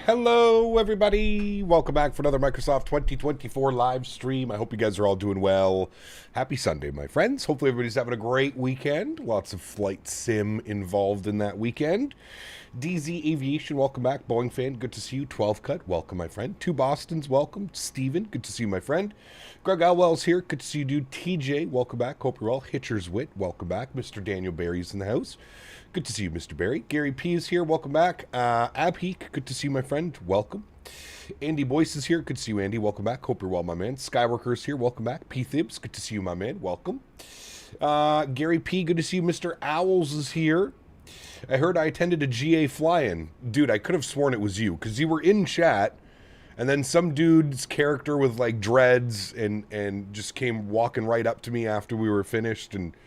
Hello, everybody. Welcome back for another Microsoft 2024 live stream. I hope you guys are all doing well. Happy Sunday, my friends. Hopefully everybody's having a great weekend. Lots of flight sim involved in that weekend. DZ Aviation, welcome back. Boeing fan, good to see you. 12 Cut, welcome, my friend. Two Bostons, welcome. Steven, good to see you, my friend. Greg Alwell's here, good to see you, dude. TJ, welcome back. Hope you're well. Hitcher's Wit, welcome back. Mr. Daniel Barry's in the house. Good to see you, Mr. Barry. Gary P is here. Welcome back. Abheek, good to see you, my friend. Welcome. Andy Boyce is here. Good to see you, Andy. Welcome back. Hope you're well, my man. Skyworker's here. Welcome back. P. Thibs, good to see you, my man. Welcome. Gary P, good to see you. Mr. Owls is here. I heard I attended a GA fly-in. Dude, I could have sworn it was you, because you were in chat, and then some dude's character with, like, dreads and just came walking right up to me after we were finished, and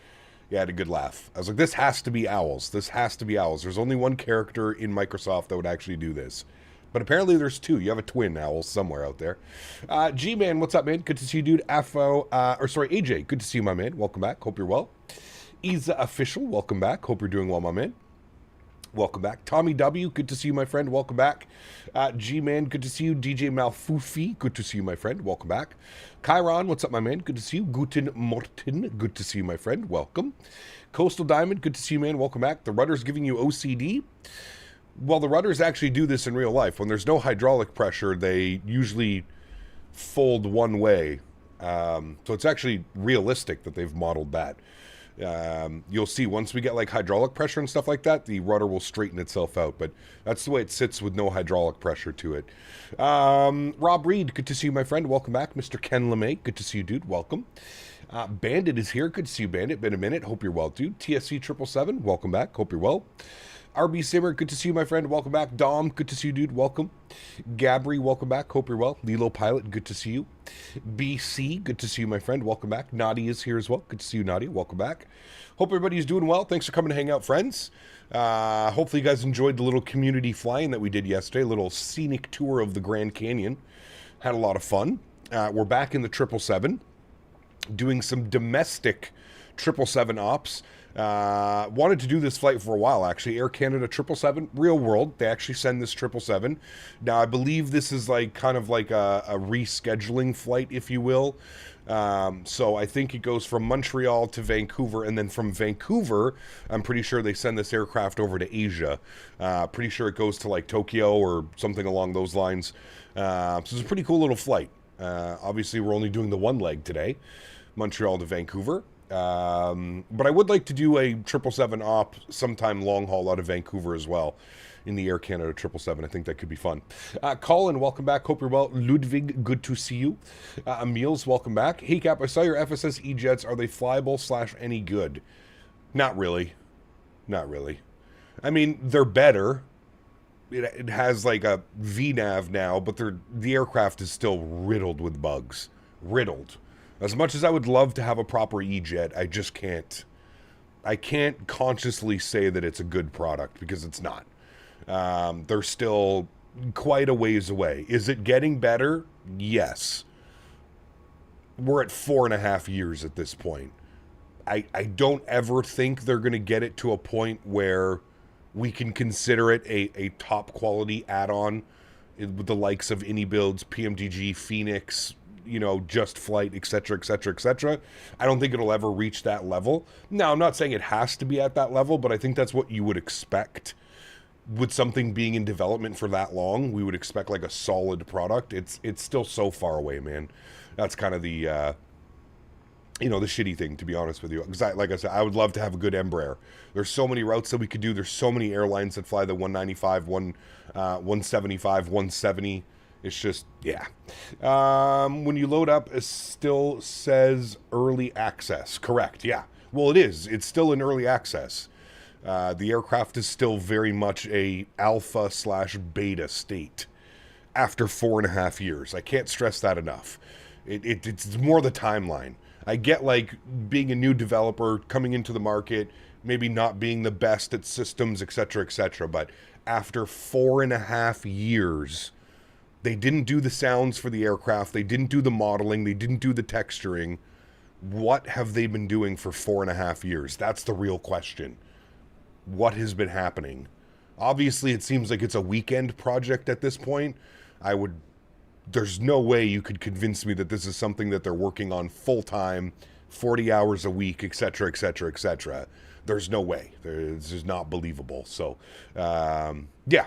yeah, I had a good laugh. I was like, this has to be Owls. This has to be Owls. There's only one character in Microsoft that would actually do this. But apparently there's two. You have a twin Owl somewhere out there. G-Man, what's up, man? Good to see you, dude. AJ, good to see you, my man. Welcome back. Hope you're well. Isa Official, welcome back. Hope you're doing well, my man. Welcome back. Tommy W, good to see you, my friend. Welcome back. G-Man, good to see you. DJ Malfufi, good to see you, my friend. Welcome back. Chiron, what's up, my man? Good to see you. Guten Morten, good to see you, my friend. Welcome. Coastal Diamond, good to see you, man. Welcome back. The rudder's giving you OCD. Well, the rudders actually do this in real life. When there's no hydraulic pressure, they usually fold one way. So it's actually realistic that they've modeled that. You'll see once we get like hydraulic pressure and stuff like that, the rudder will straighten itself out, but that's the way it sits with no hydraulic pressure to it. Rob Reed, good to see you, my friend. Welcome back. Mr. Ken LeMay, good to see you, dude. Welcome. Bandit is here. Good to see you, Bandit. Been a minute. Hope you're well, dude. TSC 777, welcome back. Hope you're well. RB Simmer, good to see you, my friend. Welcome back. Dom, good to see you, dude. Welcome. Gabri, welcome back. Hope you're well. Lilo Pilot, good to see you. BC, good to see you, my friend. Welcome back. Nadya is here as well. Good to see you, Nadya. Welcome back. Hope everybody's doing well. Thanks for coming to hang out, friends. Hopefully you guys enjoyed the little community flying that we did yesterday. A little scenic tour of the Grand Canyon. Had a lot of fun. We're back in the 777, doing some domestic 777 ops. Wanted to do this flight for a while, actually. Air Canada 777, real world. They actually send this 777. Now, I believe this is like kind of like a rescheduling flight, if you will. So I think it goes from Montreal to Vancouver, and then from Vancouver, I'm pretty sure they send this aircraft over to Asia. Pretty sure it goes to like Tokyo or something along those lines. So it's a pretty cool little flight. Obviously, we're only doing the one leg today, Montreal to Vancouver. But I would like to do a 777 op sometime long haul out of Vancouver as well in the Air Canada 777. I think that could be fun. Colin, welcome back. Hope you're well. Ludwig, good to see you. Emil's, welcome back. Hey Cap, I saw your FSS E-Jets. Are they flyable / any good? Not really. Not really. I mean, they're better. It has like a VNAV now, but the aircraft is still riddled with bugs. Riddled. As much as I would love to have a proper E-Jet, I just can't. I can't consciously say that it's a good product because it's not. They're still quite a ways away. Is it getting better? Yes. We're at 4.5 years at this point. I don't ever think they're going to get it to a point where we can consider it a top quality add-on with the likes of AnyBuilds, PMDG, Phoenix, you know, Just Flight, etc., etc., etc. I don't think it'll ever reach that level. Now, I'm not saying it has to be at that level, but I think that's what you would expect with something being in development for that long. We would expect like a solid product. It's still so far away, man. That's kind of the you know, the shitty thing, to be honest with you. Because like I said, I would love to have a good Embraer. There's so many routes that we could do. There's so many airlines that fly the 195, 175, 170. It's just, yeah. When you load up, it still says early access. Correct, yeah. Well, it is. It's still in early access. The aircraft is still very much a alpha / beta state after 4.5 years. I can't stress that enough. It's more the timeline. I get like being a new developer, coming into the market, maybe not being the best at systems, etc., etc. But after 4.5 years, they didn't do the sounds for the aircraft. They didn't do the modeling. They didn't do the texturing. What have they been doing for 4.5 years? That's the real question. What has been happening? Obviously, it seems like it's a weekend project at this point. There's no way you could convince me that this is something that they're working on full-time, 40 hours a week, etc., etc., etc. There's no way. It's just not believable. So, yeah.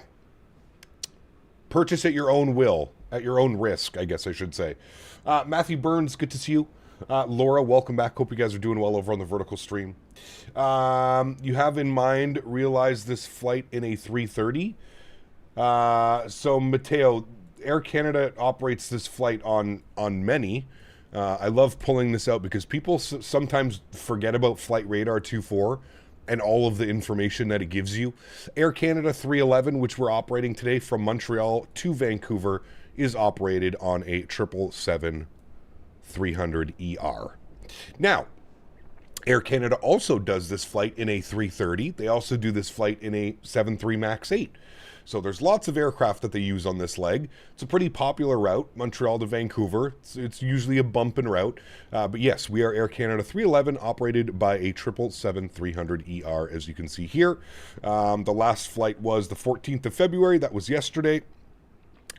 Purchase at your own will, at your own risk, I guess I should say. Matthew Burns, good to see you. Laura, welcome back. Hope you guys are doing well over on the vertical stream. You have in mind, realize this flight in a 330. So, Mateo, Air Canada operates this flight on many. I love pulling this out because people sometimes forget about Flight Radar 24 and all of the information that it gives you. Air Canada 311, which we're operating today from Montreal to Vancouver, is operated on a 777-300ER. Now, Air Canada also does this flight in a 330. They also do this flight in a 73 MAX 8. So there's lots of aircraft that they use on this leg. It's a pretty popular route, Montreal to Vancouver. It's usually a bumping route. But yes, we are Air Canada 311, operated by a 777-300ER, as you can see here. The last flight was the 14th of February. That was yesterday.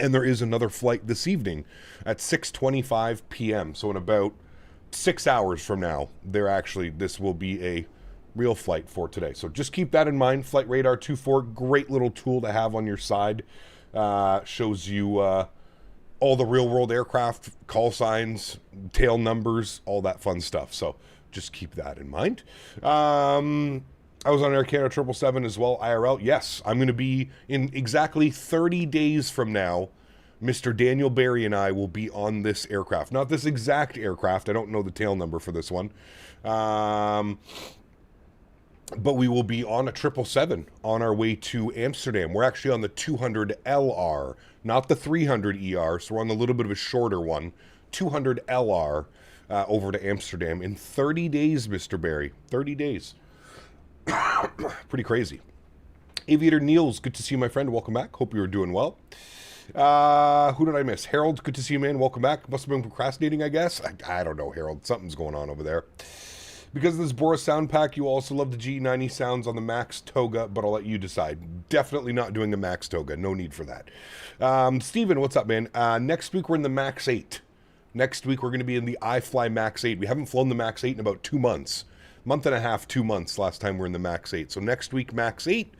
And there is another flight this evening at 6:25 p.m. So in about 6 hours from now, this will be a real flight for today. So just keep that in mind. Flight Radar 24, great little tool to have on your side. Shows you all the real world aircraft, call signs, tail numbers, all that fun stuff. So just keep that in mind. I was on Air Canada 777 as well, IRL. Yes, I'm going to be in exactly 30 days from now. Mr. Daniel Barry and I will be on this aircraft. Not this exact aircraft. I don't know the tail number for this one. But we will be on a 777 on our way to Amsterdam. We're actually on the 200LR, not the 300ER, so we're on a little bit of a shorter one. 200LR over to Amsterdam in 30 days, Mr. Barry. 30 days. Pretty crazy. Aviator Niels, good to see you, my friend. Welcome back. Hope you are doing well. Who did I miss? Harold, good to see you, man. Welcome back. Must have been procrastinating, I guess. I don't know, Harold. Something's going on over there. Because of this Boris sound pack, you also love the G90 sounds on the Max Toga, but I'll let you decide. Definitely not doing the Max Toga. No need for that. Steven, what's up, man? Next week, we're in the Max 8. Next week, we're going to be in the iFly Max 8. We haven't flown the Max 8 in about 2 months. Month and a half, 2 months last time we're in the Max 8. So next week, Max 8.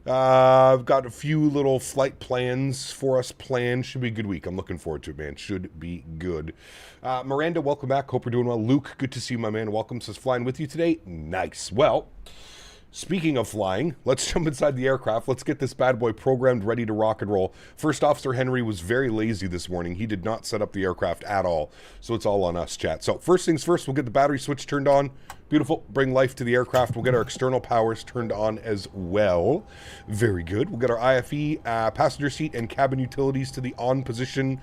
I've got a few little flight plans for us planned. Should be a good week. I'm looking forward to it, man. Should be good. Miranda, welcome back. Hope you're doing well. Luke, good to see you, my man. Welcome. Says flying with you today. Nice. Well, speaking of flying, let's jump inside the aircraft. Let's get this bad boy programmed, ready to rock and roll. First Officer Henry was very lazy this morning. He did not set up the aircraft at all. So it's all on us, chat. So first things first, we'll get the battery switch turned on. Beautiful. Bring life to the aircraft. We'll get our external powers turned on as well. Very good. We'll get our IFE, passenger seat, and cabin utilities to the on position.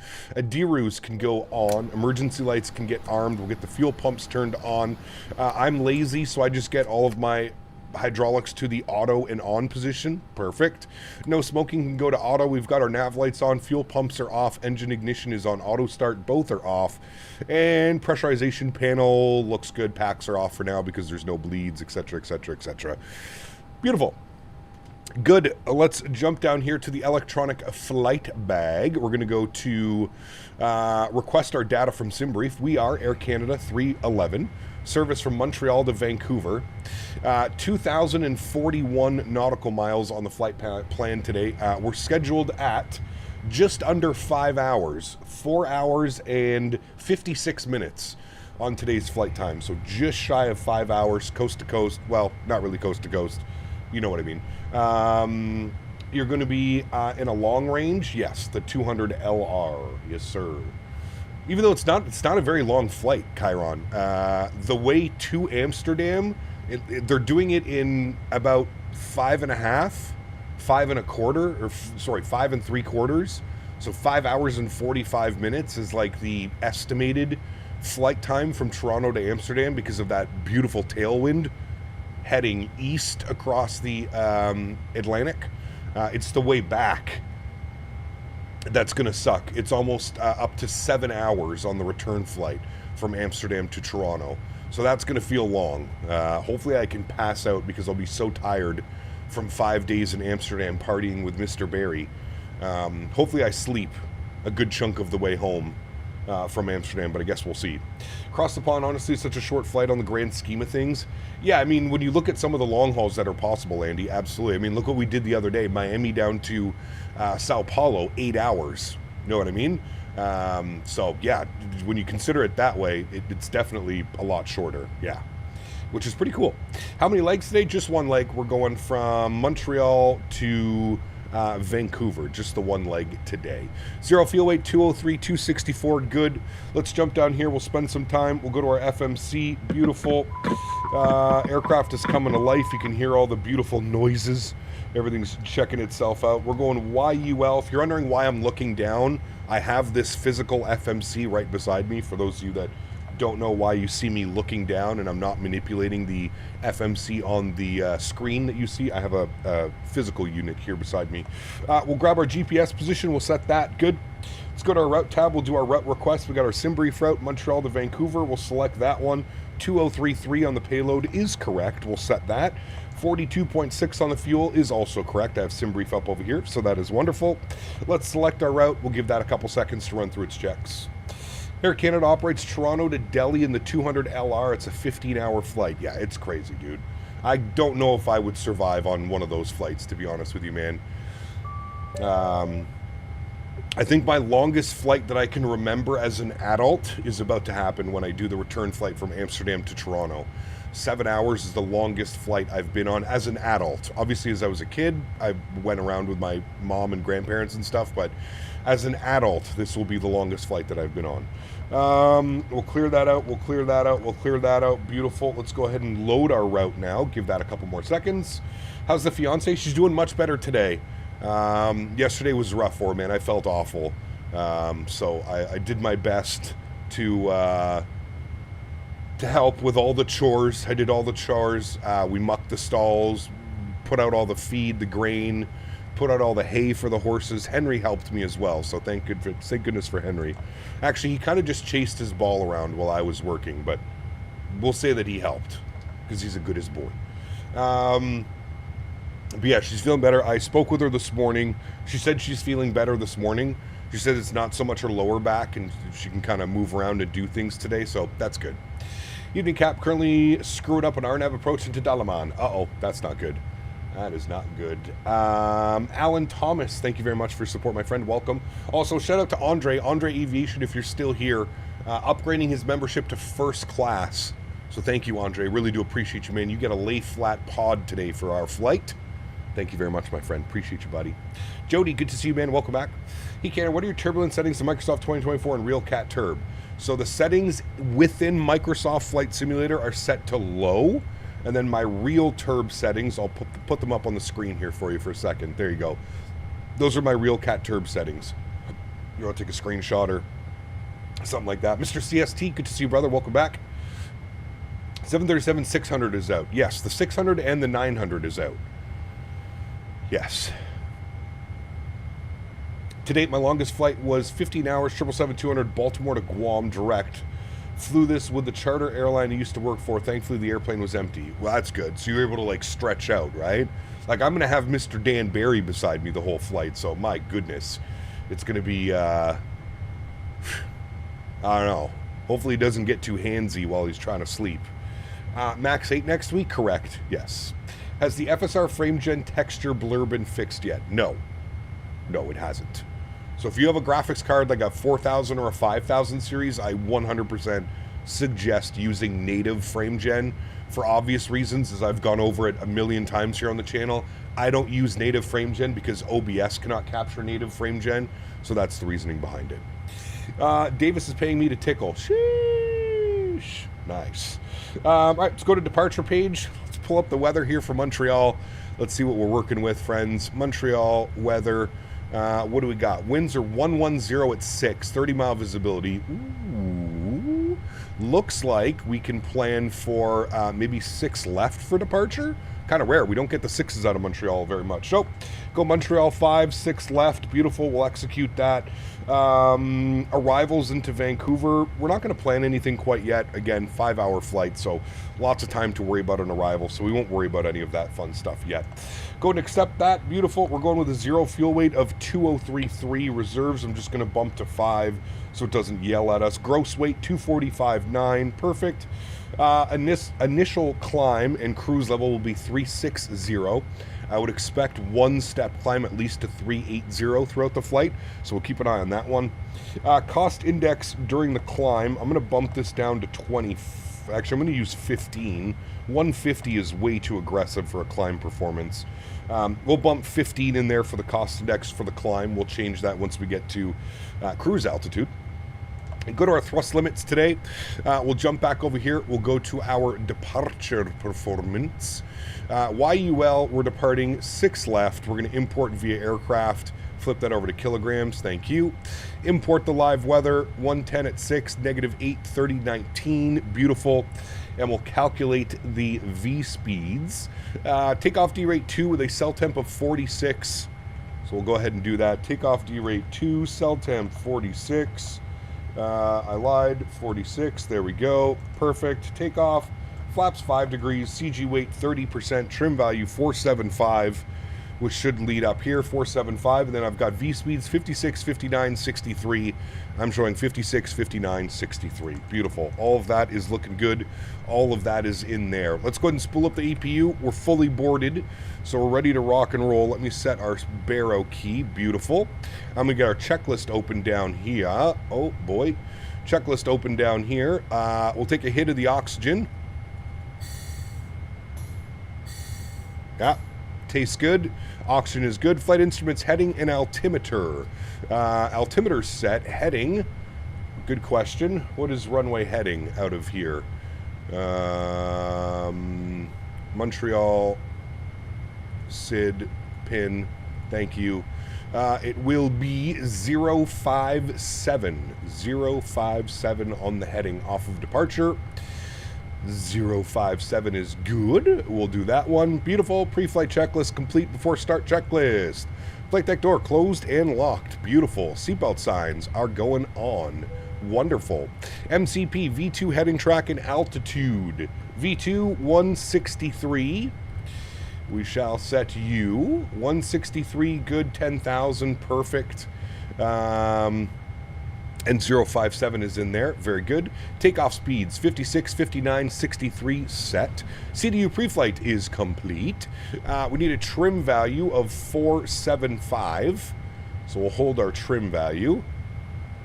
DRUs can go on. Emergency lights can get armed. We'll get the fuel pumps turned on. I'm lazy, so I just get all of my hydraulics to the auto and on position. Perfect. No smoking can go to auto. We've got our nav lights on. Fuel pumps are off. Engine ignition is on auto start. Both are off. And pressurization panel looks good. Packs are off for now because there's no bleeds, etc., etc., etc. Beautiful. Good. Let's jump down here to the electronic flight bag. We're going to go to request our data from SimBrief. We are Air Canada 311. Service from Montreal to Vancouver. 2,041 nautical miles on the flight plan today. We're scheduled at just under 5 hours. 4 hours and 56 minutes on today's flight time. So just shy of 5 hours, coast to coast. Well, not really coast to coast. You know what I mean. You're going to be in a long range. Yes, the 200 LR. Yes, sir. Even though it's not a very long flight, Chiron. The way to Amsterdam, they're doing it in about 5.5, 5.75. So 5 hours and 45 minutes is like the estimated flight time from Toronto to Amsterdam because of that beautiful tailwind heading east across the Atlantic. It's the way back that's going to suck. It's almost up to 7 hours on the return flight from Amsterdam to Toronto. So that's going to feel long. Hopefully I can pass out because I'll be so tired from 5 days in Amsterdam partying with Mr. Barry. Hopefully I sleep a good chunk of the way home from Amsterdam, but I guess we'll see. Across the pond, honestly, such a short flight on the grand scheme of things. Yeah, I mean, when you look at some of the long hauls that are possible, Andy, absolutely. I mean, look what we did the other day. Miami down to Sao Paulo, 8 hours. You know what I mean? So, yeah, when you consider it that way, it's definitely a lot shorter. Yeah, which is pretty cool. How many legs today? Just one leg. We're going from Montreal to Vancouver, just the one leg today. Zero fuel weight, 203, 264, good. Let's jump down here. We'll spend some time. We'll go to our FMC. Beautiful. Aircraft is coming to life. You can hear all the beautiful noises. Everything's checking itself out. We're going YUL. If you're wondering why I'm looking down, I have this physical FMC right beside me. For those of you that don't know why you see me looking down and I'm not manipulating the FMC on the screen that you see, I have a physical unit here beside me. We'll grab our GPS position. We'll set that. Good. Let's go to our route tab. We'll do our route request. We got our SimBrief route, Montreal to Vancouver. We'll select that one. 2033 on the payload is correct. We'll set that. 42.6 on the fuel is also correct. I have SimBrief up over here, so that is wonderful. Let's select our route. We'll give that a couple seconds to run through its checks. Air Canada operates Toronto to Delhi in the 200 LR. It's a 15-hour flight. Yeah, it's crazy, dude. I don't know if I would survive on one of those flights, to be honest with you, man. I think my longest flight that I can remember as an adult is about to happen when I do the return flight from Amsterdam to Toronto. 7 hours is the longest flight I've been on as an adult. Obviously, as I was a kid, I went around with my mom and grandparents and stuff, but as an adult, this will be the longest flight that I've been on. We'll clear that out. We'll clear that out. We'll clear that out. Beautiful. Let's go ahead and load our route now. Give that a couple more seconds. How's the fiance? She's doing much better today. Yesterday was rough for her, man. I felt awful. So I did my best to help with all the chores. I did all the chores. We mucked the stalls, put out all the feed, the grain, put out all the hay for the horses. Henry helped me as well, so thank goodness for Henry. Actually, he kind of just chased his ball around while I was working, but we'll say that he helped because he's a good as boy. But yeah, she's feeling better. I spoke with her this morning. She said she's feeling better this morning. She said it's not so much her lower back and she can kind of move around and do things today, so that's good. Evening Cap, currently screwed up an RNAV approach into Dalaman. Uh-oh, that's not good. That is not good. Alan Thomas, thank you very much for your support, my friend. Welcome. Also, shout out to Andre Aviation, if you're still here, upgrading his membership to first class. So thank you, Andre. Really do appreciate you, man. You get a lay flat pod today for our flight. Thank you very much, my friend. Appreciate you, buddy. Jody, good to see you, man. Welcome back. Hey, Cannon, what are your turbulence settings in Microsoft 2024 and RealCat Turb? So the settings within Microsoft Flight Simulator are set to low, and then my real Turb settings, I'll put them up on the screen here for you for a second. There you go. Those are my RealCat Turb settings. You want to take a screenshot or something like that. Mr. CST, good to see you, brother. Welcome back. 737-600 is out. Yes, the 600 and the 900 is out. Yes. To date, my longest flight was 15 hours, 777-200, Baltimore to Guam direct. Flew this with the charter airline I used to work for. Thankfully, the airplane was empty. Well, that's good. So you're able to, like, stretch out, right? Like, I'm going to have Mr. Dan Barry beside me the whole flight, so my goodness. It's going to be, I don't know. Hopefully he doesn't get too handsy while he's trying to sleep. Max 8 next week? Correct. Yes. Has the FSR frame gen texture blur been fixed yet? No. No, it hasn't. So if you have a graphics card like a 4000 or a 5000 series, I 100% suggest using native frame gen for obvious reasons, as I've gone over it a million times here on the channel. I don't use native frame gen because OBS cannot capture native frame gen, so that's the reasoning behind it. Davis is paying me to tickle. Sheesh. Nice. All right, let's go to departure page. Let's pull up the weather here for Montreal. Let's see what we're working with, friends. Montreal weather. What do we got? Winds are 110 at 6, 30-mile visibility. Ooh. Looks like we can plan for maybe 6 left for departure. Kind of rare. We don't get the 6s out of Montreal very much. So, Go Montreal 5, 6 left. Beautiful. We'll execute that. Arrivals into Vancouver. We're not going to plan anything quite yet. Again, 5-hour flight, so lots of time to worry about an arrival, so we won't worry about any of that fun stuff yet. Go and accept that. Beautiful. We're going with a 0 fuel weight of 2033. Reserves, I'm just going to bump to 5 so it doesn't yell at us. Gross weight 245.9. Perfect. Initial climb and cruise level will be 360. I would expect 1-step climb at least to 380 throughout the flight, so we'll keep an eye on that one. Cost index during the climb, I'm going to bump this down to 20. Actually, I'm going to use 15. 150 is way too aggressive for a climb performance. We'll bump 15 in there for the cost index for the climb. We'll change that once we get to cruise altitude. And go to our thrust limits today. We'll jump back over here. We'll go to our departure performance. YUL, we're departing 6 left. We're going to import via aircraft. Flip that over to kilograms. Thank you. Import the live weather. 110 at 6, -8, 30, 19. Beautiful. And we'll calculate the V speeds. Takeoff D rate 2 with a cell temp of 46. So we'll go ahead and do that. Takeoff D rate 2, cell temp 46. I lied, 46, there we go, perfect. Takeoff, flaps 5 degrees, CG weight 30%, trim value 475, which should lead up here, 475, and then I've got V speeds 56, 59, 63. I'm showing 56, 59, 63. Beautiful. All of that is looking good. All of that is in there. Let's go ahead and spool up the EPU. We're fully boarded, so we're ready to rock and roll. Let me set our Barrow key. Beautiful. I'm going to get our checklist open down here. Oh, boy. Checklist open down here. We'll take a hit of the oxygen. Yeah. Tastes good. Oxygen is good. Flight instruments, heading, and altimeter. Altimeter set. Heading. Good question. What is runway heading out of here? Montreal. Sid. Pin. Thank you. It will be 057. 057 on the heading off of departure. 057 is good. We'll do that one. Beautiful. Pre-flight checklist complete before start checklist. Flight deck door closed and locked. Beautiful. Seatbelt signs are going on. Wonderful. MCP V2 heading track and altitude. V2 163. We shall set you 163 good, 10,000 perfect. And 057 is in there. Very good. Takeoff speeds 56, 59, 63 set. CDU pre-flight is complete. We need a trim value of 475. So we'll hold our trim value.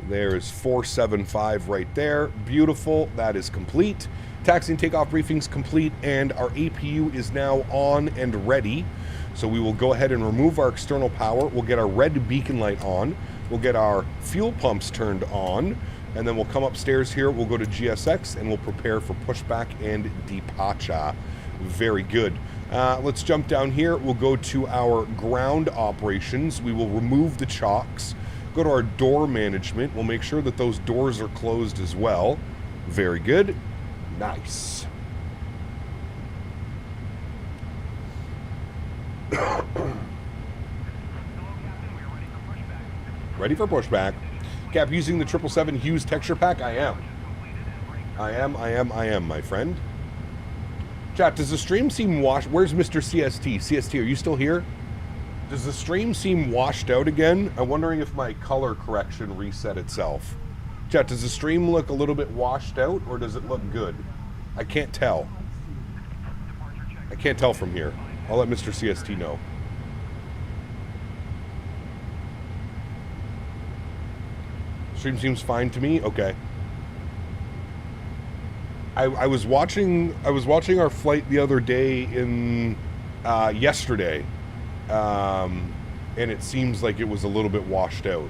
There's 475 right there. Beautiful. That is complete. Taxi and takeoff briefings complete, and our APU is now on and ready. So we will go ahead and remove our external power. We'll get our red beacon light on. We'll get our fuel pumps turned on, and then we'll come upstairs here. We'll go to GSX, and we'll prepare for pushback and departure. Very good. Let's jump down here. We'll go to our ground operations. We will remove the chocks. Go to our door management. We'll make sure that those doors are closed as well. Very good. Nice. Ready for pushback. Cap, using the 777 Hughes texture pack? I am. I am, my friend. Chat, does the stream seem washed? Where's Mr. CST? CST, are you still here? Does the stream seem washed out again? I'm wondering if my color correction reset itself. Chat, does the stream look a little bit washed out, or does it look good? I can't tell. I can't tell from here. I'll let Mr. CST know. Stream seems fine to me. Okay. I was watching our flight the other day in yesterday, and it seems like it was a little bit washed out.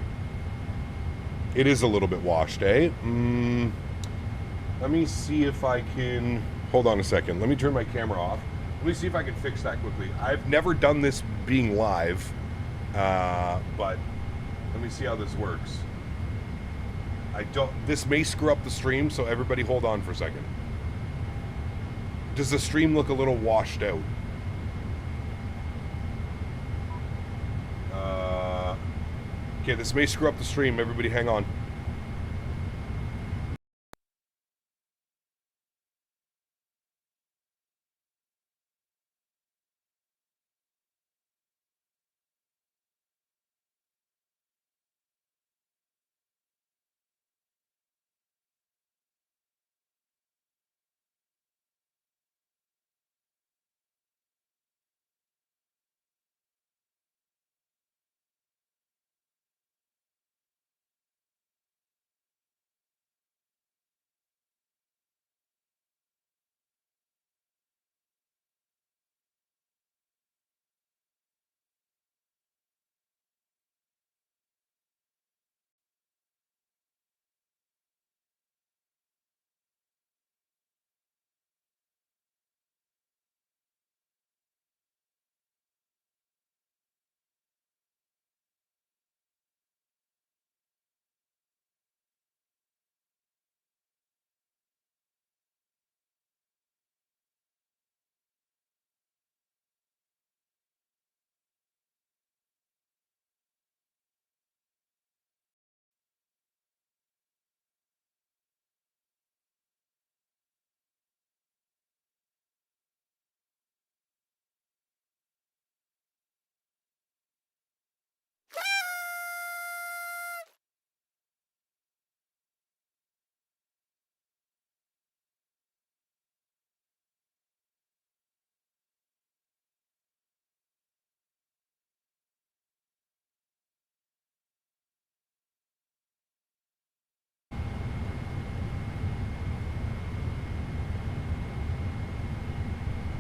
It is a little bit washed, eh? Let me see if I can... Hold on a second. Let me turn my camera off. Let me see if I can fix that quickly. I've never done this being live, but let me see how this works. This may screw up the stream, so everybody hold on for a second. Does the stream look a little washed out? Okay, this may screw up the stream. Everybody hang on.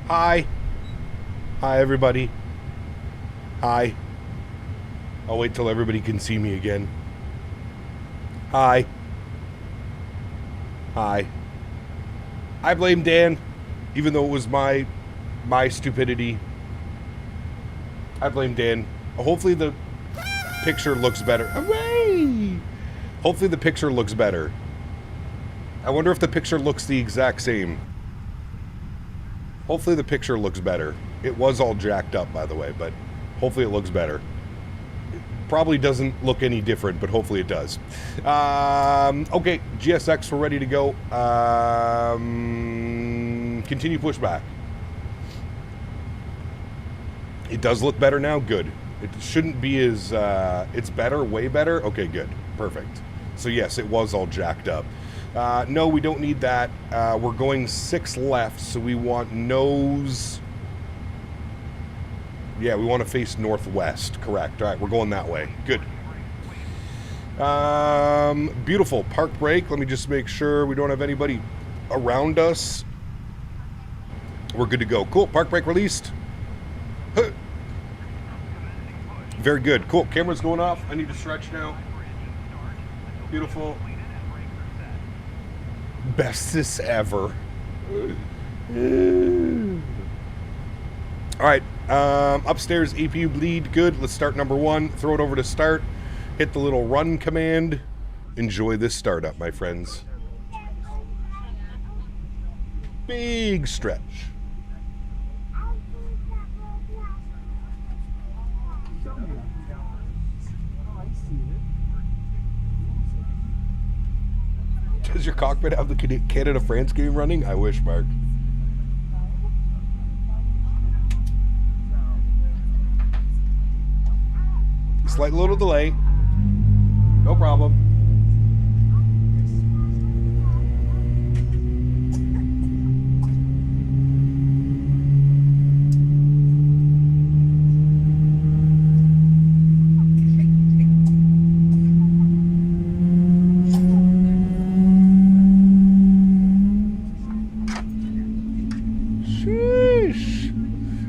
Hi. Hi, everybody. Hi. I'll wait till everybody can see me again. Hi. Hi. I blame Dan, even though it was my stupidity. I blame Dan. Hopefully the picture looks better. Hooray! Hopefully the picture looks better. I wonder if the picture looks the exact same. Hopefully the picture looks better. It was all jacked up, by the way, but hopefully it looks better. It probably doesn't look any different, but hopefully it does. Okay, GSX, we're ready to go. Continue pushback. It does look better now? Good. It shouldn't be as... it's better? Way better? Okay, good. Perfect. So yes, it was all jacked up. No, we don't need that. We're going 6 left, so we want nose... Yeah, we want to face northwest. Correct. All right, we're going that way. Good. Beautiful. Park brake. Let me just make sure we don't have anybody around us. We're good to go. Cool. Park brake released. Huh. Very good. Cool. Camera's going off. I need to stretch now. Beautiful. Bestest ever. All right. Upstairs APU bleed. Good. Let's start number 1. Throw it over to start. Hit the little run command. Enjoy this startup, my friends. Big stretch. Does your cockpit have the Canada-France game running? I wish, Mark. Slight little delay. No problem.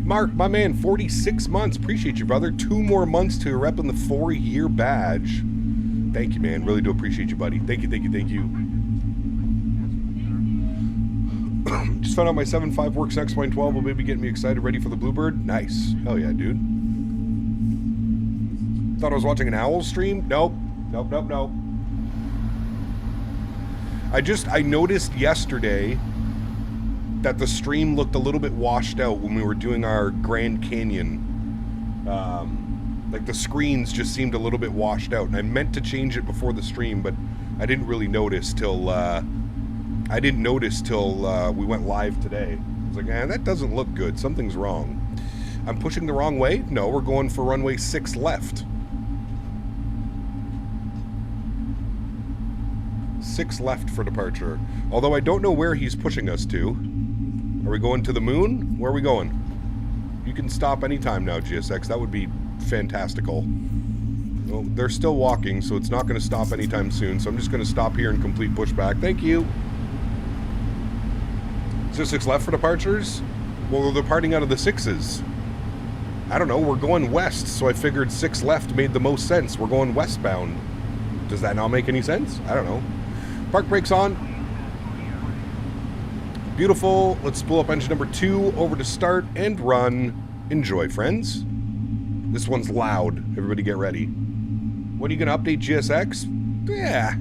Mark, my man, 46 months. Appreciate you, brother. 2 more months to rep in the 4-year badge. Thank you, man. Really do appreciate you, buddy. Thank you, thank you, thank you. Just found out my 7.5 works X-Plane 12 will maybe get me excited, ready for the Bluebird. Nice. Hell yeah, dude. Thought I was watching an owl stream? Nope. Nope, nope, nope. I noticed yesterday that the stream looked a little bit washed out when we were doing our Grand Canyon Like the screens just seemed a little bit washed out, and I meant to change it before the stream, but I didn't really notice till we went live today. I was like, that doesn't look good. Something's wrong. I'm pushing the wrong way? No, we're going for runway 6 left. 6 left for departure. Although I don't know where he's pushing us to. Are we going to the moon? Where are we going? You can stop anytime now, GSX. That would be fantastical. Well, they're still walking, so it's not going to stop anytime soon. So I'm just going to stop here and complete pushback. Thank you. Is there 6 left for departures? Well, we're departing out of the 6s. I don't know. We're going west, so I figured 6 left made the most sense. We're going westbound. Does that not make any sense? I don't know. Park brakes on. Beautiful. Let's pull up engine number 2 over to start and run. Enjoy, friends. This one's loud. Everybody get ready. When are you going to update GSX? Yeah.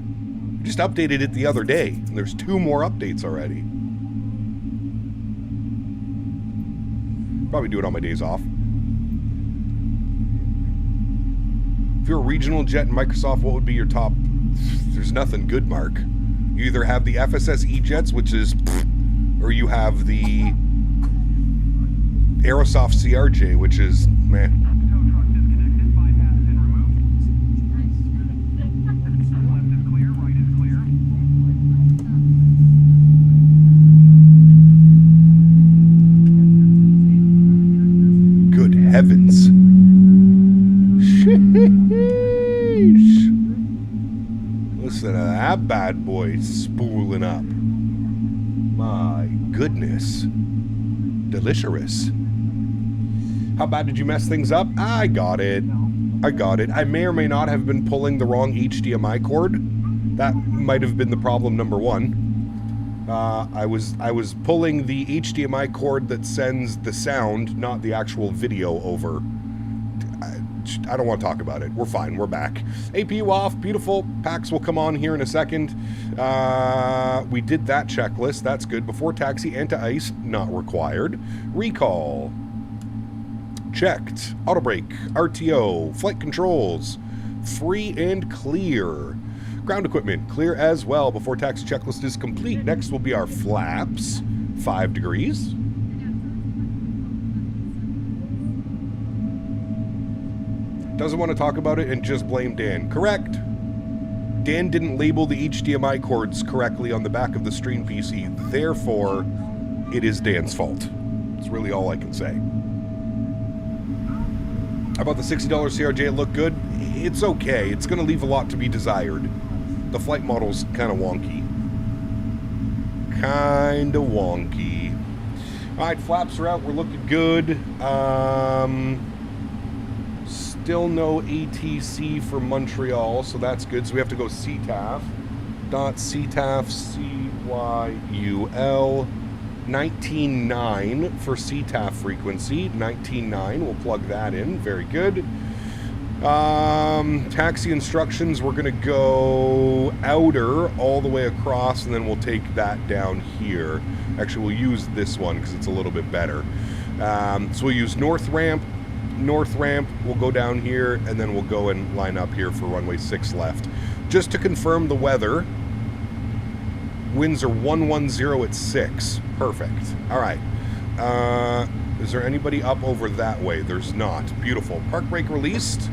Just updated it the other day. And there's 2 more updates already. Probably do it on my days off. If you're a regional jet in Microsoft, what would be your top? There's nothing good, Mark. You either have the FSS E-Jets, which is, or you have the Aerosoft CRJ, which is, meh. Good heavens. Listen to that bad boy spooling up. My goodness. Delicious. How bad did you mess things up? I got it. I may or may not have been pulling the wrong HDMI cord. That might have been the problem number 1. I was pulling the HDMI cord that sends the sound, not the actual video over. I don't want to talk about it. We're fine. We're back. APU off. Beautiful. Packs will come on here in a second. We did that checklist. That's good. Before taxi, anti-ice, not required. Recall. Checked. Auto brake. RTO. Flight controls. Free and clear. Ground equipment. Clear as well. Before taxi checklist is complete. Next will be our flaps. 5 degrees. Doesn't want to talk about it and just blame Dan. Correct. Dan didn't label the HDMI cords correctly on the back of the stream PC. Therefore, it is Dan's fault. It's really all I can say. How about the $60 CRJ? It looked good. It's okay. It's going to leave a lot to be desired. The flight model's kind of wonky. All right, flaps are out. We're looking good. Still no ATC for Montreal, so that's good. So we have to go CTAF. .CTAF CYUL 19.9 for CTAF frequency. 19.9. We'll plug that in. Very good. Taxi instructions. We're going to go outer all the way across, and then we'll take that down here. Actually, we'll use this one because it's a little bit better. So we'll use north ramp. We'll go down here, and then we'll go and line up here for runway 6 left. Just to confirm the weather, winds are 110 at 6. Perfect. All right. Is there anybody up over that way? There's not. Beautiful. Park brake released.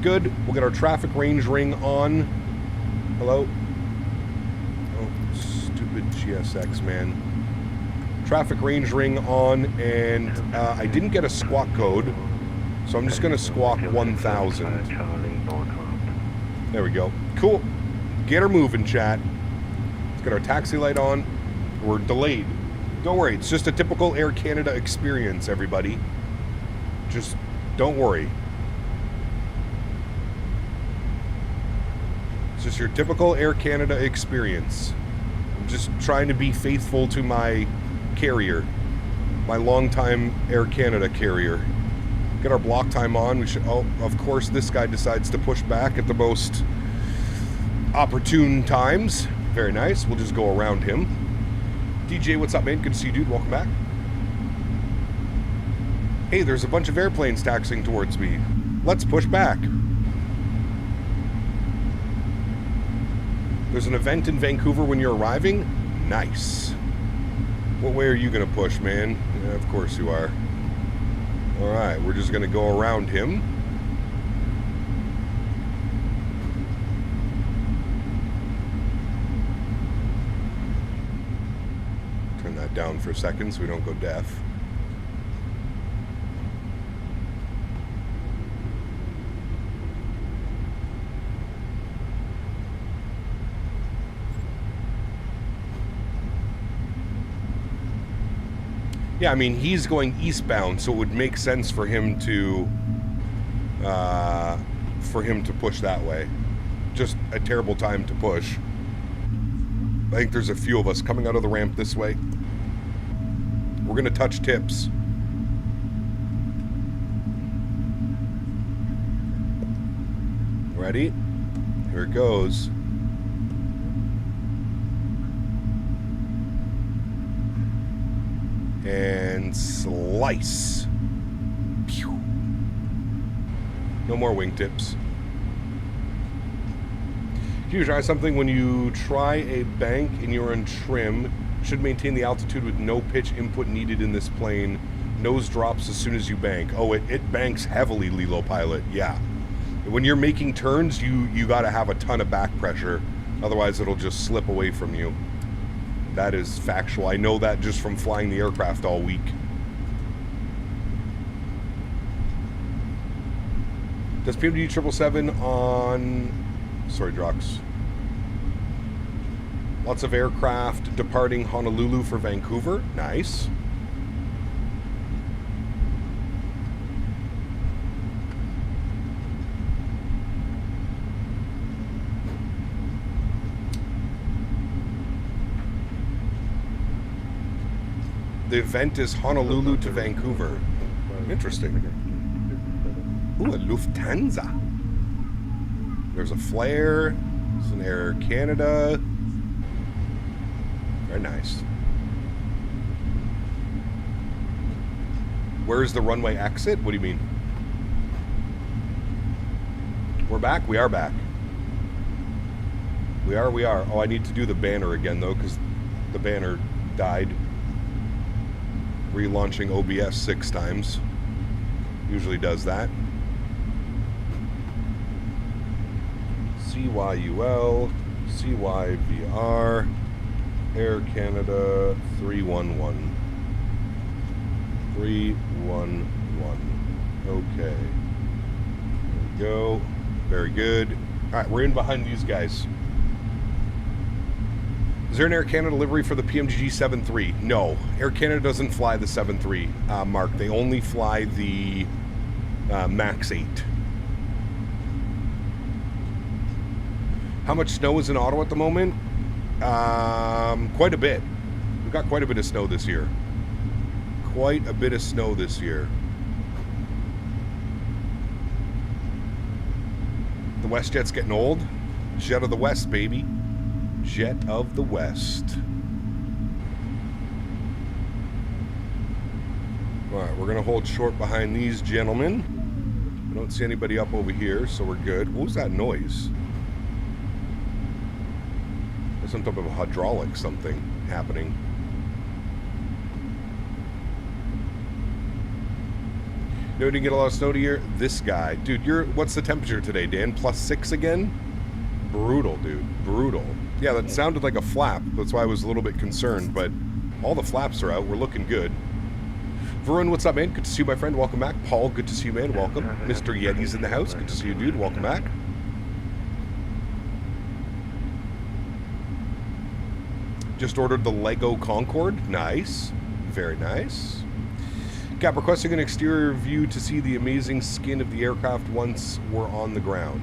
Good. We'll get our traffic range ring on. Hello? Oh, stupid GSX, man. Traffic range ring on, and I didn't get a squawk code. So I'm just going to squawk 1,000. There we go. Cool. Get her moving, chat. Let's get our taxi light on. We're delayed. Don't worry. It's just a typical Air Canada experience, everybody. Just don't worry. It's just your typical Air Canada experience. I'm just trying to be faithful to my carrier. My longtime Air Canada carrier. Get our block time on. We should. Oh, of course, this guy decides to push back at the most opportune times. Very nice. We'll just go around him. DJ, what's up, man? Good to see you, dude. Welcome back. Hey, there's a bunch of airplanes taxiing towards me. Let's push back. There's an event in Vancouver when you're arriving? Nice. What way are you going to push, man? Yeah, of course you are. Alright, we're just going to go around him. Turn that down for a second so we don't go deaf. Yeah, I mean, he's going eastbound, so it would make sense for him to push that way. Just a terrible time to push. I think there's a few of us coming out of the ramp this way. We're gonna touch tips. Ready? Here it goes. And slice. Pew. No more wingtips. Can you try something when you try a bank and you're on trim? Should maintain the altitude with no pitch input needed in this plane. Nose drops as soon as you bank. Oh, it banks heavily, Lilo Pilot. Yeah. When you're making turns, you got to have a ton of back pressure. Otherwise, it'll just slip away from you. That is factual. I know that just from flying the aircraft all week. Does PMDG 777 on... Sorry, Drox. Lots of aircraft departing Honolulu for Vancouver. Nice. The event is Honolulu to Vancouver. Interesting. Ooh, a Lufthansa. There's a flare. There's an Air Canada. Very nice. Where's the runway exit? What do you mean? We're back? We are back. We are. Oh, I need to do the banner again, though, because the banner died. Relaunching OBS 6 times. Usually does that. CYUL, CYVR, Air Canada 311. 311. Okay. There we go. Very good. Alright, we're in behind these guys. Is there an Air Canada livery for the PMDG 73? No. Air Canada doesn't fly the 73, Mark. They only fly the MAX 8. How much snow is in Ottawa at the moment? Quite a bit. We've got quite a bit of snow this year. Quite a bit of snow this year. The WestJet's getting old. Jet of the West, baby. Jet of the West. Alright, we're going to hold short behind these gentlemen. I don't see anybody up over here, so we're good. What was that noise? There's some type of hydraulic something happening. You know, didn't get a lot of snow here. This guy. Dude, what's the temperature today, Dan? +6 again? Brutal, dude. Brutal. Yeah, that sounded like a flap. That's why I was a little bit concerned, but all the flaps are out. We're looking good. Varun, what's up, man? Good to see you, my friend. Welcome back. Paul, good to see you, man. Welcome. Mr. Yeti's in the house. Good to see you, dude. Welcome back. Just ordered the Lego Concorde. Nice. Very nice. Cap, requesting an exterior view to see the amazing skin of the aircraft once we're on the ground.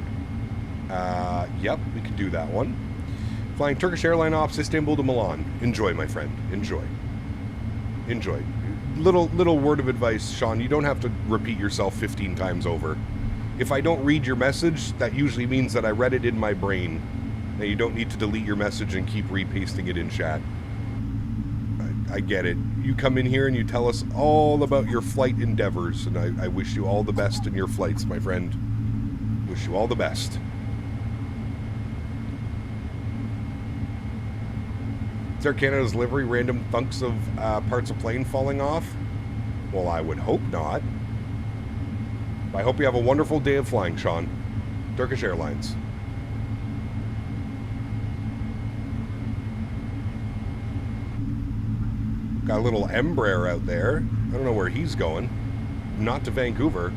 Yep, we could do that one. Flying Turkish Airline Ops, Istanbul to Milan. Enjoy, my friend. Enjoy. Enjoy. Little word of advice, Sean. You don't have to repeat yourself 15 times over. If I don't read your message, that usually means that I read it in my brain. And you don't need to delete your message and keep repasting it in chat. I get it. You come in here and you tell us all about your flight endeavors, and I wish you all the best in your flights, my friend. Wish you all the best. Is Air Canada's livery random thunks of parts of plane falling off? Well, I would hope not. I hope you have a wonderful day of flying, Sean. Turkish Airlines. Got a little Embraer out there. I don't know where he's going. Not to Vancouver.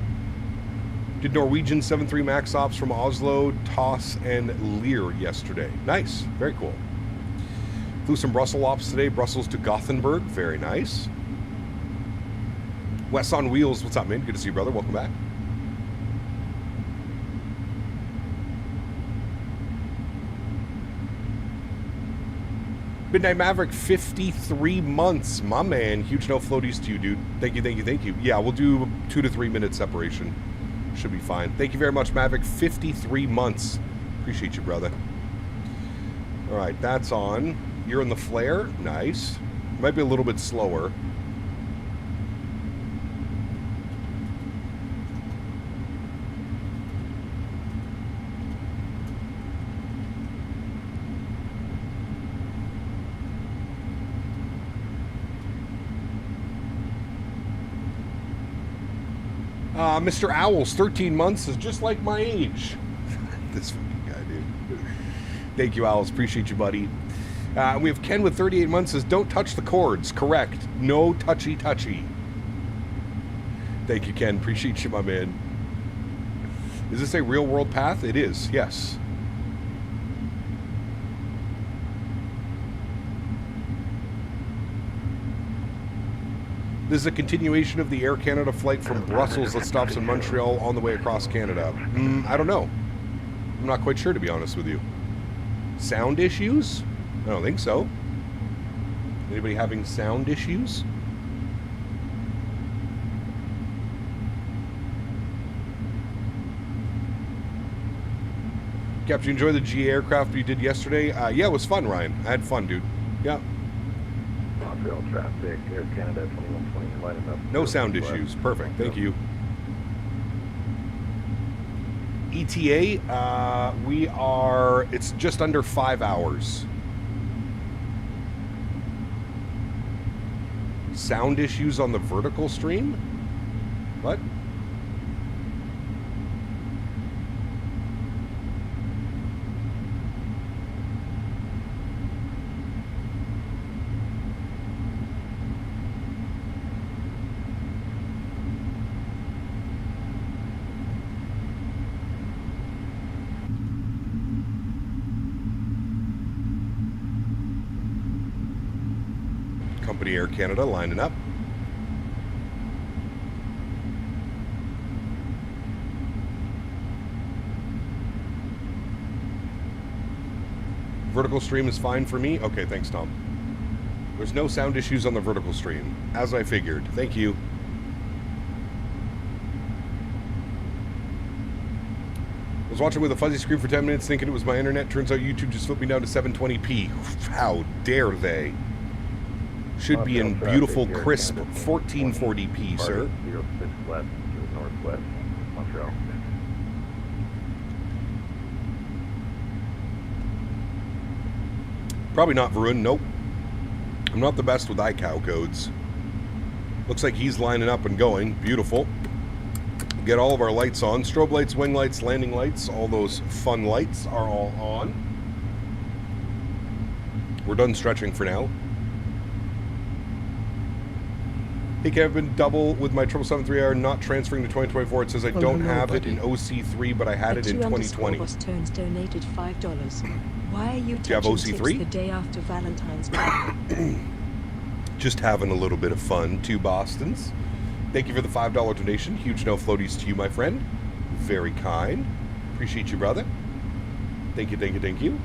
Did Norwegian 73 MAX ops from Oslo, Toss, and Lear yesterday. Nice. Very cool. Flew some Brussels ops today. Brussels to Gothenburg. Very nice. Wes on Wheels. What's up, man? Good to see you, brother. Welcome back. Midnight Maverick, 53 months. My man. Huge no floaties to you, dude. Thank you, thank you, thank you. Yeah, we'll do 2 to 3 minute separation. Should be fine. Thank you very much, Maverick. 53 months. Appreciate you, brother. All right, that's on. You're in the flare. Nice. Might be a little bit slower. Mr. Owls, 13 months is just like my age. This fucking guy, dude. Thank you, Owls. Appreciate you, buddy. We have Ken with 38 months says, don't touch the cords. Correct. No touchy. Thank you, Ken. Appreciate you, my man. Is this a real world path? It is, yes. This is a continuation of the Air Canada flight from Brussels that stops in Montreal on the way across Canada. I don't know. I'm not quite sure, to be honest with you. Sound issues? I don't think so. Anybody having sound issues? Captain, you enjoy the GA aircraft you did yesterday? Yeah, it was fun, Ryan. I had fun, dude. Yeah. Montreal traffic, Air Canada 2120, lining up. No sound issues. Perfect. Thank you. ETA, we are, it's just under 5 hours. Sound issues on the vertical stream? What? Company Air Canada lining up. Vertical stream is fine for me. Okay, thanks, Tom. There's no sound issues on the vertical stream, as I figured. Thank you. I was watching with a fuzzy screen for 10 minutes thinking it was my internet. Turns out YouTube just flipped me down to 720p. How dare they? Should be in beautiful, crisp 1440p, sir. 06 west to northwest, Montreal. Probably not Varun, nope. I'm not the best with iCow codes. Looks like he's lining up and going. Beautiful. Get all of our lights on. Strobe lights, wing lights, landing lights, all those fun lights are all on. We're done stretching for now. Hey Kevin, double with my 777-3R not transferring to 2024. It says I don't have it in OC3, but I had it in 2020. Turns donated $5. Why are you Do you have OC3? The day after Valentine's Day? Just having a little bit of fun. 2 Bostons. Thank you for the $5 donation. Huge no floaties to you, my friend. Very kind. Appreciate you, brother. Thank you, thank you, thank you.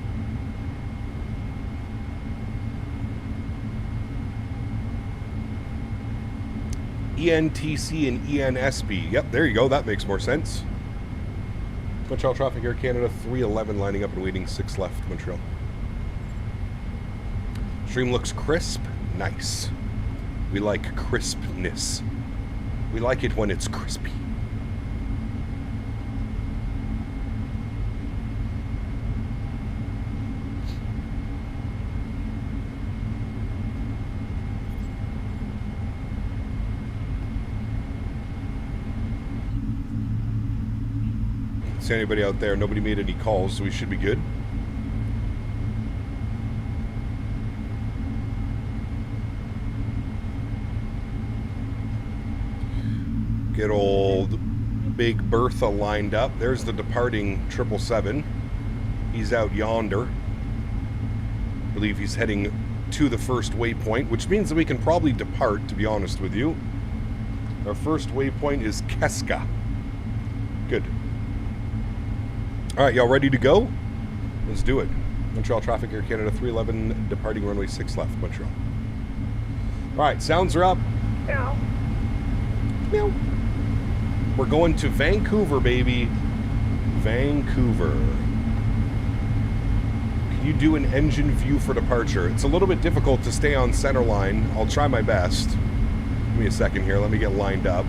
ENTC and ENSB. Yep, there you go. That makes more sense. Montreal traffic, Air Canada 311 lining up and waiting, 6 left, Montreal. Stream looks crisp. Nice. We like crispness. We like it when it's crispy. See anybody out there? Nobody made any calls, so we should be good. Get old Big Bertha lined up. There's the departing 777. He's out yonder. I believe he's heading to the first waypoint, which means that we can probably depart, to be honest with you. Our first waypoint is Keska. Good. All right, y'all ready to go? Let's do it. Montreal traffic, Air Canada 311, departing runway 6 left, Montreal. All right, sounds are up. Meow. Meow. We're going to Vancouver, baby. Vancouver. Can you do an engine view for departure? It's a little bit difficult to stay on center line. I'll try my best. Give me a second here. Let me get lined up.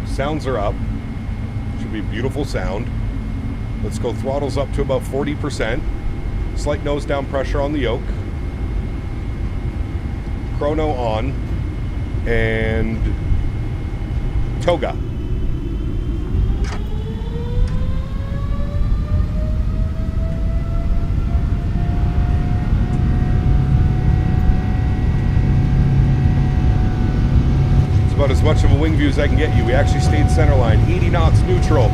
Sounds are up. Should be beautiful sound. Let's go throttles up to about 40%. Slight nose down pressure on the yoke. Chrono on. And toga. It's about as much of a wing view as I can get you. We actually stayed center line. 80 knots neutral.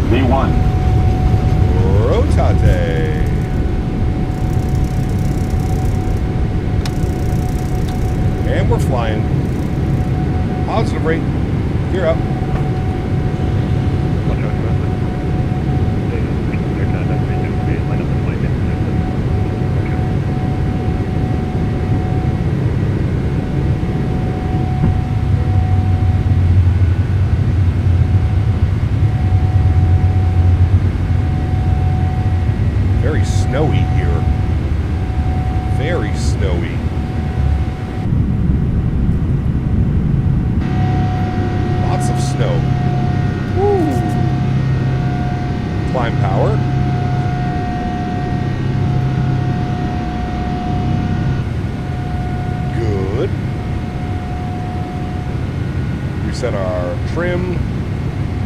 V1. Rotate. And we're flying. Positive rate. You're up. Very snowy here. Very snowy. Lots of snow. Woo. Climb power. Good. Reset our trim.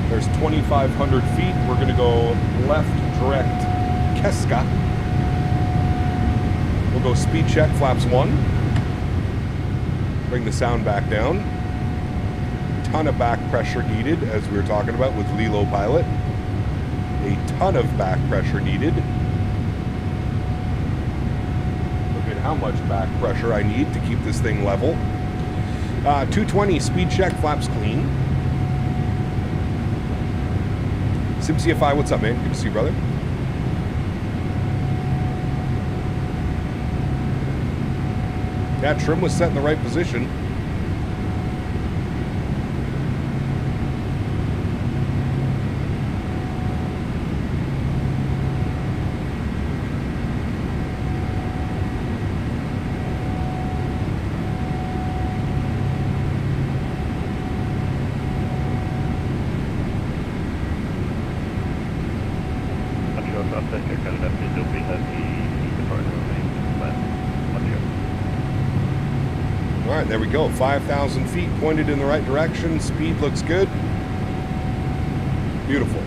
There's 2,500 feet. We're going to go left direct Keska. We'll go speed check, flaps 1. Bring the sound back down. Ton of back pressure needed, as we were talking about with Lilo Pilot. A ton of back pressure needed. Look at how much back pressure I need to keep this thing level. 220, speed check, flaps clean. SimCFI, what's up, man? Good to see you, brother. Yeah, trim was set in the right position. All right, there we go. 5,000 feet pointed in the right direction. Speed looks good. Beautiful.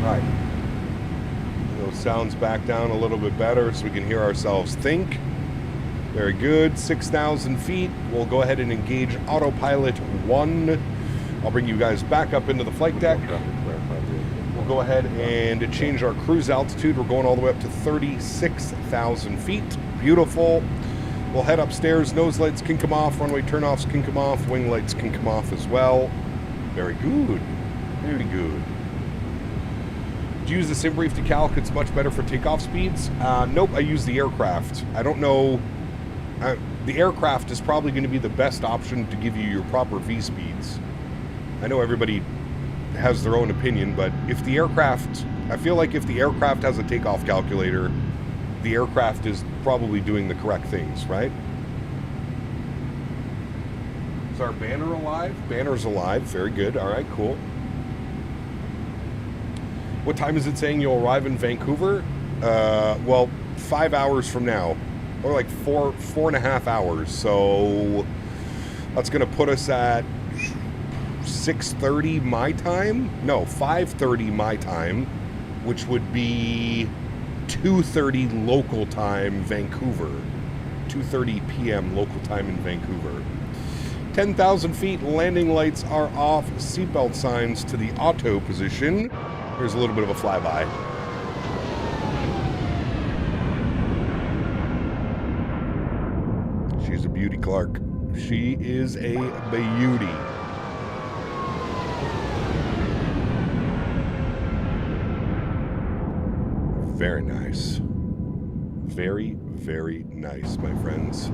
All right. Those sounds back down a little bit better so we can hear ourselves think. Very good. 6,000 feet. We'll go ahead and engage autopilot 1. I'll bring you guys back up into the flight deck. We'll go ahead and change our cruise altitude. We're going all the way up to 36,000 feet. Beautiful. We'll head upstairs. Nose lights can come off. Runway turnoffs can come off. Wing lights can come off as well. Very good. Very good. Do you use the sim brief to calc? It's much better for takeoff speeds. Nope, I use the aircraft. I don't know. The aircraft is probably going to be the best option to give you your proper V speeds. I know everybody has their own opinion, but if the aircraft, I feel like if the aircraft has a takeoff calculator, the aircraft is probably doing the correct things, right? Is our banner alive? Banner's alive. Very good. All right, cool. What time is it saying you'll arrive in Vancouver? Well, 5 hours from now. Or like four and a half hours. So that's going to put us at 6:30 my time? No, 5:30 my time, which would be 2:30 local time Vancouver. 2:30 p.m. local time in Vancouver. 10,000 feet, landing lights are off, seatbelt signs to the auto position. Here's a little bit of a flyby. She's a beauty, Clark. She is a beauty. Very nice. Very, very nice, my friends.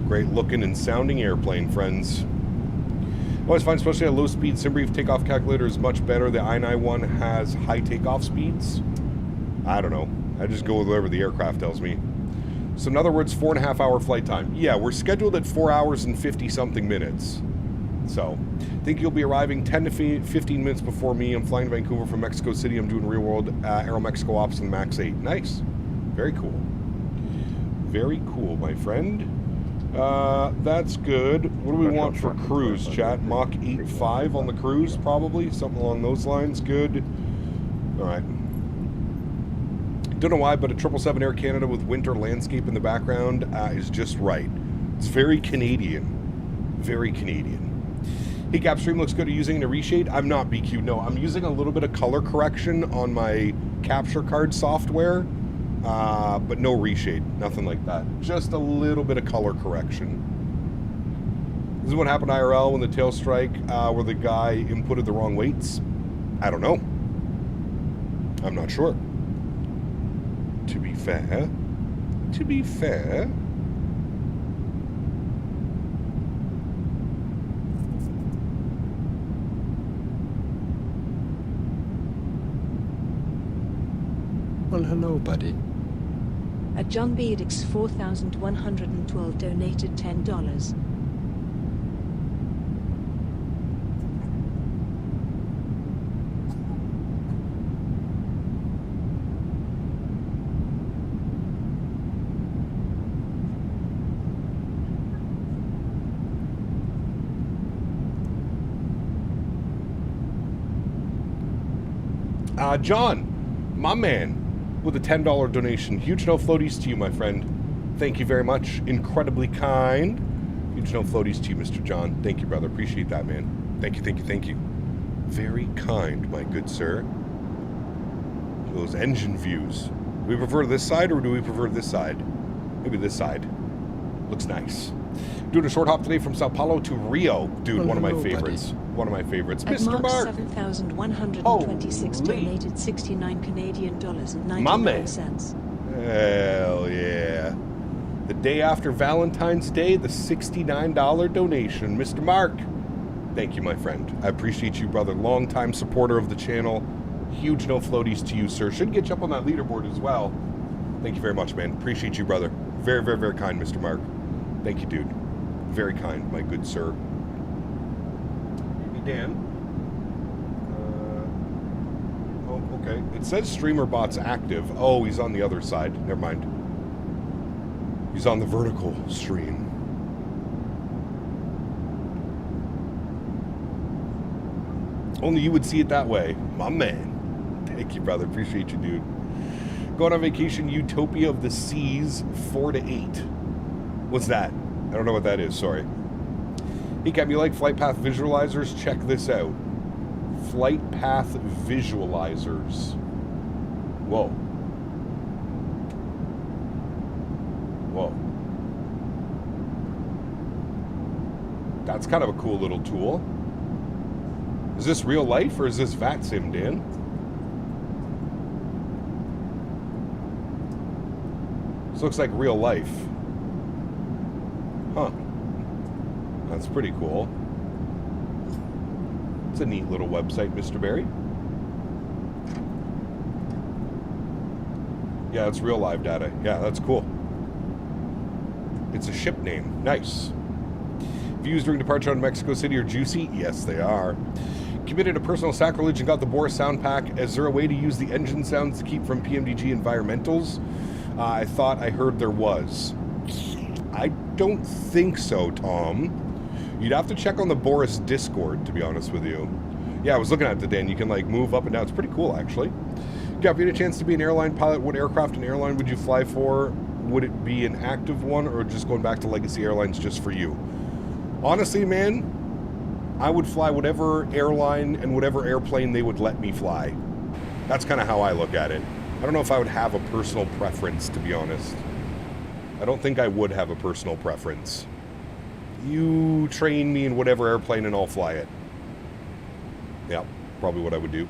Great looking and sounding airplane, friends. Always find, especially at low speed, SimBrief takeoff calculator is much better. The i9 one has high takeoff speeds. I don't know. I just go with whatever the aircraft tells me. So in other words, 4.5 hour flight time. Yeah, we're scheduled at 4 hours and 50 something minutes. So I think you'll be arriving 10 to 15 minutes before me. I'm flying to Vancouver from Mexico City. I'm doing real world Aero Mexico ops in Max 8. Nice. Very cool. Very cool, my friend. That's good. What do we want for cruise, chat? Mach 8.5 on the cruise, probably. Something along those lines. Good. All right. Don't know why, but a 777 Air Canada with winter landscape in the background is just right. It's very Canadian. Very Canadian. Hey, Capstream looks good. Are you using a reshade? I'm not, BQ. No, I'm using a little bit of color correction on my capture card software. But no reshade, nothing like that. Just a little bit of color correction. This is what happened IRL when the tail strike, where the guy inputted the wrong weights. I don't know. I'm not sure. To be fair. Well, hello, buddy. A John Bedix 4112 donated $10. John, my man, with a $10 donation. Huge no floaties to you, my friend. Thank you very much. Incredibly kind. Huge no floaties to you, Mr. John. Thank you, brother. Appreciate that, man. Thank you, thank you, thank you. Very kind, my good sir. Those engine views. Do we prefer this side or do we prefer this side? Maybe this side. Looks nice. Doing a short hop today from Sao Paulo to Rio. Dude, Well, one of my hello, favorites. buddy. One of my favorites. At Mr. Mark Mark. 7,126 Holy. donated 69 Canadian dollars and My 99 man. cents. Hell yeah. The day after Valentine's Day, the $69 donation. Mr. Mark, thank you, my friend. I appreciate you, brother. Long-time supporter of the channel. Huge no floaties to you, sir. Should get you up on that leaderboard as well. Thank you very much, man. Appreciate you, brother. Very, very, very kind, Mr. Mark. Thank you, dude. Very kind, my good sir. Hey, Dan. Oh, okay. It says StreamerBot's active. Oh, he's on the other side. Never mind. He's on the vertical stream. Only you would see it that way. My man. Thank you, brother. Appreciate you, dude. Going on vacation, Utopia of the Seas, 4 to 8. What's that? I don't know what that is, sorry. Hey, Cap, you like flight path visualizers? Check this out. Flight path visualizers. Whoa. Whoa. That's kind of a cool little tool. Is this real life or is this VAT sim, Dan? This looks like real life. Huh. That's pretty cool. It's a neat little website, Mr. Barry. Yeah, it's real live data. Yeah, that's cool. It's a ship name. Nice. Views during departure out of Mexico City are juicy? Yes, they are. Committed a personal sacrilege and got the Boris sound pack. Is there a way to use the engine sounds to keep from PMDG environmentals? I thought I heard there was. I don't think so, Tom. You'd have to check on the Boris Discord, to be honest with you. Yeah, I was looking at it today, and you can, like, move up and down. It's pretty cool, actually. Yeah, if you had a chance to be an airline pilot, what aircraft and airline would you fly for? Would it be an active one, or just going back to Legacy Airlines just for you? Honestly, man, I would fly whatever airline and whatever airplane they would let me fly. That's kind of how I look at it. I don't know if I would have a personal preference, to be honest. I don't think I would have a personal preference. You train me in whatever airplane and I'll fly it. Yeah, probably what I would do.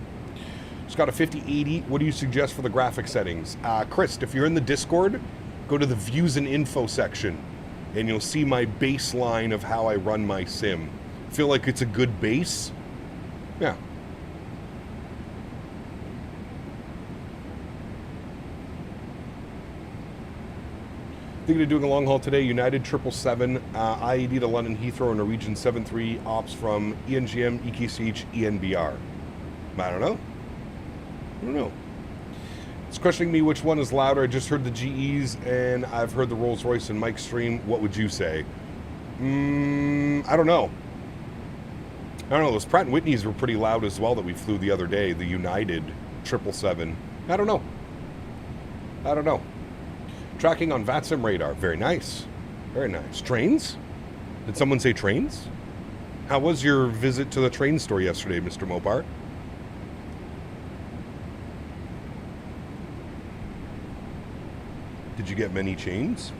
It's got a 5080. What do you suggest for the graphic settings? Chris, if you're in the Discord, go to the views and info section and you'll see my baseline of how I run my sim. Feel like it's a good base? Yeah. Thinking of doing a long haul today. United 777, IED to London Heathrow, and Norwegian 73 ops from ENGM, EKCH, ENBR. I don't know. It's questioning me which one is louder. I just heard the GEs and I've heard the Rolls Royce and Mike's stream. What would you say? I don't know. Those Pratt & Whitneys were pretty loud as well that we flew the other day. The United 777. I don't know. Tracking on VATSIM radar. Very nice. Very nice. Trains? Did someone say trains? How was your visit to the train store yesterday, Mr. Mopar? Did you get many chains?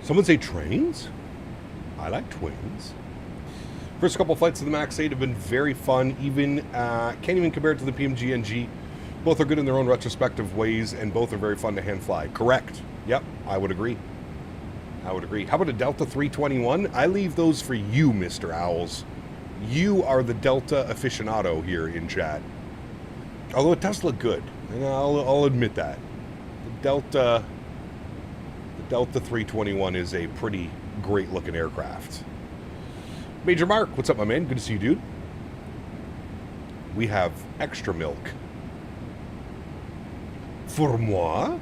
Someone say trains? I like twins. First couple flights to the MAX 8 have been very fun. Can't even compare it to the PMG-NG. Both are good in their own retrospective ways, and both are very fun to hand fly. Correct. Yep, I would agree. How about a Delta 321? I leave those for you, Mr. Owls. You are the Delta aficionado here in chat. Although it does look good. And I'll admit that. The Delta 321 is a pretty great looking aircraft. Major Mark, what's up, my man? Good to see you, dude. We have extra milk. For moi?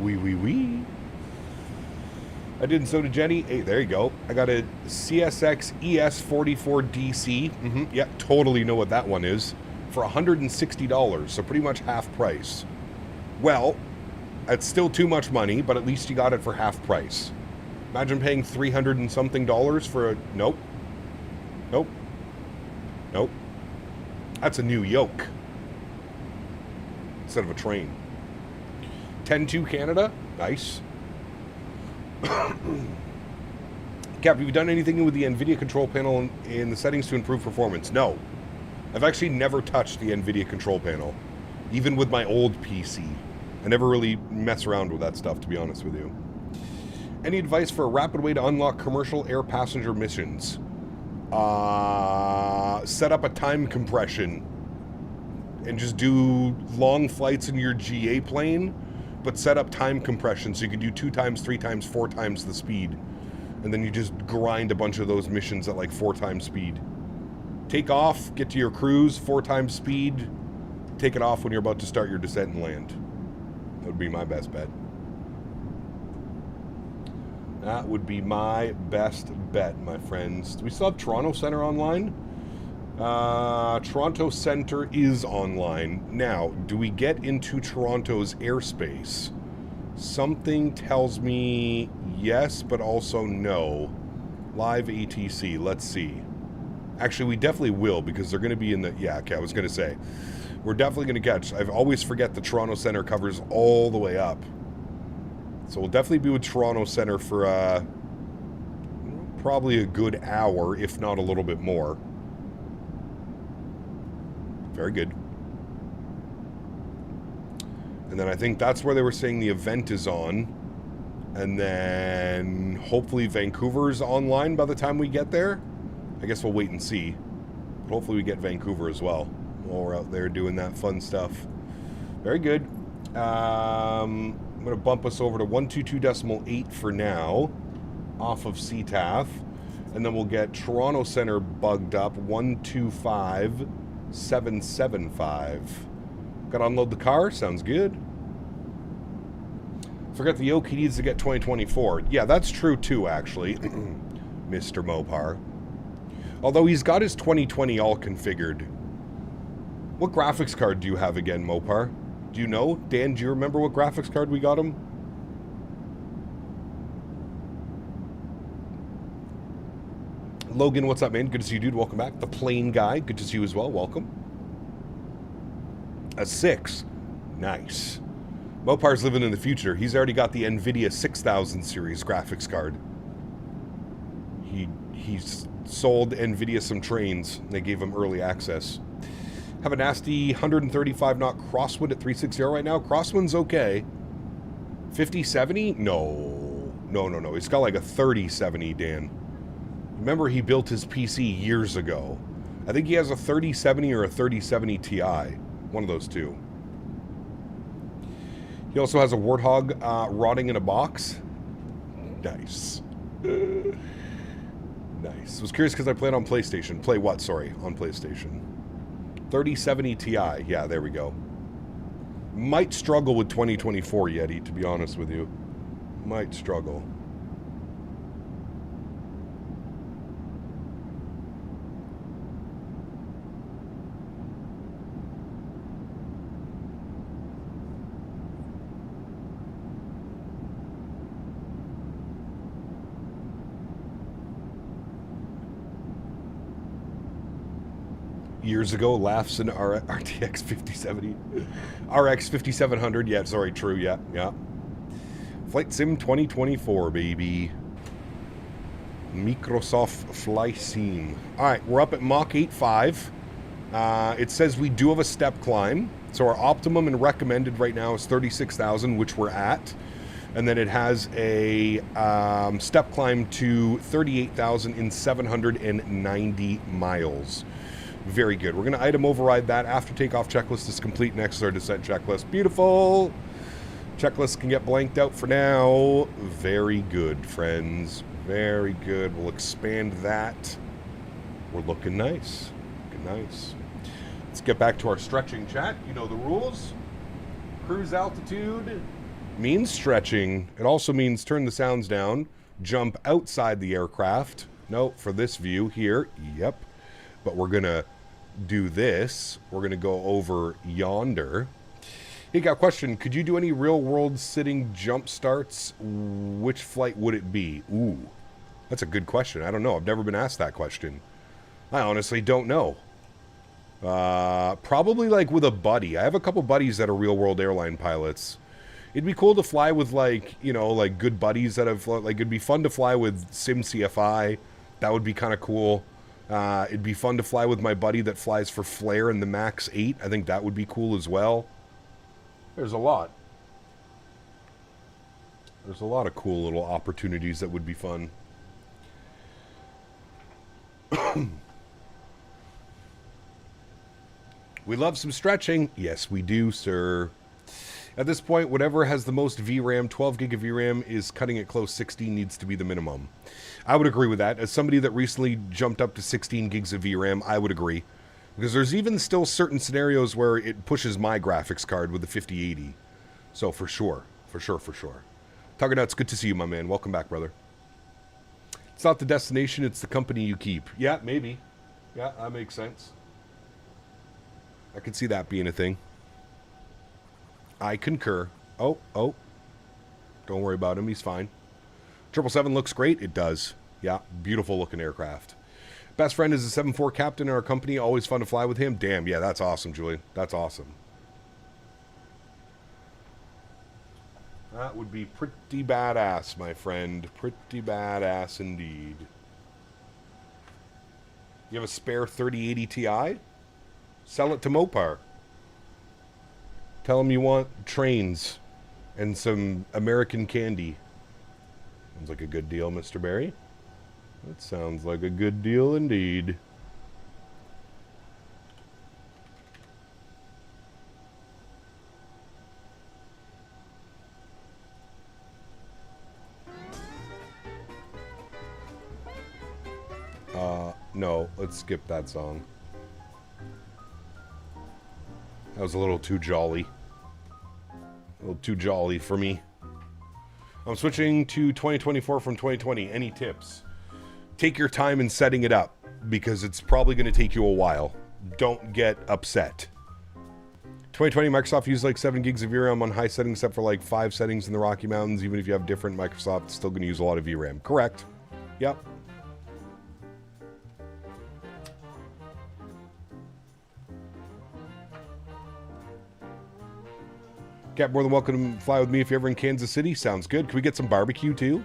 Oui. I did, and so did Jenny. Hey, there you go. I got a CSX ES44DC. Yeah, totally know what that one is. For $160, so pretty much half price. Well, it's still too much money, but at least you got it for half price. Imagine paying $300 and something for a... Nope. That's a new yoke. Instead of a train. 10-2 Canada. Nice. Cap, have you done anything with the NVIDIA control panel in the settings to improve performance? No. I've actually never touched the NVIDIA control panel. Even with my old PC. I never really mess around with that stuff, to be honest with you. Any advice for a rapid way to unlock commercial air passenger missions? Set up a time compression and just do long flights in your GA plane, but set up time compression so you can do 2 times, 3 times, 4 times the speed. And then you just grind a bunch of those missions at like 4 times speed. Take off, get to your cruise, 4 times speed, take it off when you're about to start your descent and land. That would be my best bet. That would be my best bet, my friends. Do we still have Toronto Center online? Toronto Center is online. Now, do we get into Toronto's airspace? Something tells me yes, but also no. Live ATC. Let's see. Actually, we definitely will because they're going to be in the... Yeah, okay, I was going to say. We're definitely going to catch... I always forget the Toronto Centre covers all the way up. So we'll definitely be with Toronto Centre for probably a good hour, if not a little bit more. Very good. And then I think that's where they were saying the event is on. And then hopefully Vancouver's online by the time we get there. I guess we'll wait and see. But hopefully we get Vancouver as well while we're out there doing that fun stuff. Very good. I'm going to bump us over to 122.8 for now off of CTAF. And then we'll get Toronto Centre bugged up 125.775. Got to unload the car. Sounds good. Forget the yoke, he needs to get 2024. Yeah, that's true too, actually. Mr. Mopar. Although he's got his 2020 all configured. What graphics card do you have again, Mopar? Do you know? Dan, do you remember what graphics card we got him? Logan, what's up, man? Good to see you, dude. Welcome back. The Plane Guy, good to see you as well. Welcome. A 6. Nice. Mopar's living in the future. He's already got the NVIDIA 6000 series graphics card. He's sold NVIDIA some trains. They gave him early access. Have a nasty 135 knot crosswind at 360 right now. Crosswind's okay. 5070? No. No. He's got like a 3070, Dan. Remember, he built his PC years ago. I think he has a 3070 or a 3070 Ti. One of those two. He also has a Warthog rotting in a box. Nice. Nice. I was curious because I played on PlayStation. Play what? Sorry, on PlayStation. 3070 Ti. Yeah, there we go. Might struggle with 2024, Yeti, to be honest with you. Might struggle. Years ago, laughs in RTX 5070, RX 5700. Yeah, sorry, true. Yeah. Flight Sim 2024, baby. Microsoft Flight Sim. All right, we're up at Mach 8.5. It says we do have a step climb. So our optimum and recommended right now is 36,000, which we're at. And then it has a step climb to 38,000 in 790 miles. Very good. We're going to item override that. After takeoff checklist is complete. Next is our descent checklist. Beautiful. Checklist can get blanked out for now. Very good, friends. Very good. We'll expand that. We're looking nice. Looking nice. Let's get back to our stretching chat. You know the rules. Cruise altitude means stretching. It also means turn the sounds down. Jump outside the aircraft. No, for this view here. Yep. But we're going to do this. We're going to go over yonder. Hey, got a question. Could you do any real-world sitting jump starts? Which flight would it be? Ooh, that's a good question. I don't know. I've never been asked that question. I honestly don't know. Probably like with a buddy. I have a couple buddies that are real-world airline pilots. It'd be cool to fly with, like, you know, like good buddies that have, like, it'd be fun to fly with SimCFI. That would be kind of cool. It'd be fun to fly with my buddy that flies for Flare in the Max 8. I think that would be cool as well. There's a lot. There's a lot of cool little opportunities that would be fun. We love some stretching. Yes, we do, sir. At this point, whatever has the most VRAM, 12 gig of VRAM, is cutting it close. 16 needs to be the minimum. I would agree with that. As somebody that recently jumped up to 16 gigs of VRAM, I would agree. Because there's even still certain scenarios where it pushes my graphics card with the 5080. So for sure. For sure. Tugger Nuts, good to see you, my man. Welcome back, brother. It's not the destination, it's the company you keep. Yeah, maybe. Yeah, that makes sense. I could see that being a thing. I concur. Oh. Don't worry about him. He's fine. 777 looks great. It does. Yeah, beautiful looking aircraft. Best friend is a 7-4 captain in our company. Always fun to fly with him. Damn, yeah, that's awesome, Julie. That's awesome. That would be pretty badass, my friend. Pretty badass indeed. You have a spare 3080 Ti? Sell it to Mopar. Tell them you want trains and some American candy. Sounds like a good deal, Mr. Barry. That sounds like a good deal indeed. No, let's skip that song. That was a little too jolly. A little too jolly for me. I'm switching to 2024 from 2020. Any tips? Take your time in setting it up, because it's probably going to take you a while. Don't get upset. 2020, Microsoft used like 7 gigs of VRAM on high settings, except for like 5 settings in the Rocky Mountains. Even if you have different, Microsoft's still going to use a lot of VRAM. Correct. Yep. Cap, more than welcome to fly with me if you're ever in Kansas City. Sounds good. Can we get some barbecue too?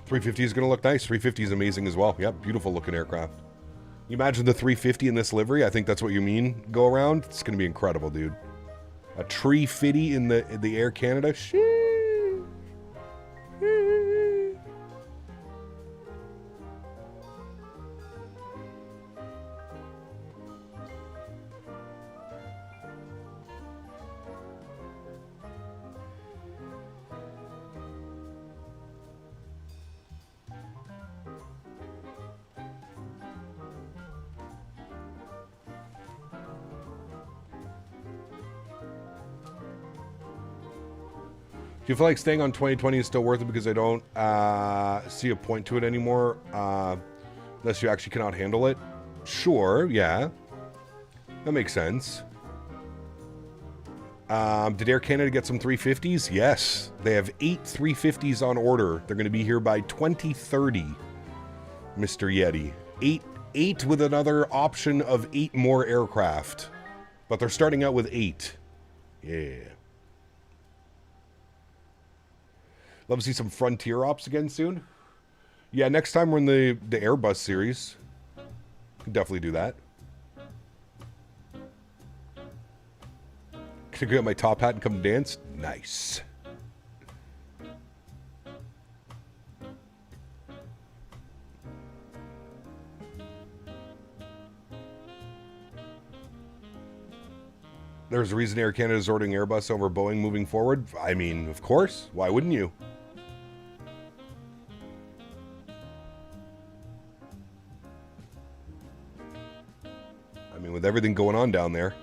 350 is going to look nice. 350 is amazing as well. Yep, beautiful looking aircraft. You imagine the 350 in this livery? I think that's what you mean. Go around. It's going to be incredible, dude. A tree fitty in the Air Canada. Shit. Do you feel like staying on 2020 is still worth it because I don't see a point to it anymore unless you actually cannot handle it? Sure, yeah. That makes sense. Did Air Canada get some 350s? Yes. They have 8 350s on order. They're going to be here by 2030, Mr. Yeti. 8 with another option of 8 more aircraft. But they're starting out with 8. Yeah. Love to see some Frontier Ops again soon. Yeah, next time we're in the Airbus series. Can definitely do that. Can I get my top hat and come dance? Nice. There's a reason Air Canada is ordering Airbus over Boeing moving forward. I mean, of course. Why wouldn't you? I mean, with everything going on down there.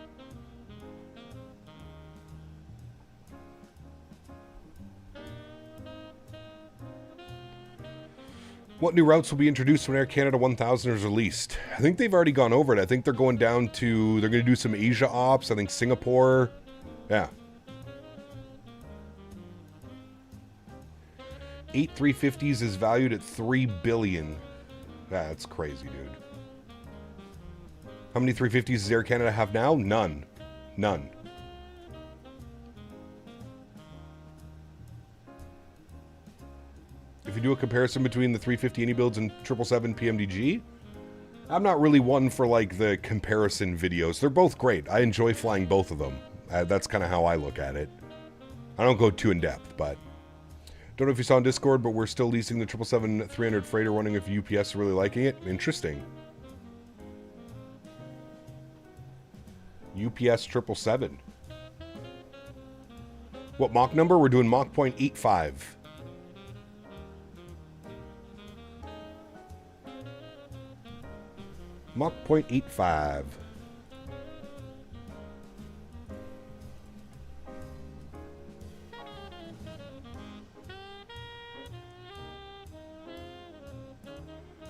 What new routes will be introduced when Air Canada 1000 is released? I think they've already gone over it. I think they're going down to... They're going to do some Asia ops. I think Singapore. Yeah. 8 350s is valued at $3 billion. That's crazy, dude. How many 350s does Air Canada have now? None. None. If you do a comparison between the 350 any builds and 777 PMDG, I'm not really one for like the comparison videos. They're both great. I enjoy flying both of them. That's kind of how I look at it. I don't go too in depth, but don't know if you saw on Discord, but we're still leasing the 777-300 freighter, wondering if UPS is really liking it. Interesting. UPS 777. What Mach number? We're doing Mach 0.85. Mach 0.85.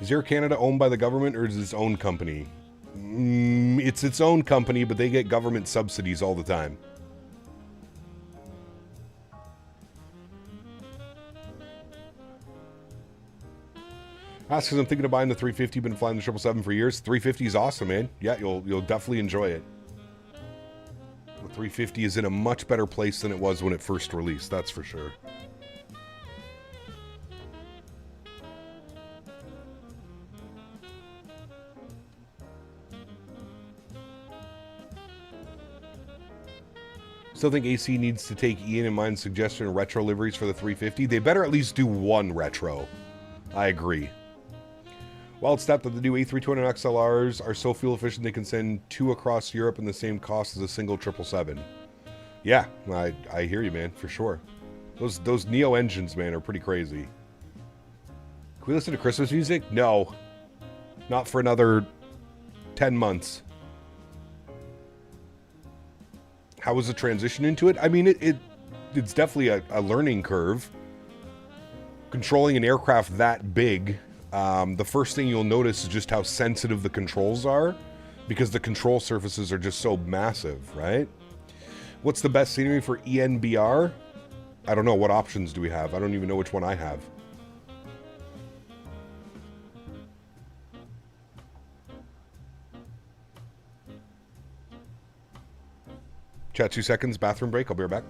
Is Air Canada owned by the government or is it its own company? It's its own company, but they get government subsidies all the time. Ask because I'm thinking of buying the 350. Been flying the 777 for years. 350 is awesome, man. Yeah, you'll definitely enjoy it. The 350 is in a much better place than it was when it first released. That's for sure. Still think AC needs to take Ian and mine's suggestion of retro liveries for the 350. They better at least do one retro. I agree. Wild stat that the new A320 XLRs are so fuel efficient they can send 2 across Europe in the same cost as a single 777. Yeah, I hear you, man, for sure. Those Neo engines, man, are pretty crazy. Can we listen to Christmas music? No. Not for another 10 months. How was the transition into it? I mean, it's definitely a learning curve. Controlling an aircraft that big, the first thing you'll notice is just how sensitive the controls are, because the control surfaces are just so massive, right? What's the best scenery for ENBR? I don't know. What options do we have? I don't even know which one I have. Chat 2 seconds, bathroom break. I'll be right back.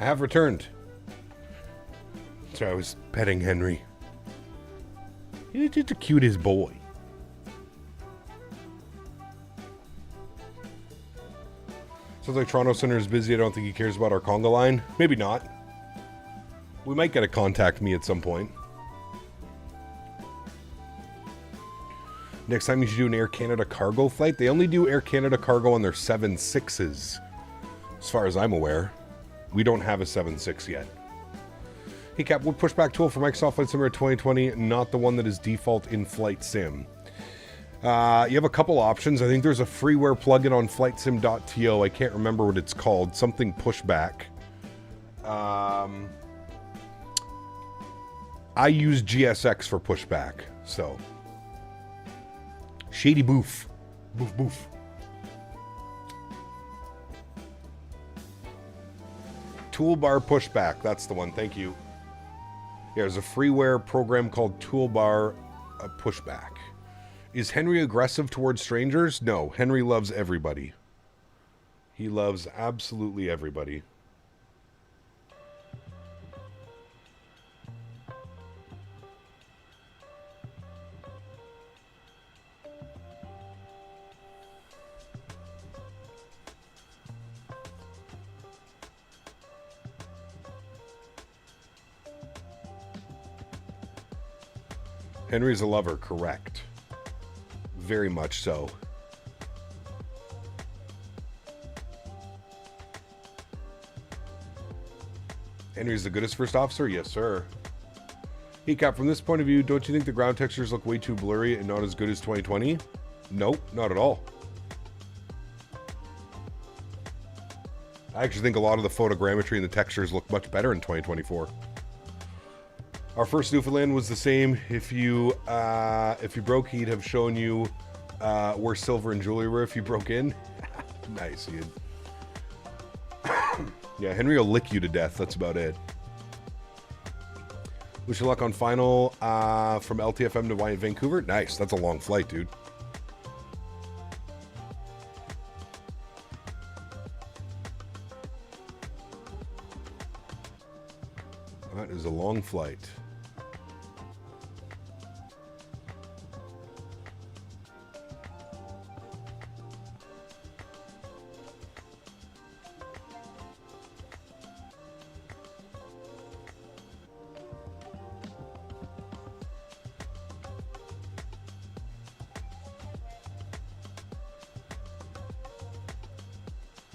I have returned. So I was petting Henry. He's just the cutest boy. Sounds like Toronto Center is busy. I don't think he cares about our conga line. Maybe not. We might get a contact me at some point. Next time you should do an Air Canada cargo flight. They only do Air Canada cargo on their 7.6s. As far as I'm aware. We don't have a 7.6 yet. Hey Cap, what pushback tool for Microsoft Flight Simulator 2020? Not the one that is default in Flight Sim. You have a couple options. I think there's a freeware plugin on flightsim.to. I can't remember what it's called. Something pushback. I use GSX for pushback. So. Shady boof. Boof boof. Toolbar pushback. That's the one. Thank you. Yeah, there's a freeware program called Toolbar Pushback. Is Henry aggressive towards strangers? No. Henry loves everybody. He loves absolutely everybody. Henry's a lover, correct. Very much so. Henry's the goodest first officer? Yes, sir. Hey, Cap, from this point of view, don't you think the ground textures look way too blurry and not as good as 2020? Nope, not at all. I actually think a lot of the photogrammetry and the textures look much better in 2024. Our first Newfoundland was the same. If you broke, he'd have shown you where silver and jewelry were if you broke in. Nice, Ian. Yeah, Henry will lick you to death. That's about it. Wish you luck on final from LTFM to Vancouver. Nice. That's a long flight, dude. That is a long flight.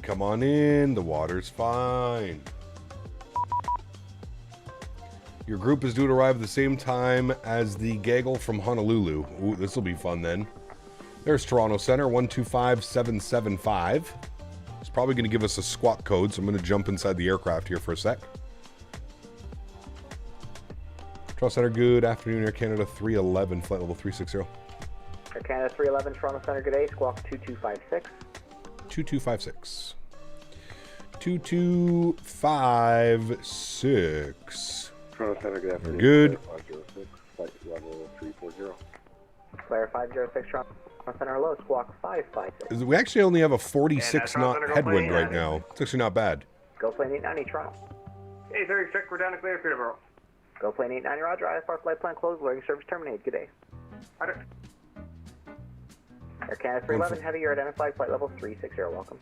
Come on in, the water's fine. Your group is due to arrive at the same time as the gaggle from Honolulu. Ooh, this will be fun then. There's Toronto Center, 125775. It's probably going to give us a squawk code, so I'm going to jump inside the aircraft here for a sec. Toronto Center, good afternoon. Air Canada 311, flight level 360. Air Canada 311, Toronto Center, good day. Squawk 2256. 2256. 2256. Toronto Center, good afternoon. Good. 506, flight level 340. Flare 506, Toronto Center, hello. Squawk 556. We actually only have a 46 knot headwind right now. It's actually not bad. Go plane 890, Toronto. Hey, 36, we're down to clear, Peterborough. Go plane 890, Roger. IFR flight plan closed. Loading service terminated. Good day. Roger. Air Canada 311, heavy, you're identified. Flight level 360, welcome.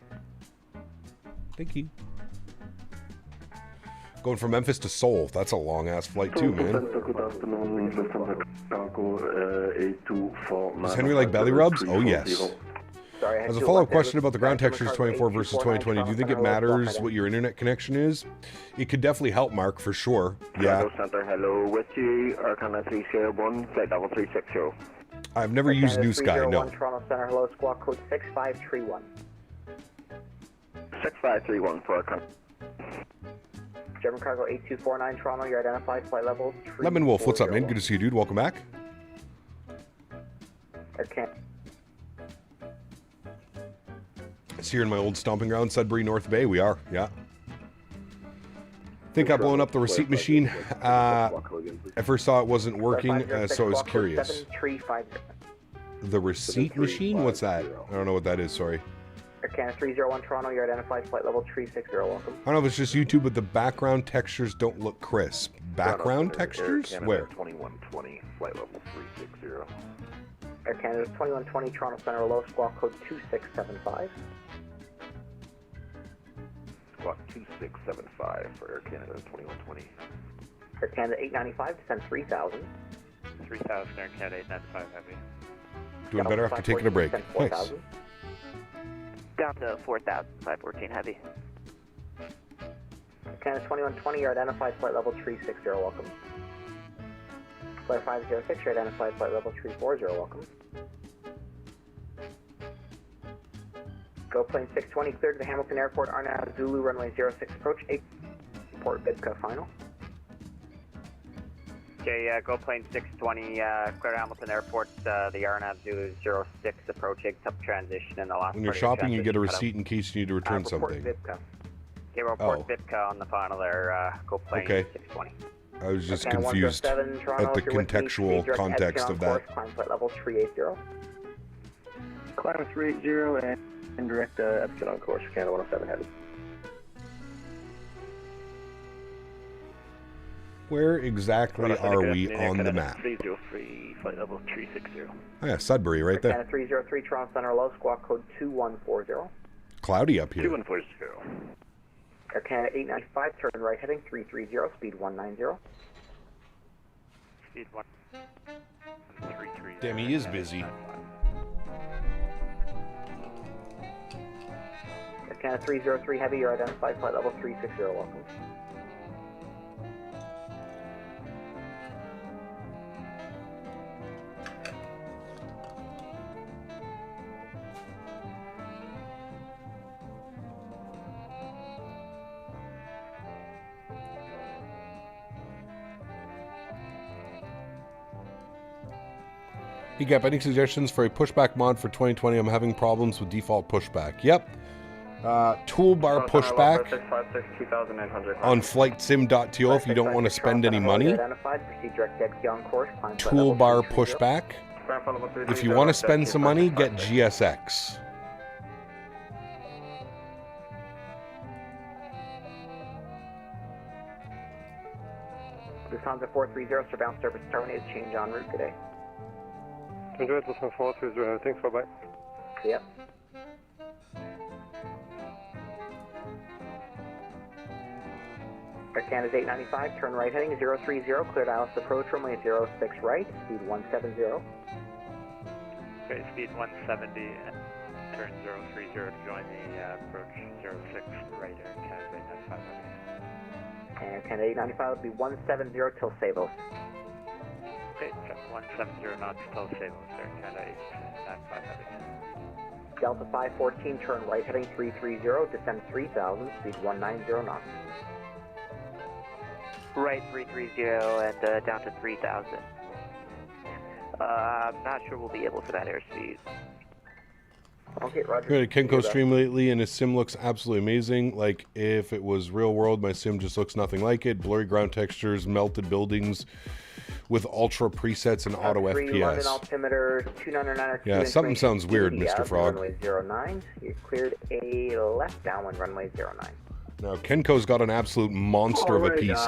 Thank you. Going from Memphis to Seoul. That's a long-ass flight too, man. Good afternoon. Does Henry like belly rubs? Oh, yes. Sorry, As a follow-up question about the ground textures 24 versus 2020, do you think it matters what your internet connection is? It could definitely help, Mark, for sure. Yeah. Center, hello with you. Air Canada 301, flight level 360. I've never used New Sky, no. Toronto Center, hello. Squawk code 6531. 6531 for Air Canada. German Cargo 8249, Toronto, you're identified. Flight level 340. Lemon Wolf, what's up, man? Good to see you, dude. Welcome back. Air Canada. It's here in my old stomping ground, Sudbury, North Bay. We are, yeah. Think I've blown up the receipt machine. I first saw it wasn't working, so I was curious. The receipt machine? What's that? I don't know what that is, sorry. Air Canada 301 Toronto, you're identified, flight level 360, welcome. I don't know if it's just YouTube, but the background textures don't look crisp. Background textures? Where? 2120, flight level 360. Air Canada 2120 Toronto Center, low, squawk code 2675. Squawk 2675 for Air Canada 2120. Air Canada 895, descend 3000. 3000, Air Canada 895 heavy. Doing better after taking a break. Descend Nice. 4000. Down to 4,000, 514 heavy. Air Canada 2120, you're identified, flight level 360, welcome. Flare 506, you're identified, flight level 340, welcome. Go plane 620, cleared to the Hamilton Airport, Arnab Zulu, runway 06 approach, 8, port Bibka final. Okay, go plane 620, clear to Hamilton Airport, the Arnab Zulu 06 approaching, top transition in the last When you're shopping, you get a receipt in case you need to return something. Bibka. Okay, report Bibka on the final there, go plane 620. I was just confused at the contextual context of that. Climb flight level 380. Climb 380 and direct exit on course, Canada 107 heavy. Where exactly are we on the map? 303, flight level 360. Oh yeah, Sudbury right there. Canada 303 Toronto Center, low, squawk code 2140. Cloudy up here. 2140. Air Canada 895, turn right heading 330, speed 190. Speed 133. Damn, he is busy. Air Canada 303 heavy, you're identified, flight level 360, welcome. Hey Gap, any suggestions for a pushback mod for 2020? I'm having problems with default pushback. Yep. Toolbar pushback on flightsim.to if you don't want to spend any money. Toolbar pushback. If you want to spend some money, get GSX. Lufthansa 430, surveillance service terminated, change en route today. Enjoy it, Lufthansa 430, thanks, bye-bye. Yep. Air Canada 895, turn right heading 030, cleared Alice approach, runway 06 right, speed 170. Okay, speed 170 and turn 030 to join the approach 06 right, Air Canada 895 heavy. And Canada 895 would be 170 till Savos. Okay, 170 knots till Savos, Air Canada 895 heavy. Delta 514, turn right heading 330, descend 3000, speed 190 knots. Right 330 and down to 3,000. I'm not sure we'll be able for that airspeed. Okay, roger. I read a Kenko stream lately and his sim looks absolutely amazing. Like if it was real world, my sim just looks nothing like it. Blurry ground textures, melted buildings with ultra presets and auto FPS. London altimeter 299. Yeah, something sounds weird, Mr. Frog. Runway 09. You cleared a left downwind runway 09. Now, Kenko's got an absolute monster of a PC.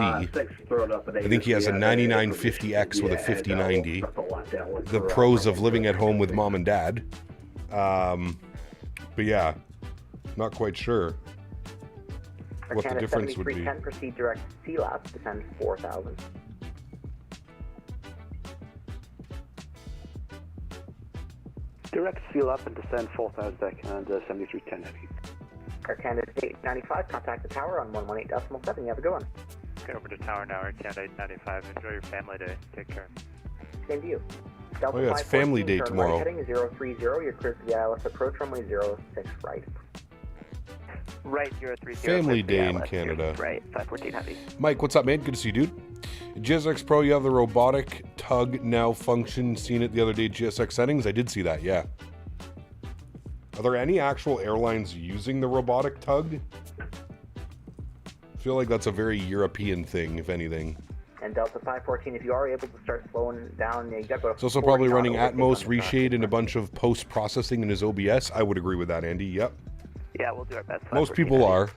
I think he has a 9950X with a 5090. The pros of living at home with mom and dad. But yeah, not quite sure what the difference would be. 10, proceed direct CLAPS, descend 4000. Direct seal up and descend 4,000 deck and 7310 heavy. Air Canada 895, contact the tower on 118.7. You have a good one. Okay, over to tower now, Air Canada 895. Enjoy your family day. Take care. Same to you. Delta Oh yeah, it's family day tomorrow. Right heading 030, you're cleared to the ILS approach, runway 06 right. Right 030. Family day in Canada. Right, 514 heavy. Mike, what's up, man? Good to see you, dude. GSX Pro, you have the robotic tug now function. Seen it the other day, GSX settings. I did see that, yeah. Are there any actual airlines using the robotic tug? I feel like that's a very European thing, if anything. And Delta 514, if you are able to start slowing down, you got to go to It's also probably running Atmos, reshade, and a bunch of post-processing in his OBS. I would agree with that, Andy. Yep. Yeah, we'll do our best. Most people are.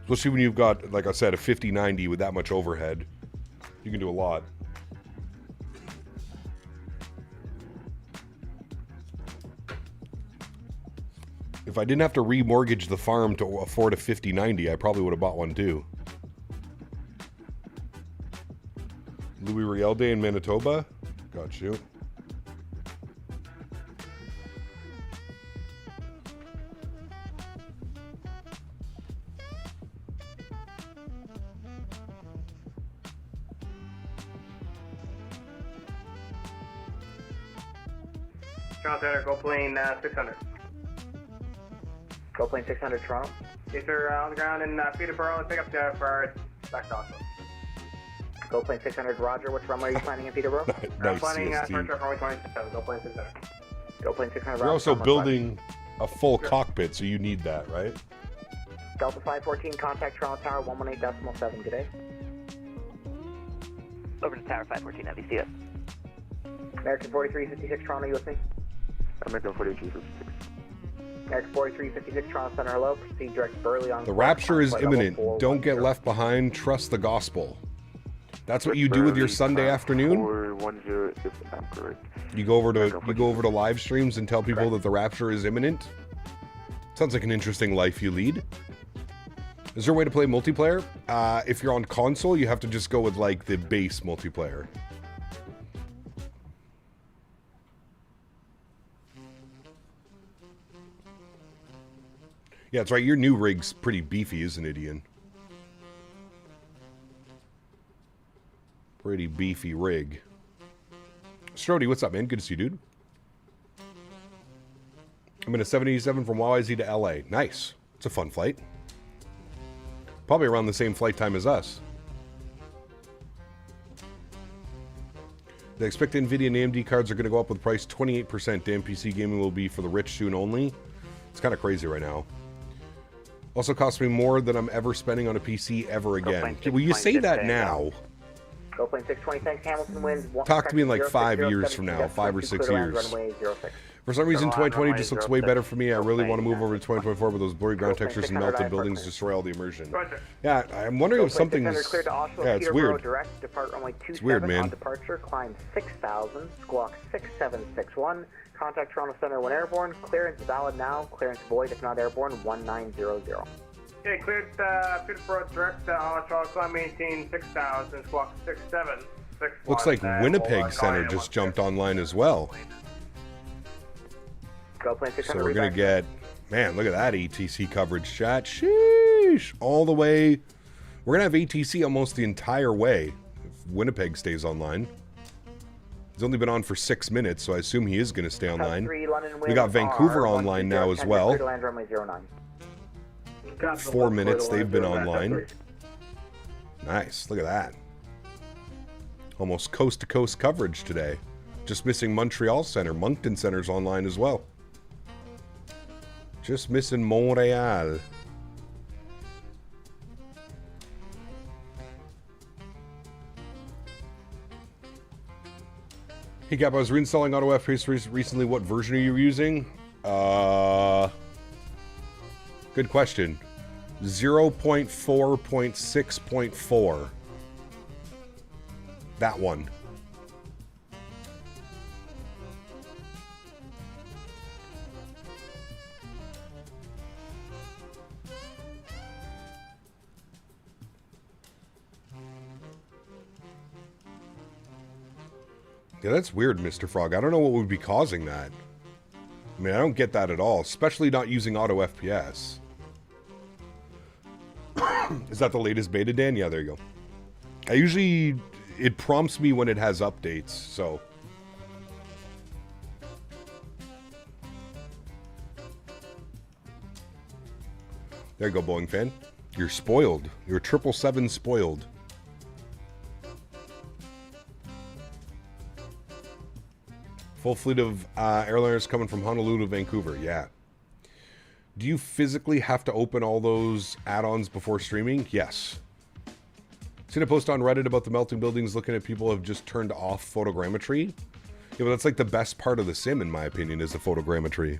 Especially when you've got, like I said, a 50-90 with that much overhead. You can do a lot. If I didn't have to remortgage the farm to afford a 50-90, I probably would have bought one too. Louis Riel Day in Manitoba? Got you. Toronto Center, go plane 600. Go plane 600 Toronto. Yes, sir, on the ground in Peterborough. Pick up for back to Oslo. Go plane 600 Roger. Which runway are you planning in Peterborough? Nice, planning CST. for runway 27. Go plane 600. Go plane 600 Roger. You're also Comma building a full cockpit, so you need that, right? Delta 514, contact Toronto Tower 118.7. Good day. Over to Tower 514, AlexSiu. American 4356 Toronto, you with me? American 4356. American 4356 Toronto Center, hello. Proceed direct Burley on. The rapture is flight level imminent. Don't get 410. left behind. Trust the gospel. That's what you do with your Sunday afternoon. 410 is correct. You go over to live streams and tell people that the rapture is imminent. Sounds like an interesting life you lead. Is there a way to play multiplayer? If you're on console, you have to just go with like the base multiplayer. Yeah, that's right. Your new rig's pretty beefy, isn't it, Ian? Pretty beefy rig. Strody, what's up, man? Good to see you, dude. I'm in a 787 from YYZ to LA. Nice. It's a fun flight. Probably around the same flight time as us. They expect NVIDIA and AMD cards are going to go up with price 28%. Damn PC gaming will be for the rich soon only. It's kind of crazy right now. Also costs me more than I'm ever spending on a PC ever again. Well, you say that now. Go plane 620, thanks. Hamilton winds. Talk to me in like 5 years from now, 5 or 6 years. For some reason, 2020 just looks way better for me. I really want to move over to 2024, but those blurry ground textures and melted buildings destroy all the immersion. Yeah, I'm wondering if something's... Yeah, it's weird. Direct, depart runway 27 It's weird, man. on departure, climb 6,000, squawk 6761. Contact Toronto Center when airborne. Clearance valid now. Clearance void if not airborne. 1900. Okay, cleared Peterborough direct Toronto climb maintain 6,000, squawk 6761. Looks like Winnipeg Center just jumped online as well. Go plane 600. So we're going to get... Man, look at that ATC coverage, chat. Sheesh. All the way... We're going to have ATC almost the entire way if Winnipeg stays online. He's only been on for 6 minutes, so I assume he is going to stay online. We got Vancouver online now as well. 4 minutes they've been online. Nice, look at that. Almost coast-to-coast coverage today. Just missing Montreal Center. Moncton Center's online as well. Just missing Montreal. Hey Gap, I was reinstalling Auto FPS recently. What version are you using? Good question. 0.4.6.4. That one. Yeah, that's weird, Mr. Frog. I don't know what would be causing that. I mean, I don't get that at all, especially not using Auto FPS. Is that the latest beta, Dan? Yeah, there you go. I usually... It prompts me when it has updates, so... There you go, Boeing fan. You're spoiled. You're 777 spoiled. Full fleet of airliners coming from Honolulu to Vancouver. Yeah. Do you physically have to open all those add-ons before streaming? Yes. Seen a post on Reddit about the melting buildings looking at people who have just turned off photogrammetry. Yeah, but that's like the best part of the sim, in my opinion, is the photogrammetry.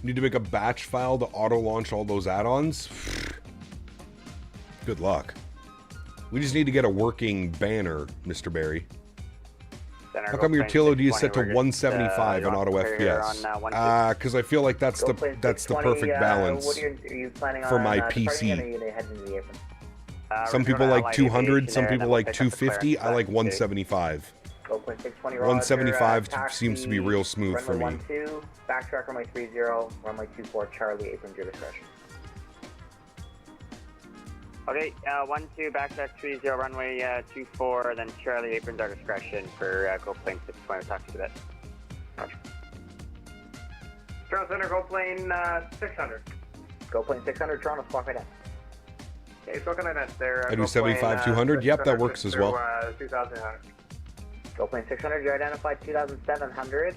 Need to make a batch file to auto-launch all those add-ons? Good luck. We just need to get a working banner, Mr. Barry. How come your TLOD is set to 175 on auto FPS? Because I feel like that's the perfect balance for my PC. Some people like 200, some people like 250. I like 175. 175 seems to be real smooth for me. Runway 12, backtrack runway 30, runway 24, Charlie, apron to your discretion. Okay, 12, backtrack 30, runway 24, then Charlie, apron to our discretion for go plane 620. We'll talk to you a bit. Roger. Toronto Center, go plane 600. Go plane 600, Toronto, squawk right in. Okay, so looking at it there. I do 75, 200. Yep, that works as well. 2,800. Go plane 600, you identified 2,700.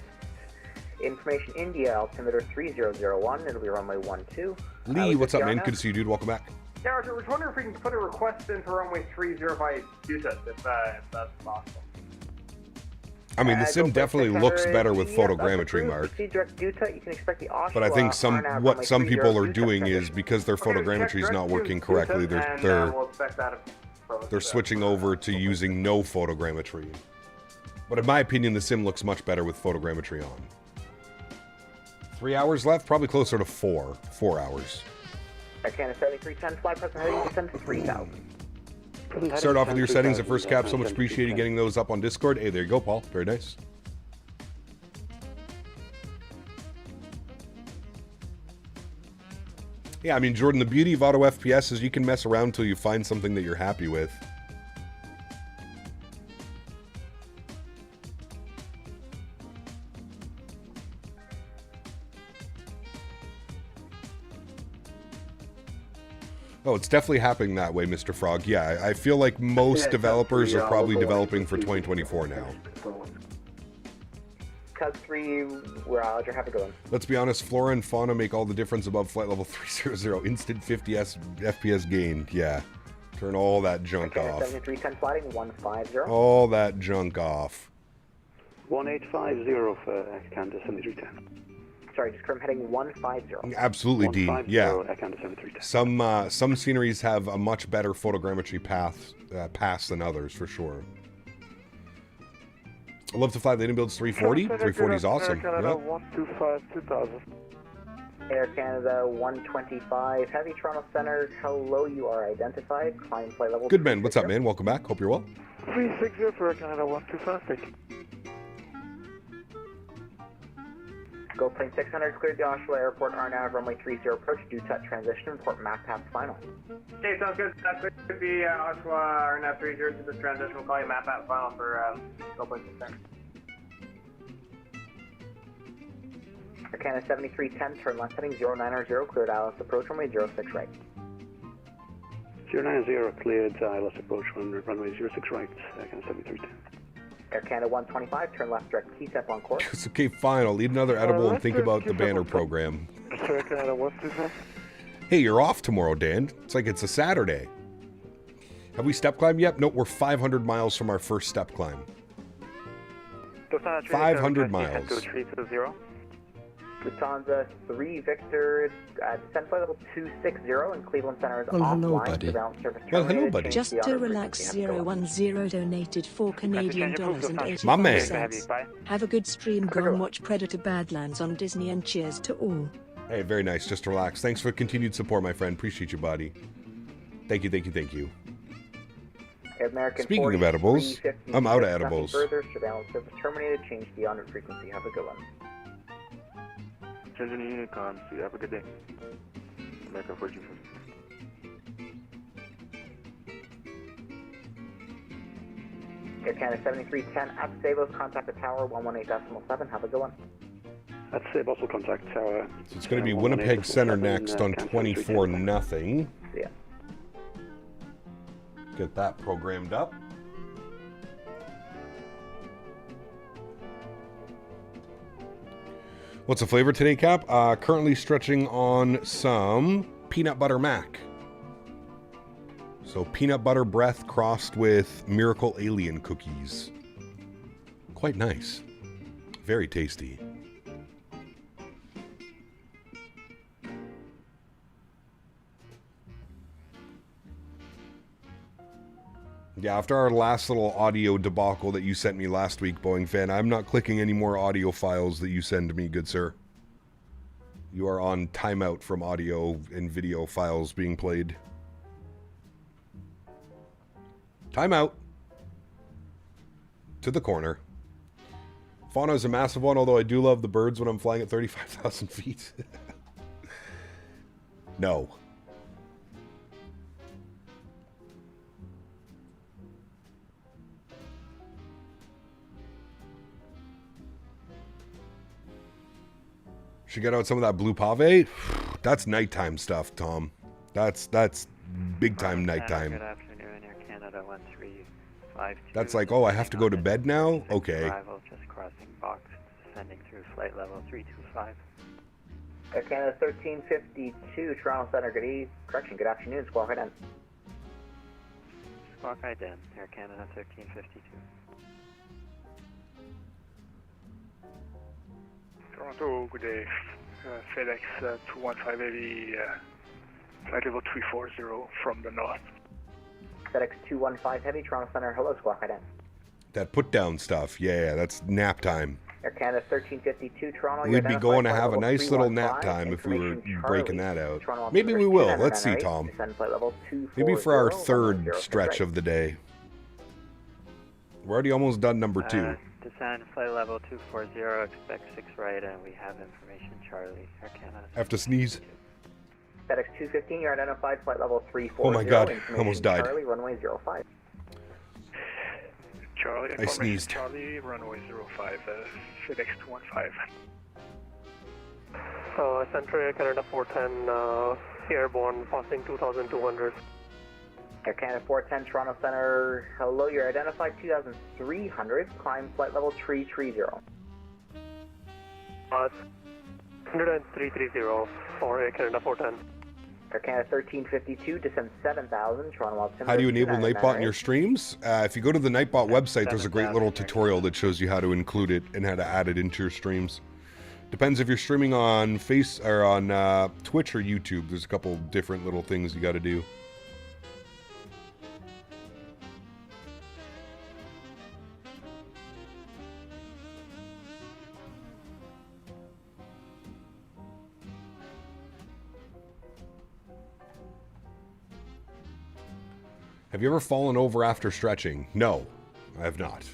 Information India, altimeter 3001. It'll be runway 12. Lee, what's up, man? Good to see you, dude. Welcome back. Yeah, Roger, we're wondering if we can put a request in for runway 30 by DUTES, if that's possible. I mean, the sim definitely looks better with photogrammetry, Mark. You can expect the But I think some people are doing is because their photogrammetry is not working correctly, they're switching over to using no photogrammetry. But in my opinion, the sim looks much better with photogrammetry on. 3 hours left, probably closer to 4 hours. Canada 7310, fly present heading descend to 3,000. Start off with your settings at first cap. So much appreciated getting those up on Discord. Hey, there you go, Paul. Very nice. Yeah, I mean, Jordan, the beauty of auto FPS is you can mess around until you find something that you're happy with. Oh, it's definitely happening that way, Mr. Frog. Yeah, I feel like most developers are probably developing for 2024 now. Cuz 3, Roger, have a good one. Let's be honest, Flora and Fauna make all the difference above flight level 300. Instant 50 FPS gain. Yeah. Turn all that junk off. 7310 flighting 150. All that junk off. 1850 for Canada 7310. Sorry, just confirm heading 150. Absolutely, Dean. Yeah. Canada 7310. Some sceneries have a much better photogrammetry pass than others, for sure. I love to fly the builds 340. 340 is awesome. Air Canada Yep. 125 2000. Air Canada 125, Heavy Toronto Center. Hello, you are identified. Climb flight level. Good man. What's up, man? Welcome back. Hope you're well. 360 for Air Canada 125. Thank you. Go plane 600, cleared the Oshawa Airport, RNAV, runway 30, approach, due touch transition, report map path final. Okay, sounds good. That could be Oshawa RNAV 30 to this transition. We'll call you map out final for go plane 600. Air Canada 7310, turn left heading 090, cleared ILS approach, runway 06 right. 090 cleared ILS approach, runway 06 right, Canada 7310. Air Canada 125, turn left direct T-step on course. It's okay, fine. I'll eat another edible and think about the banner program. Air Canada 125. Hey, you're off tomorrow, Dan. It's like it's a Saturday. Have we step climbed yet? Nope, we're 500 miles from our first step climb. 500 miles. Lufthansa 3 Victor, descent flight level 260 and Cleveland Center is hello, offline. buddy. Well, hello, buddy. Just to relax 010 donated $4 Canadian and 85 My man. cents. Have a good stream. Go and watch Predator Badlands on Disney and cheers to all. Hey, very nice. Just relax. Thanks for continued support, my friend. Appreciate you, buddy. Thank you, thank you, thank you. American Speaking of edibles, I'm out of edibles. Further surveillance service terminated. Change the on frequency. Have a good one. Changing Unicom, so you have a good day. American 45. Air Canada 7310 at Savos, contact the tower 118.7. Have a good one. That's Sabos will contact tower. So it's going to be Winnipeg Center next on 24-0. Yeah. Get that programmed up. What's the flavor today, Cap? Currently stretching on some peanut butter mac. So peanut butter breath crossed with Miracle Alien cookies. Quite nice. Very tasty. Yeah, after our last little audio debacle that you sent me last week, Boeing fan, I'm not clicking any more audio files that you send me, good sir. You are on timeout from audio and video files being played. Timeout. To the corner. Fauna is a massive one, although I do love the birds when I'm flying at 35,000 feet. No. Should get out some of that blue pave. That's nighttime stuff, Tom. That's big time nighttime. Good afternoon, Air Canada 1352. That's like, oh, I have to go to bed now? Okay. Arrival, just crossing box, descending through flight level 325. Air Canada 1352, Toronto Center, good afternoon, Squawk Identity. Squawk Ident, Air Canada 1352. Toronto, good day. FedEx 215 heavy, flight level 340 from the north. FedEx 215 heavy, Toronto Center, hello, Squawk Identity. That put down stuff, yeah, that's nap time. Air Canada 1352, Toronto. We'd be going to have a nice little nap time if we were breaking that out. Maybe we will. Let's see, Tom. Maybe for our third stretch of the day. We're already almost done number 2. Descend flight level 240, expect 6 right, and we have information, Charlie, Air Canada. Have to sneeze. FedEx 215, you're identified, flight level 340. Oh my god, almost died. Charlie, runway 05. Charlie, I sneezed. Charlie, runway 05, FedEx 215. Central Air Canada 410, airborne, passing 2,200. Air Canada 410, Toronto Center, hello, you're identified 2,300, climb flight level 330. 10330 for Air Canada 410. Air Canada 1352, descend 7,000, Toronto Altimeter. How do you enable Nightbot in your streams? If you go to the Nightbot website, there's a great little tutorial that shows you how to include it and how to add it into your streams. Depends if you're streaming on Twitch or YouTube. There's a couple different little things you got to do. Have you ever fallen over after stretching? No, I have not.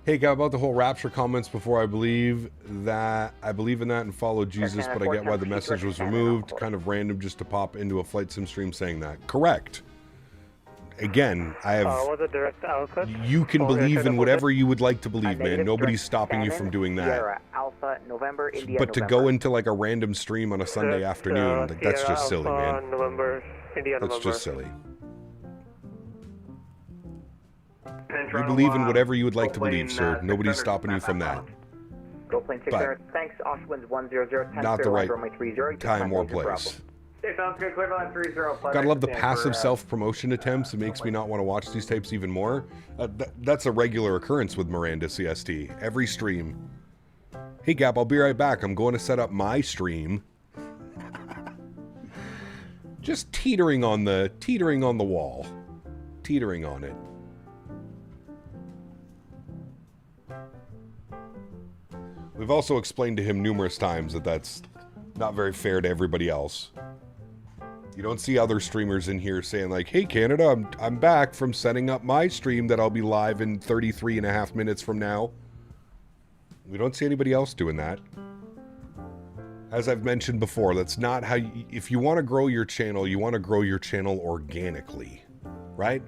Hey, guy, about the whole rapture comments before, I believe in that and follow Jesus, but I get why the message was removed. Kind of random just to pop into a flight sim stream saying that. Correct. Again, I have... was it direct output? You can believe in whatever you would like to believe, man. Nobody's stopping you from doing that. Alpha, November, India, but to go into like a random stream on a Sunday afternoon, like, that's just silly, man. November, India, that's November. just silly. You believe in whatever you would like to believe, sir. Nobody's stopping you from that. Go plane 600, thanks, Oshwinds 100, not the right time or place. Okay, sounds good. Cleveland 30. Gotta love the passive self-promotion attempts. It makes me not want to watch these tapes even more. That's a regular occurrence with Miranda CST. Every stream. Hey, Gap, I'll be right back. I'm going to set up my stream. Just teetering on the wall. Teetering on it. We've also explained to him numerous times that that's not very fair to everybody else. You don't see other streamers in here saying like, hey Canada, I'm back from setting up my stream that I'll be live in 33.5 minutes from now. We don't see anybody else doing that. As I've mentioned before, that's not how you, if you want to grow your channel, you want to grow your channel organically, right?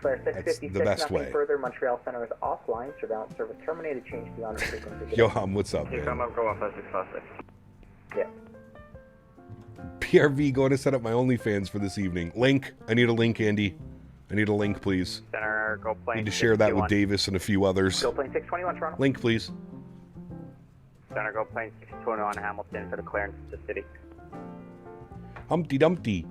That's the best way. Further, Montreal Center is offline. Surveillance service terminated. Change beyond frequency. Johan, what's up, man? Yeah. PRV going to set up my OnlyFans for this evening. Link. I need a link, Andy. I need a link, please. Center, go plane. Need to share that with Davis and a few others. Go plane 621, Toronto. Link, please. Center, go plane 621 Hamilton for the clearance to the city. Humpty Dumpty.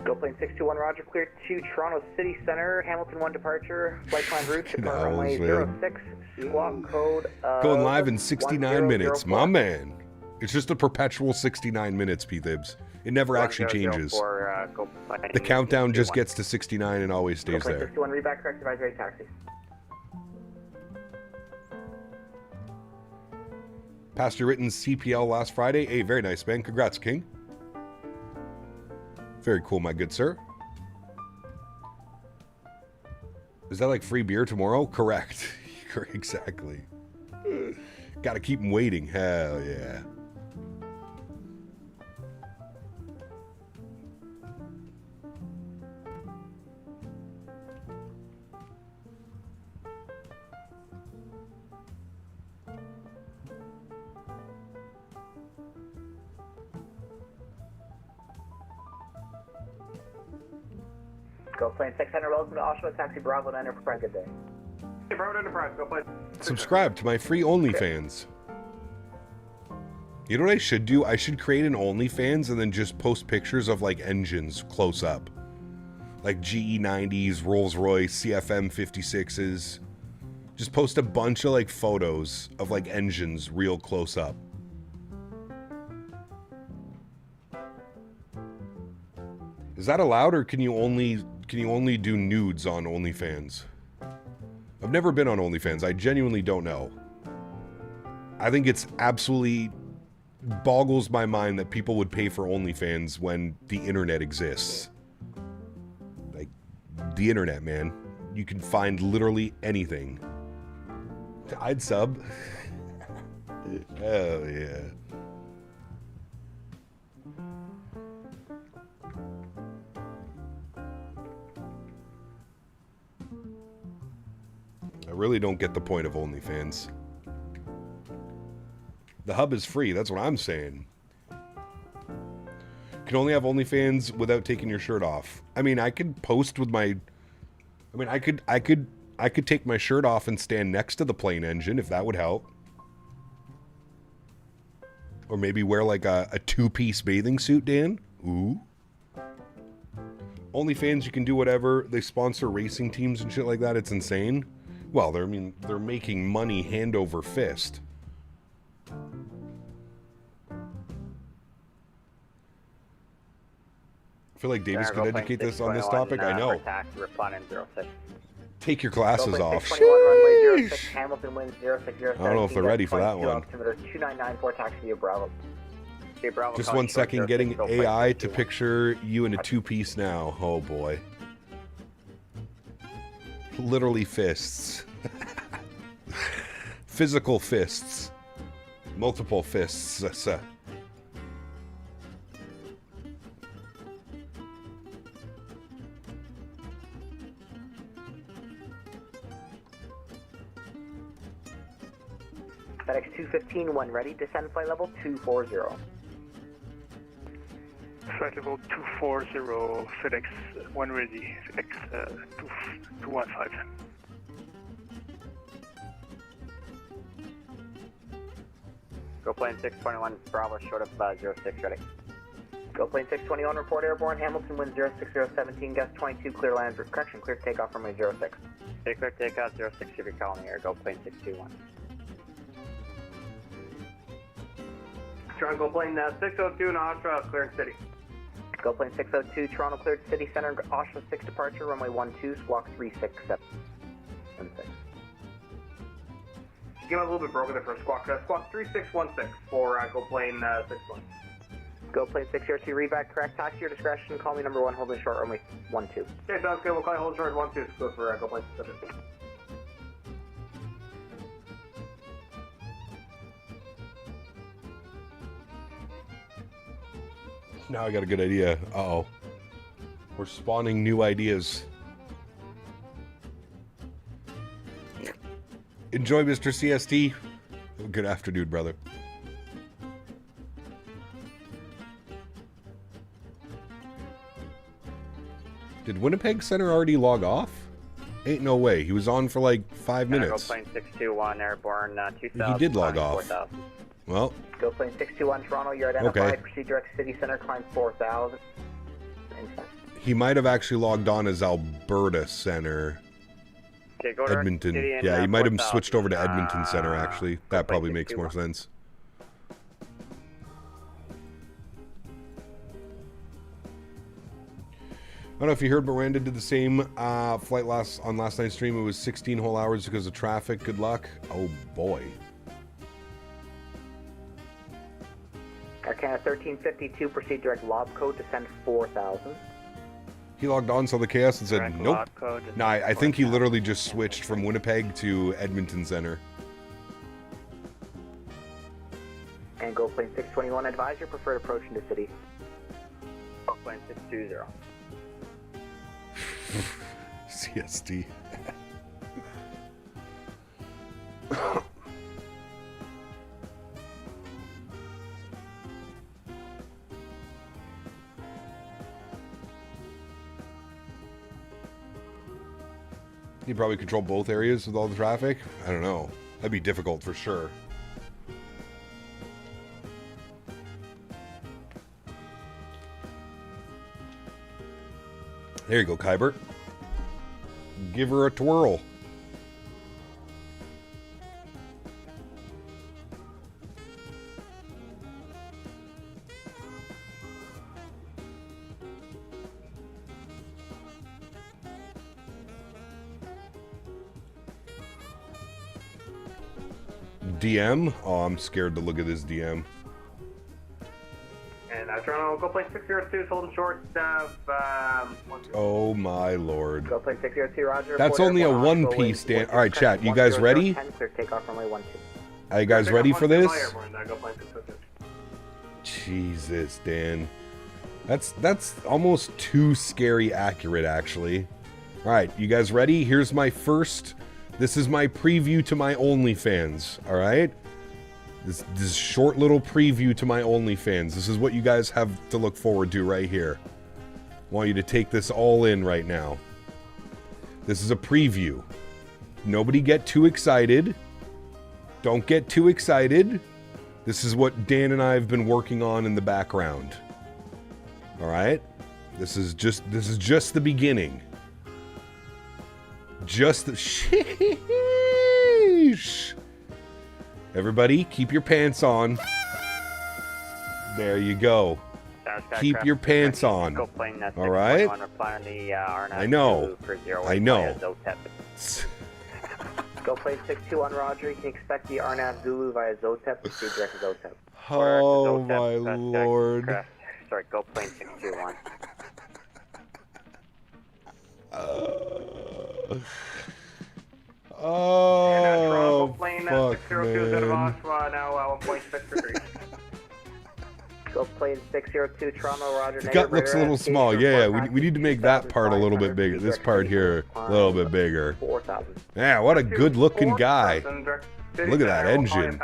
Go plane 621, Roger, clear to Toronto City Center, Hamilton 1 departure, flight plan route to runway 06, squawk code going live in 69 minutes, my man. It's just a perpetual 69 minutes, P-Thibs. It never actually changes. The countdown just gets to 69 and always stays there. 61, read back, correct advisory taxi. Passed your written CPL last Friday. Hey, very nice, man. Congrats, King. Very cool, my good sir. Is that like free beer tomorrow? Correct. Exactly. Gotta keep them waiting. Hell yeah. Go plane 600, welcome to Oshawa Taxi Bravo 9 Enterprise, good day. Hey, Bravo Enterprise, go plane. Subscribe to my free OnlyFans. You know what I should do? I should create an OnlyFans and then just post pictures of like engines close up. Like GE90s, Rolls-Royce, CFM 56s. Just post a bunch of like photos of like engines real close up. Is that allowed, or can you only do nudes on OnlyFans? I've never been on OnlyFans. I genuinely don't know. I think it's absolutely boggles my mind that people would pay for OnlyFans when the internet exists. Like, the internet, man. You can find literally anything. I'd sub. Hell yeah. I really don't get the point of OnlyFans. The hub is free, that's what I'm saying. You can only have OnlyFans without taking your shirt off. I mean, I could post with my... I mean, I could take my shirt off and stand next to the plane engine, if that would help. Or maybe wear like a two-piece bathing suit, Dan. Ooh. OnlyFans, you can do whatever. They sponsor racing teams and shit like that. It's insane. Well, they're making money hand over fist. I feel like Davies could educate us on this topic. I know. Take your glasses off. Sheesh. Hamilton wins 060. I don't know if they're ready for that one. 2994 taxi via Bravo. Just 1 second, getting AI to picture you in a two-piece now. Oh boy. Literally fists. Physical fists. Multiple fists. FedEx 215, when ready, descend flight level 240. Flight level 240, FedEx, when ready, FedEx 215. Go plane 621, Bravo, short of 06, ready. Go plane 621, report airborne, Hamilton wind 06017, gust 22, clear lands, correction, clear takeoff from my 06. Okay, clear takeoff, 06, if you're calling here, go plane 621. Go plane 602 in Oshawa, clearing city. Go plane 602, Toronto cleared city center, Oshawa 6 departure, runway 12, squawk 367. Give me a little bit broken there for squawk. Squawk 3616 for go plane 61. Go plane 602, read back, correct, taxi your discretion, call me number 1, holding short, runway 12. Okay, sounds good. We'll call you hold short 12. Go for go plane 602. Now I got a good idea. Uh-oh. We're spawning new ideas. Enjoy, Mr. CST. Have a good afternoon, brother. Did Winnipeg Center already log off? Ain't no way. He was on for like 5 minutes. Go plane 621, airborne 2000. He did log off. 4000. Well. Go plane 621, Toronto, you're identified. Okay. Proceed direct city center, climb 4000. He might have actually logged on as Alberta Center. Okay, go Edmonton. and, Yeah, he might have 4000. switched over to Edmonton Center, actually. That probably makes more sense. I don't know if you heard, Miranda did the same flight on last night's stream. It was 16 whole hours because of traffic. Good luck. Oh, boy. Air Canada 1352, proceed direct lob code, descend 4,000. He logged on, saw the chaos, and said, Direct nope. log code, No, I think he literally just switched from Winnipeg to Edmonton Center. And go plane 621, advise your preferred approach into city. Go plane 620. CST. You'd probably control both areas with all the traffic. I don't know. That'd be difficult for sure. There you go, Kybert. Give her a twirl. DM? Oh, I'm scared to look at this DM. And Toronto, go plane 602, holding short of, Oh my lord. Go plane 602, roger. That's only a one-piece, Dan. Alright, chat, you guys ready? Clear takeoff runway 12. Are you guys ready for this? Go plane 602. Jesus, Dan. That's almost too scary accurate, actually. Alright, you guys ready? Here's my first... This is my preview to my OnlyFans, alright? This short little preview to my OnlyFans. This is what you guys have to look forward to right here. I want you to take this all in right now. This is a preview. Nobody get too excited. Don't get too excited. This is what Dan and I have been working on in the background. Alright? This is just the beginning. Just the sheesh. Everybody, keep your pants on. There you go. Keep your pants on. All right? I know. I know. Go plane 621, roger. You can expect the RNAV Zulu via Zotep. Proceed direct to Zotep. Oh my lord. Sorry, go plane 621. Oh, plane fuck, 602 man. now 1.6 Go plane 602, Toronto, roger. The gut looks a little small. Yeah, we need to make that part a little bit bigger. This part here a little bit bigger. 4,000. Yeah, what a good looking guy. Look at that engine.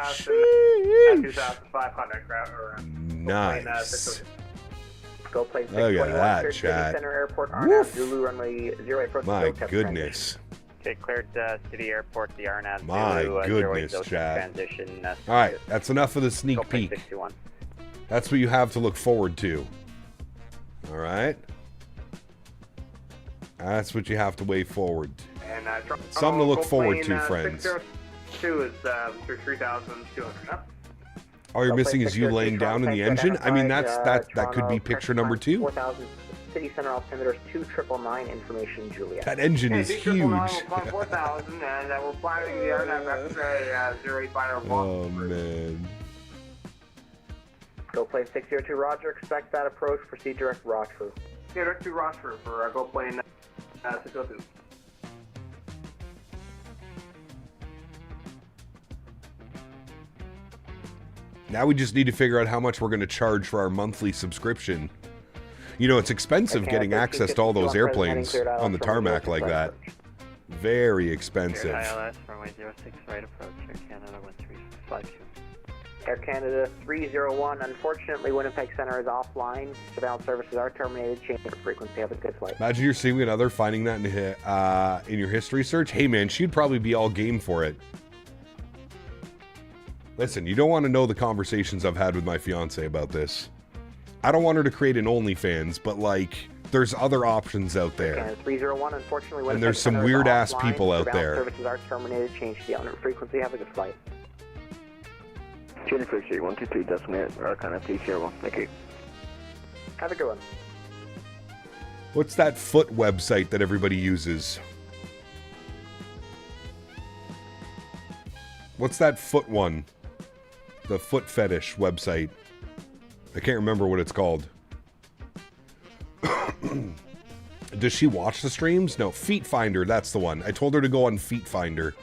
Nice. Go plane Look at that, chat. Center Airport, Woof. Zulu runway 0 approach. My goodness. Okay, cleared City Airport, the RNAV My Zulu, goodness, Zero chat. transition. Alright, that's enough of the sneak Go plane peek. 61. That's what you have to look forward to. Alright? That's what you have to wait forward. And Something to look forward to, friends. 602 is 3,200. All you're missing is you laying down in the engine? I mean, that could be picture number 2. 4,000 City Center altimeters 2999 information Juliet. That engine is huge. 4,000, and we're flying the RNAV X-ray 08501. Oh, man. Go plane 602, roger. Expect that approach. Proceed direct Rochefort. Direct to Rochefort for go plane 602. Now we just need to figure out how much we're going to charge for our monthly subscription. You know, it's expensive getting access to all those airplanes on the tarmac like that. Very expensive. ILS, runway 06, right approach, Air Canada 1352. Air Canada 301. Unfortunately, Winnipeg Center is offline. Surveillance services are terminated. Change of frequency. Have a good flight. Imagine you're seeing another finding that in your history search. Hey, man, she'd probably be all game for it. Listen, you don't want to know the conversations I've had with my fiance about this. I don't want her to create an OnlyFans, but like, there's other options out there. Canada 301. Unfortunately, and there's some weird ass people out there. Services are terminated. Change the owner frequency. Have a good flight. Jennifer, 123, decimal, Arcana, please, share 1. Thank you. Have a good one. What's that foot website that everybody uses? What's that foot one? The foot fetish website. I can't remember what it's called. Does she watch the streams? No, Feet Finder, that's the one. I told her to go on Feet Finder.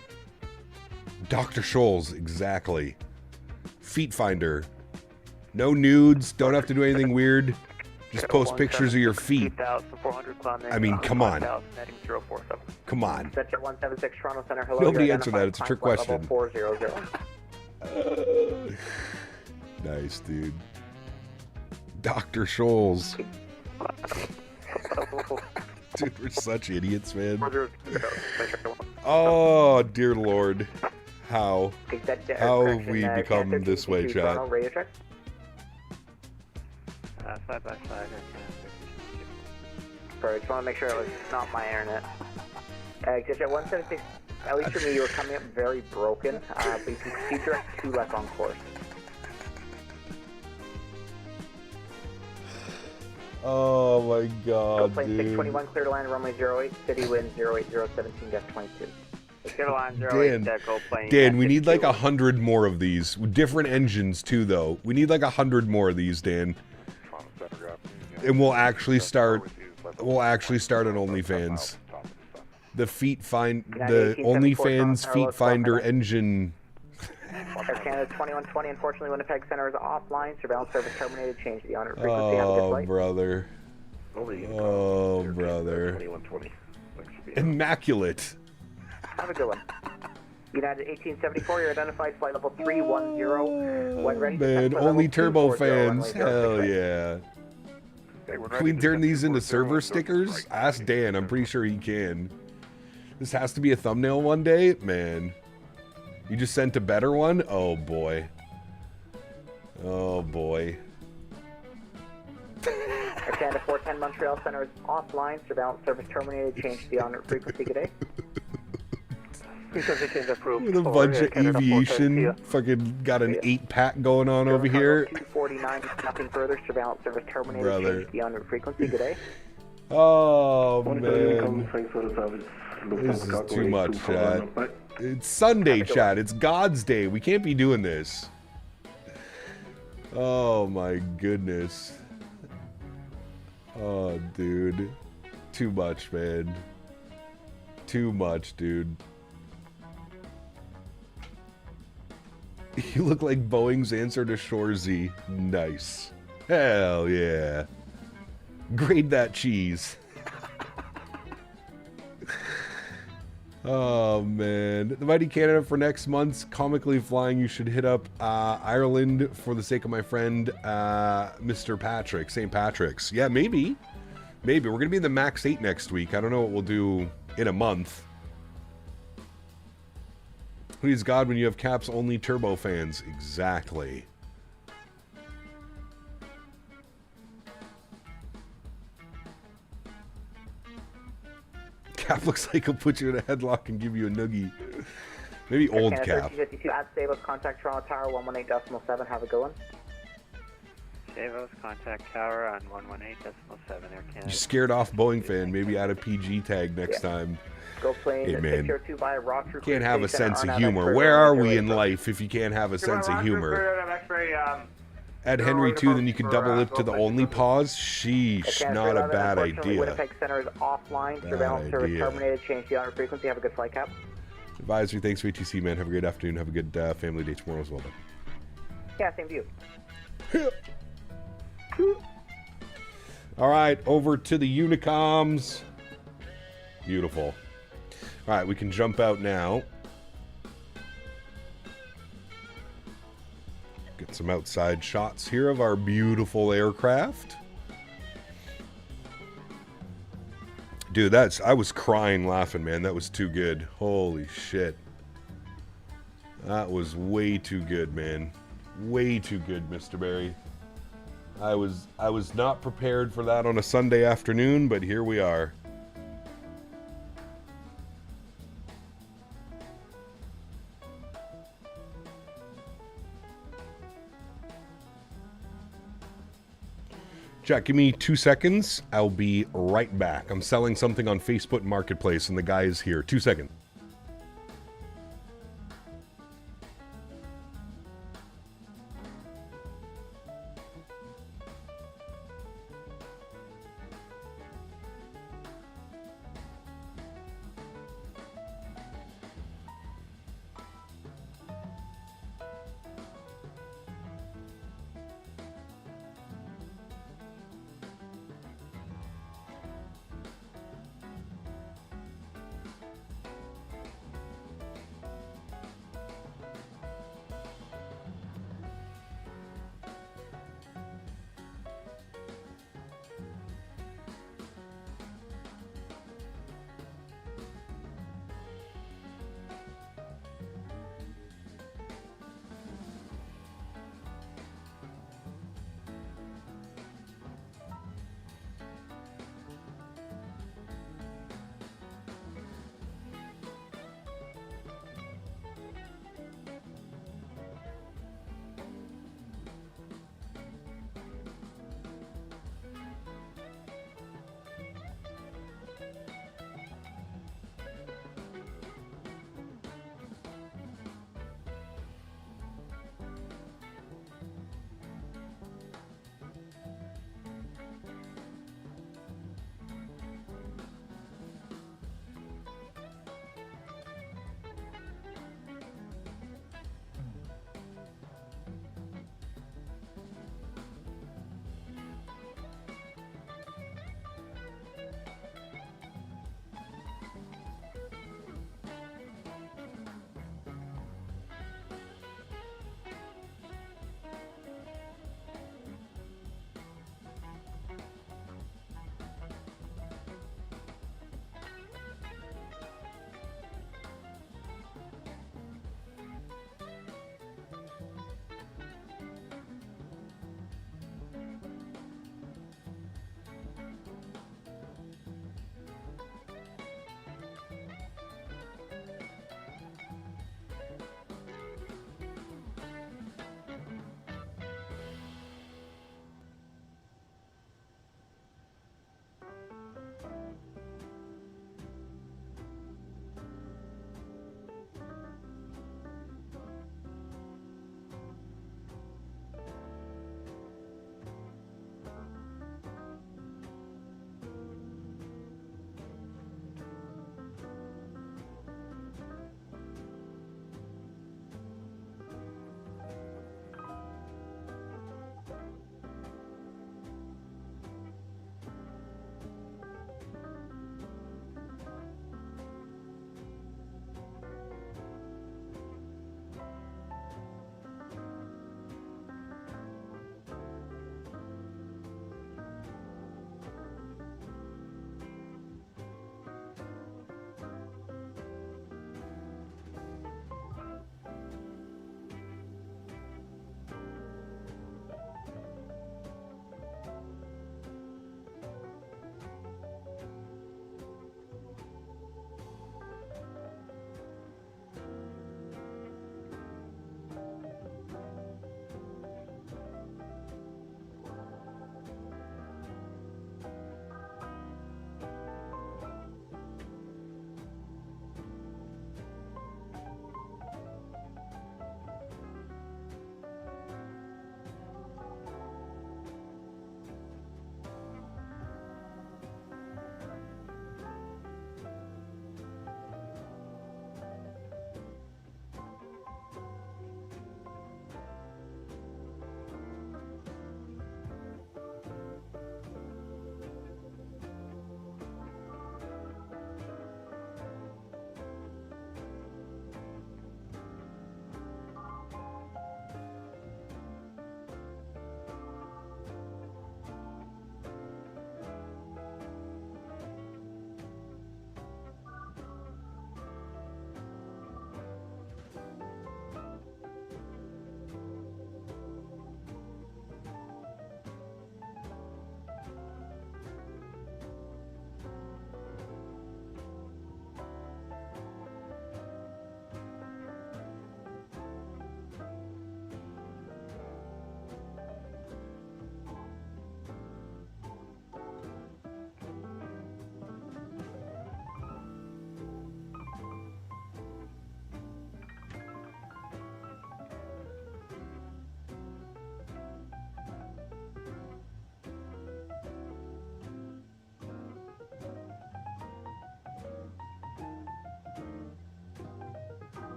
Dr. Scholes, exactly. Feet Finder. No nudes, don't have to do anything weird. Just post pictures of your feet. I mean, come on. Come on. Center 176 Toronto Center. Hello. Nobody answered that. It's a trick question. 400. Nice, dude. Dr. Scholes. Dude, we're such idiots, man. Oh, dear Lord. How have we become this way, chat? 5 by 5. Sorry, I just want to make sure it was not my internet. Exit 176, at least for me, you were coming up very broken, but you can proceed direct 2 left on course. Oh my god, plane dude. 621, clear to land, runway 08, city wind 08017-22. Dan, we need like 100 more of these. Different engines too, though. We need like 100 more of these, Dan. And we'll actually start an OnlyFans. The OnlyFans Feet Finder engine. Air Canada 2120, unfortunately Winnipeg Center is offline. Surveillance service terminated. Change the honor frequency. Have a good flight. Brother. Oh, brother. Immaculate. Have a good one. United 1874, you're identified flight level 310. When ready, man, only turbo fans. Hell yeah. Can we turn these into server stickers? Ask Dan. I'm pretty sure he can. This has to be a thumbnail one day? Man. You just sent a better one? Oh, boy. Oh, boy. Air Canada 410 Montreal Center is offline. Surveillance service terminated. Change the honor frequency. Good day. With a bunch of aviation, fucking got an 8-pack going on over here. 249, nothing further. Surveillance service terminated. Brother. Change the honor frequency. Good day. Oh, man. This is too much, chat. It's Sunday, chat. It's God's Day. We can't be doing this. Oh, my goodness. Oh, dude. Too much, man. Too much, dude. You look like Boeing's answer to Shorzy. Nice. Hell yeah. Grade that cheese. Oh, man. The Mighty Canada for next month's Comically Flying. You should hit up Ireland for the sake of my friend, Mr. Patrick. St. Patrick's. Yeah, maybe. Maybe. We're going to be in the Max 8 next week. I don't know what we'll do in a month. Please God, when you have caps only turbo fans. Exactly. Cap looks like he'll put you in a headlock and give you a noogie. Maybe old Cap. 1352 at Stavos, contact Toronto Tower 118.7. Have a good one. Stavos, contact Tower on 118.7. Air Canada. You scared off Boeing fan. Maybe add a PG tag next time. Go plane hey, man. Can't have a sense of humor. Where are we in life if you can't have a sense of humor? Add Henry too, then you could double it to the only pause. Sheesh, not a bad idea. Winnipeg Center is offline. Surveillance service terminated. Change the honor frequency. Have a good flight, Cap. Advisory, thanks for ATC, man. Have a great afternoon. Have a good family day tomorrow as well. Yeah, same to you. All right, over to the Unicoms. Beautiful. All right, we can jump out now. Get some outside shots here of our beautiful aircraft. Dude, I was crying laughing, man. That was too good. Holy shit. That was way too good, man. Way too good, Mr. Barry. I was not prepared for that on a Sunday afternoon, but here we are. Jack, give me 2 seconds. I'll be right back. I'm selling something on Facebook Marketplace, and the guy is here. 2 seconds.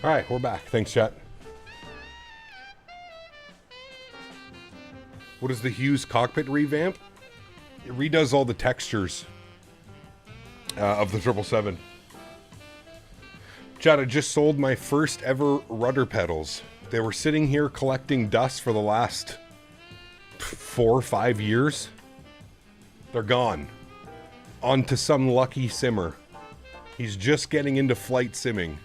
All right, we're back. Thanks, chat. What is the Hughes cockpit revamp? It redoes all the textures of the 777. Chat, I just sold my first ever rudder pedals. They were sitting here collecting dust for the last 4 or 5 years. They're gone. On to some lucky simmer. He's just getting into flight simming.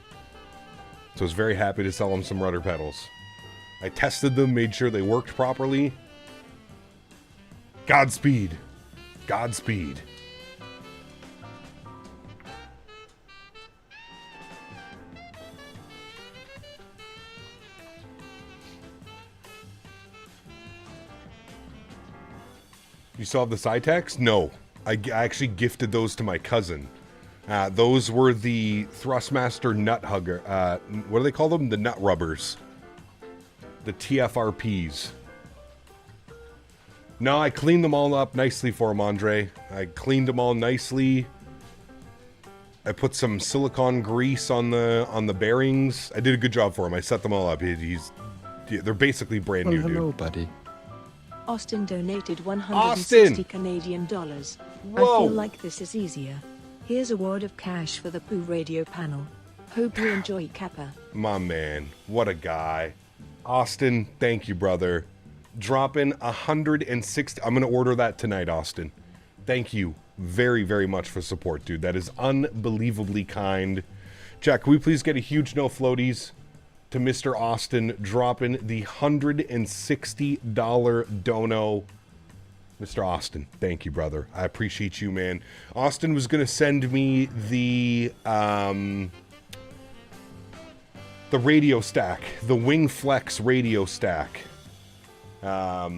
So I was very happy to sell him some rudder pedals. I tested them, made sure they worked properly. Godspeed. Godspeed. You still have the Cytex? No. I actually gifted those to my cousin. Those were the Thrustmaster nut hugger. What do they call them? The nut rubbers. The TFRPs. No, I cleaned them all up nicely for him, Andre. I cleaned them all nicely. I put some silicone grease on the bearings. I did a good job for him. I set them all up. They're basically brand new, hello, dude. buddy. Austin donated 160 Austin! Canadian dollars. Whoa. I feel like this is easier. Here's a wad of cash for the Pooh radio panel. Hope you enjoy, Kappa. My man, what a guy. Austin, thank you, brother. Dropping 160. I'm going to order that tonight, Austin. Thank you very, very much for support, dude. That is unbelievably kind. Jack, can we please get a huge no floaties to Mr. Austin dropping the $160 dono. Mr. Austin, thank you, brother. I appreciate you, man. Austin was going to send me the radio stack, the Wing Flex radio stack. But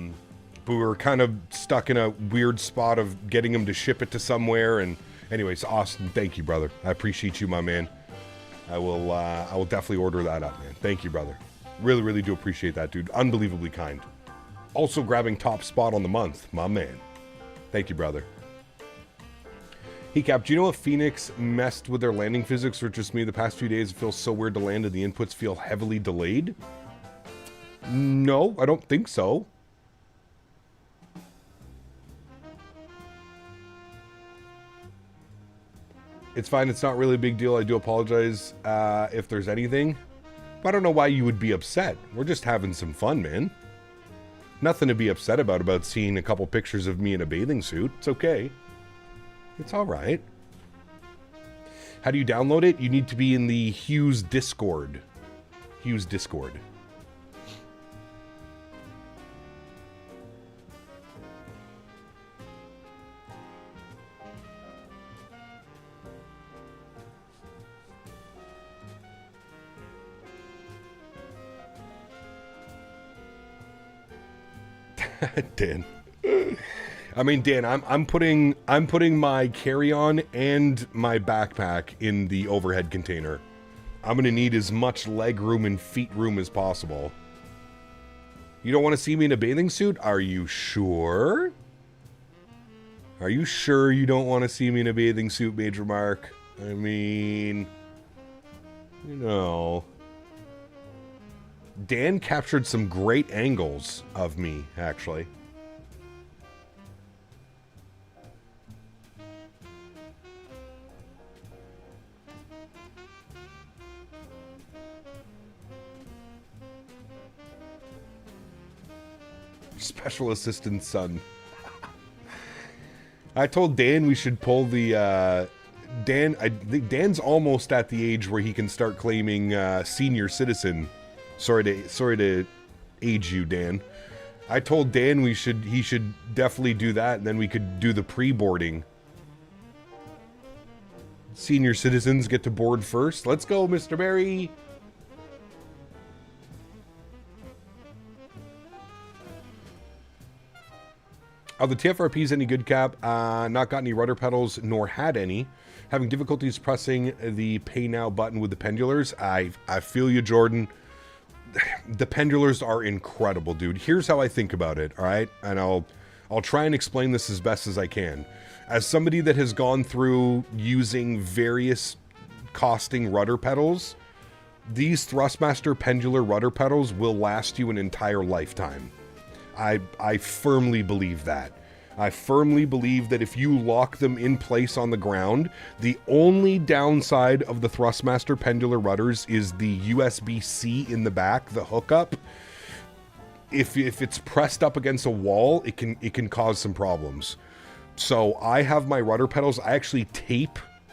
we were kind of stuck in a weird spot of getting him to ship it to somewhere. And anyways, Austin, thank you, brother. I appreciate you, my man. I will definitely order that up, man. Thank you, brother. Really, really do appreciate that, dude. Unbelievably kind. Also grabbing top spot on the month, my man. Thank you, brother. Hey, Cap, do you know if Phoenix messed with their landing physics or just me the past few days? It feels so weird to land and the inputs feel heavily delayed. No, I don't think so. It's fine. It's not really a big deal. I do apologize if there's anything. But I don't know why you would be upset. We're just having some fun, man. Nothing to be upset about seeing a couple pictures of me in a bathing suit. It's okay. It's all right. How do you download it? You need to be in the Hughes Discord. Hughes Discord. Dan. I mean, Dan, I'm putting my carry-on and my backpack in the overhead container. I'm gonna need as much leg room and feet room as possible. You don't want to see me in a bathing suit? Are you sure? Are you sure you don't want to see me in a bathing suit, Major Mark? I mean, you know. Dan captured some great angles of me, actually. Special assistant son. I told Dan we should pull the Dan. I think Dan's almost at the age where he can start claiming senior citizen. Sorry to age you, Dan. I told Dan he should definitely do that, and then we could do the pre-boarding. Senior citizens get to board first. Let's go, Mr. Barry. Are the TFRPs any good, Cap? Not got any rudder pedals, nor had any. Having difficulties pressing the pay now button with the pendulars. I feel you, Jordan. The pendulars are incredible, dude. Here's how I think about it, all right? And I'll try and explain this as best as I can. As somebody that has gone through using various costing rudder pedals, these Thrustmaster pendular rudder pedals will last you an entire lifetime. I firmly believe that. I firmly believe that if you lock them in place on the ground, the only downside of the Thrustmaster pendular rudders is the USB-C in the back, the hookup. If it's pressed up against a wall, it can cause some problems. So I have my rudder pedals, I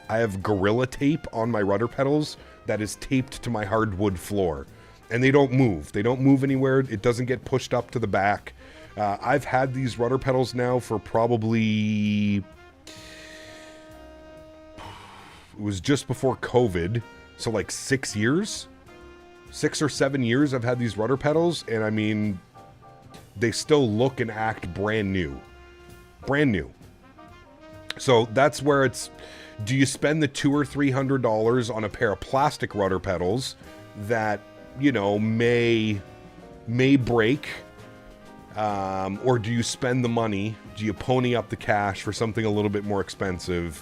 have Gorilla Tape on my rudder pedals that is taped to my hardwood floor. And they don't move. They don't move anywhere. It doesn't get pushed up to the back. I've had these rudder pedals now for probably... It was just before COVID. So like 6 years? 6 or 7 years I've had these rudder pedals. And I mean, they still look and act brand new. Brand new. So that's where it's... Do you spend the $200 or $300 on a pair of plastic rudder pedals that, you know, may break? Or do you spend the money? Do you pony up the cash for something a little bit more expensive?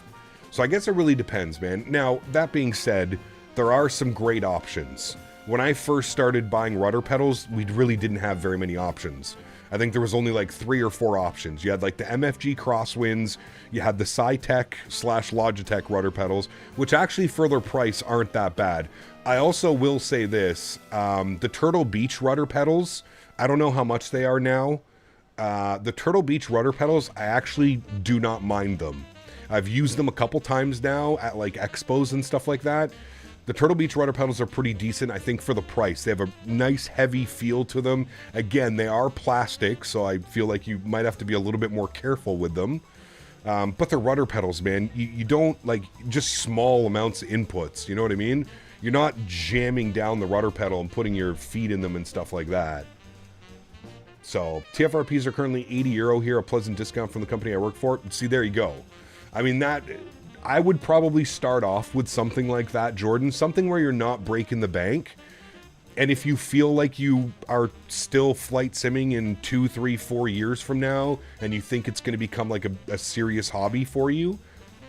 So I guess it really depends, man. Now, that being said, there are some great options. When I first started buying rudder pedals, we really didn't have very many options. I think there was only like 3 or 4 options. You had like the MFG Crosswinds, you had the Cytec/Logitech rudder pedals, which actually for their price aren't that bad. I also will say this, the Turtle Beach rudder pedals, I don't know how much they are now. The Turtle Beach rudder pedals, I actually do not mind them. I've used them a couple times now at like expos and stuff like that. The Turtle Beach rudder pedals are pretty decent, I think, for the price. They have a nice heavy feel to them. Again, they are plastic, so I feel like you might have to be a little bit more careful with them. But the rudder pedals, man, you don't, like, just small amounts of inputs, you know what I mean? You're not jamming down the rudder pedal and putting your feet in them and stuff like that. So, TFRPs are currently €80 here, a pleasant discount from the company I work for. See, there you go. I mean, that... I would probably start off with something like that, Jordan. Something where you're not breaking the bank. And if you feel like you are still flight simming in 2, 3, 4 years from now, and you think it's going to become like a serious hobby for you,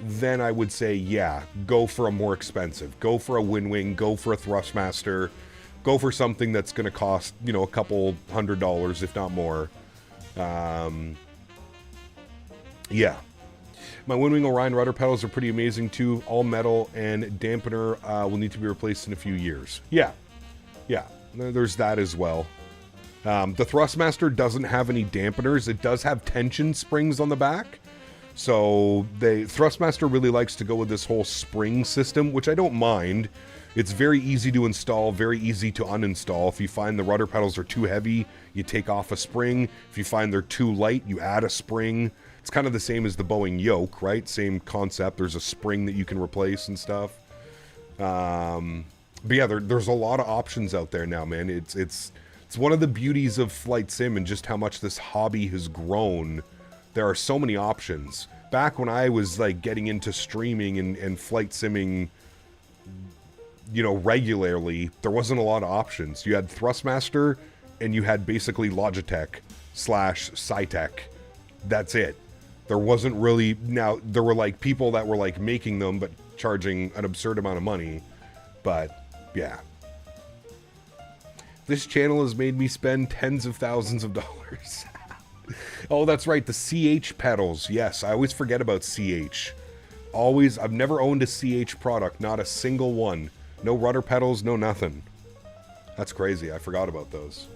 then I would say, yeah, go for a more expensive. Go for a Win-Wing, go for a Thrustmaster, go for something that's going to cost, you know, a couple $100, if not more. Yeah. My Win-Wing Orion rudder pedals are pretty amazing too. All metal and dampener will need to be replaced in a few years. Yeah. Yeah. There's that as well. The Thrustmaster doesn't have any dampeners. It does have tension springs on the back. So Thrustmaster really likes to go with this whole spring system, which I don't mind. It's very easy to install, very easy to uninstall. If you find the rudder pedals are too heavy, you take off a spring. If you find they're too light, you add a spring. It's kind of the same as the Boeing yoke, right? Same concept. There's a spring that you can replace and stuff. But yeah, there's a lot of options out there now, man. It's one of the beauties of flight sim and just how much this hobby has grown. There are so many options. Back when I was like getting into streaming and flight simming, you know, regularly, there wasn't a lot of options. You had Thrustmaster and you had basically Logitech/Cytec. That's it. There wasn't really... Now, there were, like, people that were, like, making them, but charging an absurd amount of money. But, yeah. This channel has made me spend tens of thousands of dollars. Oh, that's right, the CH pedals. Yes, I always forget about CH. Always... I've never owned a CH product. Not a single one. No rudder pedals, no nothing. That's crazy. I forgot about those.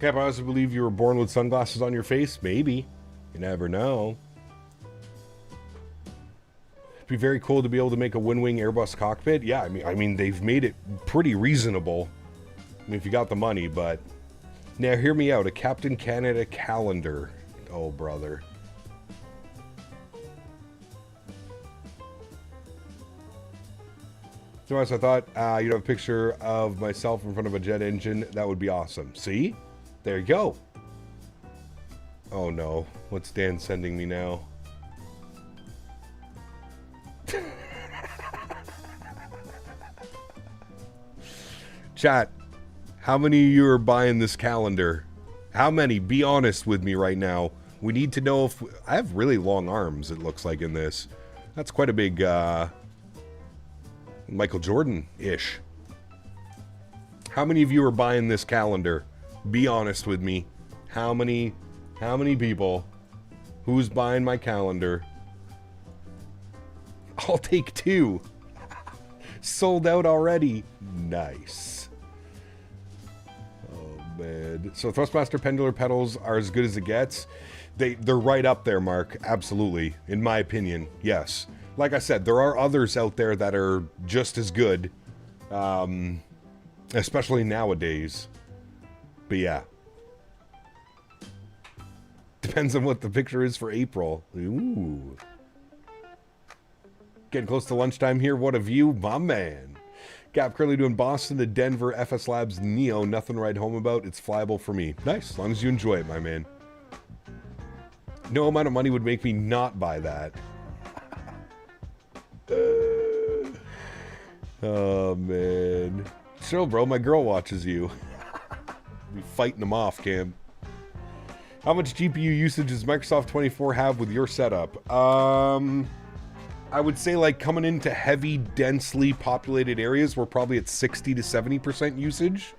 Cap, I also believe you were born with sunglasses on your face. Maybe. You never know. It'd be very cool to be able to make a one-wing Airbus cockpit. Yeah, I mean, they've made it pretty reasonable. I mean, if you got the money, but... Now, hear me out. A Captain Canada calendar. Oh, brother. So I thought you'd have a picture of myself in front of a jet engine. That would be awesome. See? There you go. Oh, no. What's Dan sending me now? Chat, how many of you are buying this calendar? How many? Be honest with me right now. We need to know if... I have really long arms, it looks like, in this. That's quite a big, Michael Jordan-ish. How many of you are buying this calendar? Be honest with me. How many people? Who's buying my calendar? I'll take 2. Sold out already. Nice. Oh, man. So Thrustmaster pendular pedals are as good as it gets. They're right up there, Mark. Absolutely. In my opinion, yes. Like I said, there are others out there that are just as good. Especially nowadays. But yeah. Depends on what the picture is for April. Ooh. Getting close to lunchtime here. What a view. My man. Gap currently doing Boston to Denver. FS Labs Neo. Nothing to write home about. It's flyable for me. Nice. As long as you enjoy it, my man. No amount of money would make me not buy that. Oh, man. Chill, bro. My girl watches you. Be fighting them off, Cam. How much GPU usage does Microsoft 24 have with your setup? I would say, like, coming into heavy, densely populated areas, we're probably at 60 to 70% usage.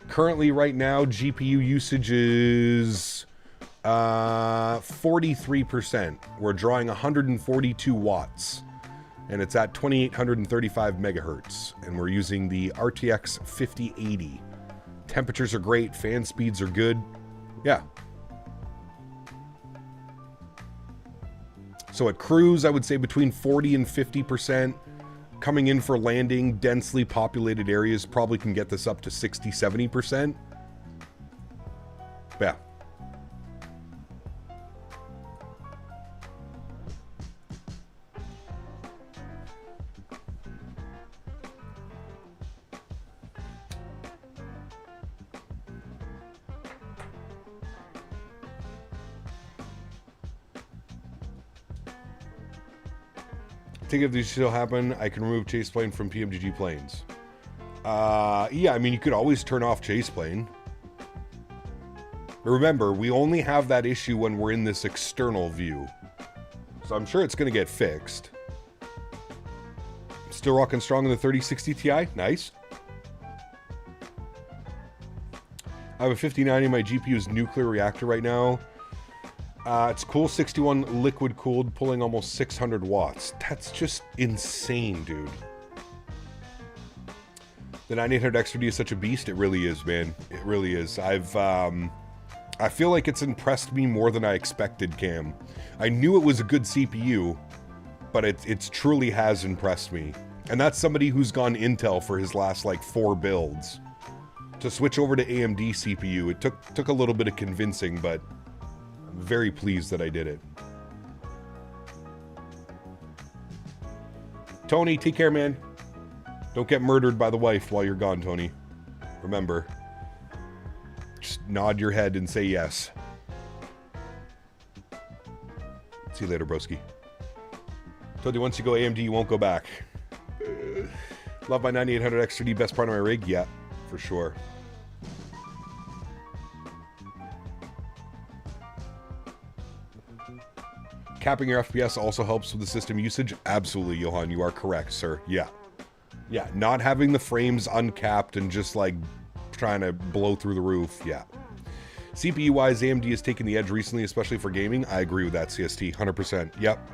Currently, right now, GPU usage is 43%. We're drawing 142 watts. And it's at 2835 megahertz. And we're using the RTX 5080. Temperatures are great. Fan speeds are good. Yeah. So at cruise, I would say between 40 and 50%. Coming in for landing, densely populated areas probably can get this up to 60, 70%. Yeah. I think if these still happen, I can remove chase plane from PMDG planes. Yeah, I mean, you could always turn off chase plane. But remember, we only have that issue when we're in this external view. So I'm sure it's going to get fixed. Still rocking strong in the 3060 Ti. Nice. I have a 5090. My GPU is nuclear reactor right now. It's cool 61 liquid cooled, pulling almost 600 watts. That's just insane, dude. The 9800 XRD is such a beast. It really is, man. It really is. I feel like it's impressed me more than I expected, Cam. I knew it was a good CPU, but it truly has impressed me. And that's somebody who's gone Intel for his last, like, 4 builds. To switch over to AMD CPU, it took a little bit of convincing, but I'm very pleased that I did it. Tony, take care, man. Don't get murdered by the wife while you're gone, Tony. Remember, just nod your head and say yes. See you later, broski. Told you once you go AMD, you won't go back. Love my 9800 XRD, best part of my rig? Yeah, for sure. Capping your FPS also helps with the system usage? Absolutely, Johan, you are correct, sir. Yeah. Yeah, not having the frames uncapped and just, like, trying to blow through the roof. Yeah. CPU-wise, AMD has taken the edge recently, especially for gaming. I agree with that, CST. 100%. Yep.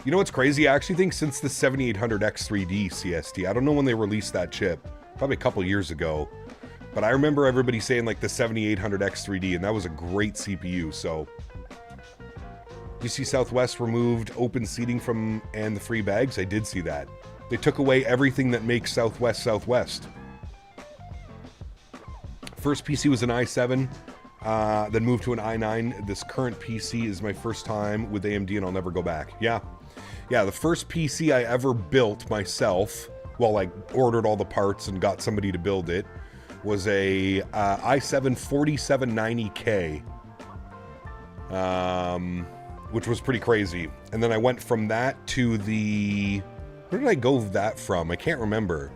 You know what's crazy? I actually think since the 7800X3D CST, I don't know when they released that chip. Probably a couple years ago. But I remember everybody saying like the 7800X3D, and that was a great CPU, so... You see Southwest removed open seating from and the free bags? I did see that. They took away everything that makes Southwest Southwest. First PC was an i7, then moved to an i9. This current PC is my first time with AMD, and I'll never go back. Yeah, the first PC I ever built myself, well, like ordered all the parts and got somebody to build it, was a i7 4790K, which was pretty crazy. And then I went from that to the... Where did I go that from? I can't remember.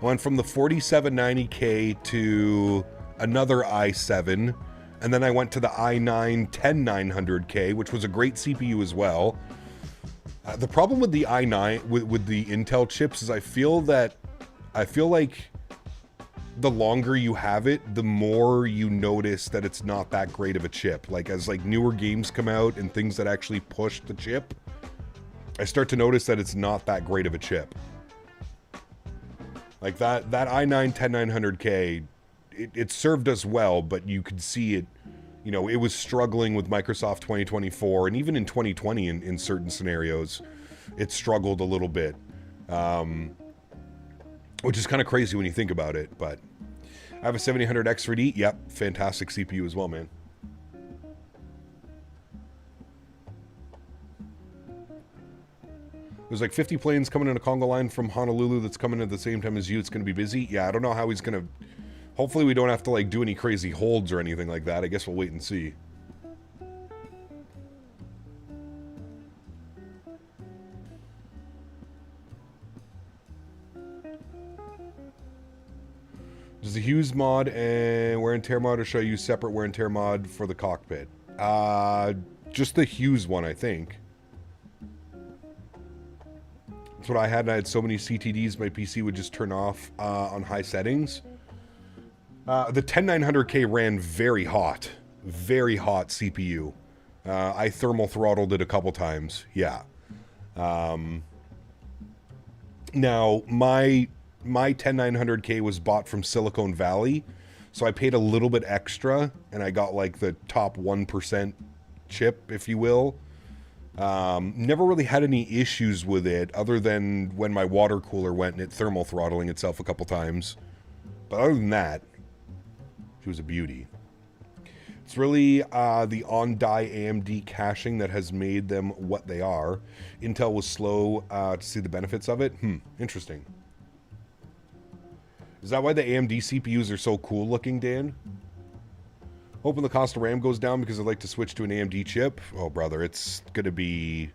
I went from the 4790K to another i7, and then I went to the i9 10900K, which was a great CPU as well. The problem with the i9 with the Intel chips is I feel like the longer you have it, the more you notice that it's not that great of a chip. Like as like newer games come out and things that actually push the chip, I start to notice that it's not that great of a chip. Like that i9 10900K, it served us well, but you could see it, you know, it was struggling with Microsoft 2024, and even in 2020 in certain scenarios, it struggled a little bit. Which is kind of crazy when you think about it, but I have a 7800X3D. Yep, fantastic CPU as well, man. There's like 50 planes coming in a Congo line from Honolulu that's coming at the same time as you. It's going to be busy. Yeah, I don't know how he's going to... Hopefully we don't have to like do any crazy holds or anything like that. I guess we'll wait and see. Does the Hughes mod and wear and tear mod, or should I use separate wear and tear mod for the cockpit? Just the Hughes one, I think. That's what I had, and I had so many CTDs, my PC would just turn off on high settings. The 10900K ran very hot CPU. I thermal throttled it a couple times, yeah. Now, my 10900K was bought from Silicon Valley, so I paid a little bit extra, and I got like the top 1% chip, if you will. Never really had any issues with it, other than when my water cooler went and it thermal throttling itself a couple times. But other than that, she was a beauty. It's really the on-die AMD caching that has made them what they are. Intel was slow to see the benefits of it. Interesting. Is that why the AMD CPUs are so cool looking, Dan? Hoping the cost of RAM goes down because I'd like to switch to an AMD chip. Oh, brother, it's going to be...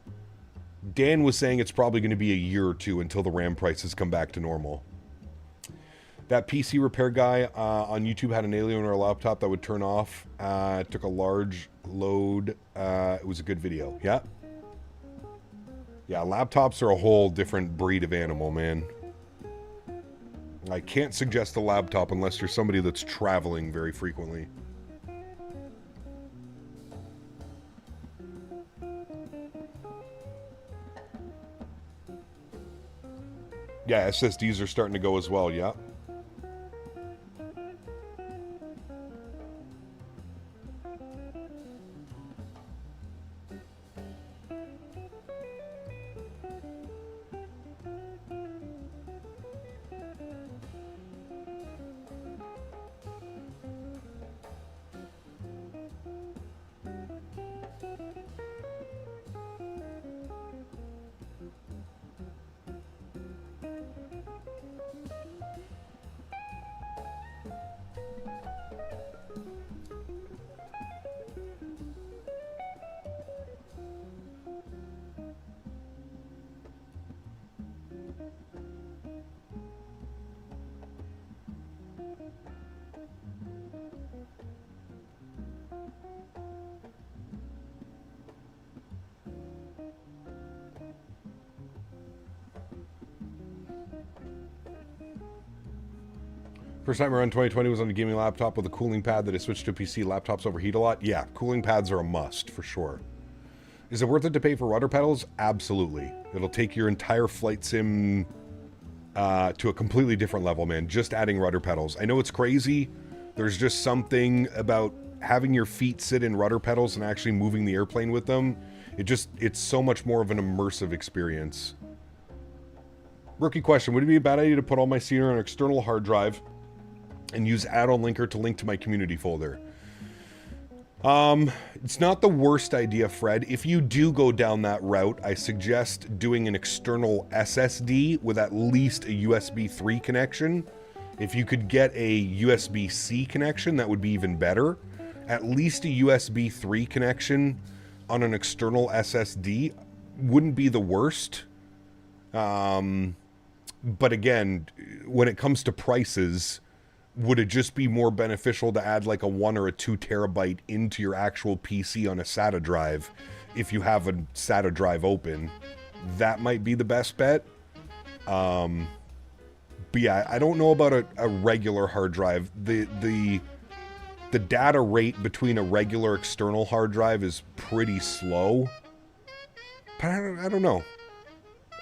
Dan was saying it's probably going to be a year or two until the RAM prices come back to normal. That PC repair guy on YouTube had an Alienware laptop that would turn off. It took a large load. It was a good video. Yeah? Yeah, laptops are a whole different breed of animal, man. I can't suggest a laptop unless you're somebody that's traveling very frequently. Yeah, SSDs are starting to go as well, yeah. First time around 2020 was on a gaming laptop with a cooling pad that I switched to a PC. Laptops overheat a lot. Yeah, cooling pads are a must, for sure. Is it worth it to pay for rudder pedals? Absolutely. It'll take your entire flight sim to a completely different level, man. Just adding rudder pedals. I know it's crazy. There's just something about having your feet sit in rudder pedals and actually moving the airplane with them. It's so much more of an immersive experience. Rookie question, would it be a bad idea to put all my scenery on an external hard drive and use add-on linker to link to my community folder? It's not the worst idea, Fred. If you do go down that route, I suggest doing an external SSD with at least a USB 3 connection. If you could get a USB-C connection, that would be even better. At least a USB 3 connection on an external SSD wouldn't be the worst. But again, when it comes to prices, would it just be more beneficial to add like a 1 or a 2 terabyte into your actual PC on a SATA drive if you have a SATA drive open? That might be the best bet. But yeah, I don't know about a regular hard drive. The data rate between a regular external hard drive is pretty slow. But I don't know.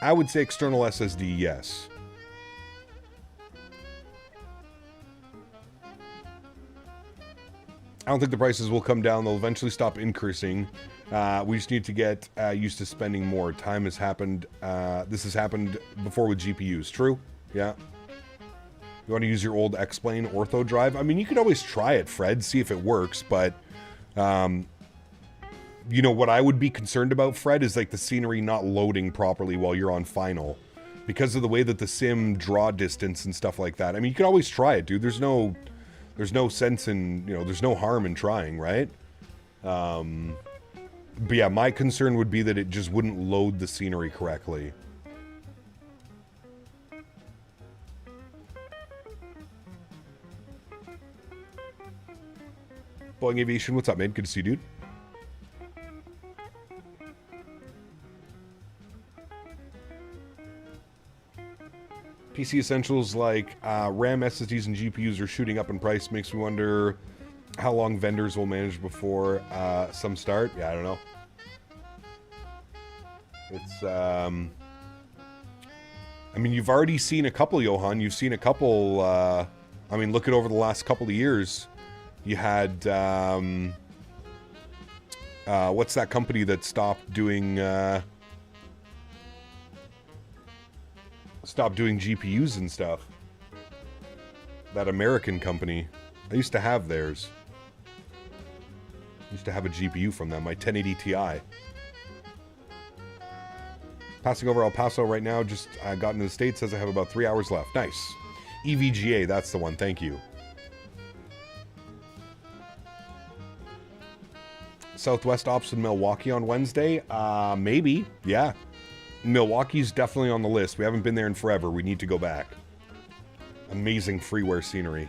I would say external SSD, yes. I don't think the prices will come down. They'll eventually stop increasing. We just need to get used to spending more. Time has happened. This has happened before with GPUs. True? Yeah. You want to use your old X-Plane Ortho drive? I mean, you could always try it, Fred. See if it works. But, you know, what I would be concerned about, Fred, is like the scenery not loading properly while you're on final. Because of the way that the sim draw distance and stuff like that. I mean, you could always try it, dude. There's no sense in, you know, there's no harm in trying, right? But yeah, my concern would be that it just wouldn't load the scenery correctly. Boeing Aviation, what's up, man? Good to see you, dude. PC essentials like RAM, SSDs, and GPUs are shooting up in price. Makes me wonder how long vendors will manage before some start. Yeah, I don't know. It's, I mean, you've already seen a couple, Johan. You've seen a couple, I mean, look at over the last couple of years. You had, what's that company that stopped doing GPUs and stuff? That American company. I used to have theirs. I used to have a GPU from them, my 1080 Ti. Passing over El Paso right now, just got into the States, says I have about 3 hours left. Nice. EVGA, that's the one, thank you. Southwest Ops in Milwaukee on Wednesday? Maybe, yeah. Milwaukee's definitely on the list. We haven't been there in forever. We need to go back. Amazing freeware scenery.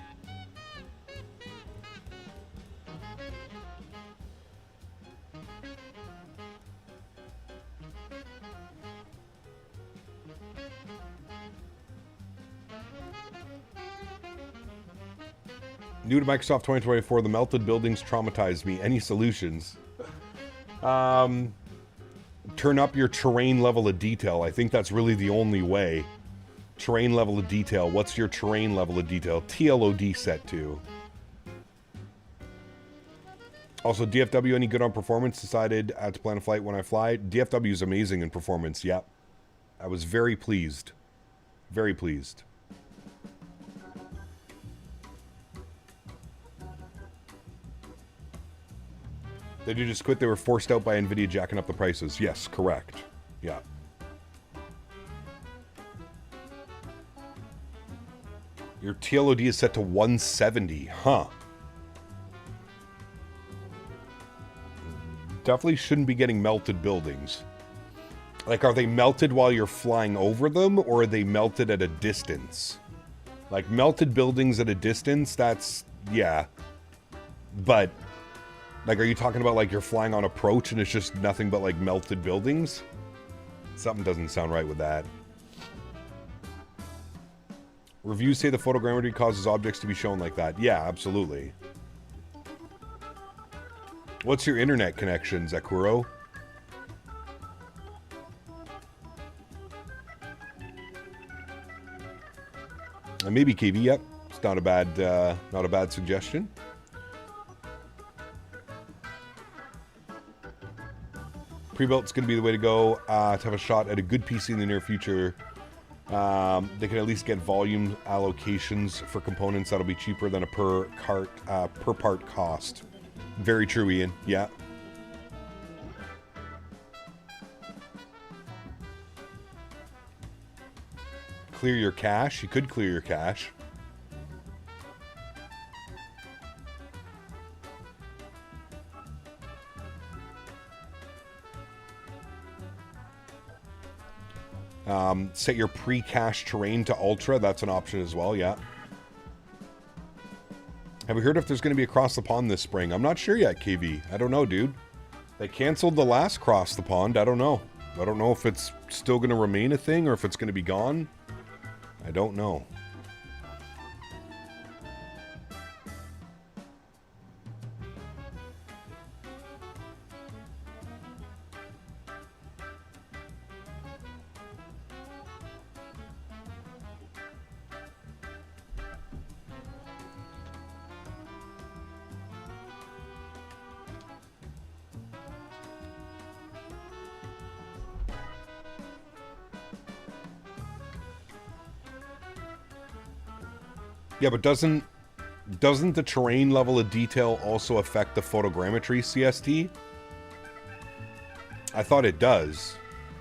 New to Microsoft 2024, the melted buildings traumatized me. Any solutions? Turn up your terrain level of detail. I think that's really the only way. Terrain level of detail. What's your terrain level of detail? TLOD set to. Also, DFW, any good on performance? Decided to plan a flight when I fly. DFW is amazing in performance. Yep. I was very pleased. Very pleased. They did just quit. They were forced out by NVIDIA jacking up the prices. Yes, correct. Yeah. Your TLOD is set to 170. Huh. Definitely shouldn't be getting melted buildings. Like, are they melted while you're flying over them, or are they melted at a distance? Like, melted buildings at a distance, that's... yeah. But... like, are you talking about, like, you're flying on approach and it's just nothing but, like, melted buildings? Something doesn't sound right with that. Reviews say the photogrammetry causes objects to be shown like that. Yeah, absolutely. What's your internet connection, Zakuro? Maybe KV, yep. Not a bad suggestion. Pre-built's going to be the way to go to have a shot at a good PC in the near future. They can at least get volume allocations for components that'll be cheaper than a per part cost. Very true, Ian. Yeah. Clear your cache. You could clear your cache. Set your pre-cache terrain to ultra. That's an option as well, yeah. Have we heard if there's going to be a cross the pond this spring? I'm not sure yet, KV. I don't know, dude. They canceled the last cross the pond. I don't know. I don't know if it's still going to remain a thing or if it's going to be gone. I don't know. Yeah, but doesn't the terrain level of detail also affect the photogrammetry CST? I thought it does.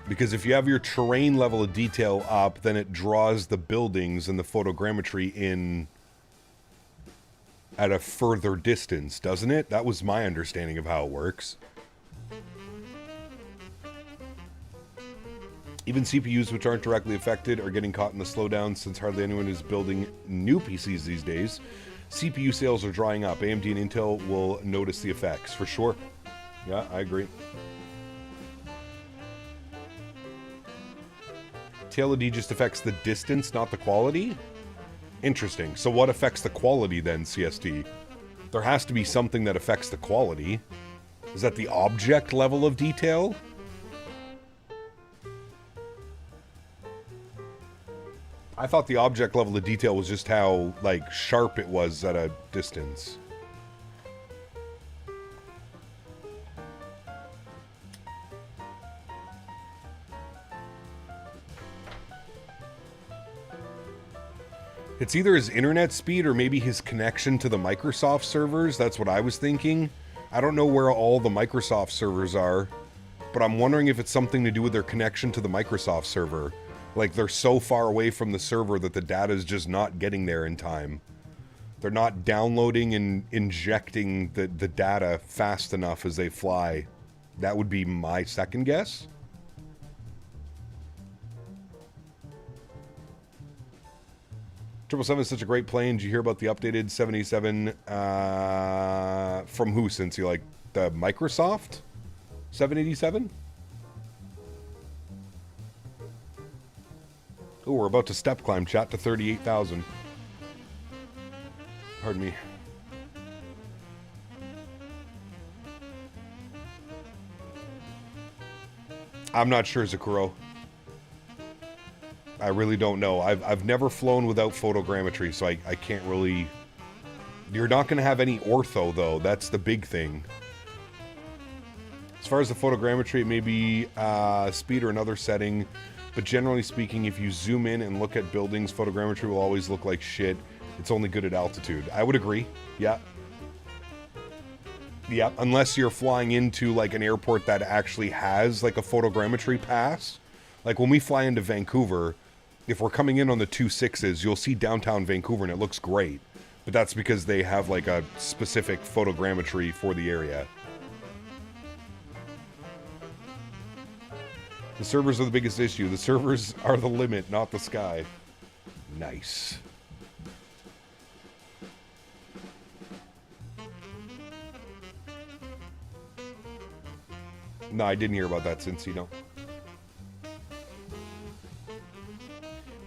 Because if you have your terrain level of detail up, then it draws the buildings and the photogrammetry in at a further distance, doesn't it? That was my understanding of how it works. Even CPUs which aren't directly affected are getting caught in the slowdown since hardly anyone is building new PCs these days. CPU sales are drying up. AMD and Intel will notice the effects, for sure. Yeah, I agree. TLOD just affects the distance, not the quality? Interesting. So what affects the quality then, CST? There has to be something that affects the quality. Is that the object level of detail? I thought the object level of detail was just how, like, sharp it was at a distance. It's either his internet speed or maybe his connection to the Microsoft servers. That's what I was thinking. I don't know where all the Microsoft servers are, but I'm wondering if it's something to do with their connection to the Microsoft server. Like, they're so far away from the server that the data is just not getting there in time. They're not downloading and injecting the data fast enough as they fly. That would be my second guess. Triple Seven is such a great plane. Did you hear about the updated 787 from who, since you like the Microsoft 787? Oh, we're about to step climb, chat, to 38,000. Pardon me. I'm not sure, Zakuro. I really don't know. I've never flown without photogrammetry, so I can't really... You're not going to have any ortho, though. That's the big thing. As far as the photogrammetry, it may be speed or another setting. But generally speaking, if you zoom in and look at buildings, photogrammetry will always look like shit. It's only good at altitude. I would agree. Yeah. Yeah, unless you're flying into like an airport that actually has like a photogrammetry pass. Like when we fly into Vancouver, if we're coming in on the 2.6s, you'll see downtown Vancouver and it looks great. But that's because they have like a specific photogrammetry for the area. The servers are the biggest issue. The servers are the limit, not the sky. Nice. No, I didn't hear about that, Cincino.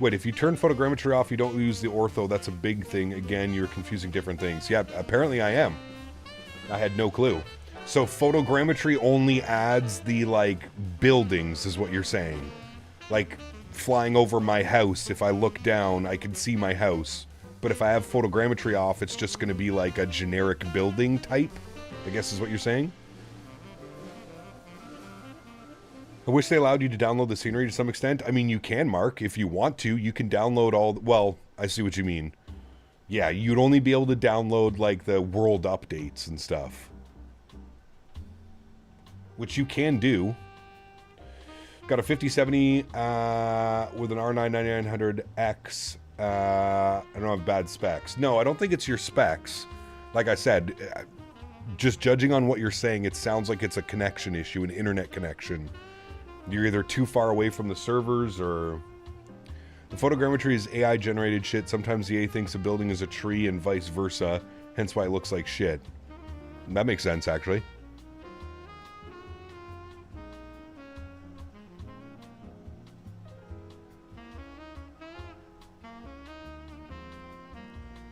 Wait, if you turn photogrammetry off, you don't lose the ortho. That's a big thing. Again, you're confusing different things. Yeah, apparently I am. I had no clue. So photogrammetry only adds the, like, buildings, is what you're saying. Like, flying over my house, if I look down, I can see my house. but if I have photogrammetry off, it's just going to be like a generic building type, I guess is what you're saying. I wish they allowed you to download the scenery to some extent. I mean, you can, Mark, if you want to. You can download all... Well, I see what you mean. Yeah, you'd only be able to download, like, the world updates and stuff. Which you can do. Got a 5070 with an R9 9900X. I don't have bad specs. No, I don't think it's your specs. Like I said, just judging on what you're saying, it sounds like it's a connection issue, an internet connection. You're either too far away from the servers or... The photogrammetry is AI generated shit. Sometimes the A thinks a building is a tree and vice versa. Hence why it looks like shit. That makes sense, actually.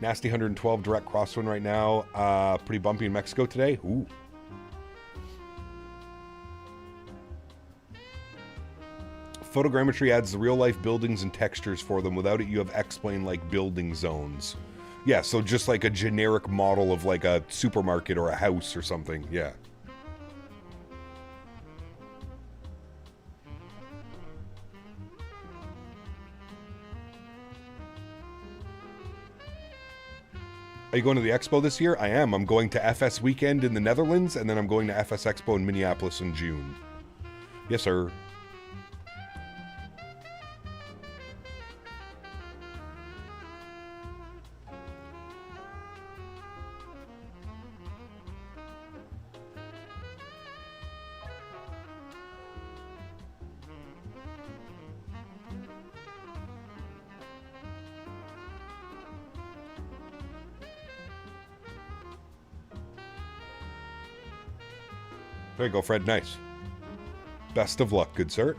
Nasty 112 direct crosswind right now. Pretty bumpy in Mexico today. Ooh. Photogrammetry adds the real-life buildings and textures for them. Without it, you have X-plane-like building zones. Yeah, so just like a generic model of like a supermarket or a house or something. Yeah. Are you going to the expo this year? I am. I'm going to FS Weekend in the Netherlands, and then I'm going to FS Expo in Minneapolis in June. Yes, sir. There you go, Fred. Nice. Best of luck, good sir.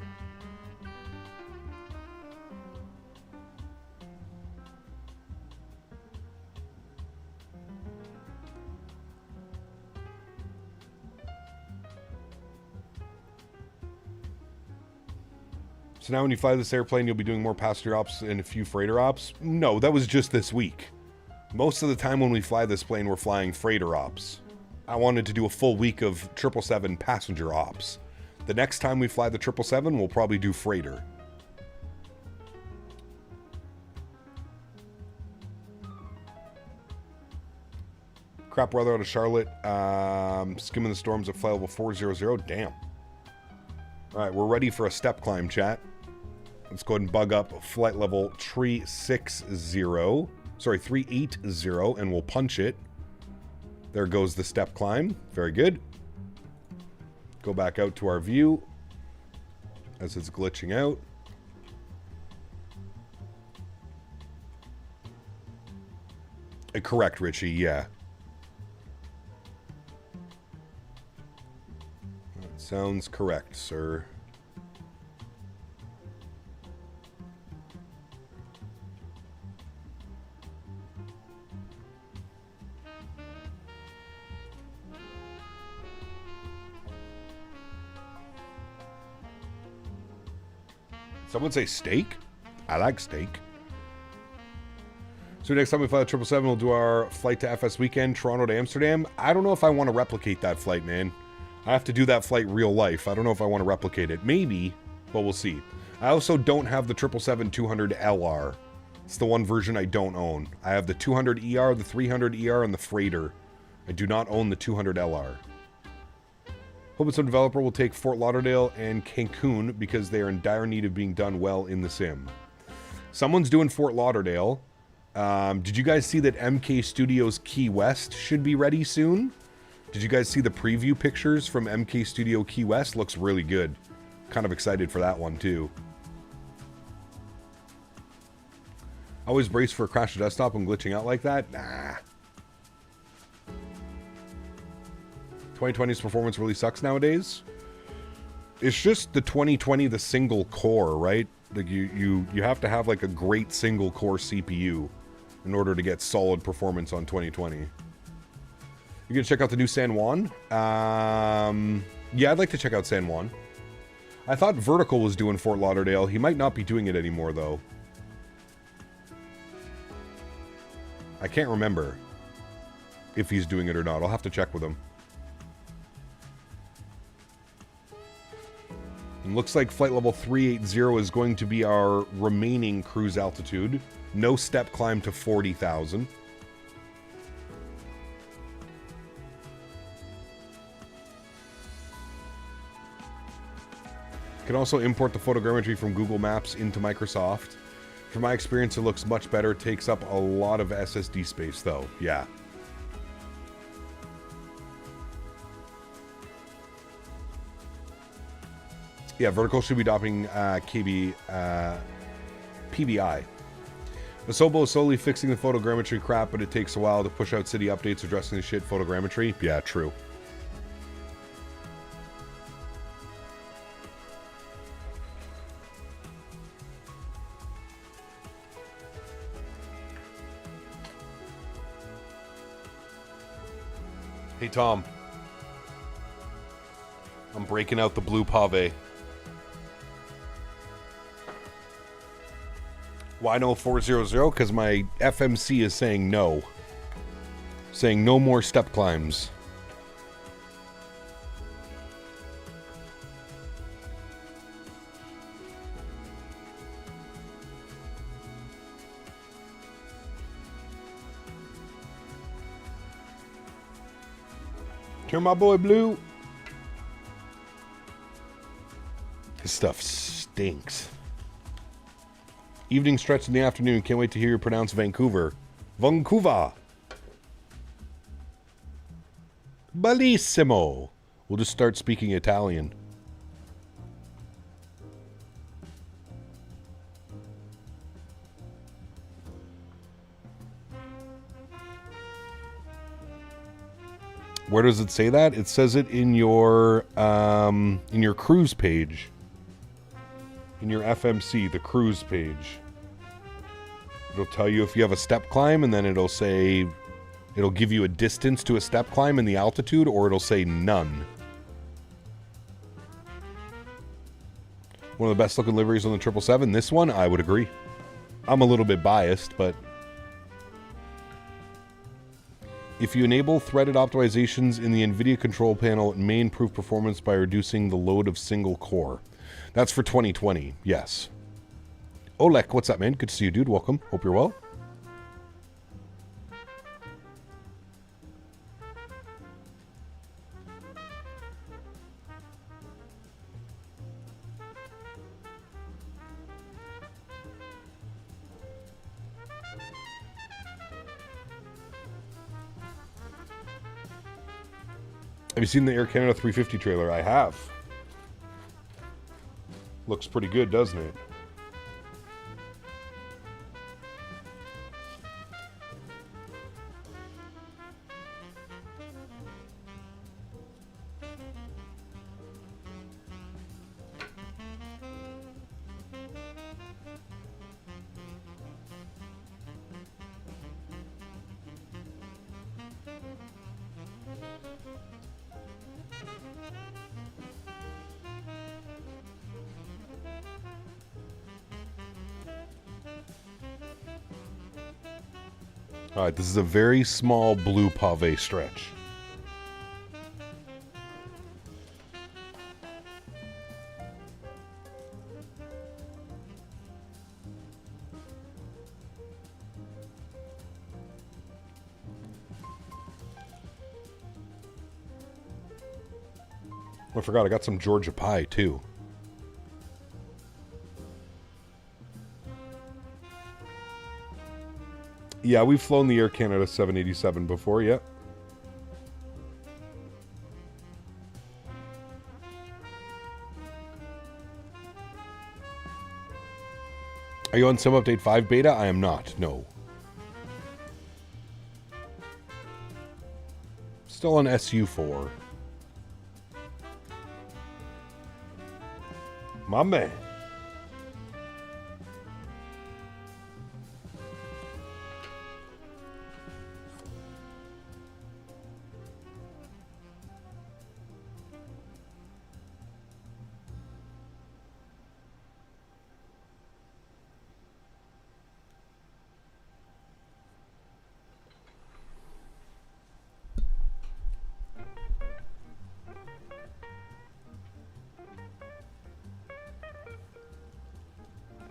So now when you fly this airplane, you'll be doing more passenger ops and a few freighter ops? No, that was just this week. Most of the time when we fly this plane, we're flying freighter ops. I wanted to do a full week of 777 passenger ops. The next time we fly the 777, we'll probably do freighter. Crap weather out of Charlotte. Skimming the storms at flight level 400. Damn. Alright, we're ready for a step climb, chat. Let's go ahead and bug up flight level 360. Sorry, 380, and we'll punch it. There goes the step climb. Very good. Go back out to our view as it's glitching out. Correct, Richie, yeah. That sounds correct, sir. Someone say steak? I like steak. So next time we fly the 777, we'll do our flight to FS Weekend, Toronto to Amsterdam. I don't know if I want to replicate that flight, man. I have to do that flight real life. I don't know if I want to replicate it. Maybe, but we'll see. I also don't have the 777-200LR. It's the one version I don't own. I have the 200ER, the 300ER, and the Freighter. I do not own the 200LR. Hoping some developer will take Fort Lauderdale and Cancun because they are in dire need of being done well in the sim. Someone's doing Fort Lauderdale. Did you guys see that MK Studios Key West should be ready soon? Did you guys see the preview pictures from MK Studio Key West? Looks really good. Kind of excited for that one too. Always brace for a crash desktop when glitching out like that? Nah. 2020's performance really sucks nowadays. It's just the 2020, the single core, right? Like you have to have like a great single core CPU in order to get solid performance on 2020. You gonna check out the new San Juan? Yeah, I'd like to check out San Juan. I thought Vertical was doing Fort Lauderdale. He might not be doing it anymore though. I can't remember if he's doing it or not. I'll have to check with him. And looks like flight level 380 is going to be our remaining cruise altitude. No step climb to 40,000. Can also import the photogrammetry from Google Maps into Microsoft. From my experience, it looks much better. It takes up a lot of SSD space, though. Yeah. Yeah, Vertical should be adopting PBI. Asobo is slowly fixing the photogrammetry crap, but it takes a while to push out city updates addressing the shit photogrammetry. Yeah, true. Hey, Tom. I'm breaking out the blue pave. Why no 400? Because my FMC is saying no. Saying no more step climbs. Turn my boy blue. This stuff stinks. Evening stretch in the afternoon. Can't wait to hear you pronounce Vancouver. Vancouver. Bellissimo. We'll just start speaking Italian. Where does it say that? It says it in your cruise page. In your FMC, the cruise page. It'll tell you if you have a step climb, and then it'll say, it'll give you a distance to a step climb and the altitude, or it'll say none. One of the best looking liveries on the 777. This one, I would agree. I'm a little bit biased, but if you enable threaded optimizations in the NVIDIA control panel, it may improve performance by reducing the load of single core. That's for 2020, yes. Oleg, what's up, man? Good to see you, dude. Welcome. Hope you're well. Have you seen the Air Canada 350 trailer? I have. Looks pretty good, doesn't it? Alright, this is a very small blue pave stretch. Oh, I forgot, I got some Georgia pie too. Yeah, we've flown the Air Canada 787 before, yeah. Are you on Sim Update 5 beta? I am not, no. Still on SU4. My man.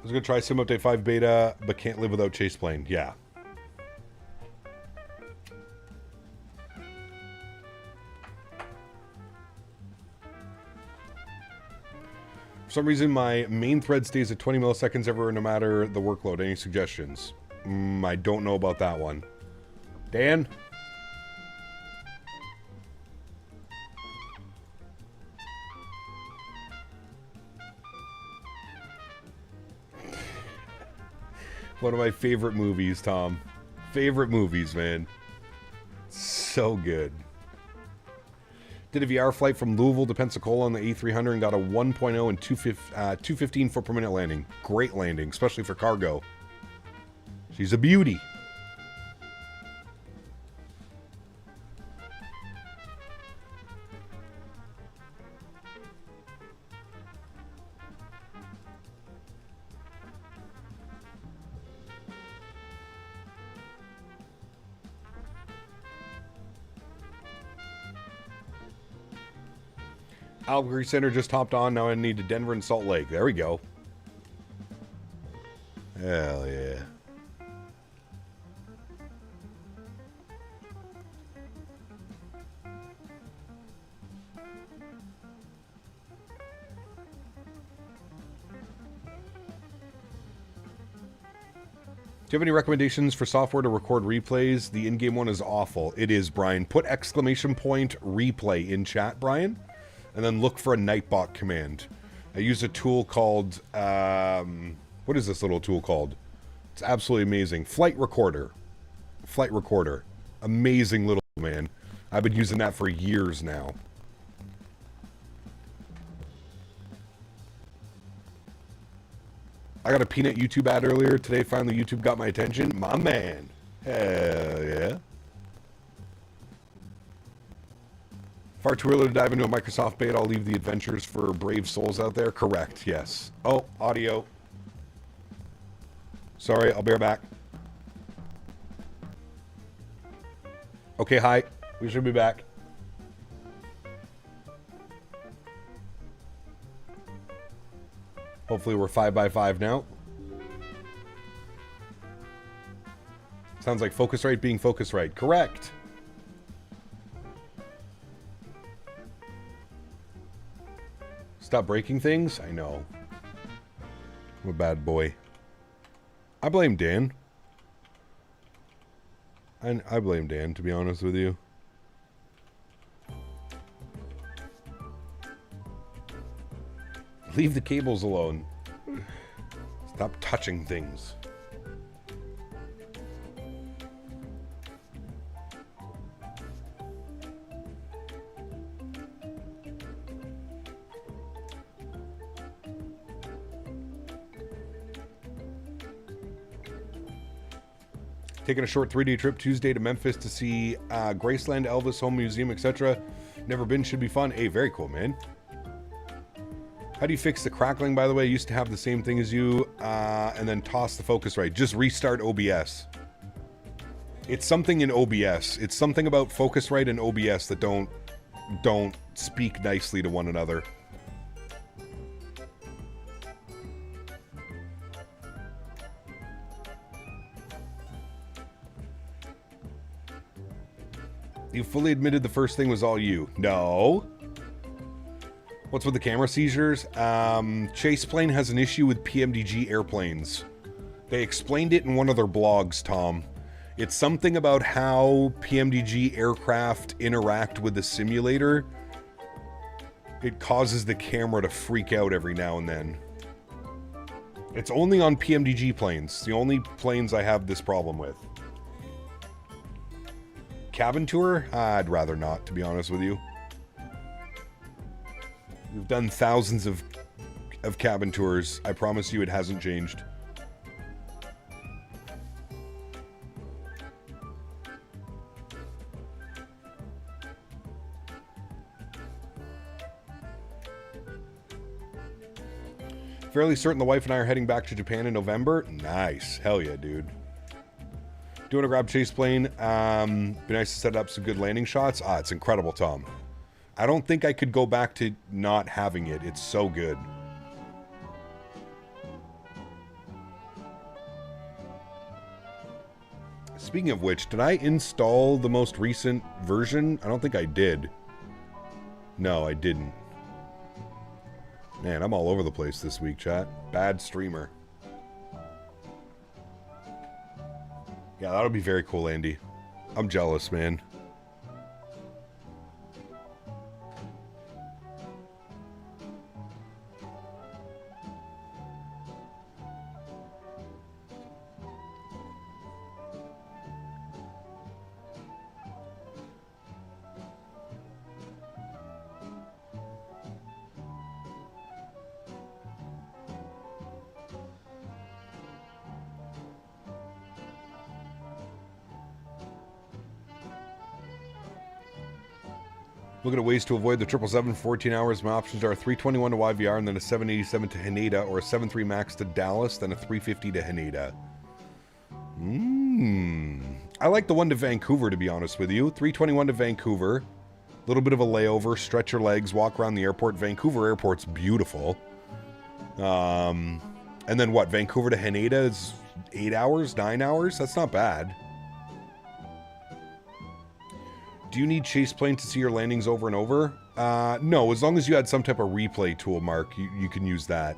was going to try Sim Update 5 Beta, but can't live without Chase Plane. Yeah. For some reason, my main thread stays at 20 milliseconds ever, no matter the workload. Any suggestions? I don't know about that one. Dan? One of my favorite movies, Tom. Favorite movies, man. So good. Did a VR flight from Louisville to Pensacola on the A300 and got a 1.0 and 215 foot per minute landing. Great landing, especially for cargo. She's a beauty. Albuquerque Center just hopped on. Now I need to Denver and Salt Lake. There we go. Hell yeah. Do you have any recommendations for software to record replays? The in-game one is awful. It is, Brian. Put exclamation point replay in chat, Brian. And then look for a Nightbot command. I use a tool called, what is this little tool called? It's absolutely amazing. Flight Recorder. Flight Recorder. Amazing little man. I've been using that for years now. I got a Peanut YouTube ad earlier today. Finally, YouTube got my attention. My man. Hell yeah. Far too early to dive into a Microsoft beta. I'll leave the adventures for brave souls out there. Correct, yes. Oh, audio. Sorry, I'll bear back. Okay, hi. We should be back. Hopefully we're 5x5 now. Sounds like Focusrite being Focusrite. Correct. Stop breaking things? I know. I'm a bad boy. I blame Dan. I blame Dan, to be honest with you. Leave the cables alone. Stop touching things. Taking a short 3-day trip Tuesday to Memphis to see Graceland, Elvis, Home Museum, etc. Never been, should be fun. Hey, very cool, man. How do you fix the crackling, by the way? I used to have the same thing as you, and then toss the Focusrite. Just restart OBS. It's something in OBS. It's something about Focusrite and OBS that don't speak nicely to one another. You fully admitted the first thing was all you. No. What's with the camera seizures? Chase Plane has an issue with PMDG airplanes. They explained it in one of their blogs, Tom. It's something about how PMDG aircraft interact with the simulator. It causes the camera to freak out every now and then. It's only on PMDG planes. The only planes I have this problem with. Cabin tour? I'd rather not, to be honest with you. We've done thousands of cabin tours. I promise you it hasn't changed. Fairly certain the wife and I are heading back to Japan in November. Nice. Hell yeah, dude. Do you want to grab Chase Plane? Be nice to set up some good landing shots. It's incredible, Tom. I don't think I could go back to not having it. It's so good. Speaking of which, did I install the most recent version? I don't think I did. No, I didn't. Man, I'm all over the place this week, chat. Bad streamer. Yeah, that'll be very cool, Andy. I'm jealous, man. Looking at ways to avoid the 777 14 hours. My options are a 321 to YVR and then a 787 to Haneda, or a 73 Max to Dallas, then a 350 to Haneda. I like the one to Vancouver, to be honest with you. 321 to Vancouver. A little bit of a layover, stretch your legs, walk around the airport. Vancouver airport's beautiful. And then what? Vancouver to Haneda is 8 hours, 9 hours? That's not bad. Do you need chase plane to see your landings over and over? No, as long as you had some type of replay tool, Mark, you can use that.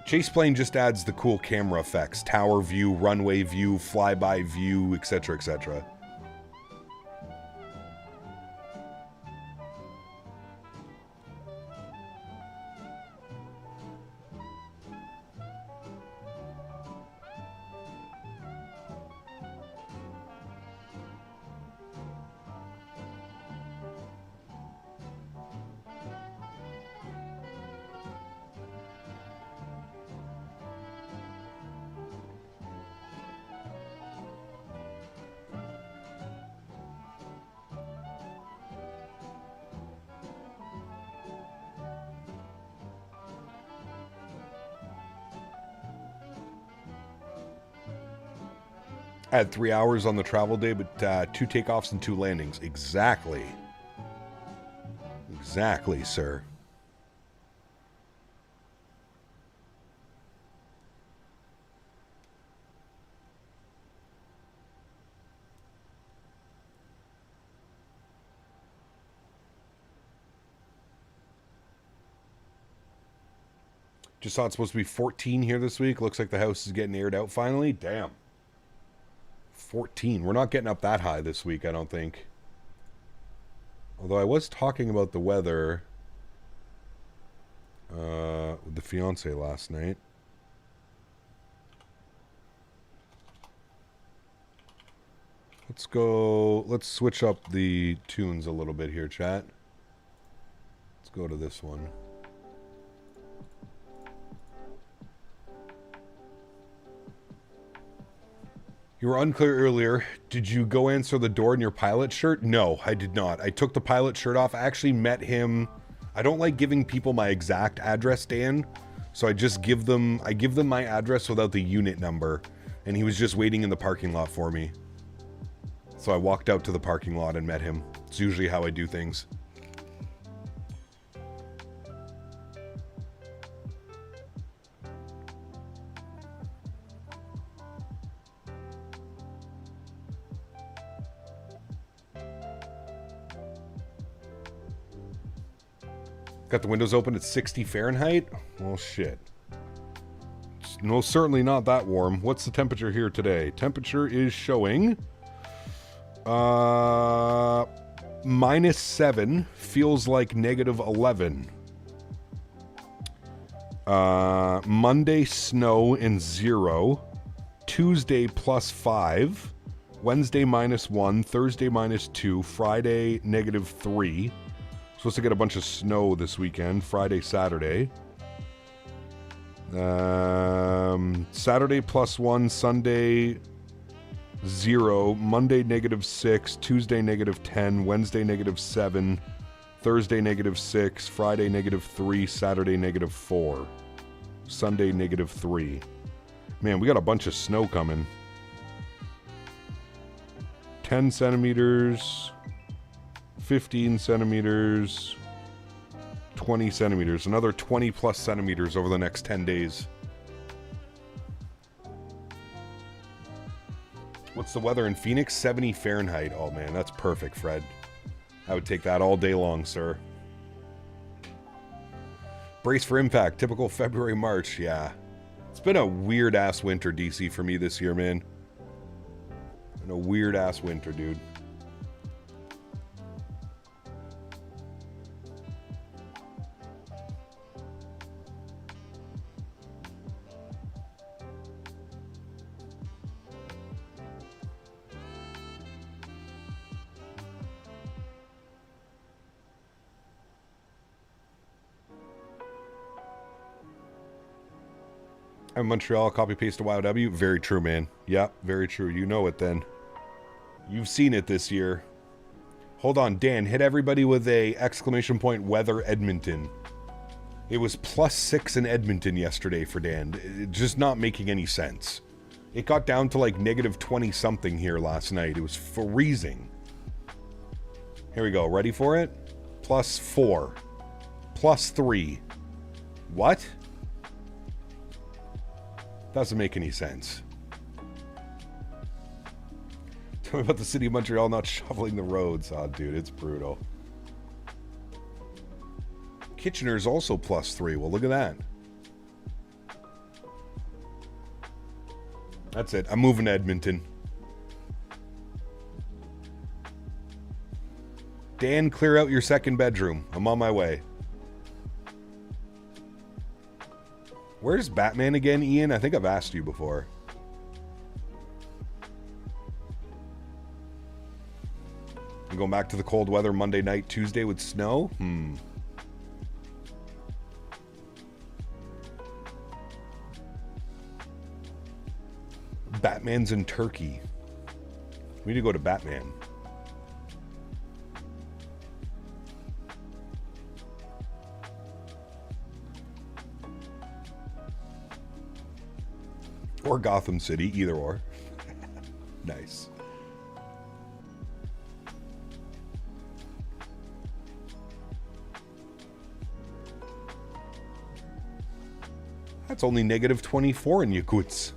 Chase plane just adds the cool camera effects. Tower view, runway view, flyby view, etc., etc. I had 3 hours on the travel day, but 2 takeoffs and 2 landings. Exactly. Exactly, sir. Just saw it's supposed to be 14 here this week. Looks like the house is getting aired out finally. Damn. 14. We're not getting up that high this week, I don't think. Although I was talking about the weather with the fiance last night. Let's switch up the tunes a little bit here, chat. Let's go to this one. You were unclear earlier. Did you go answer the door in your pilot shirt? No, I did not. I took the pilot shirt off. I actually met him. I don't like giving people my exact address, Dan. So I just give them my address without the unit number. And he was just waiting in the parking lot for me. So I walked out to the parking lot and met him. It's usually how I do things. Got the windows open at 60 Fahrenheit? Well, shit. It's most certainly not that warm. What's the temperature here today? Temperature is showing... -7. Feels like -11. Monday, snow and 0. Tuesday, +5. Wednesday, -1. Thursday, -2. Friday, -3. Supposed to get a bunch of snow this weekend. Friday, Saturday. Saturday, +1. Sunday, 0. Monday, -6. Tuesday, -10. Wednesday, -7. Thursday, -6. Friday, -3. Saturday, -4. Sunday, -3. Man, we got a bunch of snow coming. 10 centimeters... 15 centimeters, 20 centimeters, another 20 plus centimeters over the next 10 days. What's the weather in Phoenix? 70 Fahrenheit. Oh man, that's perfect, Fred. I would take that all day long, sir. Brace for impact. Typical February, March. Yeah. It's been a weird-ass winter, DC, for me this year, man. Been a weird-ass winter, dude. I'm Montreal, copy paste to YOW. Very true, man. Yeah, very true. You know it then. You've seen it this year. Hold on, Dan. Hit everybody with a exclamation point weather Edmonton. It was +6 in Edmonton yesterday for Dan. Just not making any sense. It got down to like -20 something here last night. It was freezing. Here we go. Ready for it? +4. +3. What? Doesn't make any sense. Tell me about the city of Montreal not shoveling the roads. Oh, dude, it's brutal. Kitchener's also +3. Well, look at that. That's it. I'm moving to Edmonton. Dan, clear out your second bedroom. I'm on my way. Where's Batman again, Ian? I think I've asked you before. I'm going back to the cold weather Monday night, Tuesday with snow? Batman's in Turkey. We need to go to Batman. Or Gotham City, either or. Nice. That's only -24 in Yakutsk.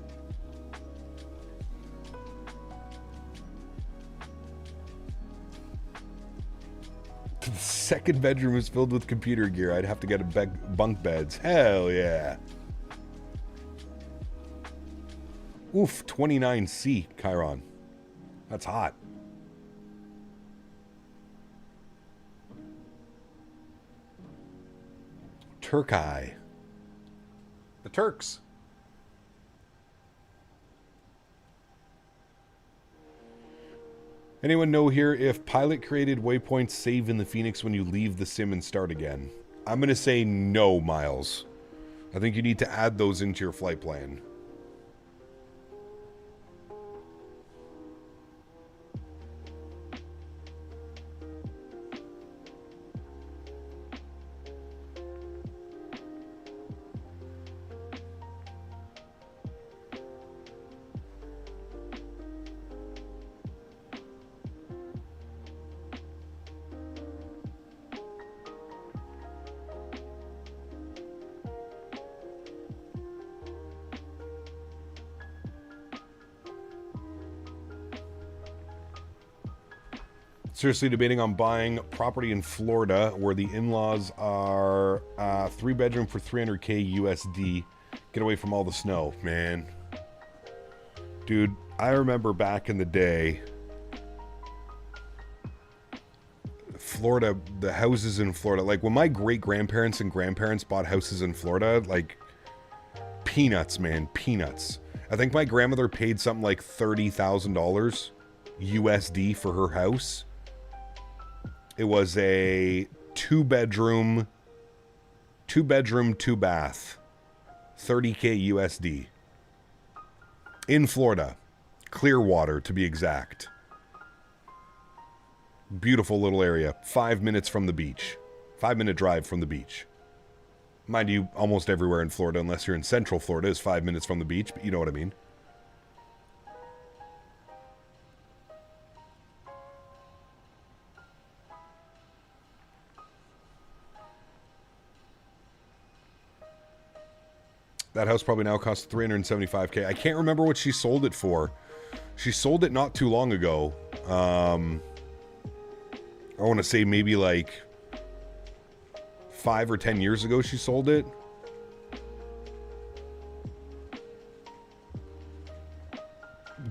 The second bedroom is filled with computer gear. I'd have to get a bunk beds. Hell yeah. Oof, 29C, Chiron. That's hot. Turkey. The Turks. Anyone know here if pilot created waypoints save in the Phoenix when you leave the sim and start again? I'm going to say no, Miles. I think you need to add those into your flight plan. Seriously debating on buying property in Florida where the in-laws are 3-bedroom for $300K USD. Get away from all the snow, man. Dude, I remember back in the day, Florida, the houses in Florida, like when my great-grandparents and grandparents bought houses in Florida, like peanuts, man, peanuts. I think my grandmother paid something like $30,000 USD for her house. It was a 2-bedroom, 2-bath, 30K USD. In Florida. Clearwater, to be exact. Beautiful little area. 5 minutes from the beach. 5-minute drive from the beach. Mind you, almost everywhere in Florida, unless you're in Central Florida, is 5 minutes from the beach, but you know what I mean. That house probably now costs $375K. I can't remember what she sold it for. She sold it not too long ago. I want to say maybe like 5 or 10 years ago she sold it.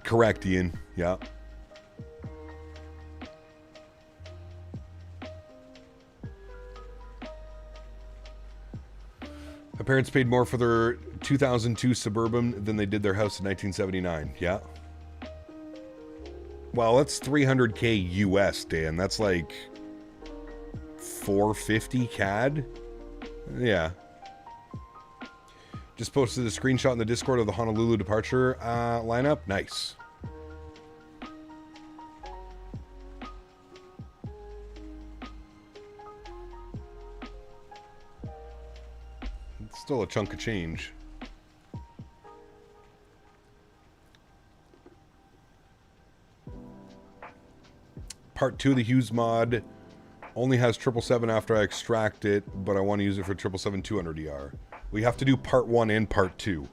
Correct, Ian. Yeah. My parents paid more for their 2002 Suburban than they did their house in 1979. Yeah. Well, that's $300K US, Dan. That's like $450 CAD. Yeah. Just posted a screenshot in the Discord of the Honolulu departure lineup. Nice. It's still a chunk of change. Part 2 of the Hughes mod only has 777 after I extract it, but I want to use it for 777-200ER. We have to do part 1 and part 2.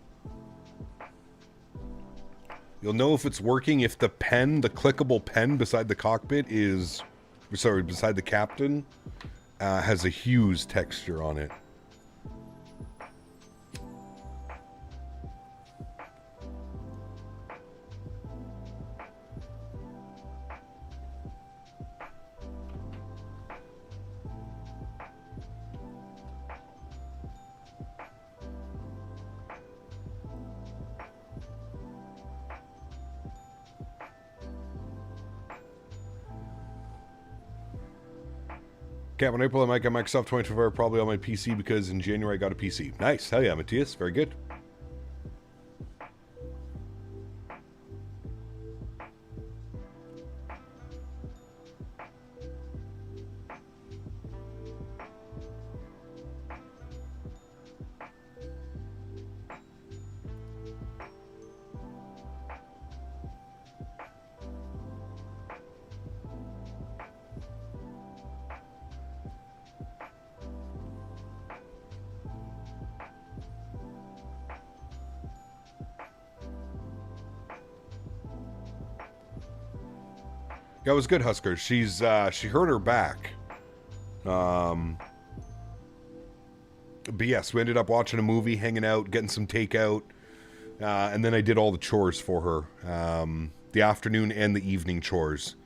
You'll know if it's working if the pen, the clickable pen beside the cockpit is, sorry, beside the captain, has a Hughes texture on it. Okay, when April I might get Microsoft 2024 probably on my PC because in January I got a PC. Nice. Hell yeah, Matthias. Very good. Yeah, it was good, Husker. She hurt her back. But yes, we ended up watching a movie, hanging out, getting some takeout, and then I did all the chores for her. The afternoon and the evening chores.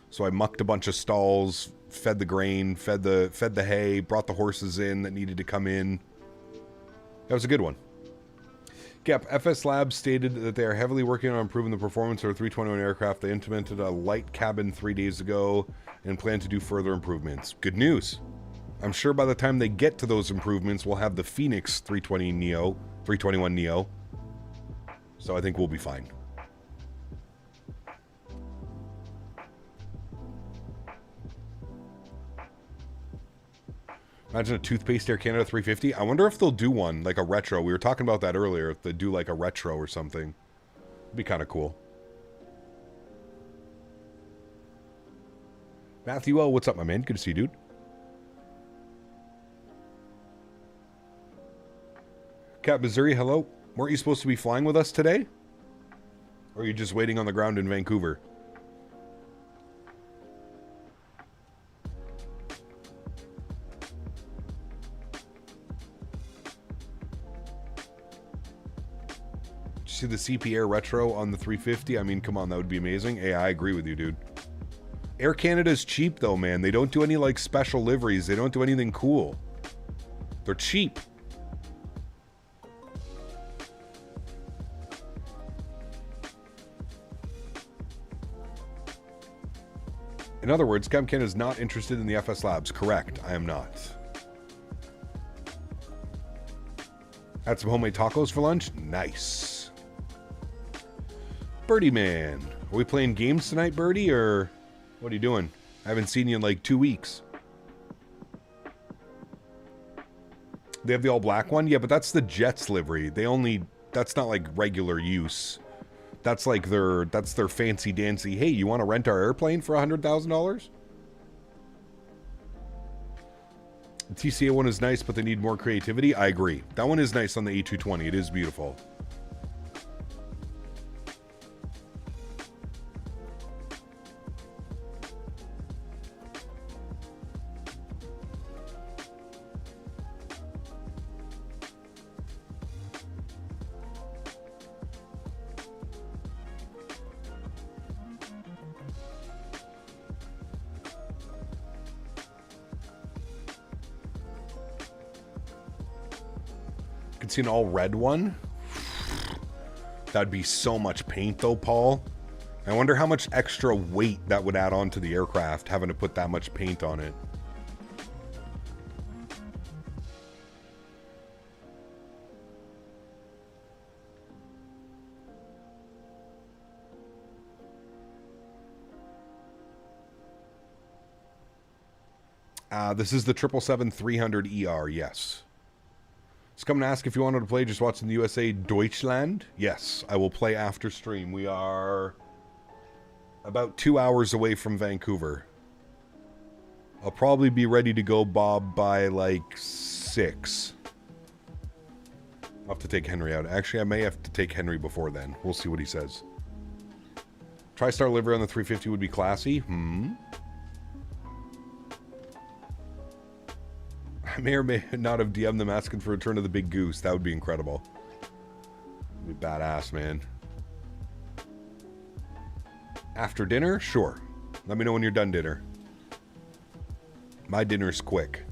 So I mucked a bunch of stalls, fed the grain, fed the hay, brought the horses in that needed to come in. That was a good one. Gap, FS Labs stated that they are heavily working on improving the performance of their 321 aircraft. They implemented a light cabin 3 days ago and plan to do further improvements. Good news. I'm sure by the time they get to those improvements, we'll have the Phoenix 321 Neo. So I think we'll be fine. Imagine a toothpaste Air Canada 350. I wonder if they'll do one, like a retro. We were talking about that earlier. If they do like a retro or something. It'd be kind of cool. Matthew O, what's up, my man? Good to see you, dude. Cap Missouri, hello. Weren't you supposed to be flying with us today? Or are you just waiting on the ground in Vancouver? See the CP Air Retro on the 350? I mean, come on, that would be amazing. Hey, I agree with you, dude. Air Canada's cheap, though, man. They don't do any, like, special liveries. They don't do anything cool. They're cheap. In other words, Cam Canada is not interested in the FS Labs. Correct. I am not. Had some homemade tacos for lunch? Nice. Birdie Man. Are we playing games tonight, Birdie, or what are you doing? I haven't seen you in like 2 weeks. They have the all black one? Yeah, but that's the Jets livery. That's not like regular use. That's like that's their fancy dancy, hey, you want to rent our airplane for $100,000? The TCA one is nice, but they need more creativity. I agree. That one is nice on the A220. It is beautiful. fancy an all red one. That'd be so much paint though, Paul. I wonder how much extra weight that would add on to the aircraft, having to put that much paint on it. This is the 777-300ER, yes. Just coming to ask if you wanted to play just watching the USA Deutschland. Yes, I will play after stream. We are about 2 hours away from Vancouver. I'll probably be ready to go, Bob, by like 6. I'll have to take Henry out. Actually, I may have to take Henry before then. We'll see what he says. TriStar livery on the 350 would be classy. I may or may not have DM'd them asking for Return of the Big Goose. That would be incredible. That'd be badass, man. After dinner? Sure. Let me know when you're done dinner. My dinner's quick.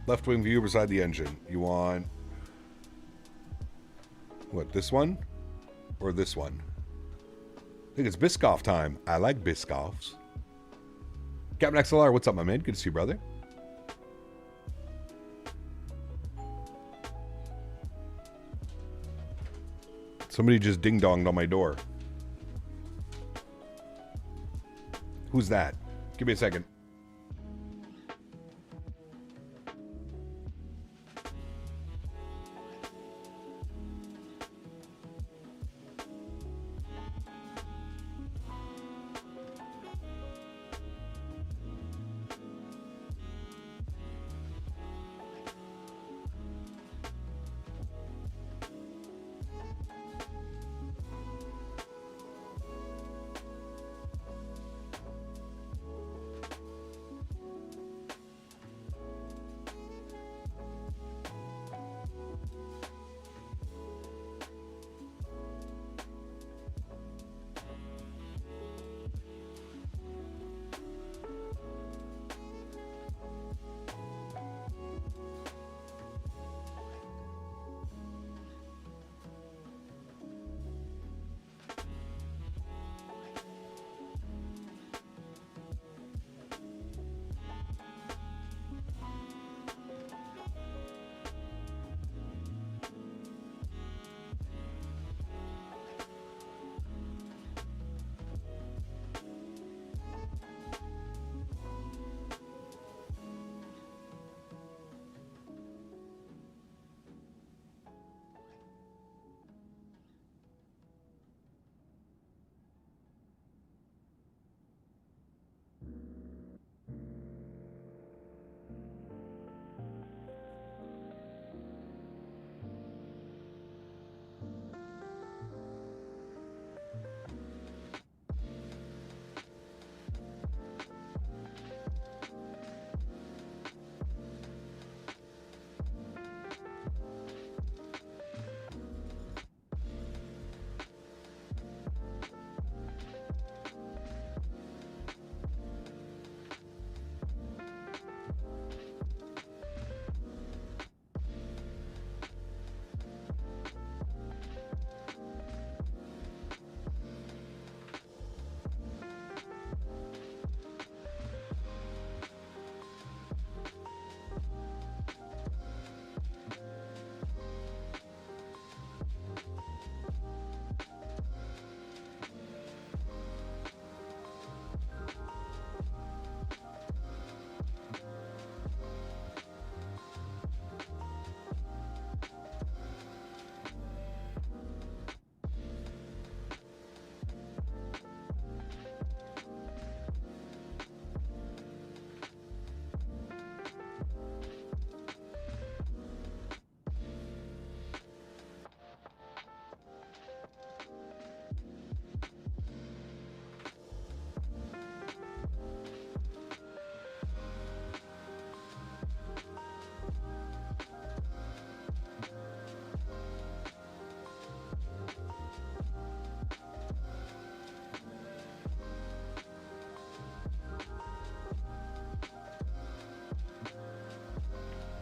Left wing view beside the engine. You want... what, this one? Or this one? I think it's Biscoff time. I like Biscoffs. Captain XLR, what's up, my man? Good to see you, brother. Somebody just ding-donged on my door. Who's that? Give me a second.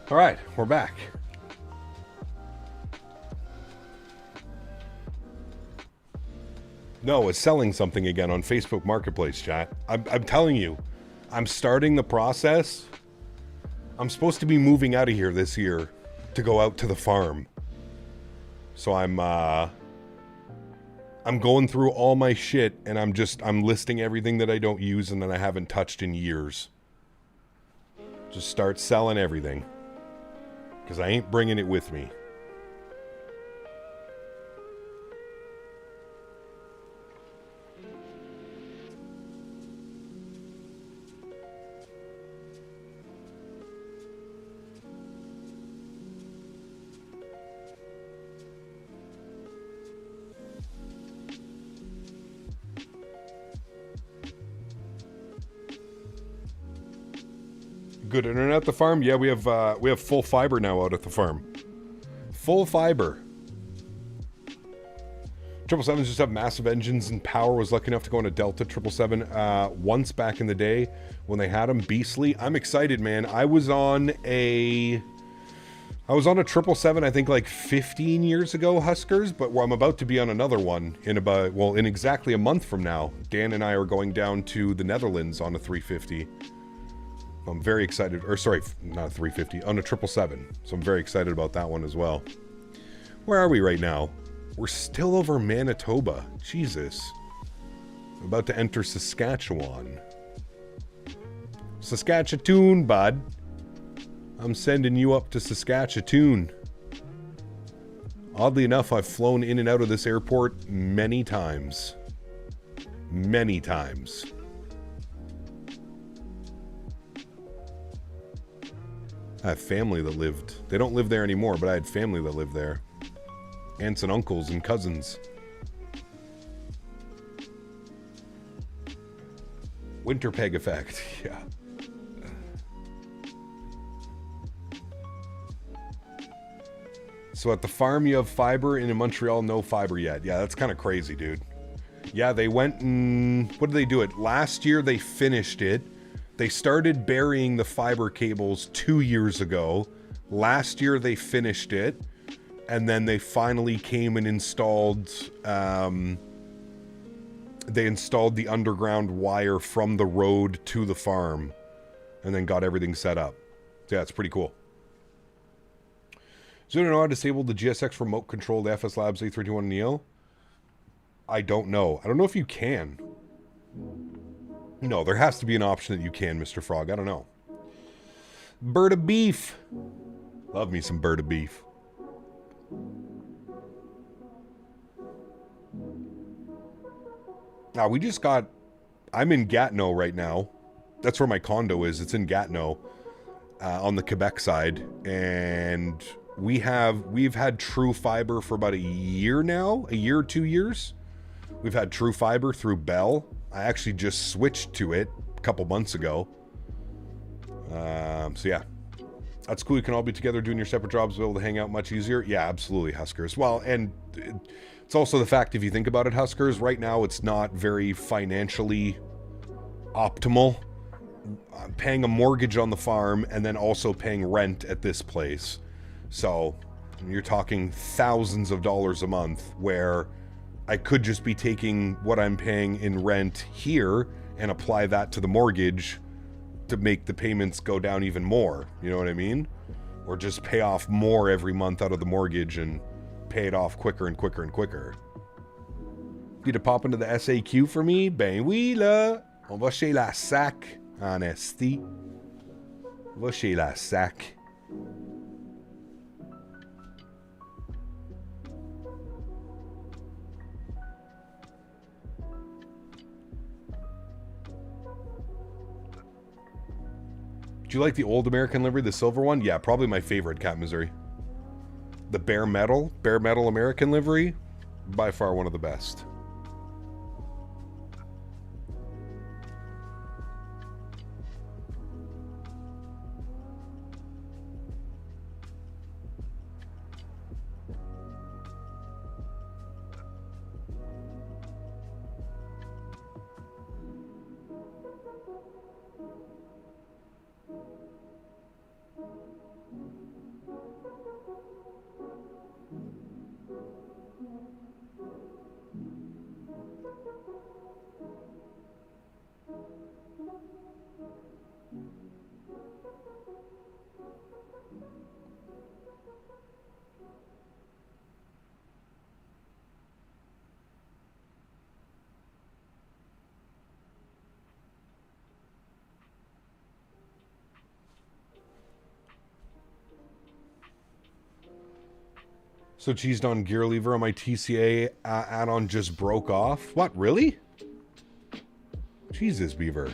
All right, we're back. No, it's selling something again on Facebook Marketplace, chat. I'm telling you, I'm starting the process. I'm supposed to be moving out of here this year to go out to the farm. So I'm going through all my shit and I'm listing everything that I don't use and that I haven't touched in years. Just start selling everything. Because I ain't bringing it with me. Good internet at the farm? Yeah, we have full fiber now out at the farm. Full fiber. 777s just have massive engines and power. Was lucky enough to go on a Delta 777 once back in the day when they had them. Beastly. I'm excited, man. I was on a 777 I think like 15 years ago, Huskers, but I'm about to be on another one in in exactly a month from now. Dan and I are going down to the Netherlands on a 350. I'm very excited, or sorry, not 350, on a 777. So I'm very excited about that one as well. Where are we right now? We're still over Manitoba. Jesus. I'm about to enter Saskatchewan. Saskatchewan, bud. I'm sending you up to Saskatchewan. Oddly enough, I've flown in and out of this airport many times. Many times. I have family that lived. They don't live there anymore, but I had family that lived there. Aunts and uncles and cousins. Winter peg effect, yeah. So at the farm you have fiber, and in Montreal no fiber yet. Yeah, that's kind of crazy, dude. Yeah, they went and... What did they do it? Last year they finished it. They started burying the fiber cables 2 years ago. Last year they finished it. And then they finally came and installed... they installed the underground wire from the road to the farm. And then got everything set up. So yeah, it's pretty cool. So you know how to disable the GSX remote controlled FS Labs A321neo? I don't know. I don't know if you can. No, there has to be an option that you can, Mr. Frog. I don't know. Bird of beef. Love me some bird of beef. Now, we just got... I'm in Gatineau right now. That's where my condo is. It's in Gatineau. On the Quebec side. And we've had True Fiber for about a year now. A year or 2 years. We've had True Fiber through Bell. I actually just switched to it a couple months ago. So yeah. That's cool. You can all be together doing your separate jobs, be able to hang out much easier. Yeah, absolutely, Huskers. Well, and it's also the fact, if you think about it, Huskers, right now it's not very financially optimal. I'm paying a mortgage on the farm and then also paying rent at this place. So you're talking thousands of dollars a month, where I could just be taking what I'm paying in rent here and apply that to the mortgage to make the payments go down even more. You know what I mean? Or just pay off more every month out of the mortgage and pay it off quicker and quicker and quicker. Need to pop into the SAQ for me? Ben oui, là. On va chez la sac, en esti. On va chez la sac. Do you like the old American livery, the silver one? Yeah, probably my favorite, Cat Missouri. The bare metal American livery, by far one of the best. So cheesed on gear lever on my TCA add-on just broke off. What, really? Jesus, Beaver.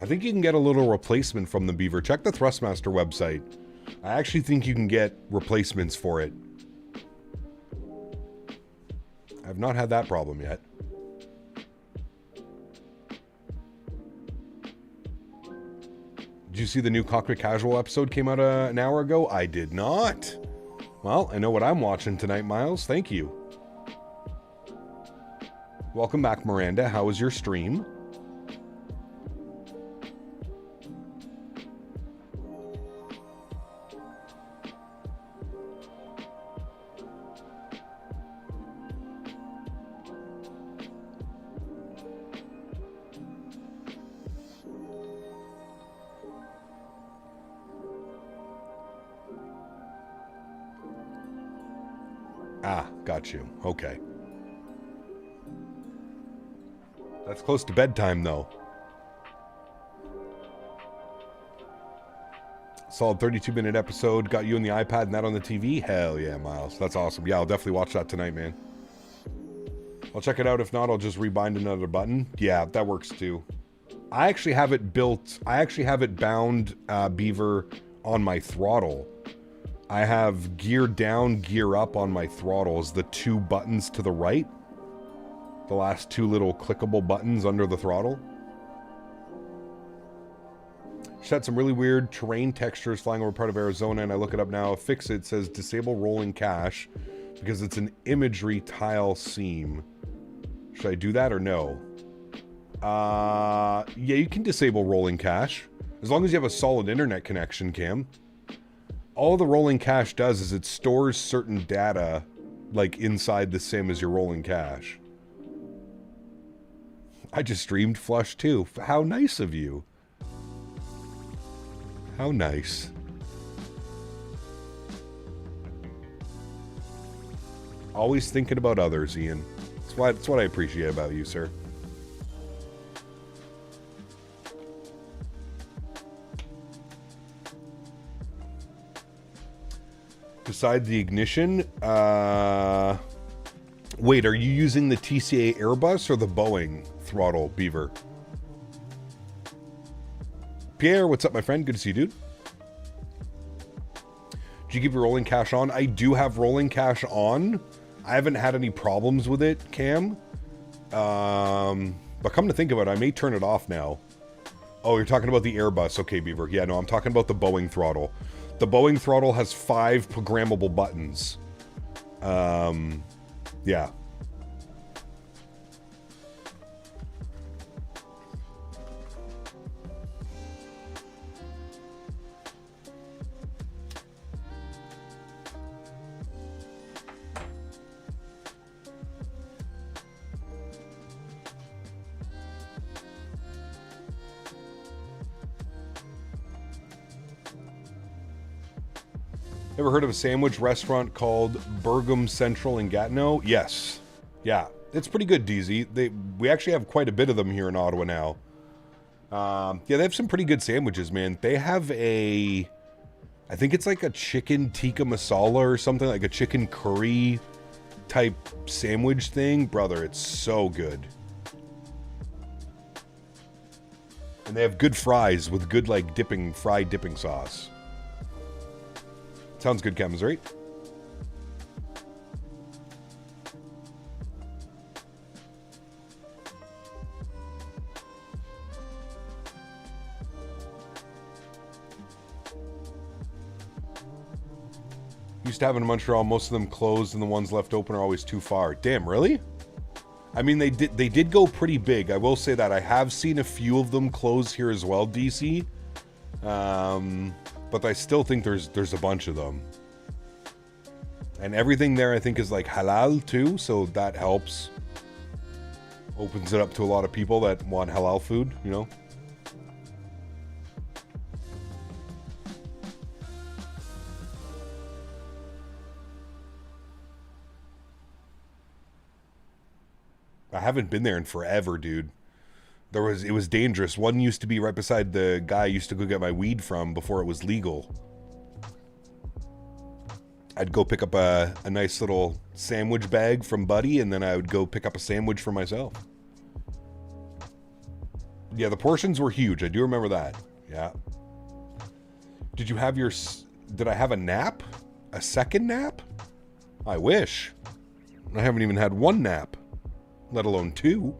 I think you can get a little replacement from the Beaver. Check the Thrustmaster website. I actually think you can get replacements for it. I've not had that problem yet. Did you see the new Cockpit Casual episode came out an hour ago? I did not. Well, I know what I'm watching tonight, Miles. Thank you. Welcome back, Miranda. How was your stream? Ah, got you. Okay. That's close to bedtime, though. Solid 32-minute episode. Got you on the iPad and that on the TV? Hell yeah, Miles. That's awesome. Yeah, I'll definitely watch that tonight, man. I'll check it out. If not, I'll just rebind another button. Yeah, that works too. I actually have it built. I actually have it bound, Beaver, on my throttle. I have gear down, gear up on my throttles, the two buttons to the right. The last two little clickable buttons under the throttle. Just had some really weird terrain textures flying over part of Arizona, and I look it up now. Fix it says disable rolling cache because it's an imagery tile seam. Should I do that or no? Yeah, you can disable rolling cache as long as you have a solid internet connection, Cam. All the rolling cache does is it stores certain data, like, inside the sim as your rolling cache. I just streamed Flush too. How nice of you. How nice. Always thinking about others, Ian. That's what I appreciate about you, sir. Beside the ignition, wait, are you using the TCA Airbus or the Boeing throttle, Beaver? Pierre, what's up, my friend? Good to see you, dude. Did you keep your rolling cache on? I do have rolling cache on. I haven't had any problems with it, Cam. But come to think of it, I may turn it off now. Oh, you're talking about the Airbus. Okay, Beaver. Yeah, no, I'm talking about the Boeing throttle. The Boeing throttle has 5 programmable buttons. Yeah. Ever heard of a sandwich restaurant called Burgum Central in Gatineau? Yes. Yeah, it's pretty good, DZ. We actually have quite a bit of them here in Ottawa now. Yeah, they have some pretty good sandwiches, man. They have I think it's like a chicken tikka masala or something, like a chicken curry type sandwich thing. Brother, it's so good. And they have good fries with good, like, fried dipping sauce. Sounds good, Cams, right? Used to have in Montreal, most of them closed and the ones left open are always too far. Damn, really? I mean, they did go pretty big. I will say that. I have seen a few of them close here as well, DC. But I still think there's a bunch of them. And everything there, I think, is like halal too, so that helps. Opens it up to a lot of people that want halal food, you know? I haven't been there in forever, dude. It was dangerous. One used to be right beside the guy I used to go get my weed from before it was legal. I'd go pick up a nice little sandwich bag from Buddy, and then I would go pick up a sandwich for myself. Yeah, the portions were huge. I do remember that. Yeah. Did you have did I have a nap? A second nap? I wish. I haven't even had one nap, let alone two.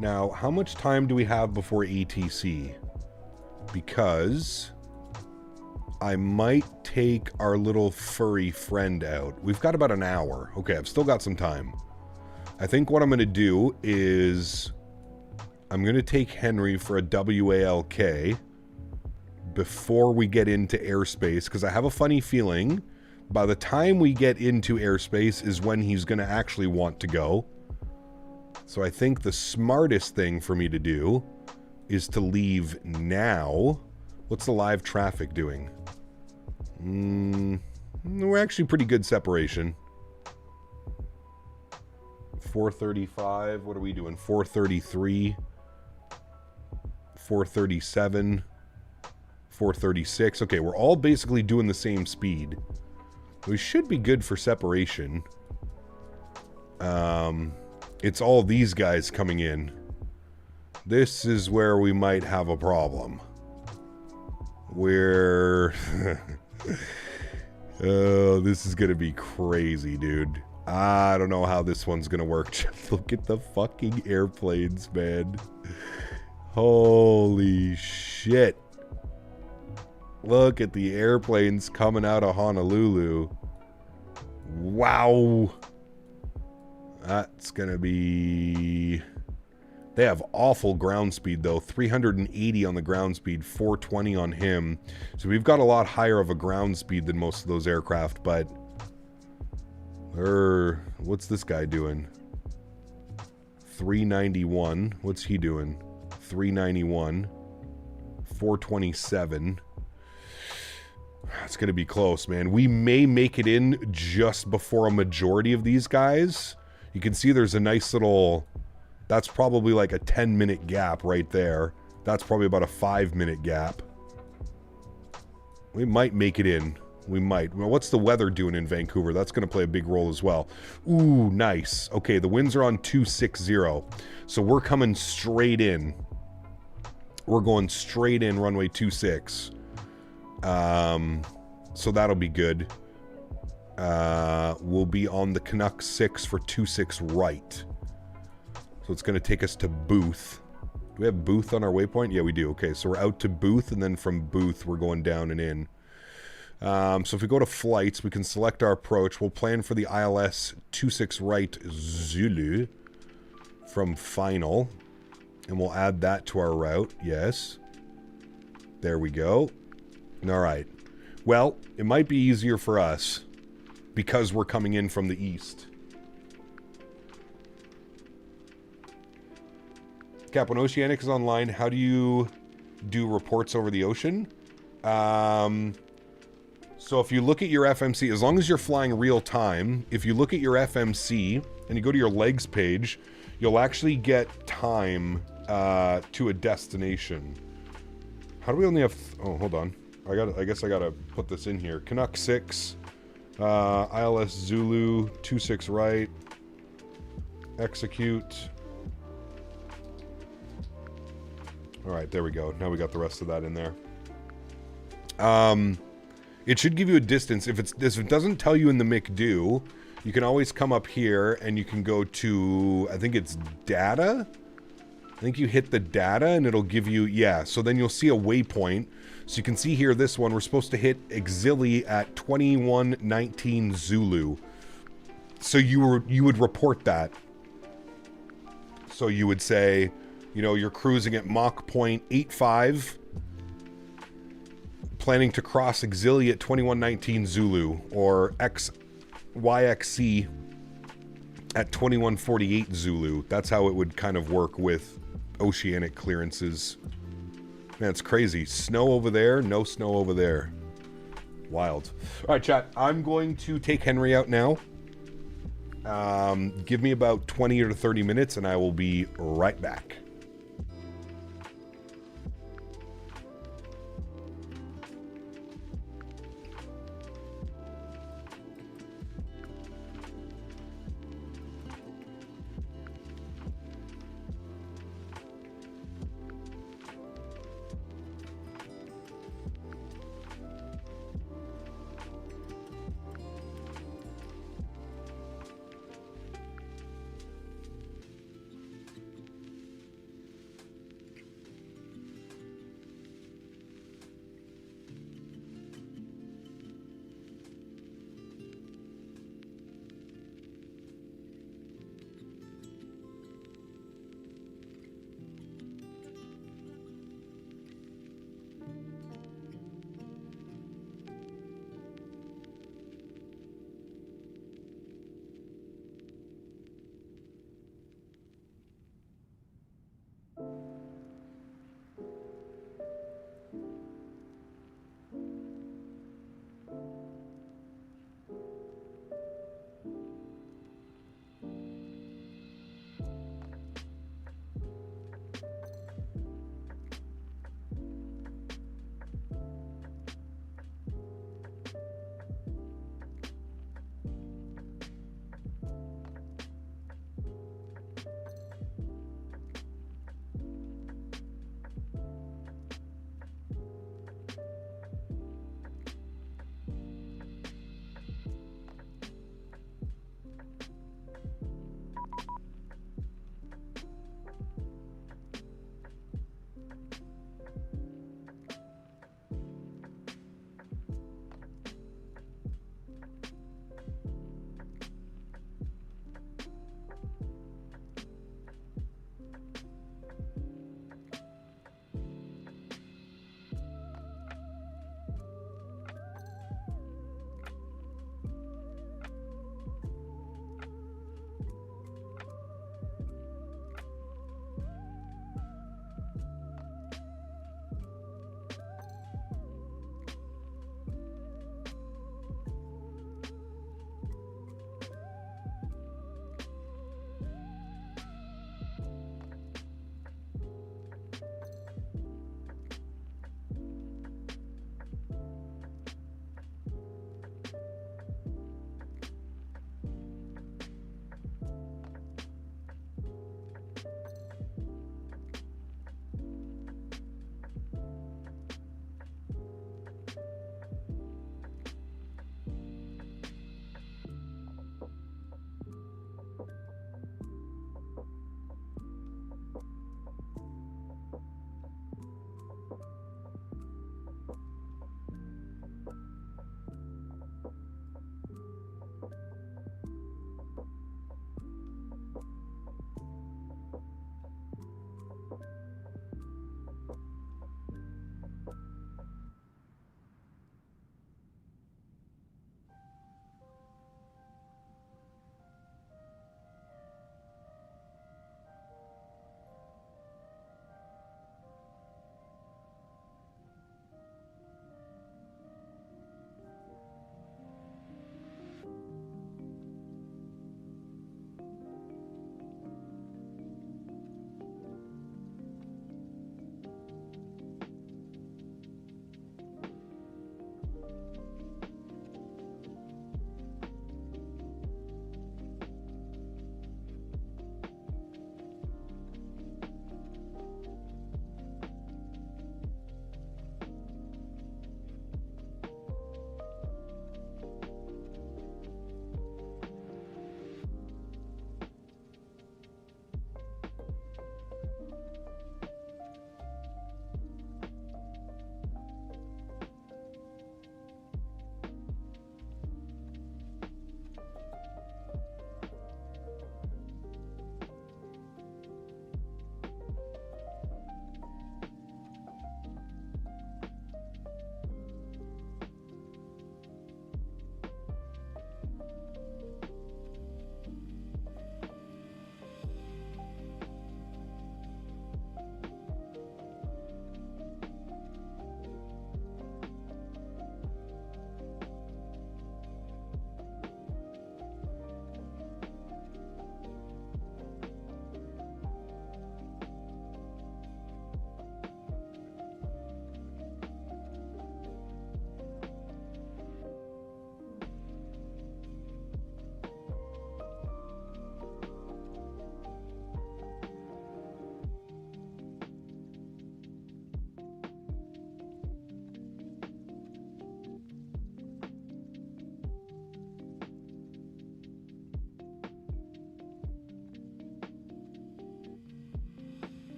Now, how much time do we have before ATC? Because I might take our little furry friend out. We've got about an hour. Okay, I've still got some time. I think what I'm going to do is I'm going to take Henry for a WALK before we get into airspace, because I have a funny feeling by the time we get into airspace is when he's going to actually want to go. So I think the smartest thing for me to do is to leave now. What's the live traffic doing? We're actually pretty good separation. 435. What are we doing? 433. 437. 436. Okay, we're all basically doing the same speed. We should be good for separation. It's all these guys coming in. This is where we might have a problem. Where... oh, this is gonna be crazy, dude. I don't know how this one's gonna work. Just look at the fucking airplanes, man. Holy shit. Look at the airplanes coming out of Honolulu. Wow. That's gonna be... They have awful ground speed, though. 380 on the ground speed, 420 on him. So we've got a lot higher of a ground speed than most of those aircraft, but... what's this guy doing? 391. What's he doing? 391. 427. It's gonna be close, man. We may make it in just before a majority of these guys. You can see there's a nice little... That's probably like a 10-minute gap right there. That's probably about a 5-minute gap. We might make it in. We might. Well, what's the weather doing in Vancouver? That's going to play a big role as well. Ooh, nice. Okay, the winds are on 260. So we're coming straight in. We're going straight in runway 26. So that'll be good. We'll be on the Canuck 6 for 26 right. So it's going to take us to Booth. Do we have Booth on our waypoint? Yeah, we do. Okay, so we're out to Booth, and then from Booth, we're going down and in. So if we go to flights, we can select our approach. We'll plan for the ILS 26 right Zulu from final. And we'll add that to our route. Yes. There we go. All right. Well, it might be easier for us because we're coming in from the east. Cap, when Oceanic is online, how do you do reports over the ocean? So if you look at your FMC, as long as you're flying real time, if you look at your FMC and you go to your legs page, you'll actually get time to a destination. How do we only have... oh, hold on. I guess I gotta put this in here. Canuck 6, ILS Zulu, 26 right, execute. Alright, there we go. Now we got the rest of that in there. It should give you a distance. If it doesn't tell you in the McDo, you can always come up here and you can go to, I think it's data? I think you hit the data and it'll give you, yeah, so then you'll see a waypoint. So you can see here, this one, we're supposed to hit auxiliary at 2119 Zulu. So you would report that. So you would say, you know, you're cruising at Mach 0.85, planning to cross auxiliary at 2119 Zulu, or YXC at 2148 Zulu. That's how it would kind of work with oceanic clearances. Man, it's crazy. Snow over there, no snow over there. Wild. All right, chat. I'm going to take Henry out now. Give me about 20 or 30 minutes, and I will be right back.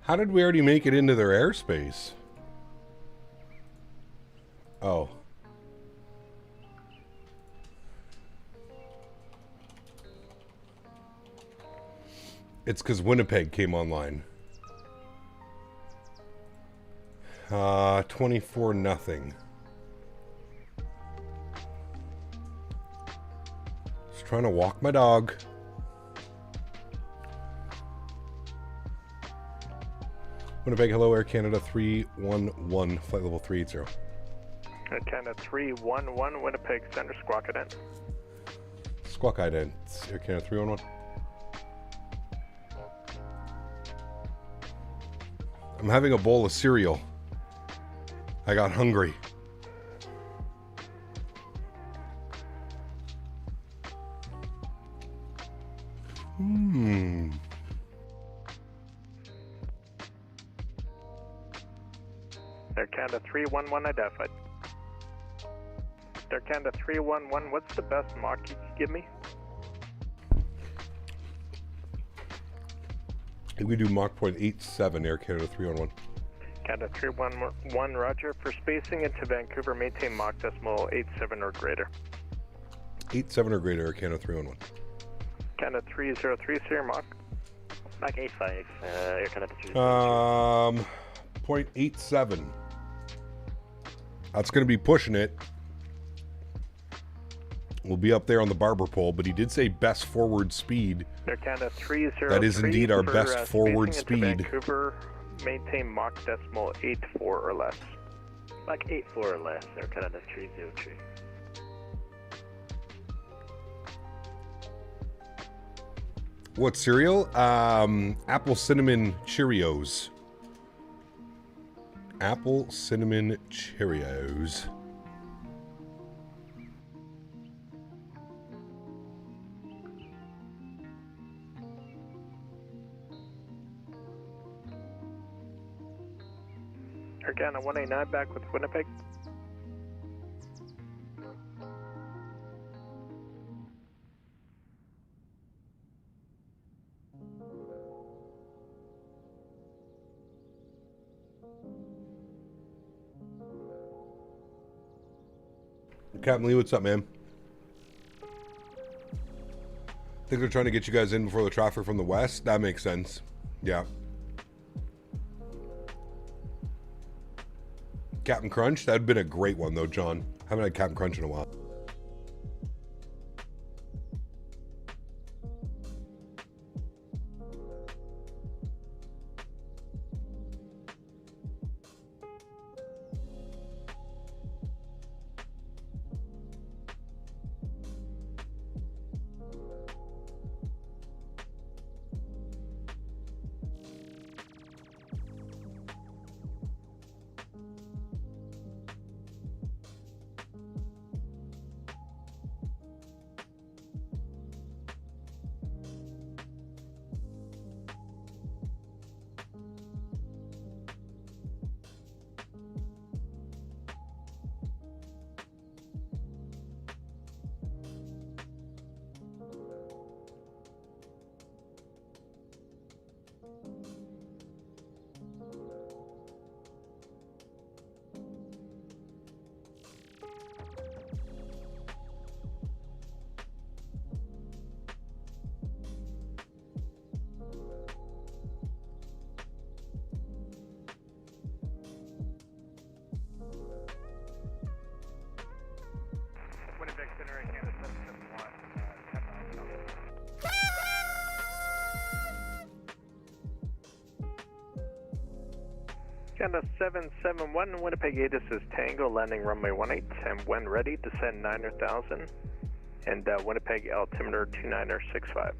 How did we already make it into their airspace? Oh. It's because Winnipeg came online. 24-0. Just trying to walk my dog. Winnipeg, hello, Air Canada 311, flight level 380. Air Canada 311, Winnipeg, Center, Squawk Ident. Squawk Ident, Air Canada 311. I'm having a bowl of cereal. I got hungry. Air Canada 311 identified. Air Canada 311, what's the best Mach you can give me? We do Mach point 87, Air Canada 311. Canada 311, roger. For spacing into Vancouver, maintain Mach decimal 87 or greater. 87 or greater, Air Canada 311. Canada 3030, Mach. Mach 85, Air Canada 3030. 0.87. That's going to be pushing it. We'll be up there on the barber pole, but he did say best forward speed. Air Canada 303. That is indeed our best forward spacing into speed. Vancouver, maintain Mach decimal 84 or less. Mach 84 or less, Air Canada 303. What cereal? Apple Cinnamon Cheerios. Apple Cinnamon Cheerios. Argana 189 back with Winnipeg. Captain Lee, what's up, man? Think they're trying to get you guys in before the traffic from the west? That makes sense. Yeah. Captain Crunch? That'd been a great one, though, John. Haven't had Captain Crunch in a while. Canada 771, Winnipeg Aegis is Tango, landing runway 18, and when ready, descend 9,000, and Winnipeg altimeter 2965.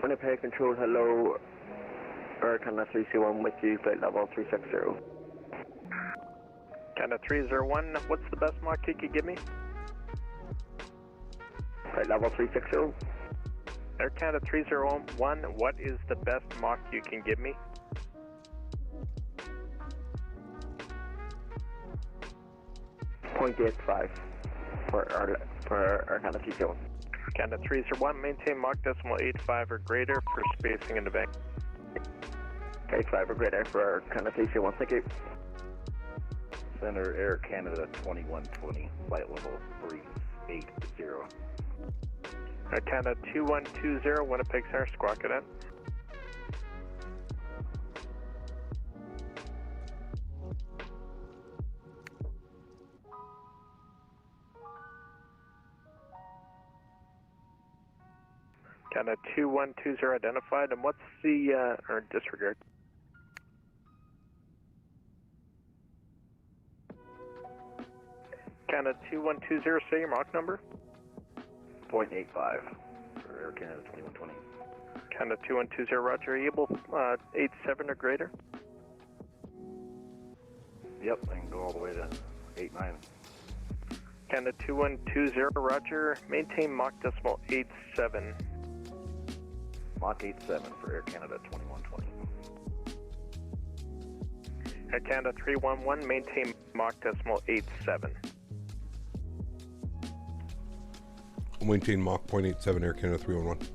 Winnipeg Control, hello. Air Canada 301 with you, flight level 360. Canada 301, what's the best Mach you could give me? Flight level 360. Air Canada 301, what is the best Mach you can give me? .85 for Air Canada 301. Canada 301, maintain Mach decimal 85 or greater for spacing in the bank. 85 or greater for Air Canada 301, thank you. Center Air Canada 2120, flight level 380. Air Canada 2120, Winnipeg Center, squawk it in. Canada 2120 identified, and what's the, or disregard? Canada 2120, say your Mach number? 0.85 for Air Canada 2120. Canada 2120, roger. Are you able 87 or greater? Yep, I can go all the way to 89. Canada 2120, roger. Maintain Mach decimal 87. Mach 87 for Air Canada 2120. Air Canada 311, maintain Mach decimal 87. Maintain Mach 0.87, Air Canada 311.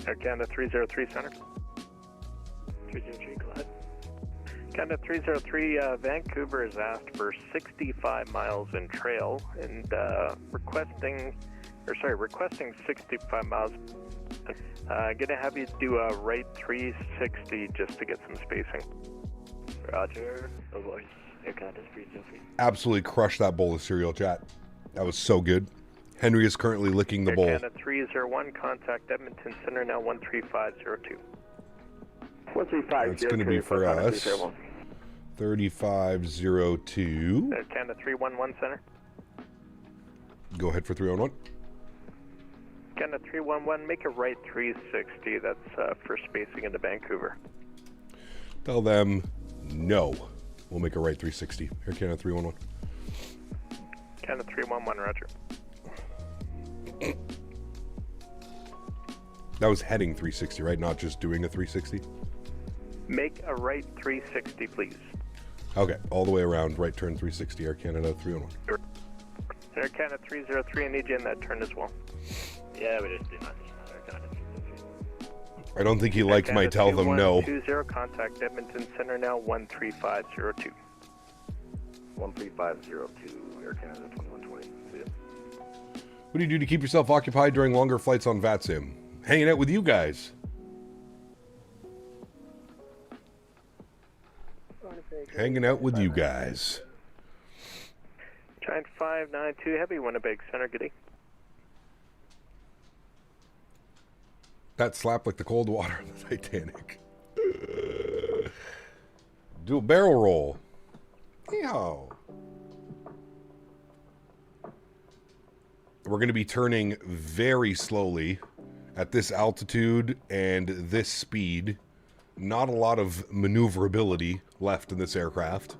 Air Canada 303, center. 303, go ahead. Canada 303, Vancouver has asked for 65 miles in trail and requesting 65 miles. Gonna have you do a right 360 just to get some spacing. Roger. No voice. Air Canada 303. Absolutely crushed that bowl of cereal, chat. That was so good. Henry is currently licking the bowl. Air Canada 301, contact Edmonton Center now 13502. 13502. It's going to be for us. 3502. Air Canada 311, center. Go ahead for 311. Canada 311, make a right 360. That's for spacing into Vancouver. Tell them no. We'll make a right 360. Air Canada 311. Canada 311, roger. That was heading 360, right? Not just doing a 360? Make a right 360, please. Okay, all the way around, right turn 360, Air Canada 311. Air Canada 303, I need you in that turn as well. Yeah, we just do not. Air Canada 303. I don't think he liked my tell them no. 2120, contact Edmonton Center now 13502. 13502, Air Canada 2120. See ya. What do you do to keep yourself occupied during longer flights on VATSIM? Hanging out with you guys. Hanging out with you guys. Giant 592 Heavy, Winnipeg Center, good day. That slapped like the cold water on the Titanic. Do a barrel roll. Yeehaw. We're going to be turning very slowly at this altitude and this speed. Not a lot of maneuverability left in this aircraft.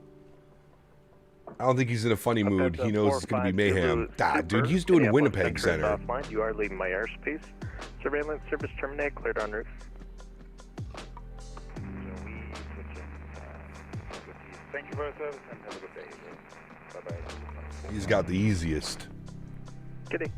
I don't think he's in a funny mood. He knows it's going to be mayhem. Dude, he's doing Winnipeg Center. Offline. You are leaving my airspace. Surveillance service terminated, cleared en route. Thank you for your service and have a good day. Bye-bye. He's got the easiest. Good day.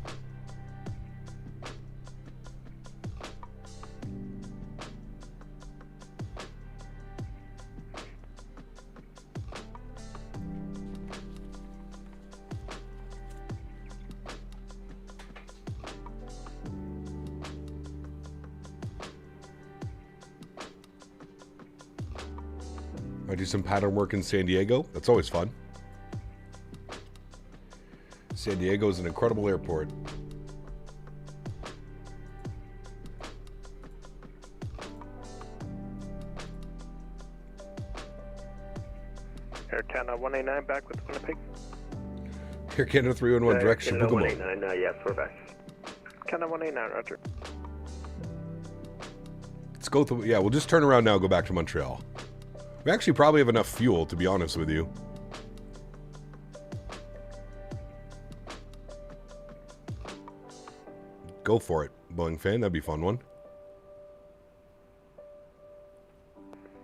I do some pattern work in San Diego. That's always fun. San Diego is an incredible airport. Air Canada 189 back with Winnipeg. Air Canada 311 direction. Canada 189, yes, we're back. Canada 189, roger. Let's go through. Yeah, we'll just turn around now and go back to Montreal. We actually probably have enough fuel, to be honest with you. Go for it, Boeing fan. That'd be a fun one.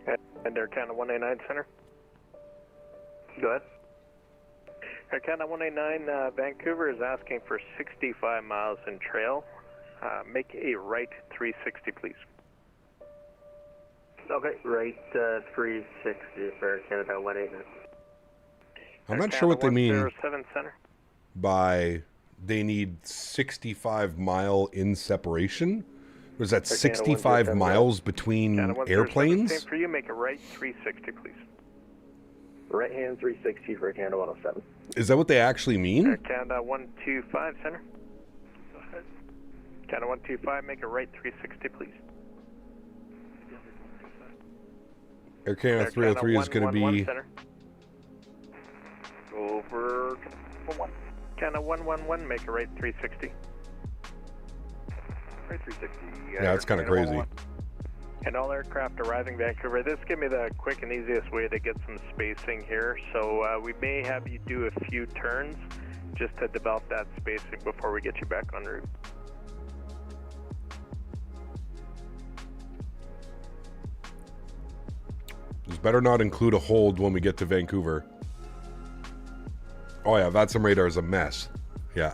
And Air Canada 189 center. Go ahead. Air Canada 189 Vancouver is asking for 65 miles in trail. Make a right 360, please. Okay, right 360 for Canada 189. I'm not sure what they mean 107 center. by they need 65 mile in separation. Was that 65 miles between airplanes? Same for you. Make a right 360, please. Right hand 360 for Canada 107. Is that what they actually mean? Air Canada 125, center. Go ahead. Canada 125, make a right 360, please. Air Canada 303 is going to be... Center. Over 1. Canada 111, make a right 360. Right 360. Yeah, it's kind of crazy. And all aircraft arriving Vancouver. This give me the quick and easiest way to get some spacing here. So we may have you do a few turns just to develop that spacing before we get you back en route. Just better not include a hold when we get to Vancouver. Oh yeah, VATSIM radar is a mess. Yeah.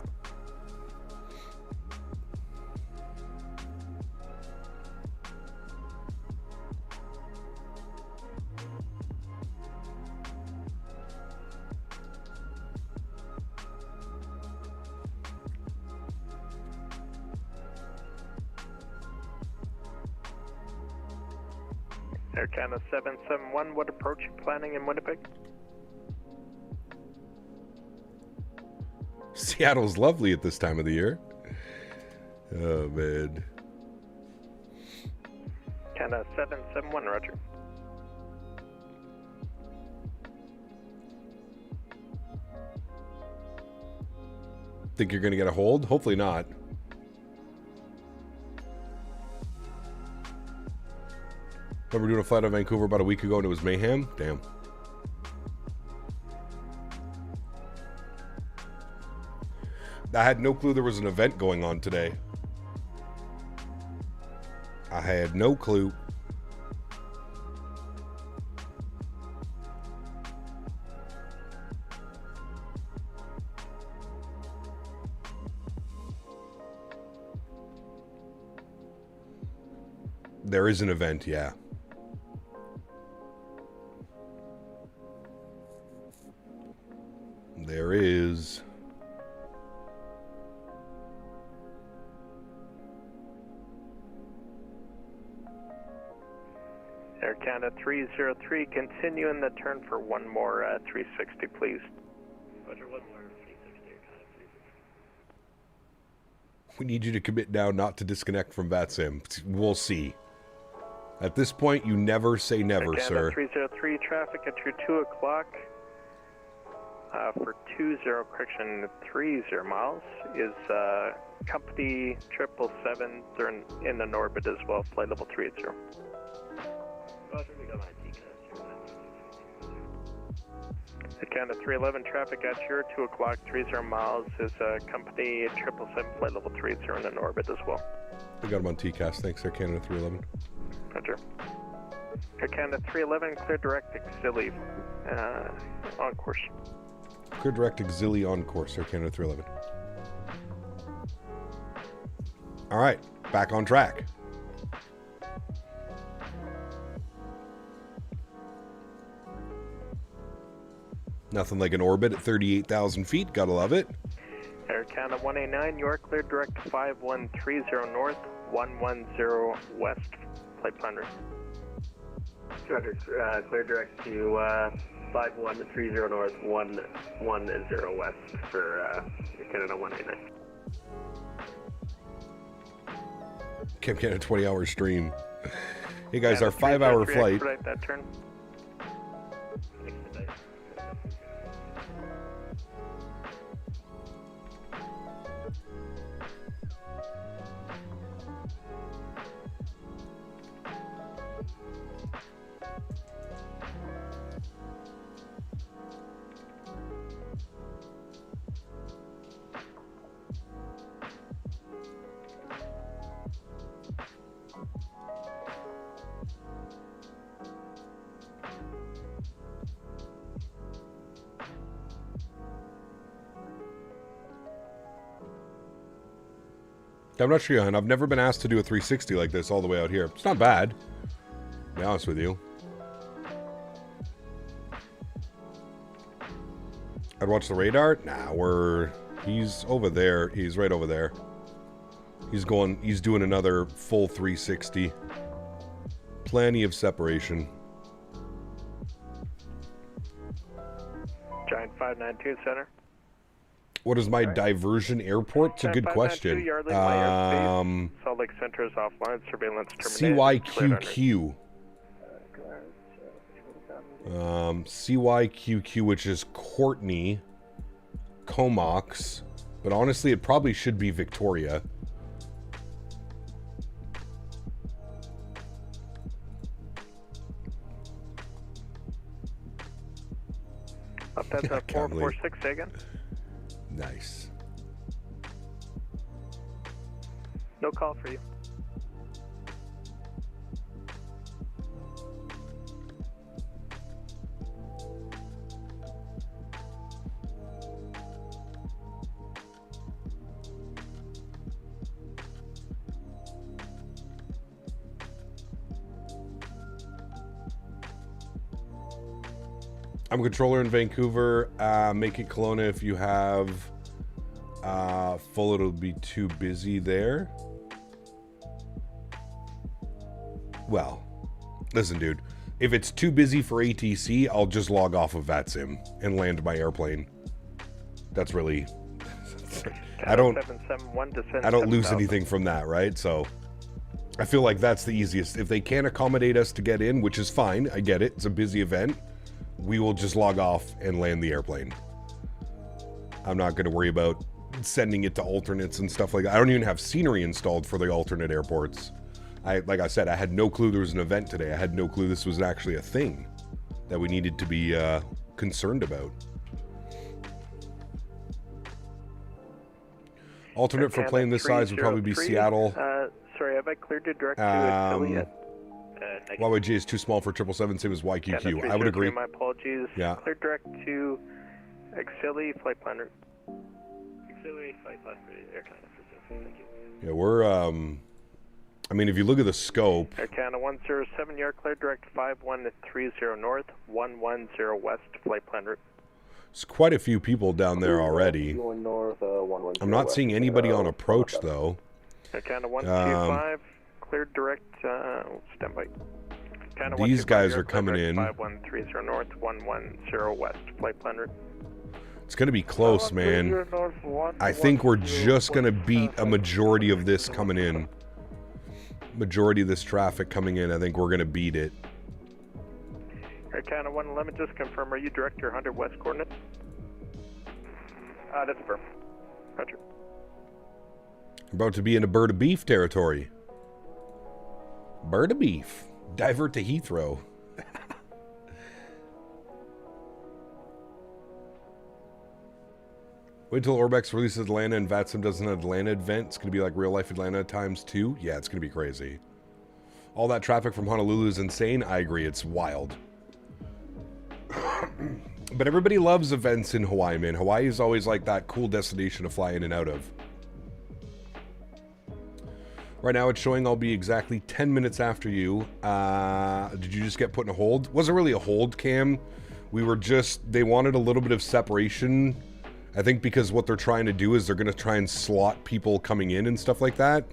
Air Canada 771, what approach you planning in Winnipeg? Seattle's lovely at this time of the year. Oh, man. Canada 771, roger. Think you're going to get a hold? Hopefully not. Remember doing a flight out of Vancouver about a week ago and it was mayhem? Damn. I had no clue there was an event going on today. I had no clue. There is an event, yeah. There is. Air Canada 303, continue in the turn for one more 360, please. Roger, one more 360, Air Canada 360. We need you to commit now not to disconnect from VATSIM. We'll see. At this point, you never say never, Air sir. Canada 303, traffic at your 2 o'clock. For 20, correction, 30 miles is company 777. They're in an orbit as well, flight level 380. Roger, we got my TCAS. Air Canada 311, traffic at your 2 o'clock, 30 miles is company 777, flight level 380 in an orbit as well. We got him on TCAS. Thanks, Air Canada 311. Roger. Air Canada 311, clear direct auxiliary on course. Clear direct auxiliary on course, Air Canada 311. All right, back on track. Nothing like an orbit at 38,000 feet. Gotta love it. Air Canada 189, you are clear direct 5130 north, 110 west. Flight plan ready. Roger, clear direct to 5130 north, 110 west for Canada 189. Canada 20-hour stream. Hey guys, our 5-hour flight. Expedite that turn. Expedite. I'm not sure, Johan. I've never been asked to do a 360 like this all the way out here. It's not bad, to be honest with you. I'd watch the radar? Nah, he's over there. He's right over there. He's doing another full 360. Plenty of separation. Giant 592 center. What is my diversion airport? It's a good question. Salt Lake Center is offline. Surveillance terminated. CYQQ. CYQQ, which is Courtney Comox. But honestly, it probably should be Victoria. That's 446 again. Nice. No call for you. I'm a controller in Vancouver. Make it Kelowna if you have full. It'll be too busy there. Well, listen, dude. If it's too busy for ATC, I'll just log off of VATSIM and land my airplane. That's really... I don't lose anything from that, right? So I feel like that's the easiest. If they can't accommodate us to get in, which is fine, I get it. It's a busy event. We will just log off and land the airplane. I'm not going to worry about sending it to alternates and stuff like that. I don't even have scenery installed for the alternate airports. Like I said, I had no clue there was an event today. I had no clue this was actually a thing that we needed to be concerned about. Alternate for plane this size would probably be Seattle. Sorry, have I cleared you direct to Philly yet? YYG is too small for 777, same as YQQ. I would agree. My apologies. Yeah. Clear direct to Auxiliary flight plan route. Auxiliary flight plan route, Air Canada. Thank you. Yeah, we're, I mean, if you look at the scope. Air Canada 107, you're clear direct 5130 north, 110 west, flight plan route. There's quite a few people down there already. North, I'm not seeing anybody on approach, though. Air Canada 125, cleared direct, stand by. These guys are coming in. 5130 north, 110 west, flight plan route. It's going to be close, man. I think we're just going to beat a majority of this coming in. Majority of this traffic coming in, I think we're going to beat it. Air Canada 111, just confirm, are you direct your 100 west coordinates? That's firm. Roger. About to be in a bird of beef territory. Bird of beef. Divert to Heathrow. Wait till Orbex releases Atlanta and VATSIM does an Atlanta event. It's going to be like real life Atlanta times 2. Yeah, it's going to be crazy. All that traffic from Honolulu is insane. I agree. It's wild. But everybody loves events in Hawaii, man. Hawaii is always like that cool destination to fly in and out of. Right now it's showing I'll be exactly 10 minutes after you. Did you just get put in a hold? Wasn't really a hold, Cam. We were just, they wanted a little bit of separation. I think because what they're trying to do is they're going to try and slot people coming in and stuff like that.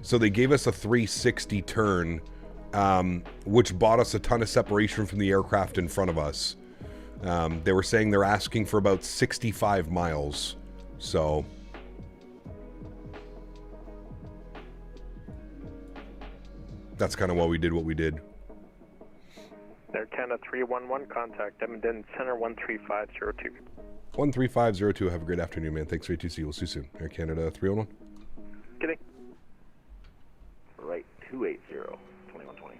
So they gave us a 360 turn, which bought us a ton of separation from the aircraft in front of us. They were saying they're asking for about 65 miles. So that's kind of why we did what we did. Air Canada 311, contact Edmonton Center 13502. 13502, have a great afternoon, man. Thanks for ATC. We'll see you soon. Air Canada 311. Kidding. Right, 280, 2120.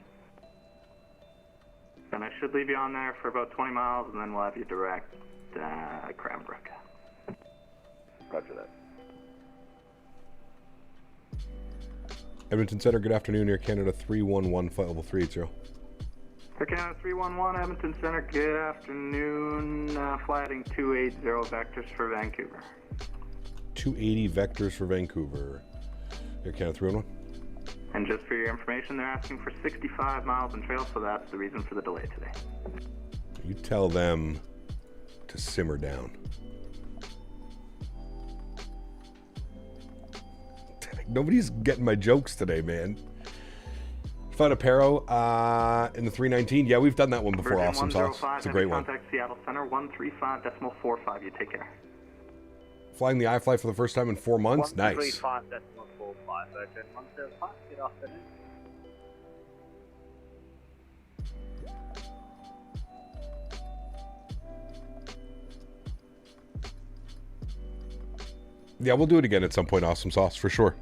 And I should leave you on there for about 20 miles, and then we'll have you direct Cranbrook. Roger that. Edmonton Center, good afternoon. Air Canada 311, flight level 380. Air Canada 311, Edmonton Center, good afternoon. Flighting 280 vectors for Vancouver. 280 vectors for Vancouver. Air Canada 311. And just for your information, they're asking for 65 miles in trail, so that's the reason for the delay today. You tell them to simmer down. Nobody's getting my jokes today, man. Found a Paro in the 319. Yeah, we've done that one before. Awesome sauce. It's a great one. Contact Seattle Center 135.45. You take care. Flying the iFly for the first time in 4 months. Nice. 135.45. Virgin 105. Good afternoon. Yeah, we'll do it again at some point. Awesome sauce for sure.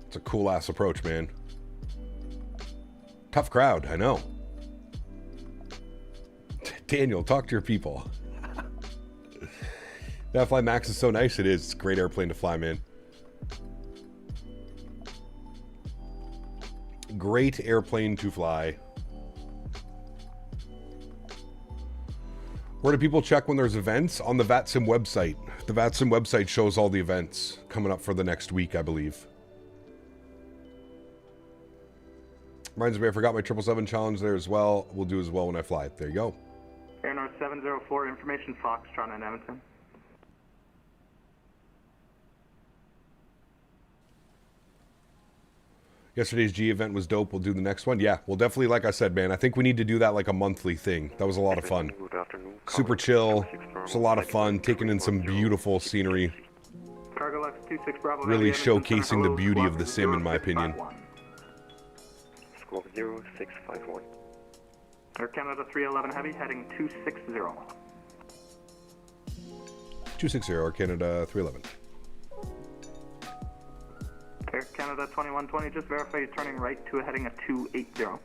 It's a cool ass approach, man. Tough crowd, I know. Daniel, talk to your people. That Fly Max is so nice. It is. It's a great airplane to fly, man. Great airplane to fly. Where do people check when there's events? On the VATSIM website. The VATSIM website shows all the events coming up for the next week, I believe. Reminds me, I forgot my 777 challenge there as well. We'll do as well when I fly it. There you go. Air North 704, information Foxtrot in Edmonton. Yesterday's G event was dope. We'll do the next one. Yeah, well, definitely, like I said, man, I think we need to do that like a monthly thing. That was a lot of fun. Super chill. It's a lot of fun. Taking in some beautiful scenery. Really showcasing the beauty of the sim, in my opinion. Squawk 0651. Air Canada 311 Heavy, heading 260. 260, Air Canada 311. Air Canada 2120, just verify you're turning right to a heading of 280.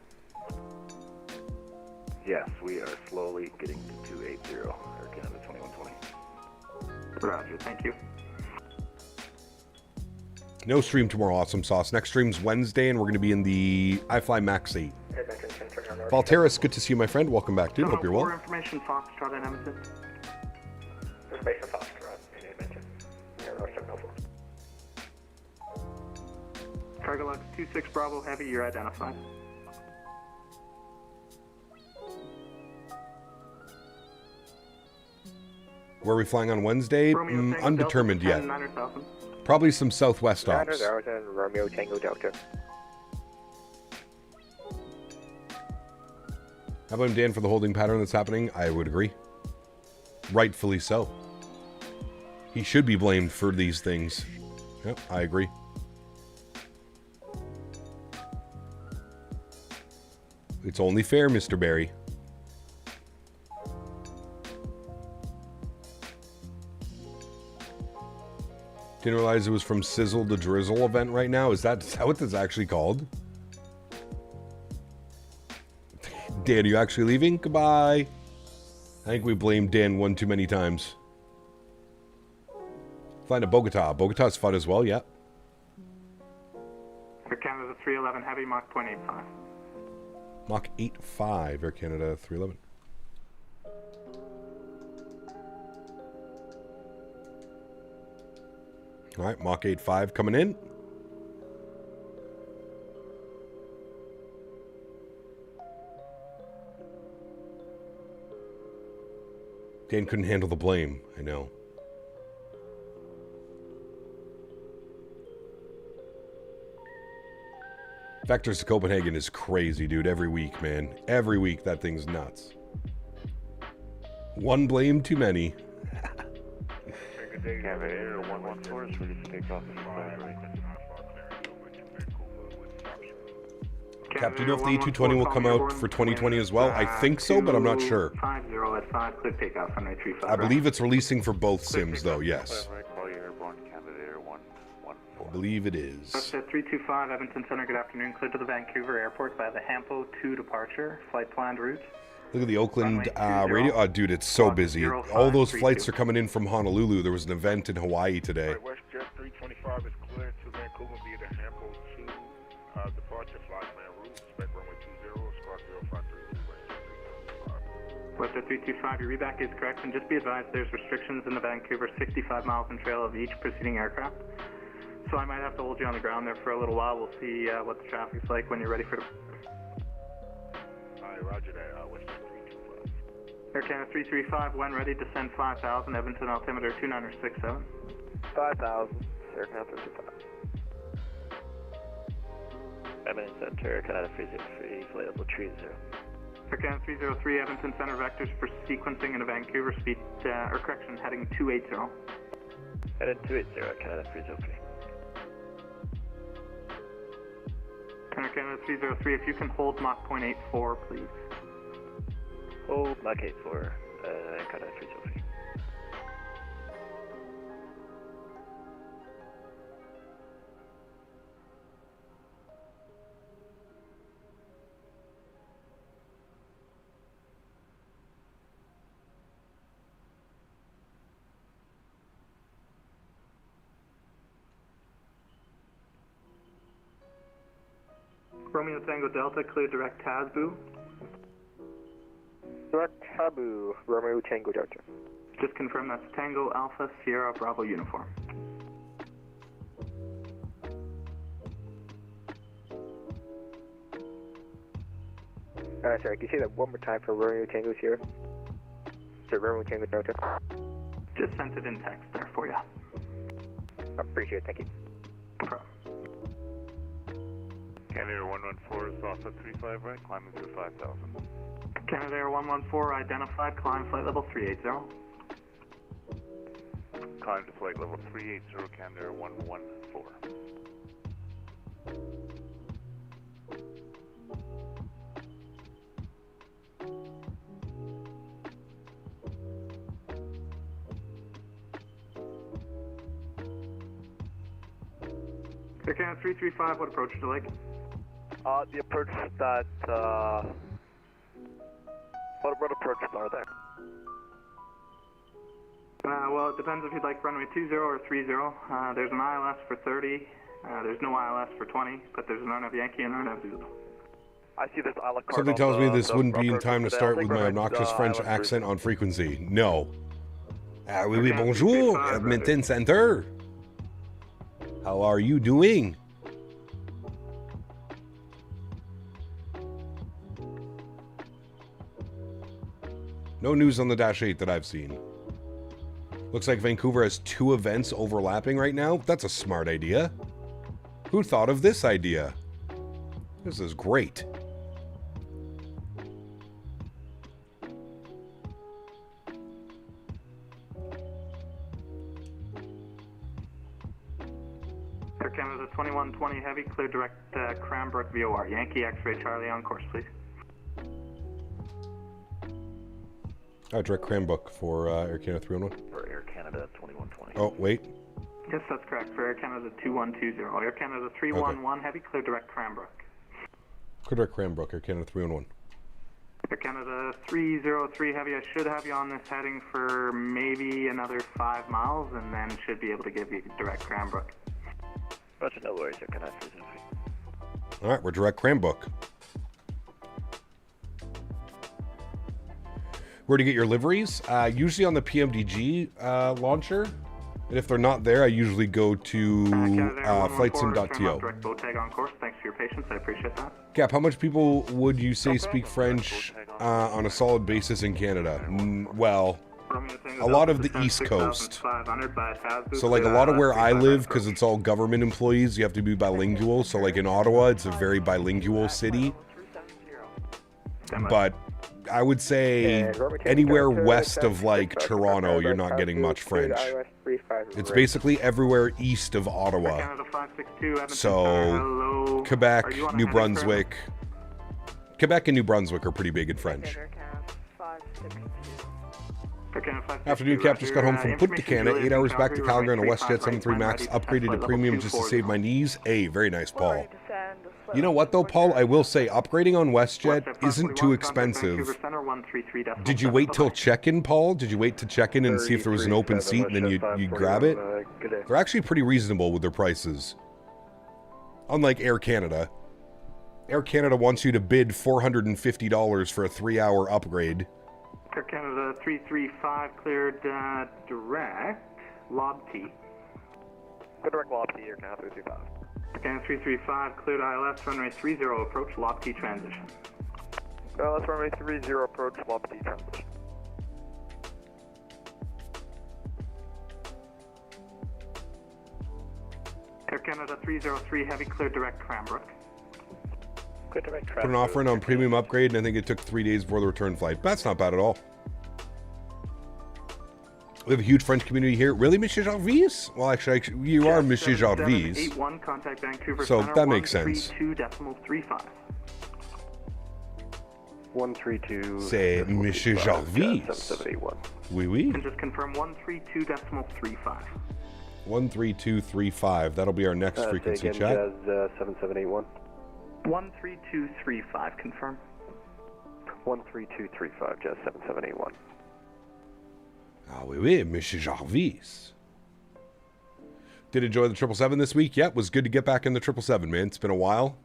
Yes, we are slowly getting to 280, Air Canada 2120. Roger, thank you. No stream tomorrow, awesome sauce. Next stream's Wednesday, and we're going to be in the iFly Max 8. Valteris, good to see you, my friend. Welcome back, dude. Hope you're well. Information Foxtrot in Edmonton. Information Foxtrot in Edmonton. Air North 704. Cargolux 26 Bravo Heavy, you're identified. Where are we flying on Wednesday? Undetermined yet. Probably some Southwest stops. Romeo Tango Delta. How about him, Dan, for the holding pattern that's happening? I would agree. Rightfully so. He should be blamed for these things. Yep, I agree. It's only fair, Mr. Barry. Didn't realize it was from Sizzle to Drizzle event right now. Is that what that's actually called? Dan, are you actually leaving? Goodbye. I think we blamed Dan one too many times. Flying to Bogota. Bogota's fun as well, yeah. Air Canada 311 Heavy, Mach 0.85. Mach 8.5, Air Canada 311. All right, Mach 8.5 coming in. Dan couldn't handle the blame, I know. Vectors to Copenhagen is crazy, dude. Every week, man. Every week, that thing's nuts. One blame too many. Good day, Air 114 is ready to take off in 5 right. Cap, do you know if the A220 will come out for 2020 as well? I think so, but I'm not sure. 50 at 5, clear takeoff on 35. I believe it's releasing for both sims, though, yes. I believe it is. Set 325, Edmonton Center, good afternoon. Clear to the Vancouver Airport by the Hampo 2 departure. Flight planned route. Look at the Oakland radio. Oh, dude, it's so busy. All those flights are coming in from Honolulu. There was an event in Hawaii today. WestJet 325 is clear to Vancouver via the Hampo 2 departure flight plan route. Spec runway 20, squawk 053. WestJet 325, your reback is correct, and just be advised there's restrictions in the Vancouver 65 miles in trail of each preceding aircraft. So I might have to hold you on the ground there for a little while. We'll see what the traffic's like when you're ready for the... Alright, roger that. WestJet 325. Air Canada 335, when ready, descend 5,000, Edmonton altimeter 2967. 5,000, Air Canada 325. Edmonton Center, Canada 303, flight level 30. Air Canada 303, Edmonton Center vectors for sequencing into Vancouver, speed, heading 280. Heading 280, Canada 303. Air Canada 303, if you can hold Mach 0.84, please. Hold Mach 84, Canada 303. Romeo Tango Delta, clear direct Tasbu. Direct Tabu, Romeo Tango Delta. Just confirm that's Tango Alpha Sierra Bravo uniform. Sorry, can you say that one more time for Romeo Tango Sierra? So Romeo Tango Delta. Just sent it in text there for you. Appreciate it, thank you. No problem. Canada Air 114 is also 35 right, climbing through 5,000. Canada Air 114 identified, climb flight level 380. Climb to flight level 380, Canada Air 114. Air Canada 335, what approach to Lake? The approach that, what approaches are there? Well, it depends if you'd like runway 20 or 30. There's an ILS for 30, there's no ILS for 20, but there's an RNAV Yankee and RNAV Zulu. I see this a la carte. Something tells me this wouldn't be in time to start with my obnoxious French accent on frequency. No. Oui, bonjour, Edmonton Center. How are you doing? No news on the Dash 8 that I've seen. Looks like Vancouver has 2 events overlapping right now. That's a smart idea. Who thought of this idea? This is great. Air Canada 2120 Heavy, clear direct Cranbrook VOR. Yankee X-ray Charlie on course, please. Direct Cranbrook for Air Canada 311. For Air Canada 2120. Oh, wait. Yes, that's correct. For Air Canada 2120. Air Canada 311 Heavy, clear direct Cranbrook. Clear direct Cranbrook, Air Canada 311. Air Canada 303 Heavy, I should have you on this heading for maybe another 5 miles, and then should be able to give you direct Cranbrook. Roger, no worries, Air Canada 303. All right, we're direct Cranbrook. Where to get your liveries? Usually on the PMDG launcher. And if they're not there, I usually go to flightsim.to. Direct boat tag on course. Thanks for your patience. I appreciate that. Cap, how much people would you say speak French on a solid basis in Canada? Well, a lot of the East Coast. So like a lot of where I live, because it's all government employees, you have to be bilingual. So like in Ottawa, it's a very bilingual city. But I would say anywhere west of like Toronto, you're not getting much French. It's basically everywhere east of Ottawa. So Quebec, New Brunswick. Quebec and New Brunswick are pretty big in French. Afternoon, Cap. Just got home from Punta Cana. 8 hours back to Calgary on a WestJet 73 Max. Upgraded to premium just to save my knees. Hey, very nice, Paul. You know what, though, Paul? I will say, upgrading on WestJet isn't too expensive. Did you wait till check-in, Paul? Did you wait to check in and see if there was an open seat and then you grab it? They're actually pretty reasonable with their prices. Unlike Air Canada. Air Canada wants you to bid $450 for a 3-hour upgrade. Air Canada 335 cleared direct Lob T. Direct Lob T, Air Canada 335. Air Canada 335 cleared ILS runway 30 approach Lob T transition. ILS runway 30 approach Lob T transition. Air Canada 303 heavy cleared direct Cranbrook. Good to make Put an offer in on premium upgrade, and I think it took 3 days before the return flight. That's not bad at all. We have a huge French community here. Really, Monsieur Jarvis? Well, actually you are Monsieur Jarvis. 81, contact Vancouver So Center, that makes sense. 132.35. 132. C'est Monsieur Jarvis. 771. Oui, oui. And just confirm 132.35. 13235. That'll be our next frequency again, chat. Jazz, 7781. 13235, confirm. 13235, Jazz 7781. Ah, oui, oui, Monsieur Jarvis. Did enjoy the 777 this week? Yep, was good to get back in the 777, man. It's been a while.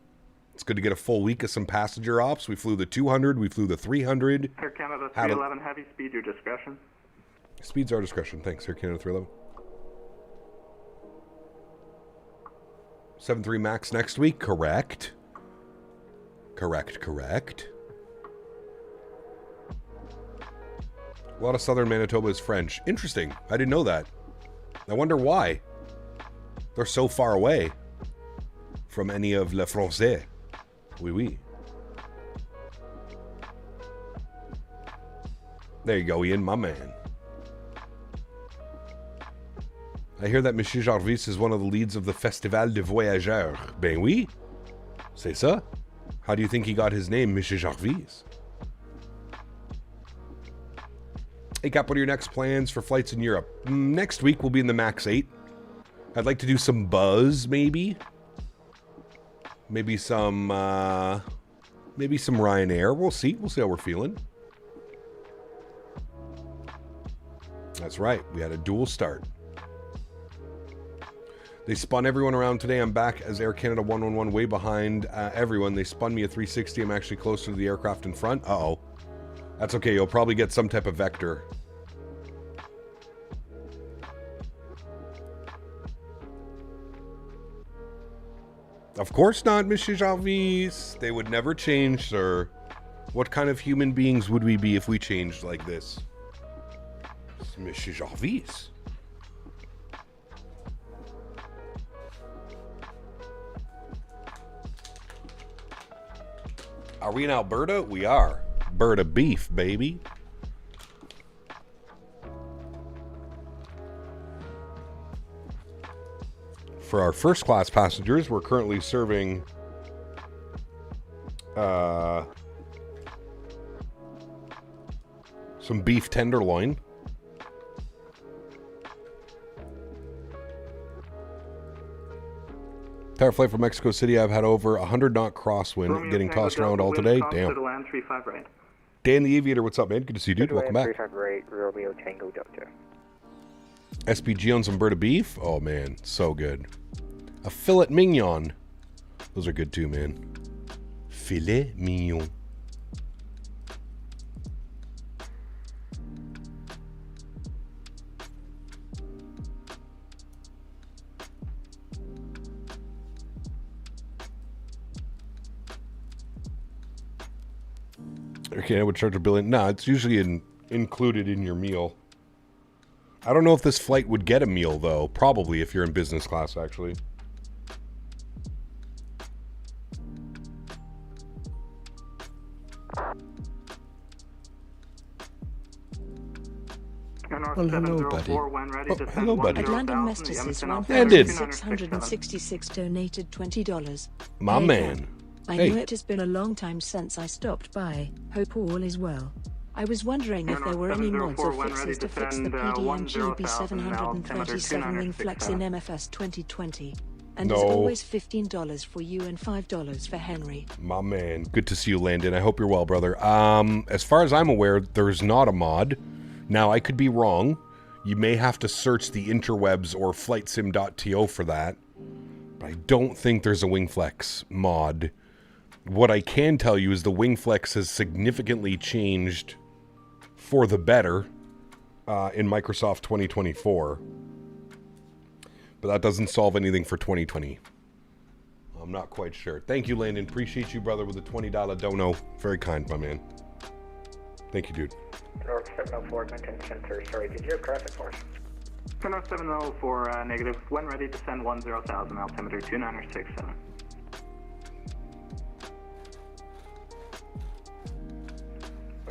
It's good to get a full week of some passenger ops. We flew the 200, we flew the 300. Air Canada 311, heavy speed, your discretion. Speed's our discretion. Thanks, Air Canada 311. 73 max next week, correct. Correct. A lot of southern Manitoba is French. Interesting. I didn't know that. I wonder why. They're so far away from any of le français. Oui, oui. There you go, Ian, my man. I hear that Monsieur Jarvis is one of the leads of the Festival de Voyageurs. Ben oui. C'est ça. How do you think he got his name, Monsieur Jarvis? Hey, Cap, what are your next plans for flights in Europe? Next week we'll be in the MAX 8. I'd like to do some buzz, maybe. Maybe some Ryanair. We'll see. We'll see how we're feeling. That's right. We had a dual start. They spun everyone around today. I'm back as Air Canada 111, way behind everyone. They spun me a 360. I'm actually closer to the aircraft in front. Uh-oh. That's okay. You'll probably get some type of vector. Of course not, Monsieur Jarvis. They would never change, sir. What kind of human beings would we be if we changed like this? It's Monsieur Jarvis. Are we in Alberta? We are. Alberta beef, baby. For our first class passengers, we're currently serving some beef tenderloin. Entire flight from Mexico City, I've had over 100 knot crosswind, Romeo getting Tango tossed Delta, around all wind today. cross Damn. to the land 35 right. Dan the Aviator, what's up, man? Good to see you, dude. Welcome back. 35 Romeo Tango Delta. SPG on some Alberta beef. Oh, man. So good. A filet mignon. Those are good too, man. Filet mignon. Okay, I would charge $1 billion. Nah, it's usually included in your meal. I don't know if this flight would get a meal, though. Probably if you're in business class, actually. Well, hello, buddy. Hello, buddy. London Mesters And did. 1,666 donated $20. My Hey, man. Dad. I Hey. know it has been a long time since I stopped by. Hope all is well. I was wondering if there were any mods or fixes to fix the PDNG B727 wing flex in MFS 2020. And as No. always, $15 for you and $5 for Henry. My man. Good to see you, Landon. I hope you're well, brother. As far as I'm aware, there's not a mod. Now, I could be wrong. You may have to search the interwebs or flightsim.to for that. But I don't think there's a WingFlex mod. What I can tell you is the WingFlex has significantly changed for the better in Microsoft 2024. But that doesn't solve anything for 2020. I'm not quite sure. Thank you, Landon. Appreciate you, brother, with a $20 dono. Very kind, my man. Thank you, dude. North 704, Mentha Center. Sorry, did you have traffic for us? North 704, negative. When ready, descend 10,000, altimeter 2967.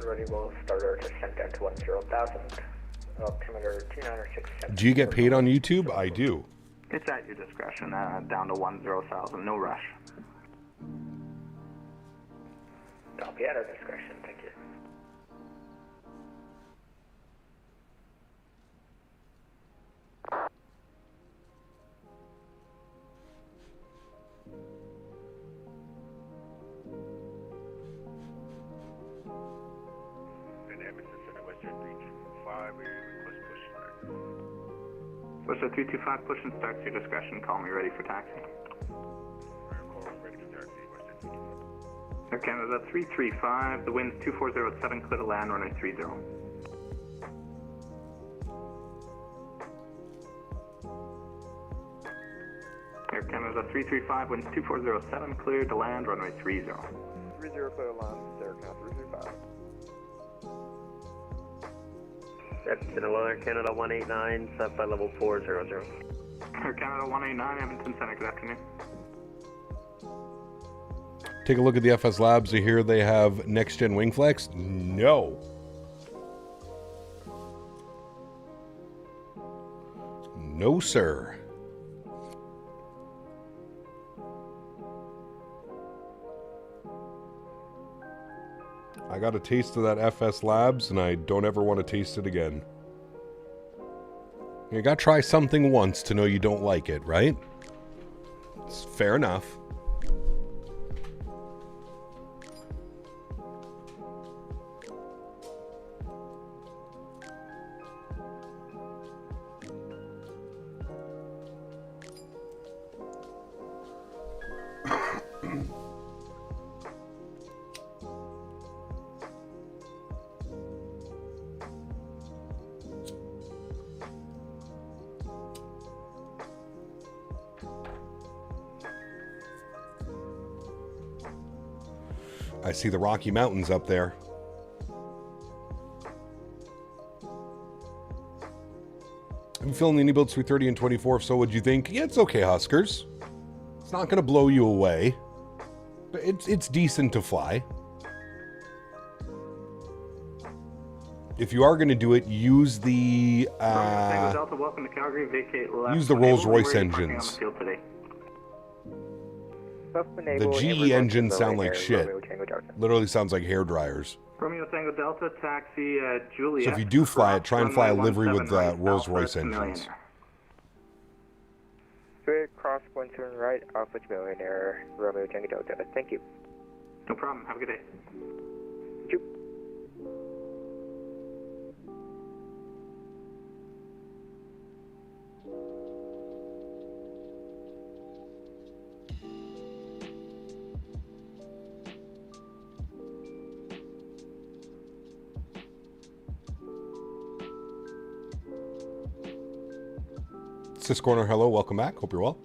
ready, we'll start our descent down to 10,000. Altimeter 296. Do you get paid on YouTube? I do. It's at your discretion, down to 10,000, no rush. I'll be at our discretion, thank you. Western 325, push and start to your discretion. Call me ready for taxi. Air Canada 335, the wind's 2407, clear to land, runway 30. Air Canada 335, winds 2407, clear to land, runway 30. 30 clear to land, Air Canada 335. Air Canada 189, set by level 400. Air Canada 189, Edmonton Center, good afternoon. Take a look at the FS Labs. I hear they have next-gen wing flex. No. No, sir. I got a taste of that FS Labs, and I don't ever want to taste it again. You gotta try something once to know you don't like it, right? It's fair enough. I see the Rocky Mountains up there. I'm feeling the Build 330 and 24, so what'd you think? Yeah, it's okay, Huskers. It's not going to blow you away. But it's decent to fly. If you are going to do it, use the Delta, welcome to Calgary, vacate left. Use the Rolls-Royce engines. The GE engines sound like shit. Literally sounds like hair dryers. Romeo Tango Delta, taxi Juliet. So if you do fly it, try and fly a livery with Rolls-Royce engines. Good, cross 17 right, Alpha Millionaire, Romeo Tango Delta. Thank you. No problem. Have a good day. Thank you. Sis Corner, hello, welcome back. Hope you're well.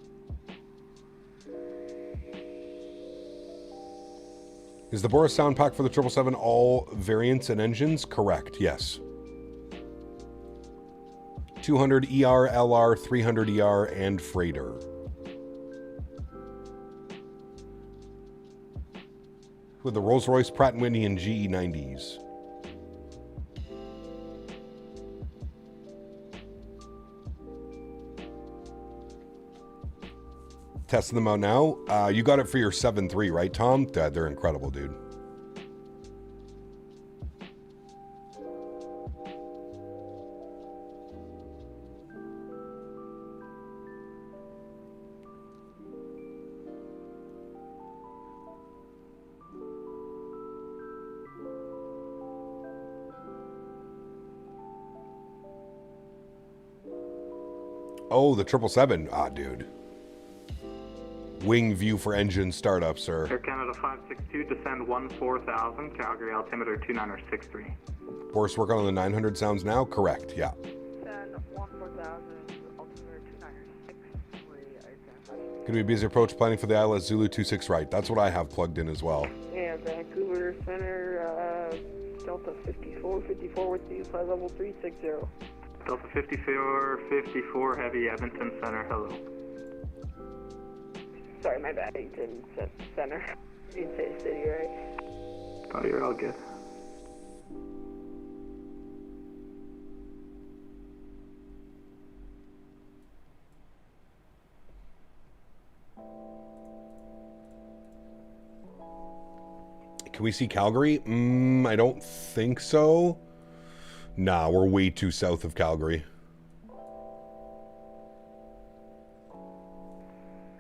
Is the Boris sound pack for the 777 all variants and engines? Correct, yes. 200 ER, LR, 300 ER, and freighter. With the Rolls-Royce, Pratt & Whitney, and GE 90s. Testing them out now. You got it for your 7.3, right, Tom? They're incredible, dude. Oh, the 777. Ah, dude. Wing view for engine startup, sir. Air Canada 562, descend 14,000, Calgary altimeter 2963. Boris working on the 900 sounds now? Correct, yeah. Descend 14,000, altimeter 2963. Gonna be a busy approach planning for the ILS Zulu 26 right. That's what I have plugged in as well. Yeah, Vancouver Center, Delta 5454 with you, flight level 360. Delta 5454, heavy, Edmonton Center, hello. Sorry, my bad. You didn't say center. You didn't say city, right? Oh, you're all good. Can we see Calgary? I don't think so. Nah, we're way too south of Calgary.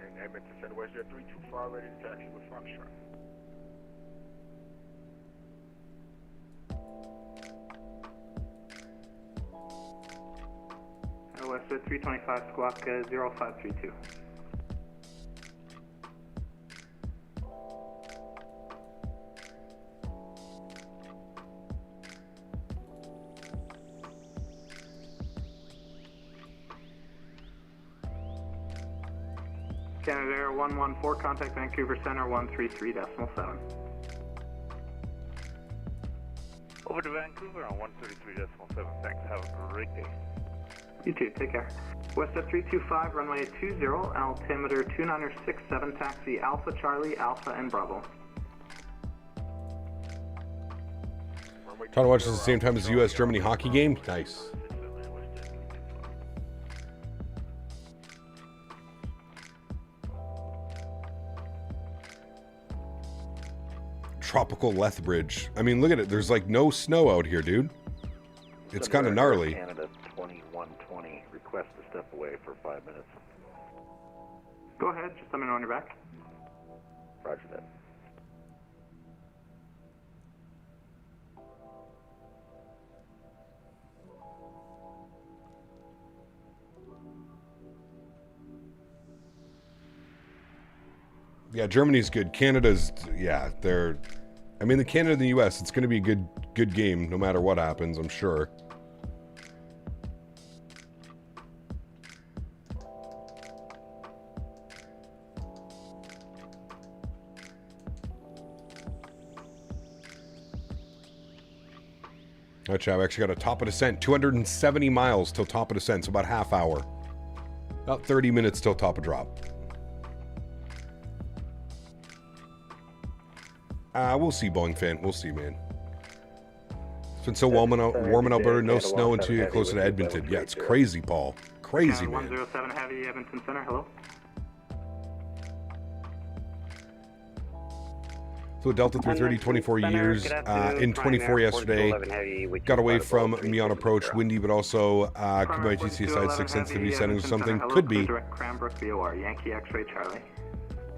And Edmonton said, where's your 324 ready to taxi with Foxtrot? Western 325 squawk 0532. Canada Air 114, contact Vancouver Center 133.7. Over to Vancouver on 133.7. Thanks. Have a great day. You too. Take care. Westjet 325, runway 20, altimeter 2967, taxi Alpha Charlie, Alpha and Bravo. Trying to watch this at the same time as the U.S.-Germany hockey game? Nice. Tropical Lethbridge. I mean, look at it. There's like no snow out here, dude. It's kind of gnarly. Canada 2120, request to step away for 5 minutes. Go ahead, just let me know when you're back. Roger that. Yeah, Germany's good. Canada's, yeah, they're... I mean, the Canada and the U.S., it's going to be a good game no matter what happens, I'm sure. Alright, I've actually got a top of descent. 270 miles till top of descent, so about half hour. About 30 minutes till top of drop. We'll see, Boeing fan. We'll see, man. It's been so warm in Alberta, no snow until you get closer to Edmonton. Yeah, it's crazy, Paul. Crazy, man. 107 Heavy, Edmonton Center, hello. So Delta 330, 24 years, in 24 yesterday, got away from me on approach, windy, but also could be TC side 6 sensitivity settings or something, could be. Direct Cranbrook VOR, Yankee X-ray Charlie.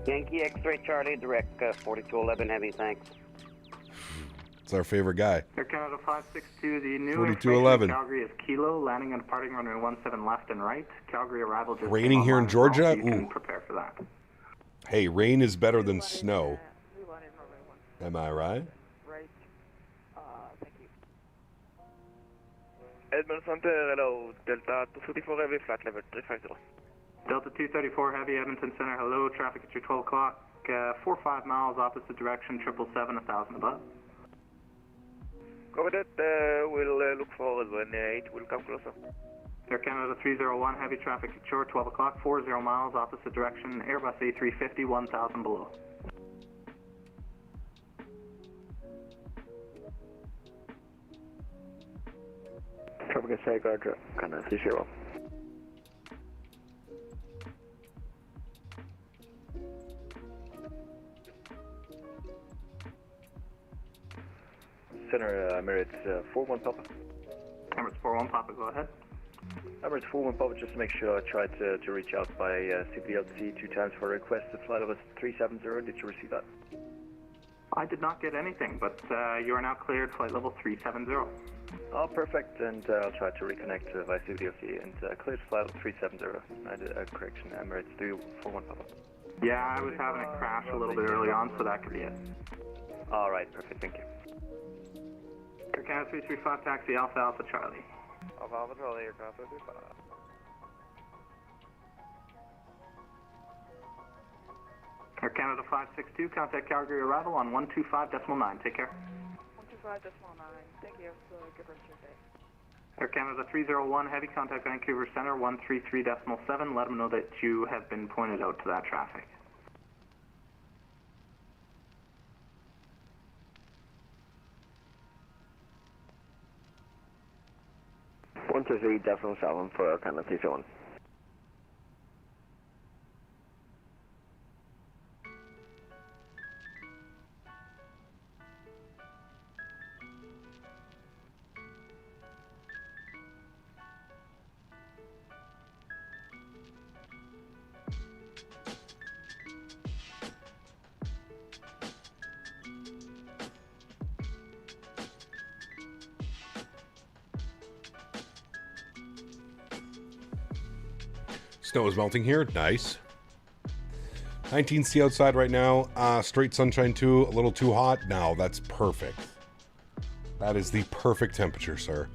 Yankee X-ray Charlie, direct 4211 Heavy, thanks. It's our favorite guy. Air Canada 562, the new 4211. Calgary is Kilo, landing and departing runway 17 left and right. Calgary arrival just raining here in Georgia? You can prepare for that. Hey, rain is better than snow. Am I right? Right. Thank you. Edmonton Center, hello. Delta 234 Heavy, flat level 350. Delta 234 Heavy, Edmonton Center, hello. Traffic at your 12 o'clock. 45 miles opposite direction, 777, 1,000 above. Cover that. We'll look for when 8 will come closer. Air Canada 301 Heavy, traffic at shore, 12 o'clock, 40 miles opposite direction. Airbus A350, 1,000 below. Traffic at Sag, Canada 30. Center, Emirates 41 Papa. Emirates 41 Papa, go ahead. Emirates 41 Papa, just to make sure, I tried to reach out by CPLC 2 times for a request to flight level 370. Did you receive that? I did not get anything, but you are now cleared flight level 370. Oh, perfect, and I'll try to reconnect via CPLC and cleared flight level 370. I did a correction, Emirates 341 Papa. Yeah, I was having a crash a little bit early on, so that could be it. Alright, perfect, thank you. Air Canada 335 taxi Alpha Alpha Charlie. Alpha Alpha Charlie, Air Canada 335. Air Canada 562, contact Calgary arrival on 125.9. Take care. 125.9. Thank you. So good rest of your day. Air Canada 301 Heavy, contact Vancouver Center 133.7. Let them know that you have been pointed out to that traffic. One two three, definitely 7 for Air Canada 301. Snow is melting here. Nice. 19C outside right now. Straight sunshine too. A little too hot. No, that's perfect. That is the perfect temperature, sir.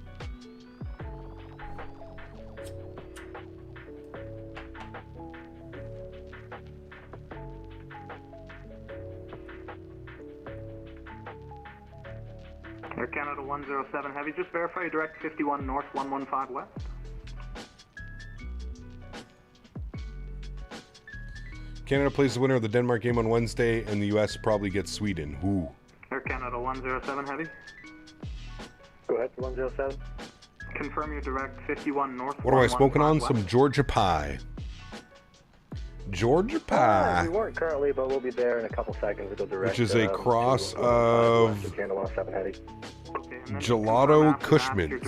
Air Canada 107 Heavy, just verify your direct 51 North 115 West. Canada plays the winner of the Denmark game on Wednesday, and the U.S. probably gets Sweden. Ooh. Air Canada 107 Heavy. Go ahead for 107. Confirm your direct 51 North. What am I smoking on? Some Georgia pie. Georgia pie. We weren't currently, but we'll be there in a couple seconds. We'll go direct. Which is a cross of Gelato Cushman's.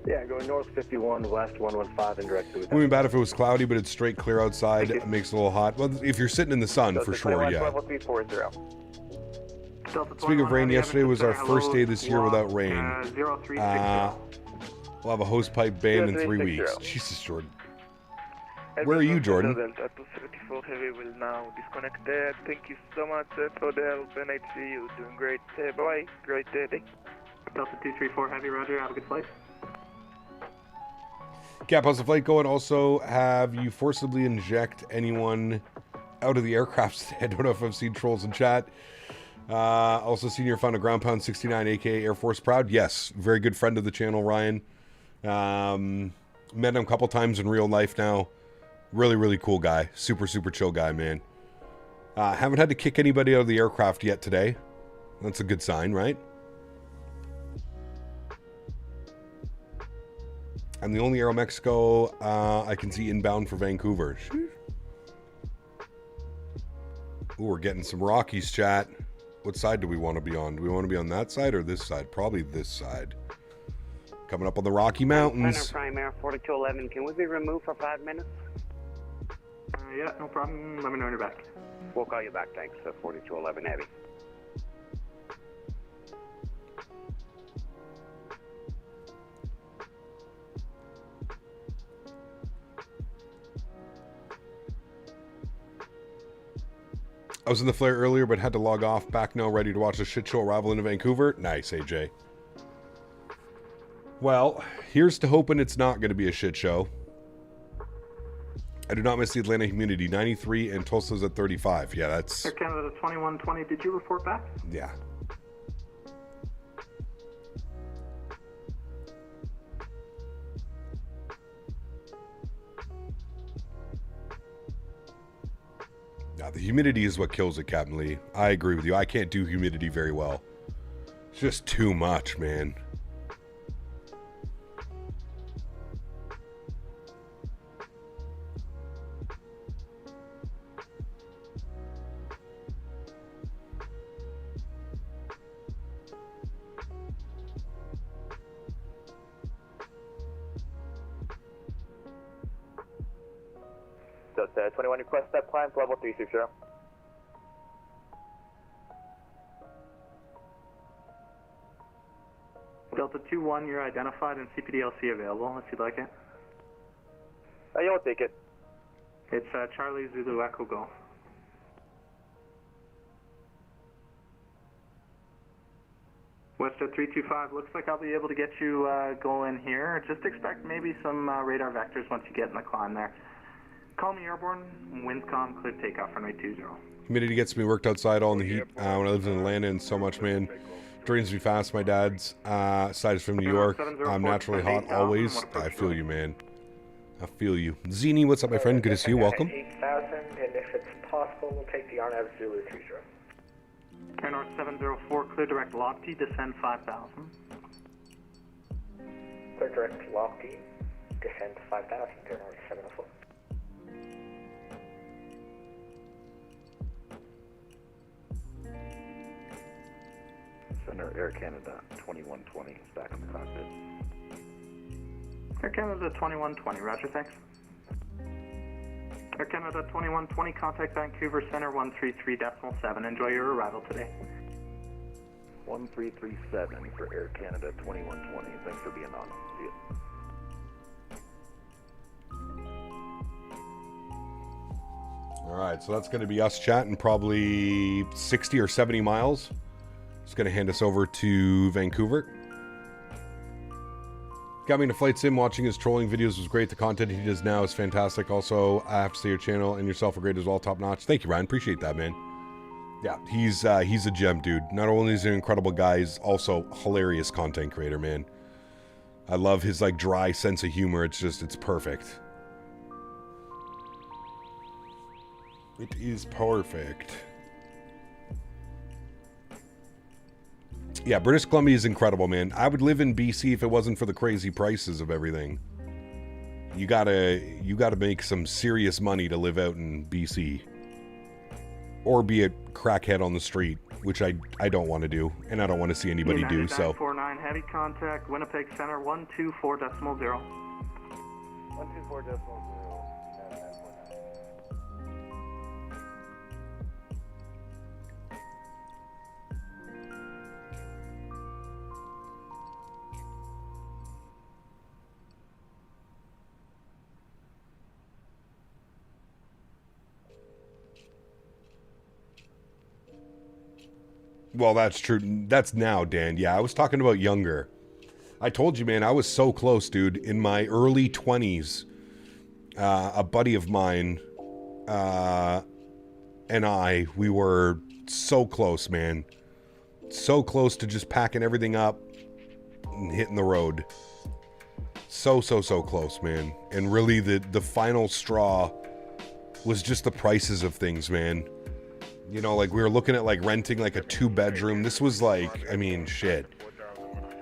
Yeah, going north 51, west 115, and direct to Wouldn't be bad if it was cloudy, but it's straight clear outside. It makes it a little hot. Well, if you're sitting in the sun, for sure, yeah. Speaking of rain, yesterday was our first day this year without rain. We'll have a hose pipe ban in 3 weeks. Jesus, Jordan. Where are you, Jordan? Delta 274 Heavy will now disconnect there. Thank you so much for the help, and I see you doing great. Bye. Great day. Delta 234 Heavy, roger. Have a good flight. Cap, how's the flight going? Also, have you forcibly inject anyone out of the aircraft today? I don't know if I've seen trolls in chat. Also, senior found a ground pound 69, aka Air Force Proud. Yes, very good friend of the channel, Ryan. Met him a couple times in real life now. Really, really cool guy. Super, super chill guy, man. Haven't had to kick anybody out of the aircraft yet today. That's a good sign, right? I'm the only Aeromexico I can see inbound for Vancouver. Ooh, we're getting some Rockies, chat. What side do we want to be on? Do we want to be on that side or this side? Probably this side. Coming up on the Rocky Mountains. Center Prime Air 4211, can we be removed for 5 minutes? Yeah, no problem. Let me know when you're back. We'll call you back, thanks. 4211 Heavy. I was in the flare earlier, but had to log off. Back now, ready to watch the shit show arrival into Vancouver. Nice, AJ. Well, here's to hoping it's not going to be a shit show. I do not miss the Atlanta humidity. 93 and Tulsa's at 35. Yeah, that's... Air Canada 2120, did you report back? Yeah. Now, the humidity is what kills it, Captain Lee. I agree with you. I can't do humidity very well. It's just too much, man. Delta 21 request that climb to level 360. Delta 21, you're identified and CPDLC available if you'd like it. You'll take it. It's Charlie Zulu Echo Golf. Westjet 325, looks like I'll be able to get you going here. Just expect maybe some radar vectors once you get in the climb there. Call me airborne, winds calm, clear takeoff, runway 20. Humidity gets me worked outside all in the heat when I lived in Atlanta and so much, man. Drains me fast. My dad's side is from New York. I'm naturally hot always. I feel you, man. I feel you. Zini, what's up, my friend? Good to see you. Welcome. 8,000, and if it's possible, we'll take the RNAV Zulu 30. Air North 704, clear direct Lofty, descend 5,000. Clear direct Lofty, descend 5,000, Air North 704. Center Air Canada 2120 is back in the cockpit. Air Canada 2120, roger, thanks. Air Canada 2120, contact Vancouver Center 133.7. Enjoy your arrival today. 1337 for Air Canada 2120. Thanks for being on. See you. All right, so that's going to be us chatting probably 60 or 70 miles. It's going to hand us over to Vancouver. Got me into Flight Sim. Watching his trolling videos was great. The content he does now is fantastic. Also, I have to say your channel and yourself are great as well. Top notch. Thank you, Ryan. Appreciate that, man. Yeah, he's a gem, dude. Not only is he an incredible guy, he's also hilarious content creator, man. I love his like dry sense of humor. It's perfect. It is perfect. Yeah, British Columbia is incredible, man. I would live in BC if it wasn't for the crazy prices of everything. You gotta make some serious money to live out in BC. Or be a crackhead on the street, which I don't want to do, and I don't want to see anybody do, so. 49 heavy contact, Winnipeg Center, 124.0. 124.0. Well, that's true. That's now, Dan. Yeah, I was talking about younger. I told you, man, I was so close, dude. In my early 20s, a buddy of mine and we were so close, man. So close to just packing everything up and hitting the road. So close, man. And really, the final straw was just the prices of things, man. You know, like we were looking at like renting like a 2-bedroom. This was like, I mean, shit.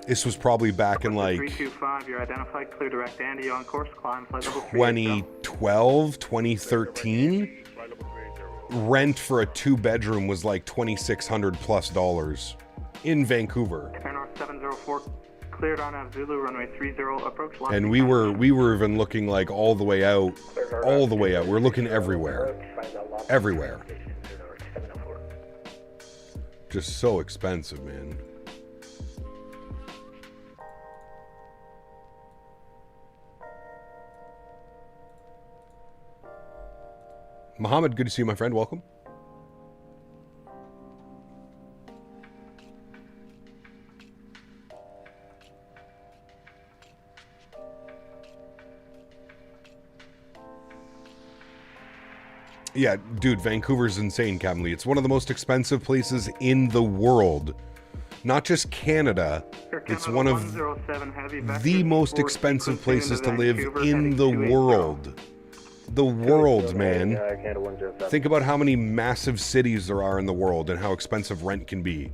This was probably back in like 325, you're identified, clear direct Andy on course, climb, flight level 2012, 2013. Rent for a 2-bedroom was like $2,600+ in Vancouver. North 704, cleared on Zulu, runway 30, approach. And we were even looking like all the way out. We're looking everywhere. Everywhere. Just so expensive, man. Mohammed, good to see you, my friend. Welcome. Yeah, dude, Vancouver's insane, Captain Lee. It's one of the most expensive places in the world. Not just Canada. It's one of the most expensive places to live in the world. The world, man. Think about how many massive cities there are in the world and how expensive rent can be.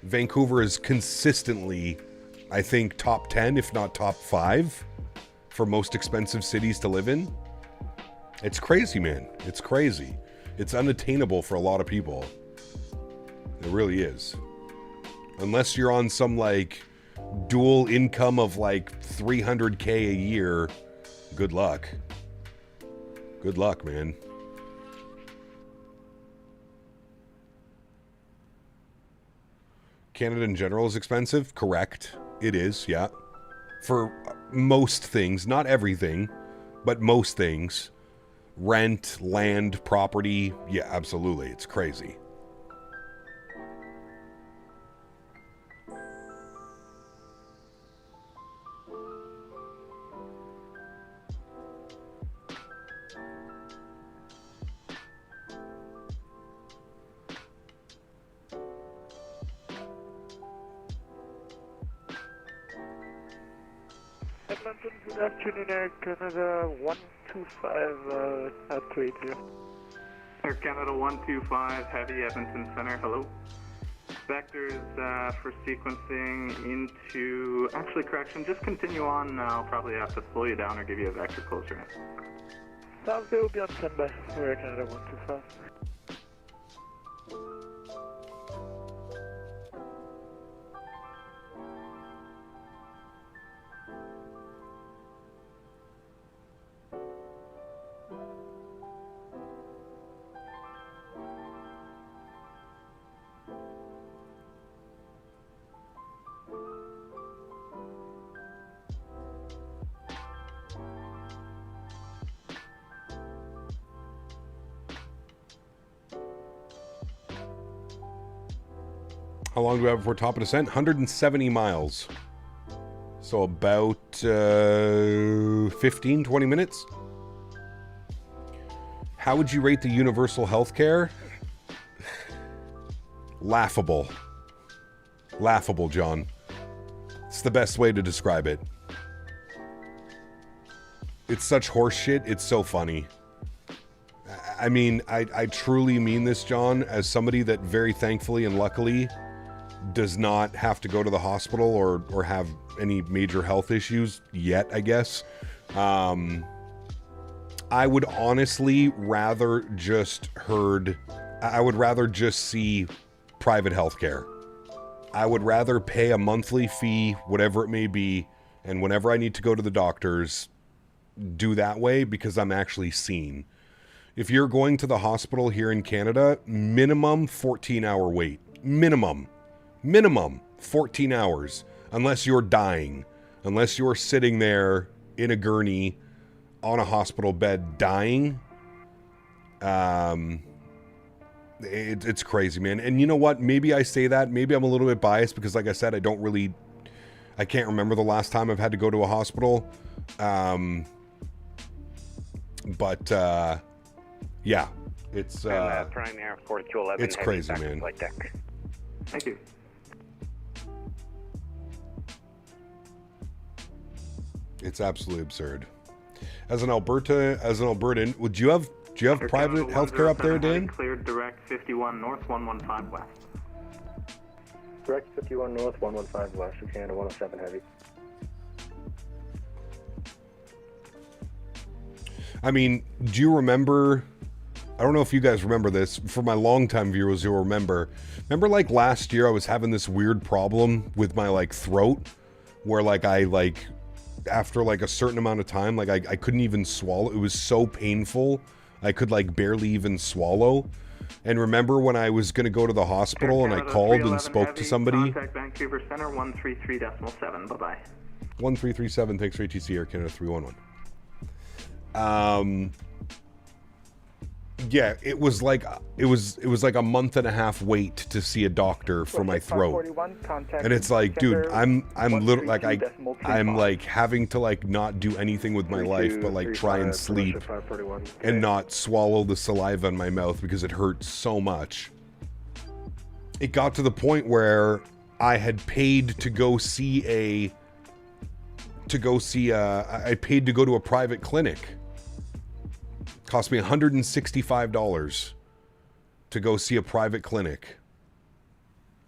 Vancouver is consistently, I think, top 10, if not top 5, for most expensive cities to live in. It's crazy, man. It's crazy. It's unattainable for a lot of people. It really is. Unless you're on some, like, dual income of, like, $300K a year, good luck. Good luck, man. Canada in general is expensive? Correct. It is, yeah. For most things. Not everything, but most things. Rent, land, property. Yeah, absolutely. It's crazy. Edmonton, good afternoon, Air Canada 125 at 30. Air Canada 125, heavy, Edmonton Center, hello. Vectors for sequencing into, actually correction, just continue on. I'll probably have to slow you down or give you a vector closer in. Sounds good, we'll be on standby for Air Canada 125. How long do we have before top of descent? 170 miles. So about 15, 20 minutes. How would you rate the universal healthcare? Laughable. Laughable, John. It's the best way to describe it. It's such horseshit, it's so funny. I mean, I truly mean this, John, as somebody that very thankfully and luckily does not have to go to the hospital or have any major health issues yet, I guess. I would honestly rather just see private healthcare. I would rather pay a monthly fee, whatever it may be, and whenever I need to go to the doctors, do that way because I'm actually seen. If you're going to the hospital here in Canada, minimum 14-hour wait. Minimum 14 hours, unless you're dying, unless you're sitting there in a gurney on a hospital bed dying. It's crazy, man. And you know what? Maybe I say that. Maybe I'm a little bit biased because, like I said, I can't remember the last time I've had to go to a hospital. Yeah, it's Prime Air 4211. It's crazy, man. Thank you. It's absolutely absurd. As an Albertan, would you have private healthcare up there, Dan? Cleared direct 51 north, 115 west. Direct 51 north, 115 west, Canada 107 heavy. I mean, do you remember? I don't know if you guys remember this. For my longtime viewers, you'll remember. Remember, like last year, I was having this weird problem with my like throat, where like after like a certain amount of time, like I couldn't even swallow. It was so painful. I could like barely even swallow. And remember when I was going to go to the hospital and I called and spoke to somebody? Contact Vancouver Center 133.7. Bye-bye. 1337, thanks for ATC, Air Canada 311. Yeah, it was like a month and a half wait to see a doctor for my throat. And it's like, dude, I'm literally like I'm like having to like not do anything with my life but like try and sleep and not swallow the saliva in my mouth because it hurts so much. It got to the point where I had paid to go see I paid to go to a private clinic. Cost me $165 to go see a private clinic.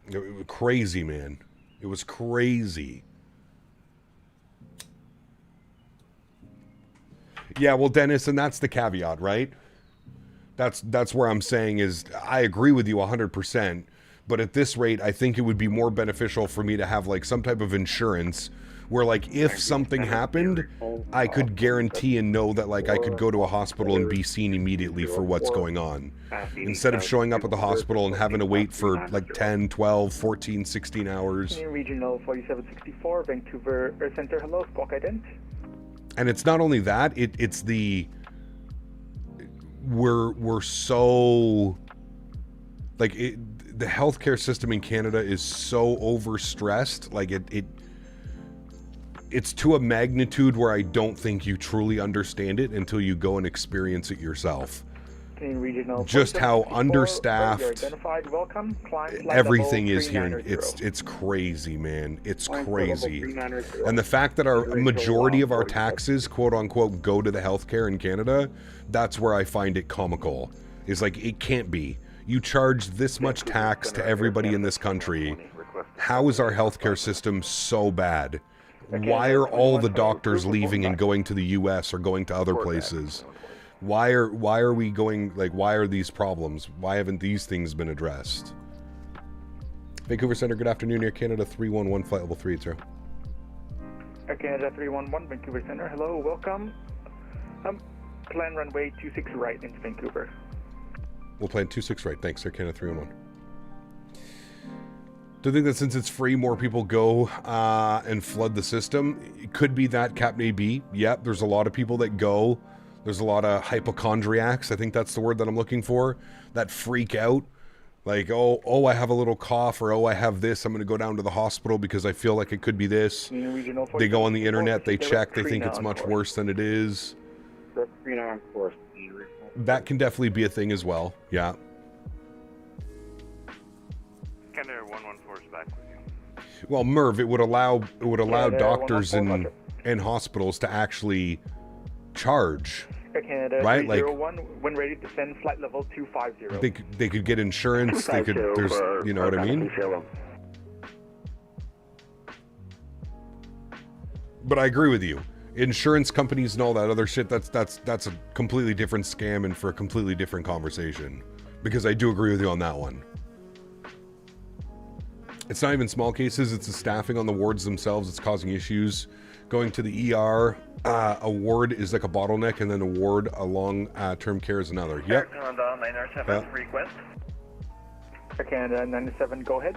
It was crazy, man. It was crazy. Yeah, well, Denis, and that's the caveat, right? That's where I'm saying is I agree with you 100%, but at this rate, I think it would be more beneficial for me to have like some type of insurance where like if something happened, I could guarantee and know that like I could go to a hospital and be seen immediately for what's going on. Instead of showing up at the hospital and having to wait for like 10, 12, 14, 16 hours. Regional 4764, Vancouver Air Center, hello, squawk ident. And it's not only that, it's the we're so like the healthcare system in Canada is so overstressed, like it's to a magnitude where I don't think you truly understand it until you go and experience it yourself. Just how understaffed everything is here. It's crazy, man. It's crazy. And the fact that a majority of our taxes, quote unquote, go to the healthcare in Canada, that's where I find it comical. Is like, it can't be. You charge this much tax to everybody in this country. How is our healthcare system so bad? Why are all the doctors leaving and going to the US or going to other places? Why are we going, like, why are these problems? Why haven't these things been addressed? Vancouver Center, good afternoon, Air Canada 311, flight level 30. Air Canada 311, Vancouver Center, hello, welcome. Plan runway 26 right into Vancouver. We'll plan 26 right, thanks, Air Canada 311. Do you think that since it's free, more people go and flood the system? It could be that, Cap may be. Yep, there's a lot of people that go. There's a lot of hypochondriacs, I think that's the word that I'm looking for, that freak out Like, oh, I have a little cough, or oh, I have this. I'm going to go down to the hospital because I feel like it could be this. They go on the internet, they check, they think it's much worse than it is. That can definitely be a thing as well. Yeah. Canada 114 is back with you. Well, Merv, it would allow doctors and hospitals to actually charge. Canada right? Like, 301, when ready to send flight level 250. They could get insurance. They could. There's, you know what I mean. But I agree with you. Insurance companies and all that other shit. That's a completely different scam and for a completely different conversation. Because I do agree with you on that one. It's not even small cases. It's the staffing on the wards themselves. It's causing issues. Going to the ER, a ward is like a bottleneck, and then a ward, a long-term care is another. Yep. Canada 907, request. Air Canada 97, go ahead.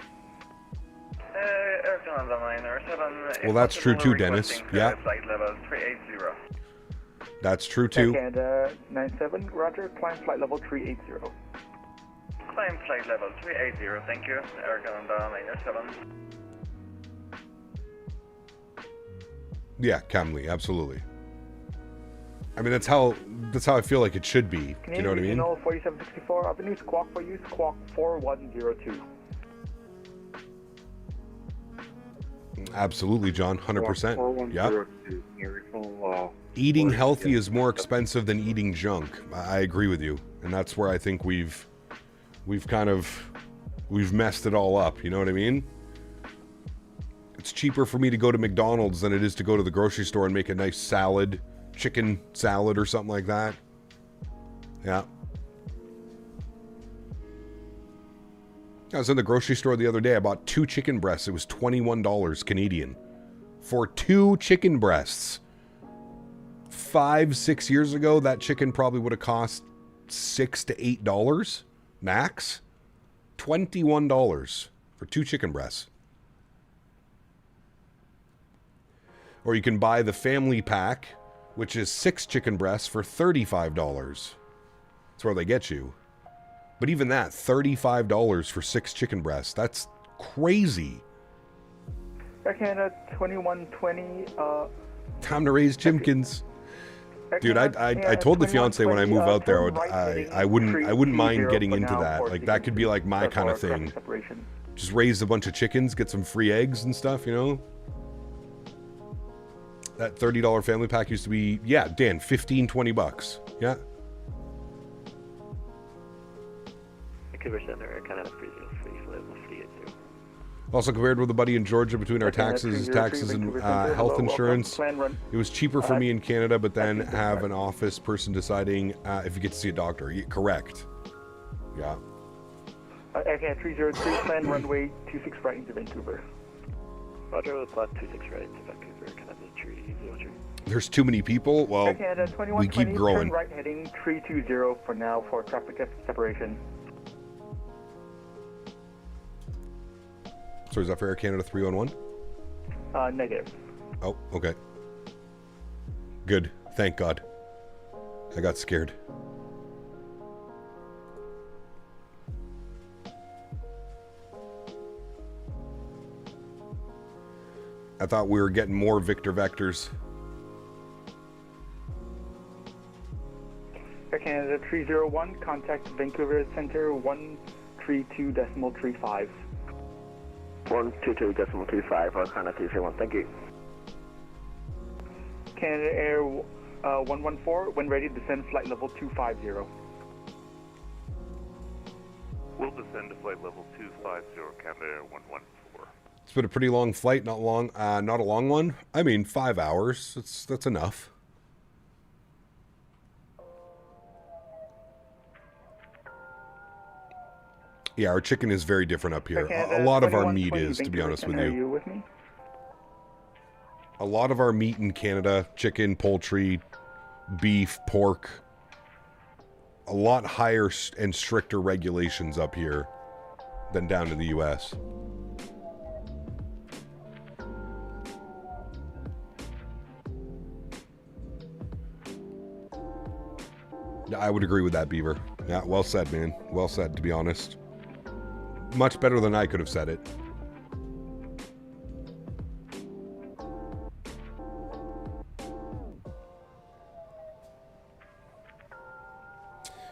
Air Canada 907. Well, that's true too, Denis. Yeah. Flight level 380. That's true too. Air Canada 97, roger. Climb flight level 380. Climb flight level 380, thank you. Air Canada 907. Yeah, Camly, absolutely. I mean, that's how I feel like it should be. Do you know what I mean? 4764 Avenue, squawk for you, squawk 4102. Absolutely, John, 100%. Yeah. Eating healthy is more expensive than eating junk. I agree with you, and that's where I think we've messed it all up. You know what I mean? It's cheaper for me to go to McDonald's than it is to go to the grocery store and make a nice salad, chicken salad or something like that. Yeah. I was in the grocery store the other day. I bought 2 chicken breasts. It was $21 Canadian for 2 chicken breasts. 5-6 years ago, that chicken probably would have cost $6 to $8 max. $21 for 2 chicken breasts. Or you can buy the family pack, which is 6 chicken breasts for $35. That's where they get you. But even that, $35 for 6 chicken breasts. That's crazy. Air Canada 2120. Time to raise chimkins. Dude, I told the fiance when I move out there, I wouldn't mind getting into that. Like, that could be like my kind of thing. Just raise a bunch of chickens, get some free eggs and stuff, you know? That $30 family pack used to be, yeah, Dan, $15-20. Yeah. Vancouver Center, Canada 303, level 380. Also, compared with a buddy in Georgia, between our taxes and health insurance, it was cheaper for me in Canada, but then have an office person deciding if you get to see a doctor. Yeah, correct. Yeah. Air 303, plan runway 26 right into Vancouver. Roger, with plot 26 right into Vancouver, Canada 303. There's too many people. Well, we keep growing. Turn right heading 320 for now for traffic separation. So is that for Air Canada 311? Negative. Oh, okay. Good. Thank God. I got scared. I thought we were getting more Victor Vectors. Air Canada 301, contact Vancouver Center 132.35. 122.35 on Canada 301, thank you. Canada Air 114, when ready, descend flight level 250. We'll descend to flight level 250, Canada Air 114. It's been a pretty long flight, not a long one. I mean, 5 hours. That's enough. Yeah, our chicken is very different up here. A lot of our meat is, to be honest with you. Are you with me? A lot of our meat in Canada, chicken, poultry, beef, pork, a lot higher and stricter regulations up here than down in the U.S. I would agree with that, Beaver. Yeah, well said, man. Well said, to be honest. much better than I could have said it.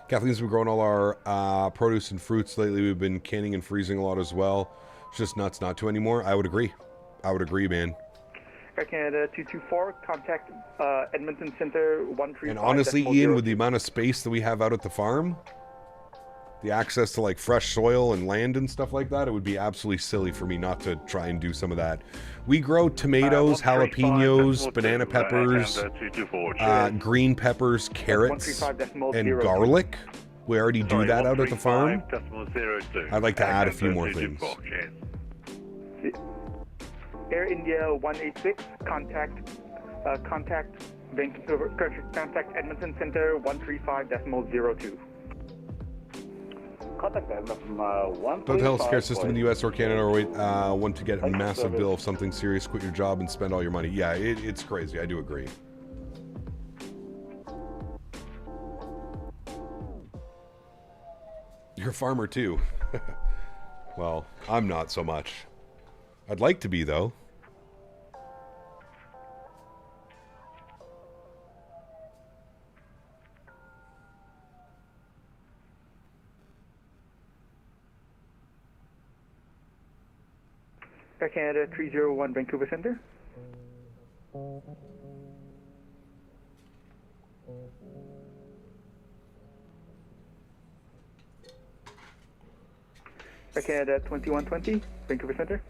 Kathleen's been growing all our produce and fruits lately. We've been canning and freezing a lot as well. It's just nuts not to anymore. I would agree. I would agree, man. Air Canada 224, contact Edmonton Center 135. And honestly, Ian, with the amount of space that we have out at the farm, the access to like fresh soil and land and stuff like that, it would be absolutely silly for me not to try and do some of that. We grow tomatoes, jalapenos, banana peppers, green peppers, carrots, and garlic. We already do that out at the farm. I'd like to add a few more things. Air India 186, contact Vancouver, contact Edmonton Center 135.02. Contact Edmonton from 135. Don't the healthcare system in the U.S. or Canada or want to get a massive bill of something serious, quit your job and spend all your money. Yeah, it's crazy. I do agree. You're a farmer too. Well, I'm not so much. I'd like to be, though. Air Canada 301 Vancouver Center. Air Canada 2120 Vancouver Center.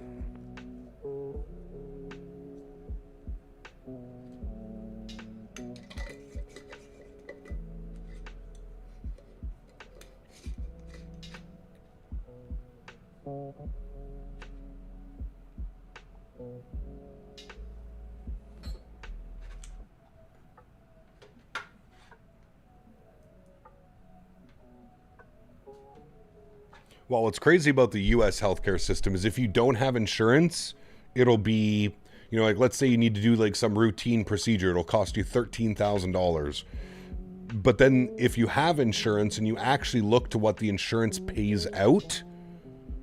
Well, what's crazy about the U.S. healthcare system is if you don't have insurance, it'll be, you know, like let's say you need to do like some routine procedure, it'll cost you $13,000. But then if you have insurance and you actually look to what the insurance pays out,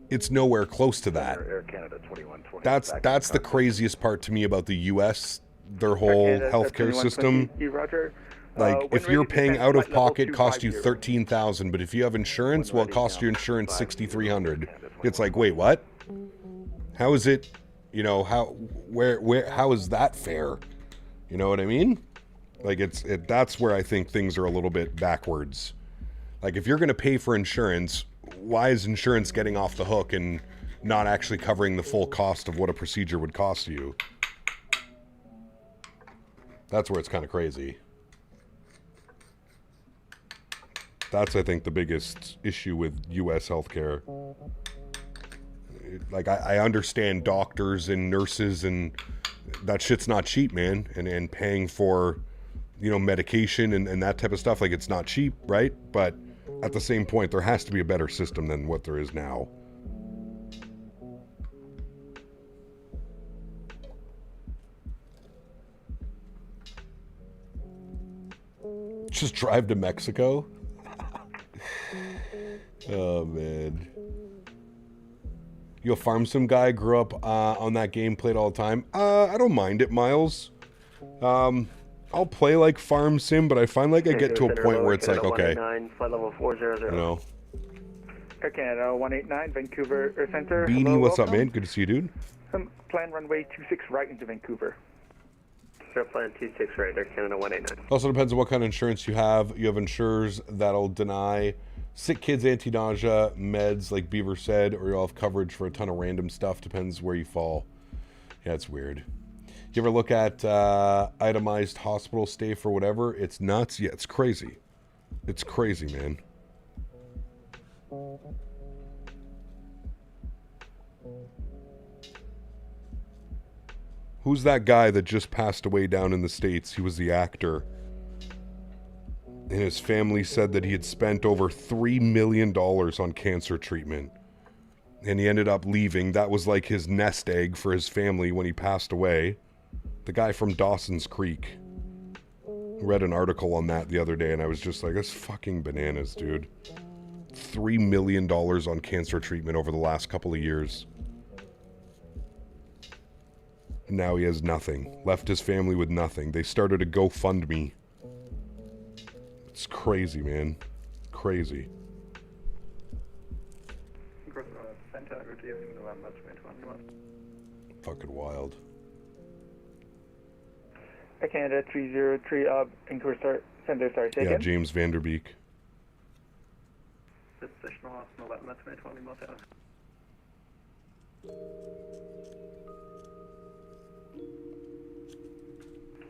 it's nowhere close to that. Air Canada 2120. That's the craziest part to me about the U.S., their whole healthcare system. Roger. Like, if you're paying out of pocket, cost you $13,000, but if you have insurance, well, it costs your insurance $6,300. It's like, wait, what? How is it? You know, how is that fair? You know what I mean? Like, that's where I think things are a little bit backwards. Like, if you're going to pay for insurance, why is insurance getting off the hook and not actually covering the full cost of what a procedure would cost you? That's where it's kind of crazy. That's, I think, the biggest issue with U.S. healthcare. Like, I understand doctors and nurses, and that shit's not cheap, man. And paying for, you know, medication and that type of stuff, like, it's not cheap, right? But at the same point, there has to be a better system than what there is now. Just drive to Mexico? Oh, man. You a farm sim guy, grew up on that game, played all the time? I don't mind it, Miles. I'll play like farm sim, but I find like I get to a point where it's like, okay, you know. Air Canada 189 Vancouver Air Center. Beanie, hello, what's welcome. up, man? Good to see you, dude. Plan runway 26 right into Vancouver. Sure, plan 26 right, Air Canada 189. Also depends on what kind of insurance you have. You have insurers that'll deny sick kids anti-nausea meds, like Beaver said, or you'll have coverage for a ton of random stuff. Depends where you fall. Yeah, it's weird. You ever look at itemized hospital stay for whatever? It's nuts. Yeah, it's crazy. It's crazy, man. Who's that guy that just passed away down in the States? He was the actor. And his family said that he had spent over $3 million on cancer treatment. And he ended up leaving. That was like his nest egg for his family when he passed away. The guy from Dawson's Creek. I read an article on that the other day and I was just like, that's fucking bananas, dude. $3 million on cancer treatment over the last couple of years. Now he has nothing. Left his family with nothing. They started a GoFundMe. It's crazy, man. Crazy. Fucking wild. Canada 303 Inquiry Center, sorry, say Yeah, again? James Vanderbeek.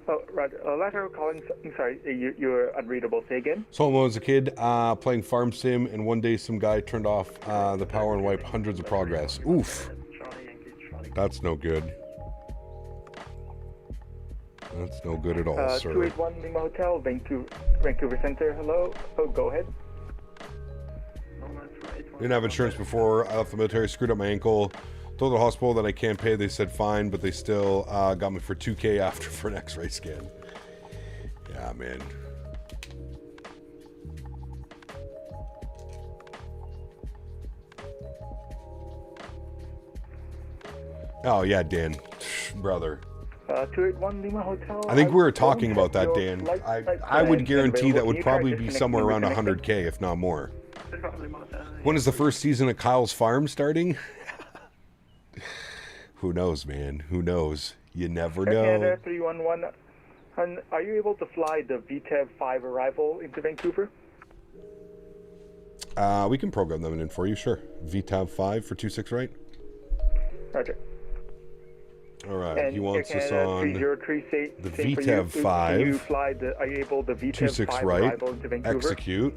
Oh, Roger. Lateral calling, I'm sorry, you're unreadable. Say again? So when I was a kid, playing farm sim, and one day some guy turned off the power and wiped hundreds of progress. Oof. That's no good. That's no good at all, sir. 281 Lima Hotel, Vancouver Center. Hello. Oh, go ahead. Didn't have insurance before I left the military, screwed up my ankle. Told the hospital that I can't pay. They said fine, but they still got me for $2,000 after for an x-ray scan. Yeah, man. Oh, yeah, Dan. Brother. 281 Lima Hotel. I think we were talking about that, Dan. I would guarantee that would probably be somewhere around $100K, if not more. When is the first season of Kyle's Farm starting? Who knows, man? Who knows? You never know. Canada 311. Are you able to fly the VTEV 5 arrival into Vancouver? We can program them in for you, sure. VTAV 5 for 26 right? Roger. All right, and he wants us Canada on 303, the Can VTAV 5. you fly are you able the VTEV 26 5 right. arrival into Vancouver? Execute.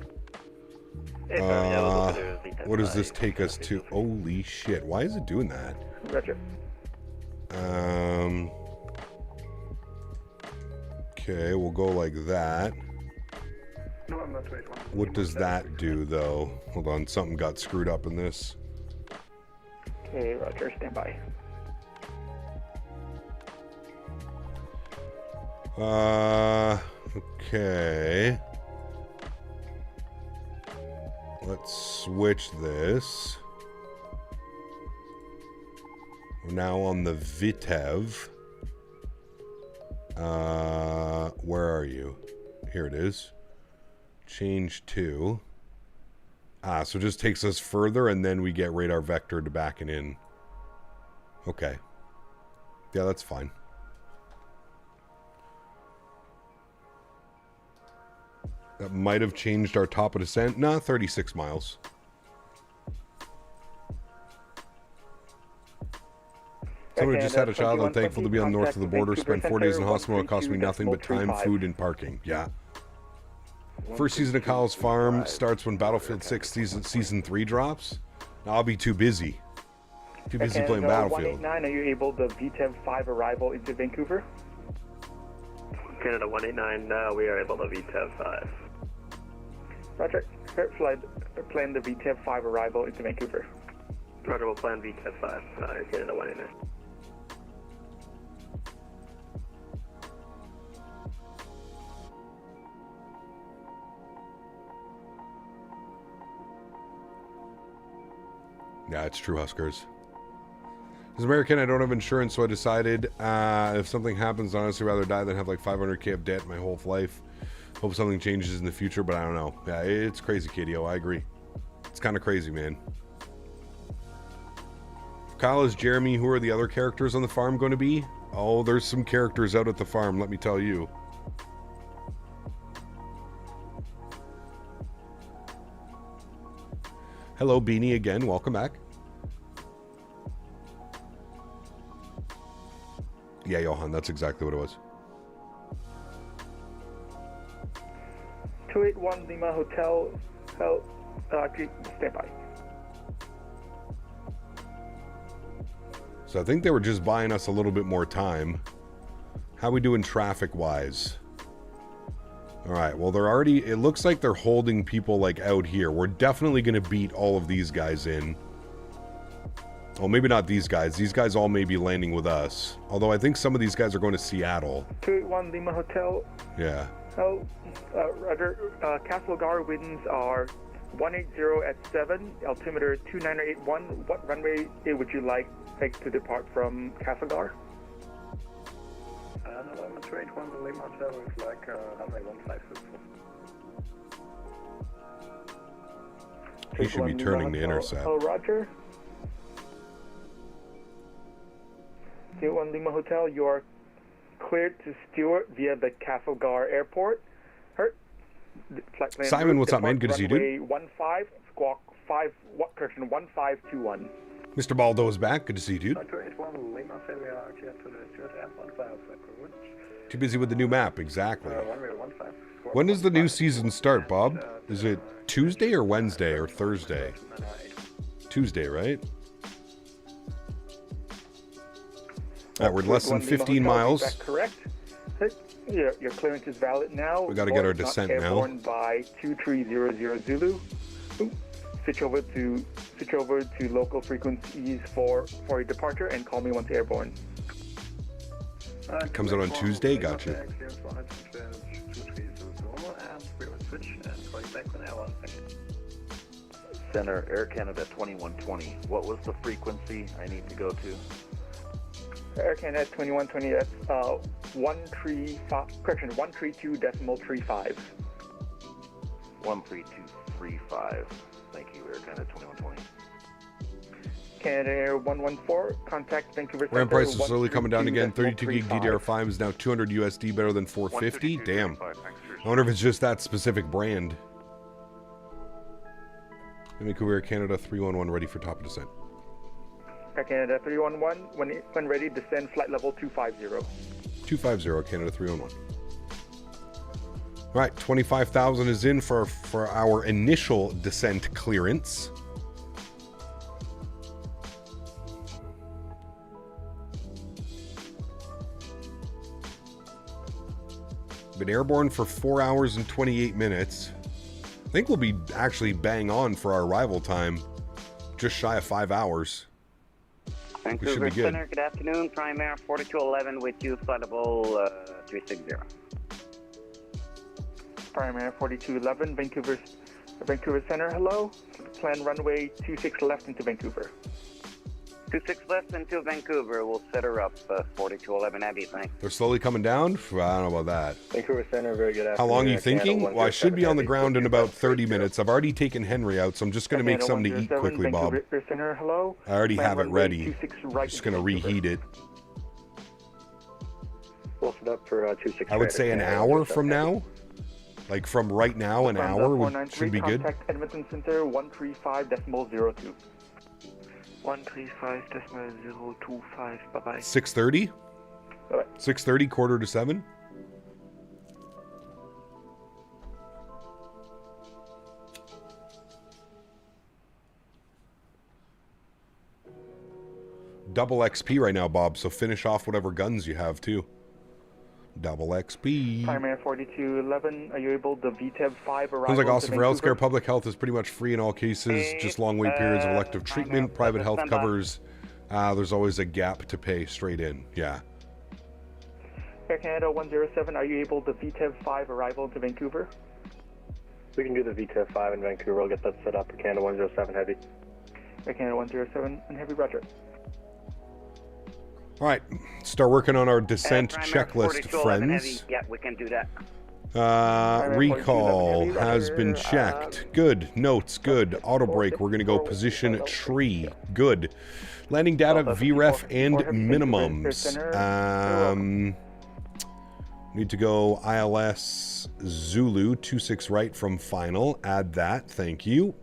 What does this take us to? Holy shit! Why is it doing that? Roger. Okay, we'll go like that. What does that do, though? Hold on, something got screwed up in this. Okay, Roger, stand by. Okay. Let's switch this. We're now on the VTEV. Where are you? Here it is. Change to. So it just takes us further, and then we get radar vector to backing in. Okay. Yeah, that's fine. That might have changed our top of descent. Nah, 36 miles. Somebody just had a child. I'm thankful to be on north of the border. Spent 4 days in hospital. It cost me nothing but time, food, and parking. Yeah. First season of Kyle's Farm starts when Battlefield 6 season 3 drops. Now, I'll be too busy. Too busy playing Battlefield. 189, are you able the VTEV 5 arrival into Vancouver? Canada 189, we are able to VTEV 5. Roger. Flight, plan the VTEV 5 arrival into Vancouver. Roger, we'll plan VTEV 5, Canada 189. Yeah, it's true, Huskers. As American, I don't have insurance, so I decided if something happens, I'd honestly rather die than have like $500K of debt my whole life. Hope something changes in the future, but I don't know. Yeah, it's crazy, KDO. I agree. It's kind of crazy, man. Kyle is Jeremy. Who are the other characters on the farm going to be? Oh, there's some characters out at the farm, let me tell you. Hello, Beanie, again. Welcome back. Yeah, Johan, that's exactly what it was. 281 Lima Hotel, stand by. So I think they were just buying us a little bit more time. How we doing traffic-wise? All right, well, they're already... It looks like they're holding people, like, out here. We're definitely going to beat all of these guys in. Well, maybe not these guys. These guys all may be landing with us. Although I think some of these guys are going to Seattle. 281 Lima Hotel. Yeah. Roger. Castlegar winds are 180 at 7, altimeter 2981. What runway would you like to depart from Castlegar? November 281, the Lima Hotel is like runway 1564. He should be turning to intercept. Oh, Roger. 281 Lima Hotel, you are cleared to Stewart via the Castlegar Airport. Simon, what's up, man? Good to see you, dude. 15, squawk 5, correction, 1521. Mr. Baldo is back. Good to see you, dude. Too busy with the new map, exactly. When does the new season start, Bob? Is it Tuesday or Wednesday or Thursday? Tuesday, right? We're less than 15 miles. Is that correct? Your clearance is valid now. We got to get our descent now. Airborne by 2300 Zulu. Switch over to local frequencies for your departure and call me once airborne. It comes out on Tuesday. Gotcha. Center, Air Canada 2120. What was the frequency I need to go to? Air Canada 2120, that's 132.35. 13235. Thank you, Air Canada 2120. Canada Air 114, contact Vancouver Center. RAM prices are slowly coming down again. 32 gig DDR5 is now 200 USD, better than 450. Damn. I wonder if it's just that specific brand. Vancouver Air Canada 311 ready for top of descent. Air Canada 311, when ready, descend flight level 250. 250, Canada 311. All right, 25,000 is in for our initial descent clearance. Been airborne for 4 hours and 28 minutes. I think we'll be actually bang on for our arrival time. Just shy of 5 hours. Vancouver Center, good afternoon. Prime Air 4211 with you, flight level 360. Prime Air 4211, Vancouver Center, hello. Plan runway 26 left into Vancouver. 26 left into Vancouver. We'll set her up, 4211 Abby, thanks. They're slowly coming down? Well, I don't know about that. Vancouver Center, very good afternoon. How long are you thinking? Well, I should be on the ground in about 30 minutes. I've already taken Henry out, so I'm just going to make something to eat quickly, Bob. Vancouver Center, hello. I already have it ready. I'm just going to reheat it. We'll set up for 26. I would say an hour from now. Like from right now, an hour should be good. Contact Edmonton Center 135.02. 135.025. Bye-bye. 6:30? 6:30, quarter to 7? Double XP right now, Bob, so finish off whatever guns you have, too. Double XP. Prime Air 4211, are you able to VTEB 5 arrival? Sounds like Austin for Vancouver? healthcare. Public health is pretty much free in all cases. Just long wait periods of elective treatment. Private health covers. There's always a gap to pay straight in. Yeah. Air Canada 107, are you able to VTEB 5 arrival to Vancouver? We can do the VTEF 5 in Vancouver. I'll get that set up for Canada 107 Heavy. Air Canada 107 and Heavy, roger. All right, start working on our descent checklist, friends. Heavy. Yeah, we can do that. Recall has been checked. Good. Notes, good. Auto brake, we're going to go position tree. Good. Landing data, VREF, and minimums. Need to go ILS Zulu, 26 right from final. Add that, thank you.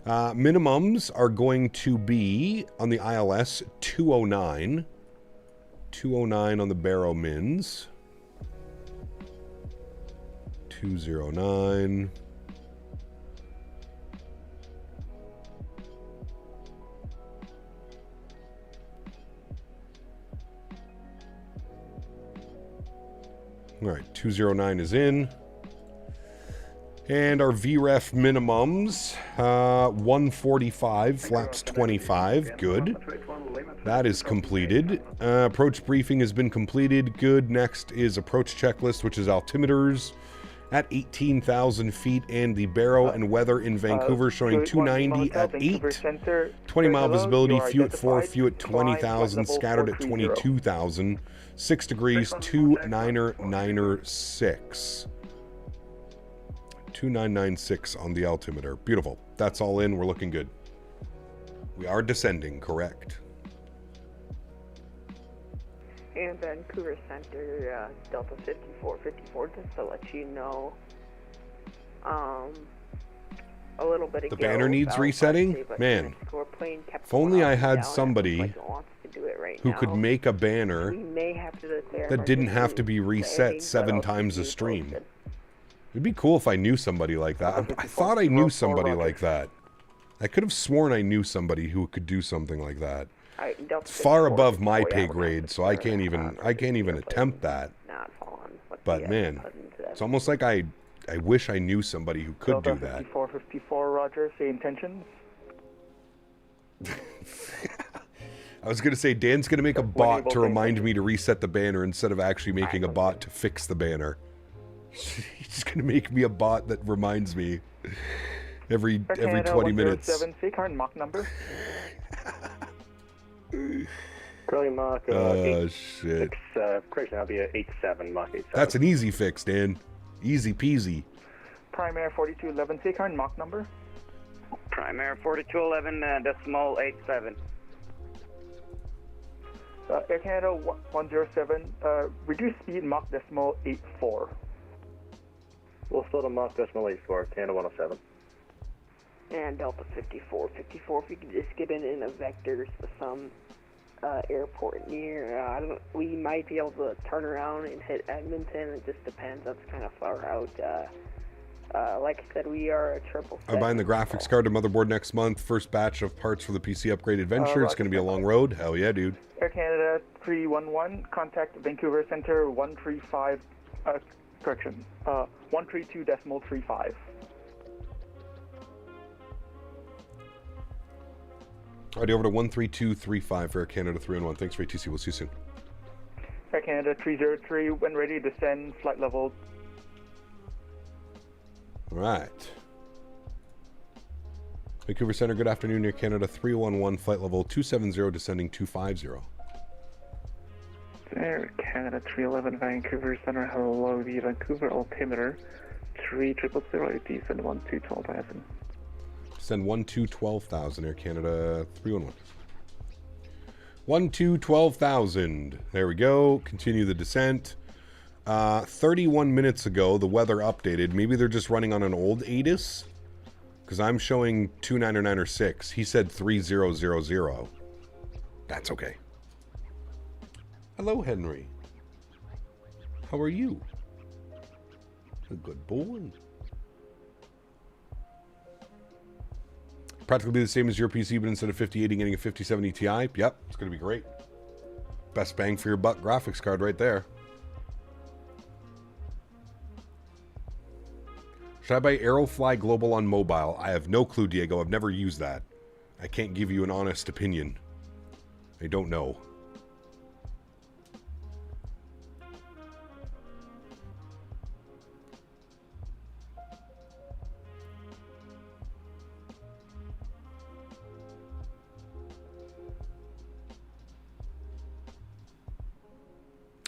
Minimums are going to be on the ILS 209. 209 on the Barrow Mins. 209. All right, 209 is in. And our VREF minimums, 145, flaps 25, good. That is completed. Approach briefing has been completed, good. Next is approach checklist, which is altimeters. at 18,000 feet, and the Barrow and Weather in Vancouver showing 290 at 8. 20 mile visibility, few at 4, few at 20,000, scattered at 22,000. 6 degrees, 2996. 2996 on the altimeter. Beautiful. That's all in. We're looking good. We are descending, correct. And Vancouver Center, Delta 5454, just to let you know, a little bit ago. The banner needs resetting? Man, if only I had somebody who could make a banner that didn't have to be reset 7 times a stream. It'd be cool if I knew somebody like that. I thought I knew somebody like that. I could have sworn I knew somebody who could do something like that. It's far above my pay grade, so I can't even attempt that. But man, it's almost like I wish I knew somebody who could do that. 5454, Roger. Say intentions. I was gonna say Dan's gonna make a bot to remind me to reset the banner instead of actually making a bot to fix the banner. He's gonna make me a bot that reminds me every 20 minutes. 7 current Mach number. Currently Mach shit. Correction, I'll be at 87 Mach 87. That's an easy fix, Dan. Easy peasy. Primary 4211, say current Mach number. Primary 4211, decimal 87. Air Canada 107, reduce speed Mach decimal 84. We'll slow to Mach decimal 84, Canada 107. And Delta 5454, if you could just get in a vectors to some airport near, we might be able to turn around and hit Edmonton. It just depends. That's kind of far out. Like I said, we are a 777. I'm buying the graphics card and motherboard next month. First batch of parts for the PC upgrade adventure. It's going to be a long road. Hell yeah, dude. Air Canada 311, contact Vancouver Center 135, correction, 132.35. Alrighty, over to 13235 for Air Canada 311. Thanks for ATC. We'll see you soon. Air Canada 303, when ready, descend flight level. All right. Vancouver Center, good afternoon. Air Canada 311, flight level 270, descending 250. Air Canada 311, Vancouver Center, hello, the Vancouver altimeter 3000, descend 12,000. Send 12,000, Air Canada 311. 12,000. There we go. Continue the descent. 31 minutes ago, the weather updated. Maybe they're just running on an old ATIS, because I'm showing 2996. He said 3000. That's okay. Hello, Henry. How are you? A good boy. Practically the same as your PC, but instead of 5080 getting a 5070 Ti. Yep, it's going to be great. Best bang for your buck graphics card right there. Should I buy Aerofly Global on mobile? I have no clue, Diego. I've never used that. I can't give you an honest opinion. I don't know.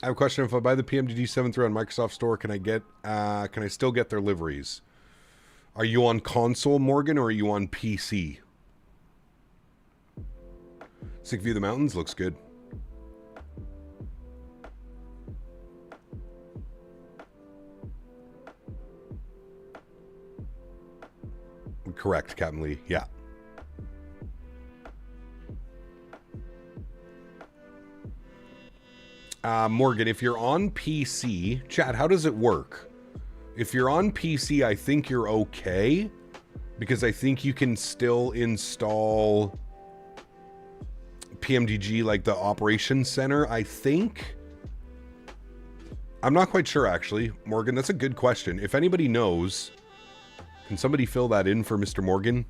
I have a question. If I buy the PMDG 7.3 on Microsoft Store, can I still get their liveries? Are you on console, Morgan, or are you on PC? Sick View of the Mountains looks good. Correct, Captain Lee. Yeah. Morgan, if you're on PC, Chad, how does it work? If you're on PC, I think you're okay, because I think you can still install PMDG, like the operations center, I think. I'm not quite sure, actually. Morgan, that's a good question. If anybody knows, can somebody fill that in for Mr. Morgan?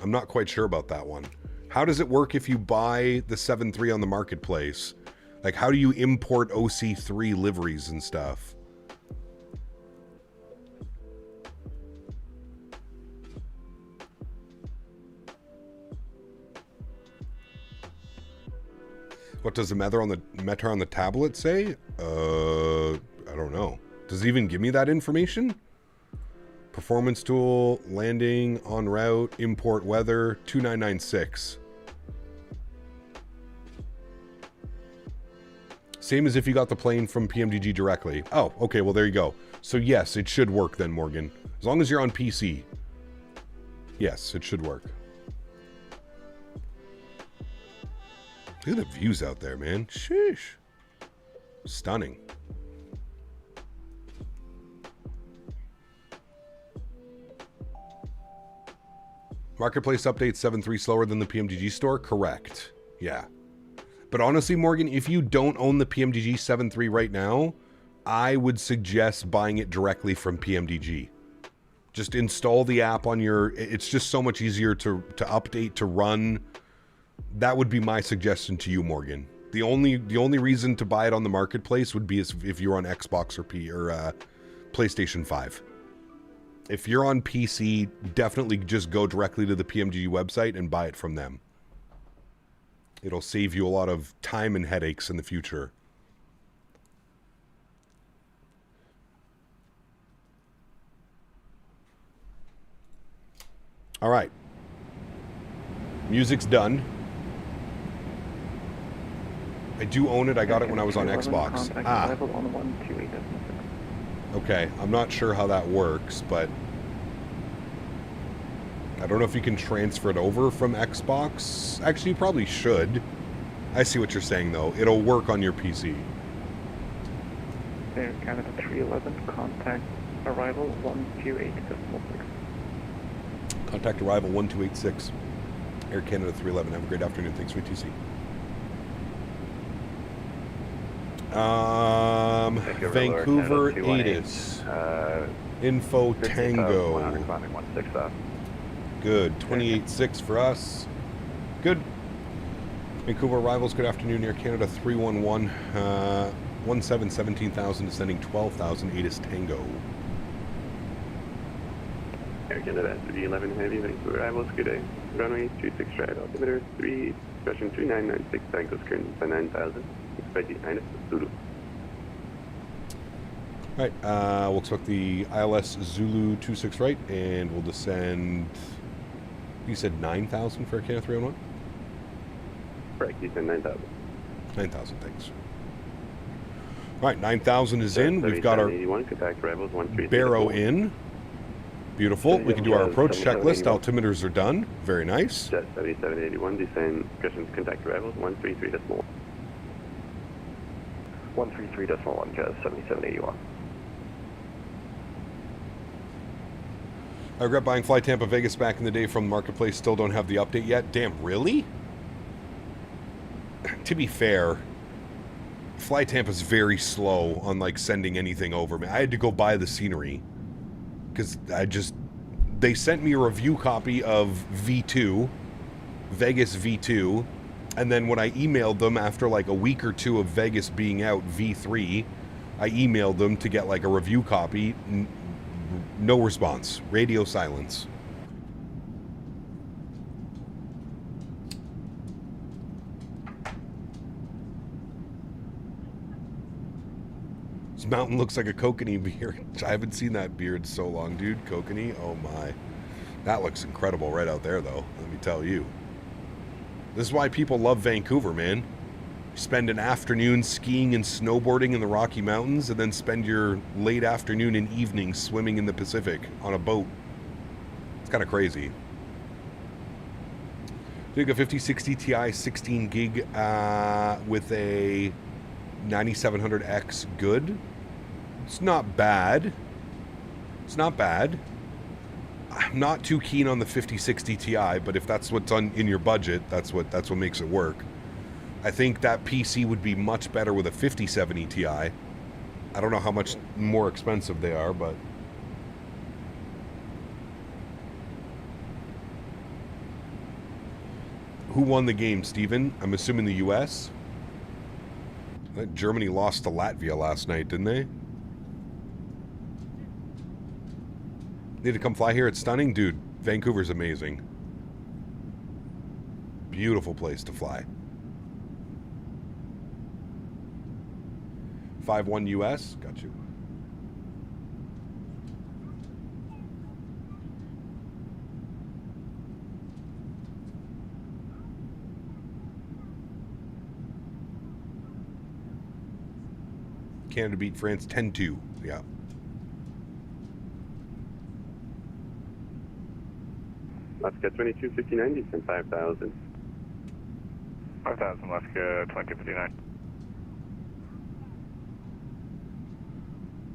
I'm not quite sure about that one. How does it work if you buy the 7.3 on the marketplace? Like, how do you import OC3 liveries and stuff? What does the meter on the tablet say? I don't know. Does it even give me that information? Performance tool, landing, en route, import weather, 2996. Same as if you got the plane from PMDG directly. Oh, okay, well there you go. So yes, it should work then, Morgan. As long as you're on PC. Yes, it should work. Look at the views out there, man. Sheesh. Stunning. Marketplace update 7.3 slower than the PMDG store? Correct. Yeah. But honestly, Morgan, if you don't own the PMDG 7.3 right now, I would suggest buying it directly from PMDG. Just install the app on your... It's just so much easier to update, to run. That would be my suggestion to you, Morgan. The only reason to buy it on the marketplace would be if you're on Xbox or PlayStation 5. If you're on PC, definitely just go directly to the PMDG website and buy it from them. It'll save you a lot of time and headaches in the future. All right. Music's done. I do own it. I got it when I was on Xbox. Ah. Okay, I'm not sure how that works, but I don't know if you can transfer it over from Xbox. Actually, you probably should. I see what you're saying, though. It'll work on your PC. Air Canada 311, contact arrival 128.6. Contact arrival 1286. Air Canada 311. Have a great afternoon. Thanks for TC. Vancouver ATIS. Info Tango. Good. 28.6 for us. Good. Vancouver arrivals. Good afternoon. Air Canada 311. 17,000 descending 12,000. ATIS Tango. Air Canada 311 Heavy, Vancouver arrivals. Good day. Runway 26 right, altimeter 3, expression 3996, Tango's current by 9,000. Expect the Highness Zulu. Alright, we'll expect the ILS Zulu 26 right, and we'll descend. You said 9,000 for Canada 311? Correct, you said 9,000. 9,000, thanks. Alright, 9,000 is in. We've got our Barrow in. Beautiful. We can do our approach checklist. Altimeters are done. Very nice. Jet 7781, descend, Christians contact arrivals 133.1. 133.1, Jet 7781. I regret buying Fly Tampa Vegas back in the day from the marketplace. Still don't have the update yet. Damn, really? To be fair, Fly Tampa's very slow on like sending anything over. I had to go buy the scenery because they sent me a review copy of V2, Vegas V2, and then when I emailed them after like a week or two of Vegas being out, V3, I emailed them to get like a review copy. No response. Radio silence. This mountain looks like a kokanee beard. I haven't seen that beard so long, dude. Kokanee, oh my. That looks incredible right out there, though. Let me tell you. This is why people love Vancouver, man. You spend an afternoon skiing and snowboarding in the Rocky Mountains, and then spend your late afternoon and evening swimming in the Pacific on a boat. It's kind of crazy. Doing a 5060 Ti 16 gig with a 9700X good. It's not bad. It's not bad. I'm not too keen on the 5060 Ti, but if that's what's in your budget, that's what makes it work. I think that PC would be much better with a 5070 Ti. I don't know how much more expensive they are, but who won the game, Steven? I'm assuming the US. Germany lost to Latvia last night, didn't they? Need to come fly here. It's stunning. Dude, Vancouver's amazing. Beautiful place to fly. 51 US. Got you. Canada beat France 10-2. Yeah. Alaska 2259, descend 5,000. 5,000, Alaska 2059.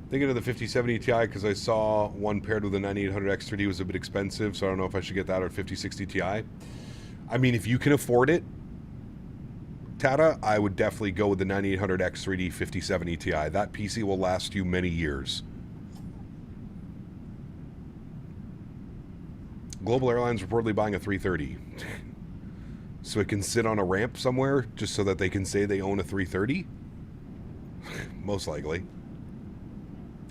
Thinking of the 5070 Ti because I saw one paired with a 9800 X3D was a bit expensive, so I don't know if I should get that or 5060 Ti. I mean, if you can afford it, Tata, I would definitely go with the 9800 X3D 5070 Ti. That PC will last you many years. Global Airlines reportedly buying a 330. So it can sit on a ramp somewhere just so that they can say they own a 330? Most likely.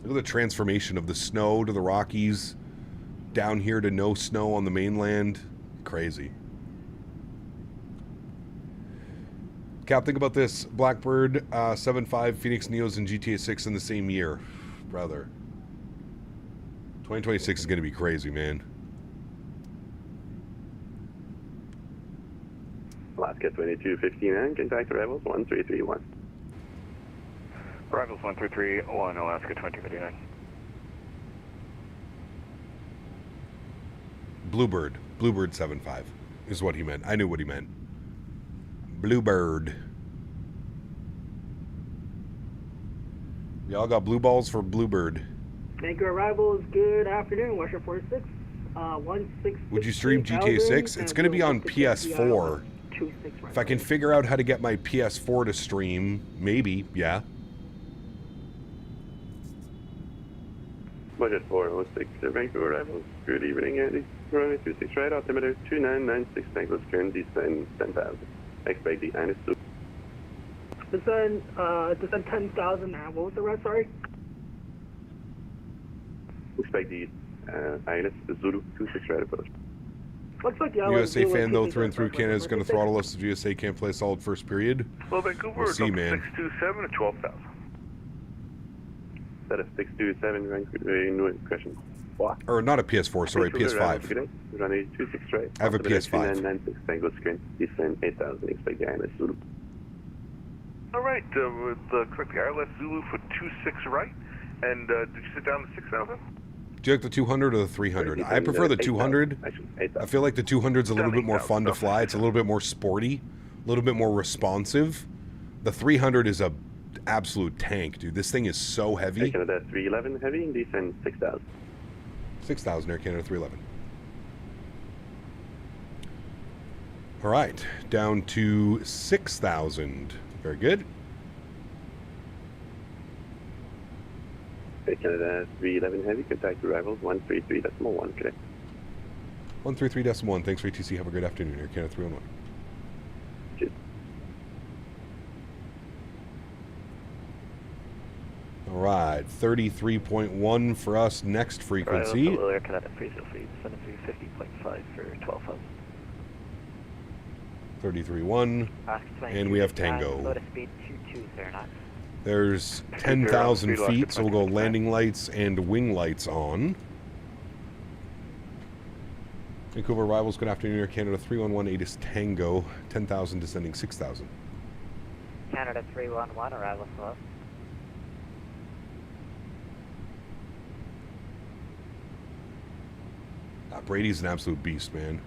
Look at the transformation of the snow to the Rockies, down here to no snow on the mainland. Crazy. Cap, think about this. Blackbird, 7.5, Phoenix Neos, and GTA 6 in the same year. Brother. 2026 is going to be crazy, man. Alaska 2259, contact arrivals 1331. Arrivals 1331, Alaska 2059. Bluebird 7.5 is what he meant. I knew what he meant. Bluebird. Y'all got blue balls for Bluebird. Vancouver arrivals, good afternoon. Western 46. 16. Would you stream GTA 6? It's going to be on PS4. If I can figure out how to get my PS4 to stream, maybe, yeah. Budget 406, Vancouver arrivals. Good evening, Andy. Runway 26 right, altimeter 2996, Tango current descend 10,000. Expect the AlexSiu. Descend 10,000, what was the rest, sorry? Expect the AlexSiu Zulu 26 right approach. Looks like the USA fan, though, through and through Canada is going to throttle us if USA can't play a solid first period. Well, Vancouver, we'll see, man. 627 to 12,000. Set of 627, Vancouver, no question. Or not a PS4, sorry, PS5. Runway 26 right. I have a PS5. 2996, Tango current descend 8,000. Expect the AlexSiu Zulu. All right, with the correct ILS Zulu for 26 right. And did you sit down to 6,000? Do you like the 200 or the 300? I prefer the 200. I feel like the 200 is a little bit more fun to fly. It's a little bit more sporty, a little bit more responsive. The 300 is a absolute tank, dude. This thing is so heavy. Air Canada 311 heavy, descend 6,000. 6,000 Air Canada 311. All right, down to 6,000. Very good. Air Canada 311 heavy, contact arrivals 133.1, correct. 133.1. Thanks for ATC. Have a great afternoon. Air Canada 311. Cheers. All right, 33.1 for us. Next frequency. Air Canada 303, 7350.5 for 12,000. 33.1. And we have Tango. Low to speed 22 knots. There's 10,000 feet, so we'll go landing lights and wing lights on. Vancouver arrivals, good afternoon, Air Canada 311, 8 is Tango, 10,000 descending 6,000. Canada 311, arrival slow. Brady's an absolute beast, man.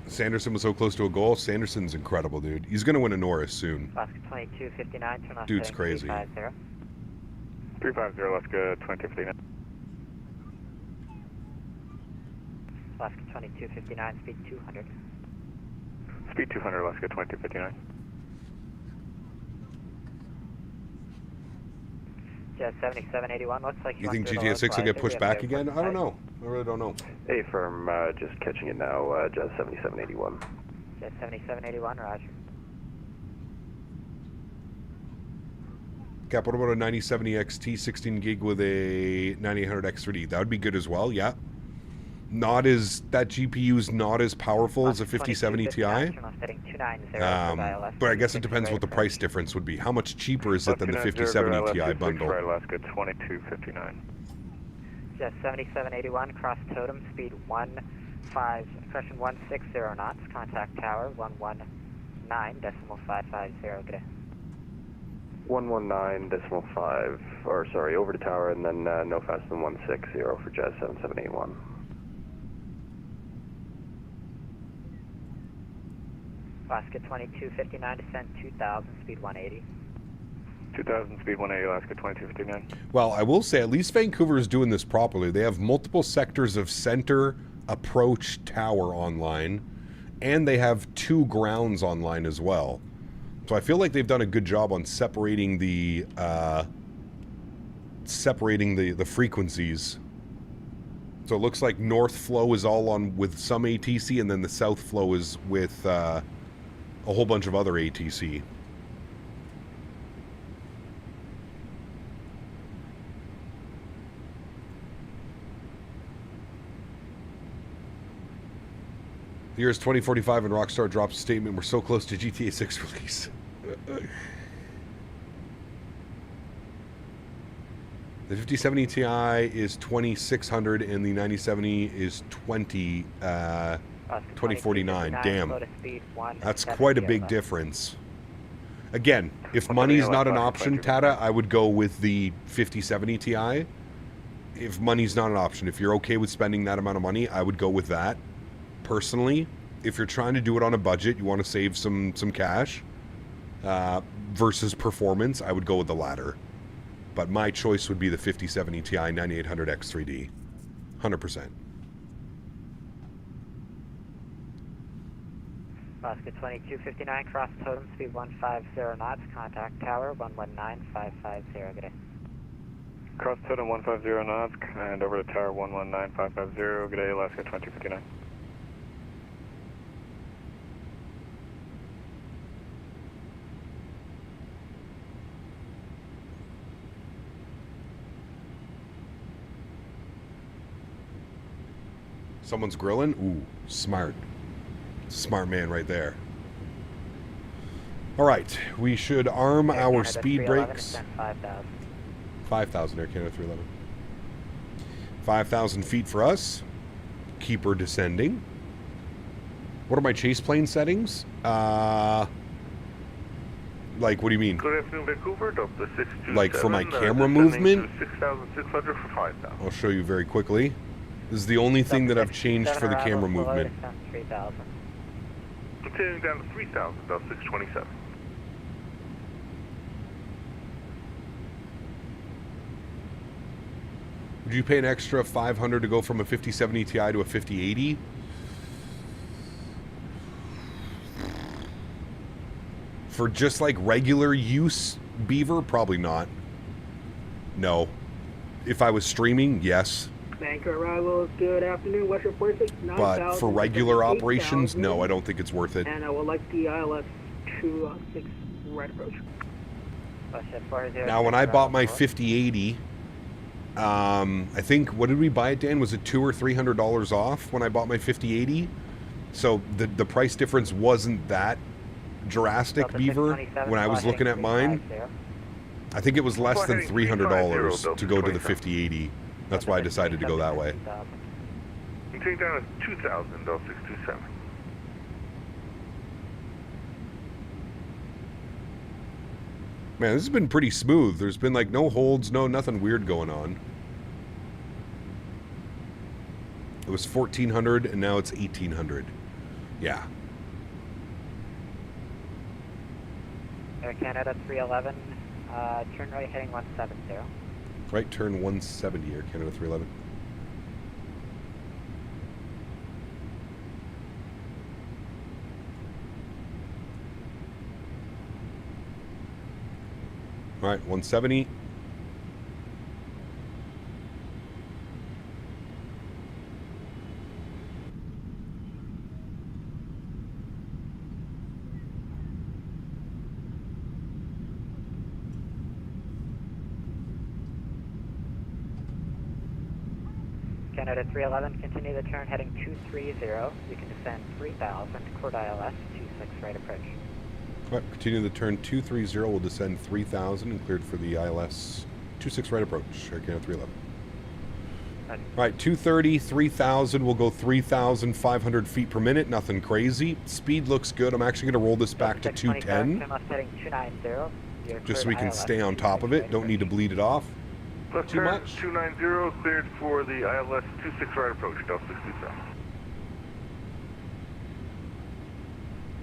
Sanderson was so close to a goal. Sanderson's incredible, dude. He's going to win a Norris soon. Alaska 2259, turn off. Dude's crazy. 350, Alaska 2059. Alaska 2259, speed 200. Speed 200, Alaska 2059. Jet 7781, looks like you think GTA 6 will get pushed back again? I don't know. I really don't know. Hey, firm, just catching it now, Jet 7781. Jet 7781, roger. Cap, what about a 9070 XT 16 gig with a 9800 X3D? That would be good as well, yeah. that GPU's not as powerful as a 5070 Ti. But I guess it depends what the price difference would be. How much cheaper is it than the 5070 Ti bundle? Right, Alaska 2259. Just 7781, cross totem, speed 160 knots, contact tower 119.550, good day. 119.5, or sorry, over to tower, and then no faster than 160 for Jazz 7781. Alaska 2259, descent 2000, speed 180. 2000, speed 180, Alaska 2259. Well, I will say at least Vancouver is doing this properly. They have multiple sectors of center, approach, tower online, and they have 2 grounds online as well. So I feel like they've done a good job on separating the frequencies. So it looks like north flow is all on with some ATC, and then the south flow is with a whole bunch of other ATC. The year is 2045 and Rockstar drops a statement, we're so close to GTA 6 release. The 5070 Ti is 2600 and the 9070 is 2049. Damn. That's quite a big difference. Again, if money's not an option, Tata, I would go with the 5070 Ti. If money's not an option, if you're okay with spending that amount of money, I would go with that. Personally, if you're trying to do it on a budget, you want to save some cash versus performance, I would go with the latter. But my choice would be the 5070 Ti 9800X3D. 100%. Alaska 2259, cross totem, speed 150 knots, contact tower 119.550, good day. Cross totem 150 knots, and over to tower 119.550, good day, Alaska 2259. Someone's grilling? Ooh, smart. Smart man right there. All right, we should arm our speed brakes. 5,000, Air Canada 311. 5,000 feet for us. Keeper descending. What are my chase plane settings? Like, what do you mean? Good afternoon, Vancouver. Delta 627. Like for my camera movement? 6,600 for 5,000. I'll show you very quickly. This is the only thing that I've changed for the camera movement. Continuing down to 3,000, Delta 627. Would you pay an extra $500 to go from a 5070 Ti to a 5080? For just like regular use Beaver, probably not. No. If I was streaming, yes. Banker arrivals, good afternoon, Western 46, 9,000. But for regular operations, no, I don't think it's worth it. And I would like the ILS-26 right approach. Now, when I bought my 5080, I think, what did we buy it, Dan? Was it $200 or $300 off when I bought my 5080? So the price difference wasn't that drastic, Beaver, when I was looking at mine. I think it was less than $300 to go to the 5080. That's why I decided to go that way. Continuing down to 2,000, Delta 627. Man, this has been pretty smooth. There's been like no holds, nothing weird going on. It was 1,400 and now it's 1,800. Yeah. Air Canada 311, turn right heading 170. Right turn 170, Air Canada 311. All right, 170. Canada 311, continue the turn heading 230. You can descend 3000, court ILS 26 right approach. All right, continue the turn 230. We'll descend 3000 and cleared for the ILS 26 right approach. Air Canada 311. All right, 230, 3000. We'll go 3,500 feet per minute. Nothing crazy. Speed looks good. I'm actually going to roll this back to 210. Turn left heading 290. Just so we can stay on top of it. Don't need to bleed it off. Left Too turn much? 290, cleared for the ILS 26 right approach, Delta 627.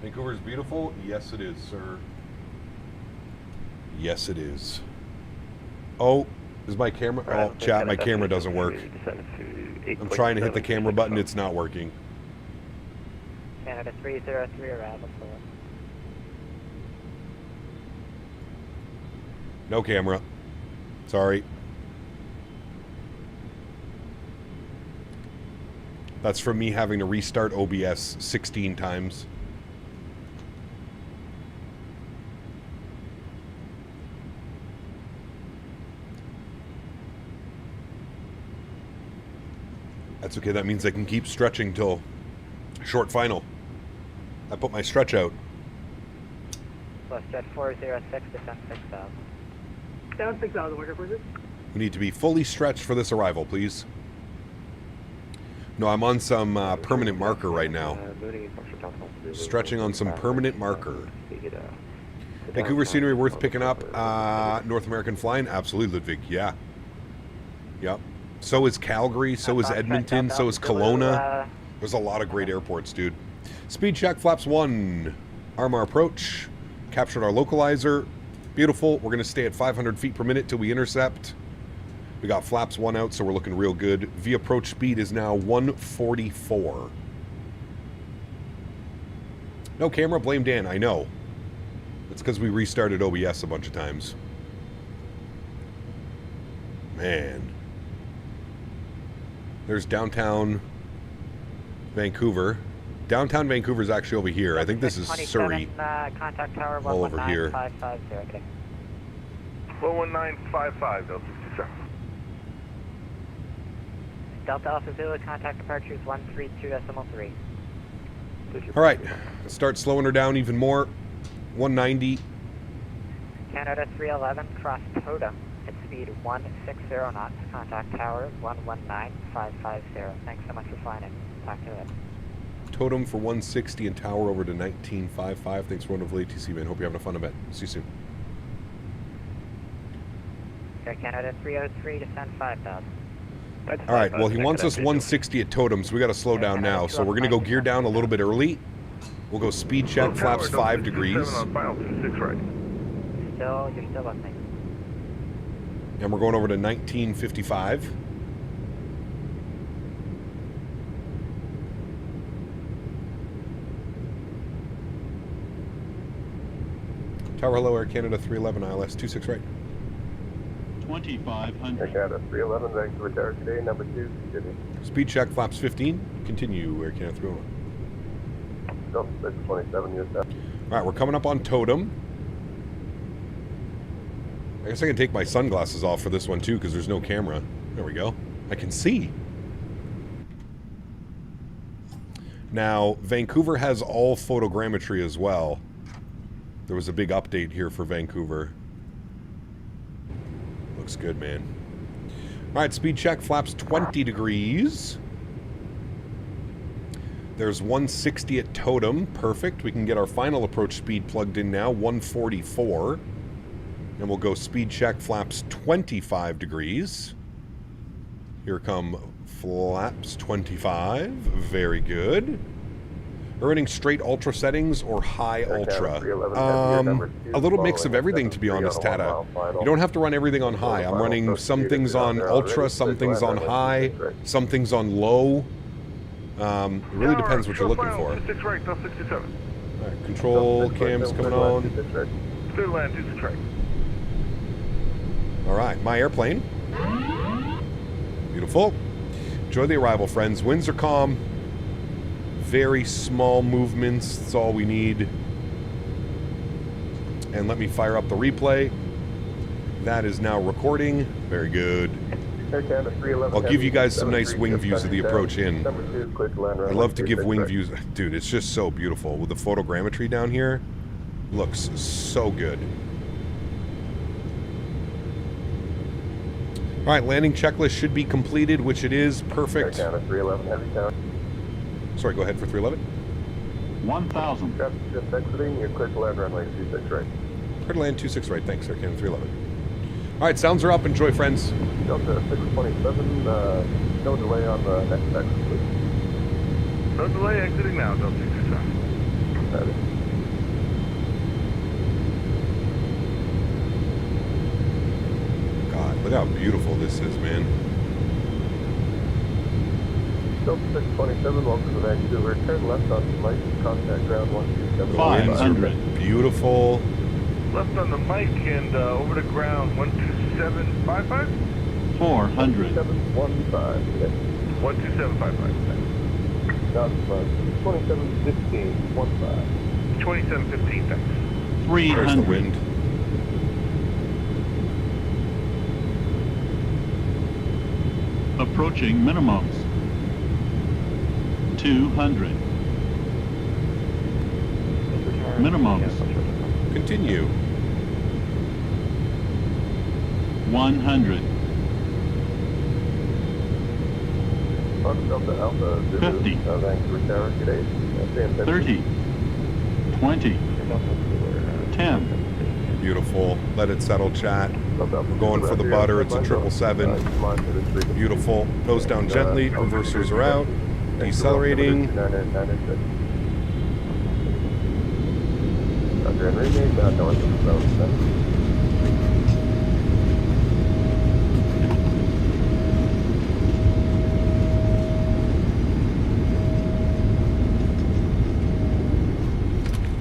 Vancouver's beautiful? Yes, it is, sir. Yes, it is. Oh, is my camera? Oh, chat, my camera doesn't work. I'm trying to hit the camera button. It's not working. Canada 303 arrival. No camera. Sorry. That's from me having to restart OBS 16 times. That's okay. That means I can keep stretching till short final. I put my stretch out. Plus jet 406, descend 6000. Down 6,000, worker, please. We need to be fully stretched for this arrival, please. No, I'm on some permanent marker right now. Stretching on some permanent marker. Vancouver scenery worth picking up. North American flying? Absolutely, Ludwig. Yeah. Yep. So is Calgary. So is Edmonton. So is Kelowna. There's a lot of great airports, dude. Speed check, flaps 1. Armor approach. Captured our localizer. Beautiful. We're going to stay at 500 feet per minute till we intercept. We got flaps 1 out, so we're looking real good. V approach speed is now 144. No camera, blame Dan. I know. It's because we restarted OBS a bunch of times. Man. There's downtown Vancouver. Downtown Vancouver is actually over here. I think this is Surrey. Contact tower all over here. 11950. 11955, Delta 67. Delta Alpha Zulu, contact departures 132.3. All right, let's start slowing her down even more. 190. Canada 311, cross Totem at speed 160 knots. Contact tower 119550. Thanks so much for flying in. Talk to you later. Totem for 160 and tower over to 1955. Thanks for wonderful ATC, man. Hope you're having a fun event. See you soon. Air Canada 303, descend 5000. All right, well, he wants us 160 at Totem, so we got to slow down now. So we're going to go gear down a little bit early. We'll go speed check, flaps 5 degrees. You're still listening. And we're going over to 1955. Tower, hello, Air Canada 311, ILS 26 right. 2500. Air Canada 311, Vancouver Tower today, number 2, continue. Speed check, flaps 15. Continue, Air Canada 311. Delta 627, US. All right, we're coming up on Totem. I guess I can take my sunglasses off for this one too, because there's no camera. There we go. I can see. Now, Vancouver has all photogrammetry as well. There was a big update here for Vancouver. Looks good, man. All right, speed check, flaps 20 degrees. There's 160 at Totem. Perfect. We can get our final approach speed plugged in now, 144. And we'll go speed check, flaps 25 degrees. Here come flaps 25. Very good. We're running straight ultra settings or high ultra. A little mix of everything, to be honest, Tata. You don't have to run everything on high. I'm running some things on ultra, some things on high, some things on low. It really depends what you're looking for. 26 right, Delta 67. All right, control cams coming on. Clear land 26 right. All right, my airplane. Beautiful. Enjoy the arrival, friends. Winds are calm. Very small movements. That's all we need. And let me fire up the replay. That is now recording. Very good. Air Canada 311 I'll give you guys some Heavy, nice wing views of the approach in. Number 2, clear to land I runway love to give 36 wing right. views. Dude, it's just so beautiful. With the photogrammetry down here, looks so good. All right, landing checklist should be completed, which it is. Perfect. Air Canada 311 Heavy tower. Sorry, go ahead for 311. 1,000. Traffic just exiting. You're clear to land runway 26 right. Clear to land 26 right. Thanks, Air Canada 311. All right, sounds are up. Enjoy, friends. Delta 627, no delay on the next exit, please. No delay exiting now, Delta 627. God, look how beautiful this is, man. Delta 627, welcome to Vancouver. Turn left on Flight, contact ground 127. The winds are beautiful. Left on the mic and over to ground 12755? 400. 12715. 12755. Not 2715. 15. 2715, thanks. 300. There's the wind. Approaching minimums. 200. Minimums. Continue. 100. Delta Alpha 50. Vancouver Tower, good day. 30. 20. 10. Beautiful. Let it settle, chat. We're going for the butter. It's a 777. Beautiful. Nose down gently. Reversers are out. Decelerating.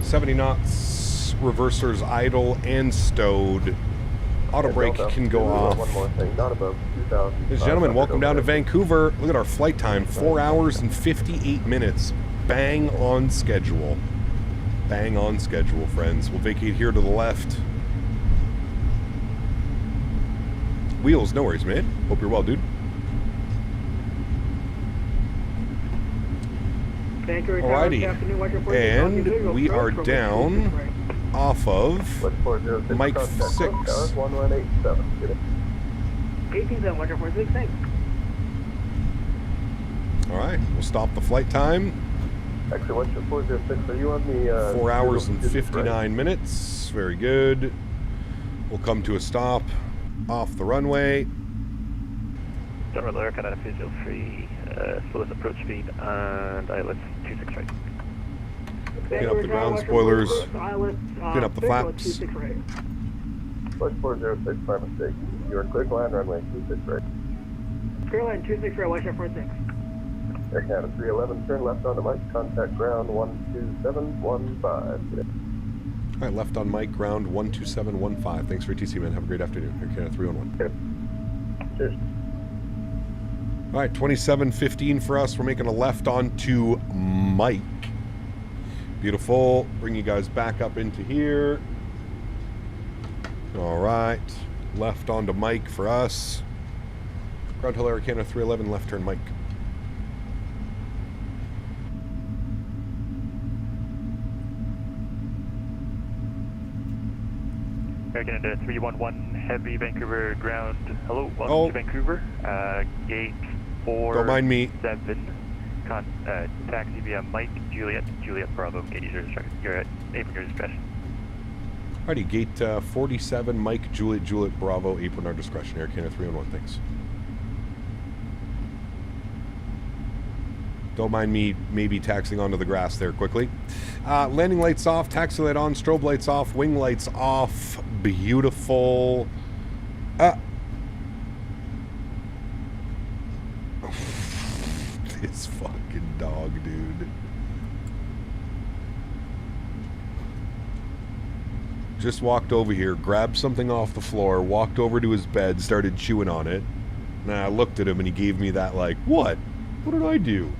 $70 knots, reversers idle and stowed. Auto brake can go off. One more thing, not above 2,000. Ladies and gentlemen, welcome down to Vancouver. Look at our flight time, 4 hours and 58 minutes. Bang on schedule. Bang on schedule, friends. We'll vacate here to the left. Wheels, no worries, man. Hope you're well, dude. Alrighty, and we are down off of Mike 6. 18,146, thanks. Alright, we'll stop the flight time. Excellent, 406, are you on the... 4 hours and 59 minutes. Very good. We'll come to a stop off the runway. General Air Canada 303, slowest approach speed, and ILS 26 right. Clean up the ground spoilers. Clean up the flaps. Flight 406, my mistake. You are clear to land runway 26 right. Clear line 26 right, watch out 46. Air Canada 311, turn left on the mic, contact ground 12715. Alright, left on mic, ground 12715. Thanks for TC, man. Have a great afternoon. Air Canada 311. Cheers. Alright, 2715 for us. We're making a left onto Mike. Beautiful. Bring you guys back up into here. Alright. Left onto Mike for us. Ground Hill Air Canada 311, left turn Mike. Air Canada 311, heavy Vancouver ground. Hello, welcome to Vancouver. Gate 4. Don't mind me. 7. Taxi via Mike, Juliet Bravo. Gate user instruction. You're at apron your discretion. Alrighty, gate 47, Mike, Juliet Bravo, apron our discretion. Air Canada 311, thanks. Don't mind me maybe taxiing onto the grass there quickly. Landing lights off, taxi light on, strobe lights off, wing lights off. Beautiful. This fucking dog, dude. Just walked over here, grabbed something off the floor, walked over to his bed, started chewing on it. And I looked at him and he gave me that like, what? What did I do?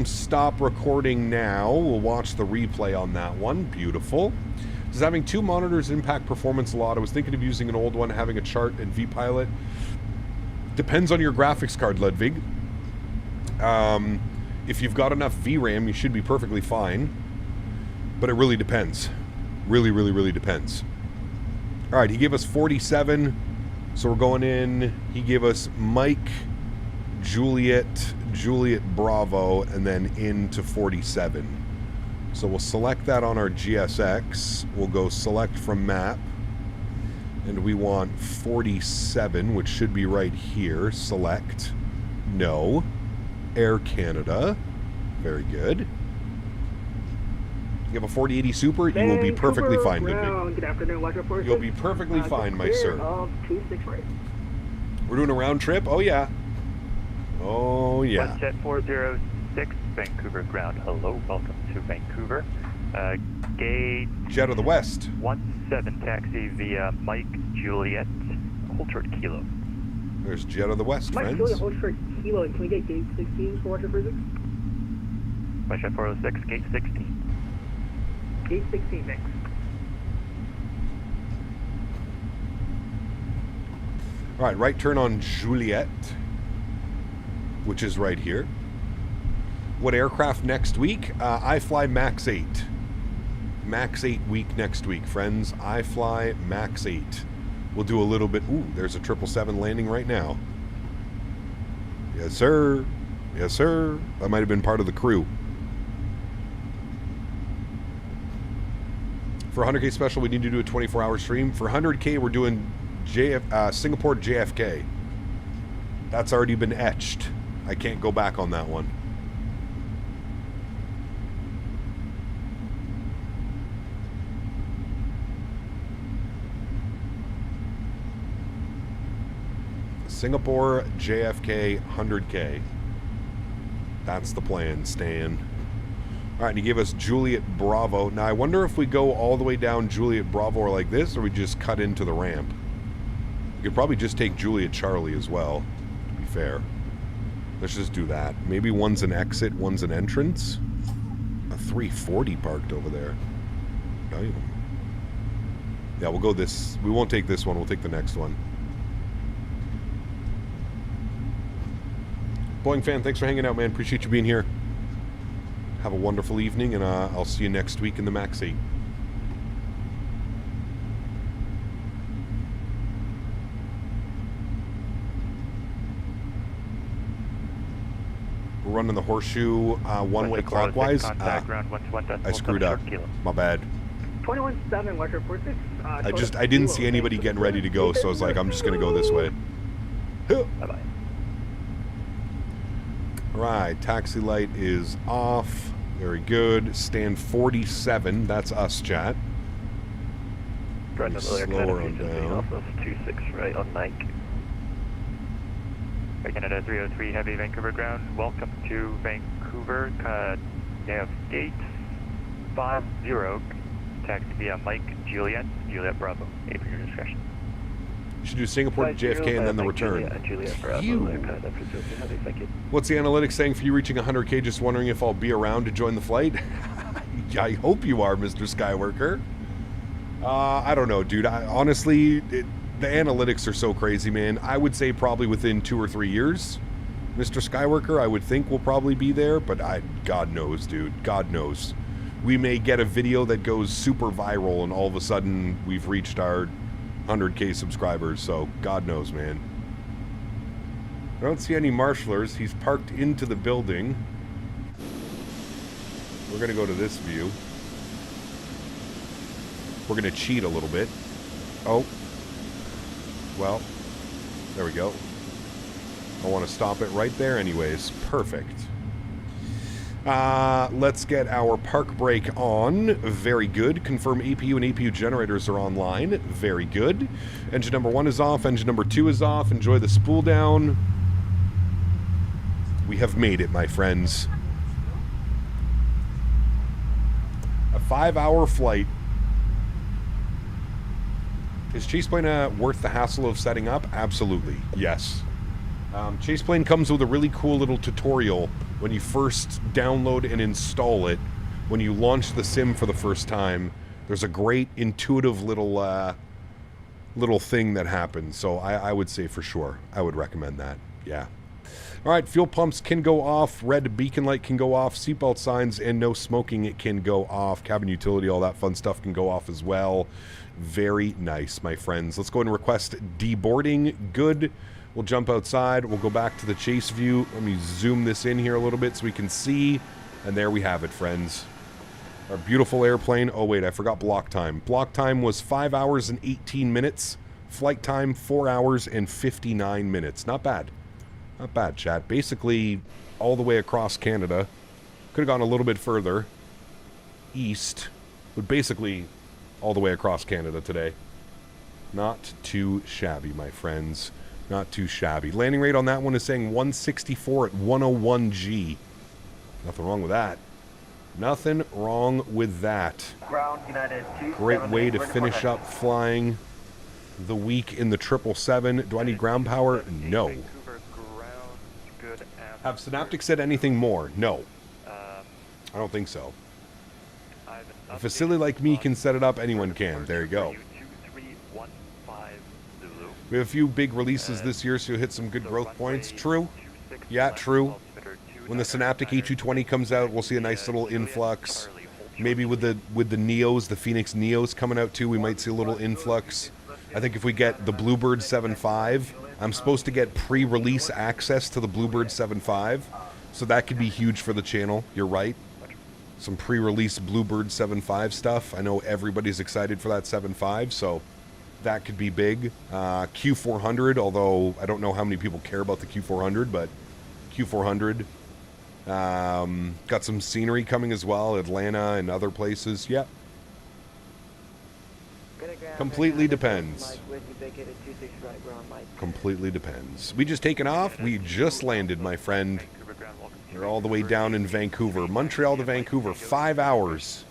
Stop recording now. We'll watch the replay on that one. Beautiful. Does having 2 monitors impact performance a lot? I was thinking of using an old one, having a chart and vPilot. Depends on your graphics card, Ludwig. If you've got enough VRAM, you should be perfectly fine. But it really depends. Really, really, really depends. All right, he gave us 47. So we're going in. He gave us Mike, Juliet, Bravo, and then into 47. So we'll select that on our GSX. We'll go select from map. And we want 47, which should be right here. Select. No. Air Canada. Very good. You have a 4080 Super, you will be perfectly fine, Ludwig. Good afternoon, watch report. You'll be perfectly fine, my sir. 26 right. We're doing a round trip? Oh, yeah. Oh, yeah. Jet 406, Vancouver ground. Hello, welcome to Vancouver. Gate... Jet of the West. 17 taxi via Mike Juliet, hold short kilo. There's Jet of the West, Mike friends. Juliet, hold short kilo. Can we get gate 16 for watcher physics? Jet 406, gate 16. Gate 16, thanks. All right, right turn on Juliet, which is right here. What aircraft next week? I fly Max 8. Max 8 week next week, friends. I fly Max 8. We'll do a little bit. Ooh, there's a 777 landing right now. Yes, sir. Yes, sir. That might have been part of the crew. For 100K special, we need to do a 24-hour stream. For 100K, we're doing Singapore JFK. That's already been etched. I can't go back on that one. Singapore JFK 100K. That's the plan, Stan. All right, and he gave us Juliet Bravo. Now, I wonder if we go all the way down Juliet Bravo or like this, or we just cut into the ramp. We could probably just take Juliet Charlie as well, to be fair. Let's just do that. Maybe one's an exit, one's an entrance. A 340 parked over there. Damn. Yeah, we'll go this. We won't take this one. We'll take the next one. Boeing fan, thanks for hanging out, man. Appreciate you being here. Have a wonderful evening, and I'll see you next week in the Max 8. We're running the horseshoe one-way clockwise. I screwed up. My bad. 21-7, watch report 6. I didn't see anybody getting ready to go, so I was like, I'm just going to go this way. Bye-bye. Right, taxi light is off. Very good. Stand 47. That's us, chat. Slower on down. 26 right on Mike. Canada 303 Heavy Vancouver ground. Welcome to Vancouver. You have gate 50. Taxi via Mike Juliet Bravo. A for your discretion. You should do Singapore to JFK and then the return. What's the analytics saying for you reaching 100K? Just wondering if I'll be around to join the flight. I hope you are, Mr. Skyworker. I don't know, dude. Honestly, the analytics are so crazy, man. I would say probably within 2 or 3 years, Mr. Skyworker, I would think we'll probably be there, but God knows, dude. God knows. We may get a video that goes super viral and all of a sudden we've reached our 100K subscribers, so God knows, man. I don't see any marshalers. He's parked into the building. We're going to go to this view. We're going to cheat a little bit. Oh. Well, there we go. I want to stop it right there anyways. Perfect. Let's get our park brake on. Very good. Confirm APU and APU generators are online. Very good. Engine number 1 is off. Engine number 2 is off. Enjoy the spool down. We have made it, my friends. A 5-hour flight. Is Chaseplane worth the hassle of setting up? Absolutely. Yes. Chaseplane comes with a really cool little tutorial when you first download and install it. When you launch the sim for the first time, There's a great intuitive little little thing that happens. So I would say for sure, I would recommend that. Yeah. All right, fuel pumps can go off. Red beacon light can go off. Seatbelt signs and no smoking, it can go off. Cabin utility, all that fun stuff can go off as well. Very nice, my friends. Let's go ahead and request deboarding. Good. We'll jump outside. We'll go back to the chase view. Let me zoom this in here a little bit so we can see. And there we have it, friends. Our beautiful airplane. Oh, wait, I forgot block time. Block time was 5 hours and 18 minutes. Flight time, 4 hours and 59 minutes. Not bad. Not bad, chat. Basically, all the way across Canada. Could have gone a little bit further east. But basically, all the way across Canada today. Not too shabby, my friends. Not too shabby. Landing rate on that one is saying 164 at 101 G. Nothing wrong with that. Nothing wrong with that. Ground United 278. Great way to finish up flying the week in the 777. Do I need ground power? No. Have Synaptic said anything more? No. I don't think so. A facility like me can set it up, anyone can. There you go. We have a few big releases this year, so you'll hit some good growth points. True. Yeah, true. When the Synaptic E220 comes out, we'll see a nice little influx. Maybe with the Neos, the Phoenix Neos coming out too, we might see a little influx. I think if we get the Bluebird 7.5, I'm supposed to get pre-release access to the Bluebird 7.5, so that could be huge for the channel. You're right. Some pre-release Bluebird 7.5 stuff. I know everybody's excited for that 7.5, so that could be big. Q400, although I don't know how many people care about the Q400, but Q400. Got some scenery coming as well, Atlanta and other places. Yep. Completely depends. Completely depends. We just taken off. We just landed, my friend. We're all the way down in Vancouver. Montreal to Vancouver, 5 hours.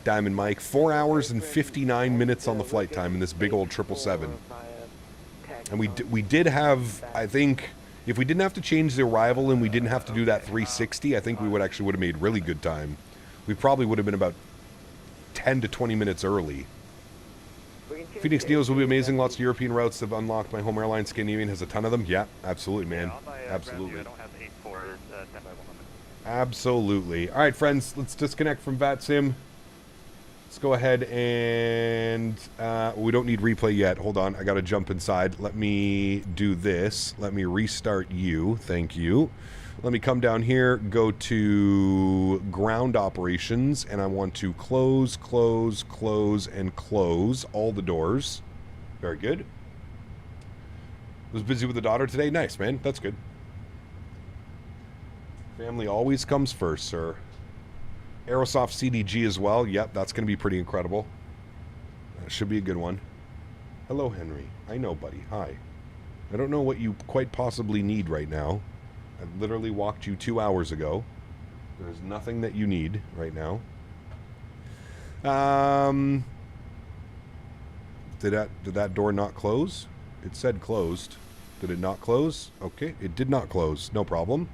Diamond Mike, 4 hours and 59 minutes on the flight time in this big old 777. And we did have, I think, if we didn't have to change the arrival and we didn't have to do that 360, I think we would have made really good time. We probably would have been about 10 to 20 minutes early. Phoenix Neos will be amazing. Lots of European routes have unlocked. My home airline, Scandinavian, has a ton of them. Yeah, absolutely, man. Absolutely. Absolutely. All right, friends, let's disconnect from VATSIM. Let's go ahead and we don't need replay yet. Hold on, I got to jump inside. Let me do this. Let me restart you. Thank you. Let me come down here, go to ground operations, and I want to close, and close all the doors. Very good. Was busy with the daughter today. Nice, man. That's good. Family always comes first, sir. Aerosoft CDG as well. Yep, that's going to be pretty incredible. That should be a good one. Hello, Henry. I know, buddy. Hi. I don't know what you quite possibly need right now. I literally walked you 2 hours ago. There's nothing that you need right now. Did that door not close? It said closed. Did it not close? Okay, it did not close. No problem.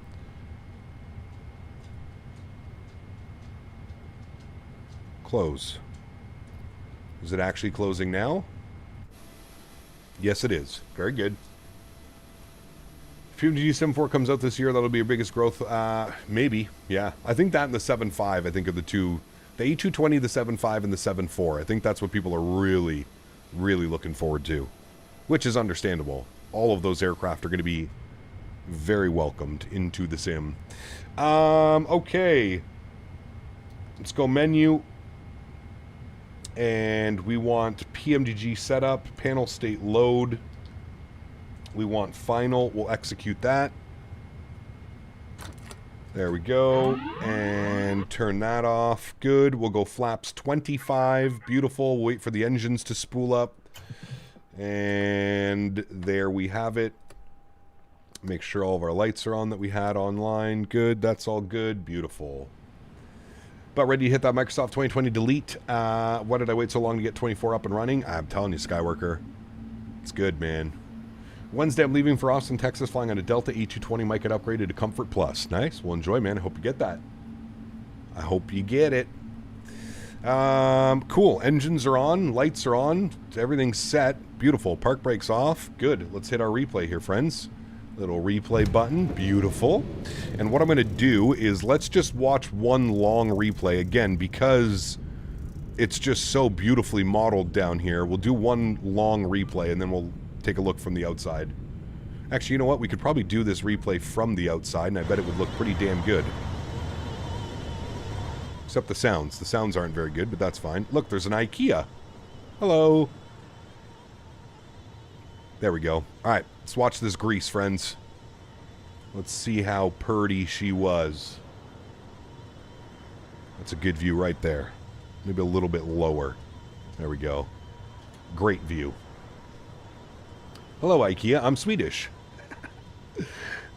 Close. Is it actually closing now? Yes, it is. Very good. If PMDG 7.4 comes out this year, that'll be your biggest growth. Maybe. Yeah. I think that and the 7.5, I think, are the two. The A220, the 7.5, and the 7.4. I think that's what people are really, really looking forward to. Which is understandable. All of those aircraft are going to be very welcomed into the sim. Okay. Let's go menu. And we want PMDG setup, panel state load. We want final. We'll execute that. There we go. And turn that off. Good. We'll go flaps 25. Beautiful. We'll wait for the engines to spool up. And there we have it. Make sure all of our lights are on that we had online. Good. That's all good. Beautiful. About ready to hit that Microsoft 2020 delete. Why did I wait so long to get 24 up and running? I'm telling you, Skyworker. It's good, man. Wednesday, I'm leaving for Austin, Texas, flying on a Delta E220. Might get upgraded to Comfort Plus. Nice. Well, enjoy, man. I hope you get that. I hope you get it. Cool. Engines are on. Lights are on. Everything's set. Beautiful. Park brakes off. Good. Let's hit our replay here, friends. Little replay button. Beautiful. And what I'm going to do is let's just watch one long replay again because it's just so beautifully modeled down here. We'll do one long replay and then we'll take a look from the outside. Actually, you know what? We could probably do this replay from the outside and I bet it would look pretty damn good. Except the sounds. The sounds aren't very good, but that's fine. Look, there's an IKEA. Hello. There we go. Alright, let's watch this grease, friends. Let's see how purty she was. That's a good view right there. Maybe a little bit lower. There we go. Great view. Hello, IKEA. I'm Swedish.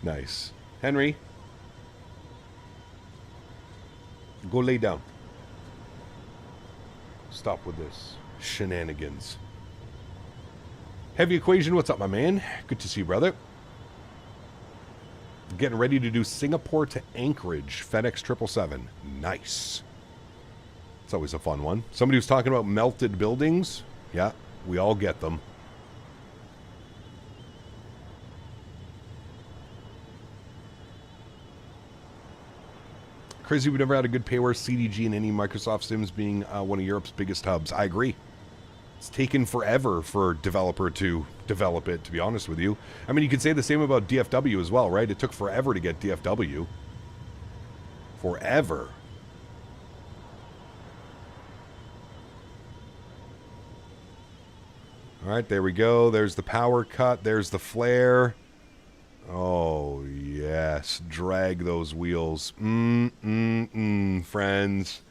Nice. Henry. Go lay down. Stop with this shenanigans. Heavy Equation, what's up, my man? Good to see you, brother. Getting ready to do Singapore to Anchorage, FedEx 777. Nice. It's always a fun one. Somebody was talking about melted buildings. Yeah, we all get them. Crazy we've never had a good payware CDG in any Microsoft Sims being one of Europe's biggest hubs. I agree. It's taken forever for a developer to develop it, to be honest with you. I mean, you could say the same about DFW as well, right? It took forever to get DFW. Forever. Alright, there we go. There's the power cut. There's the flare. Oh, yes. Drag those wheels. Friends.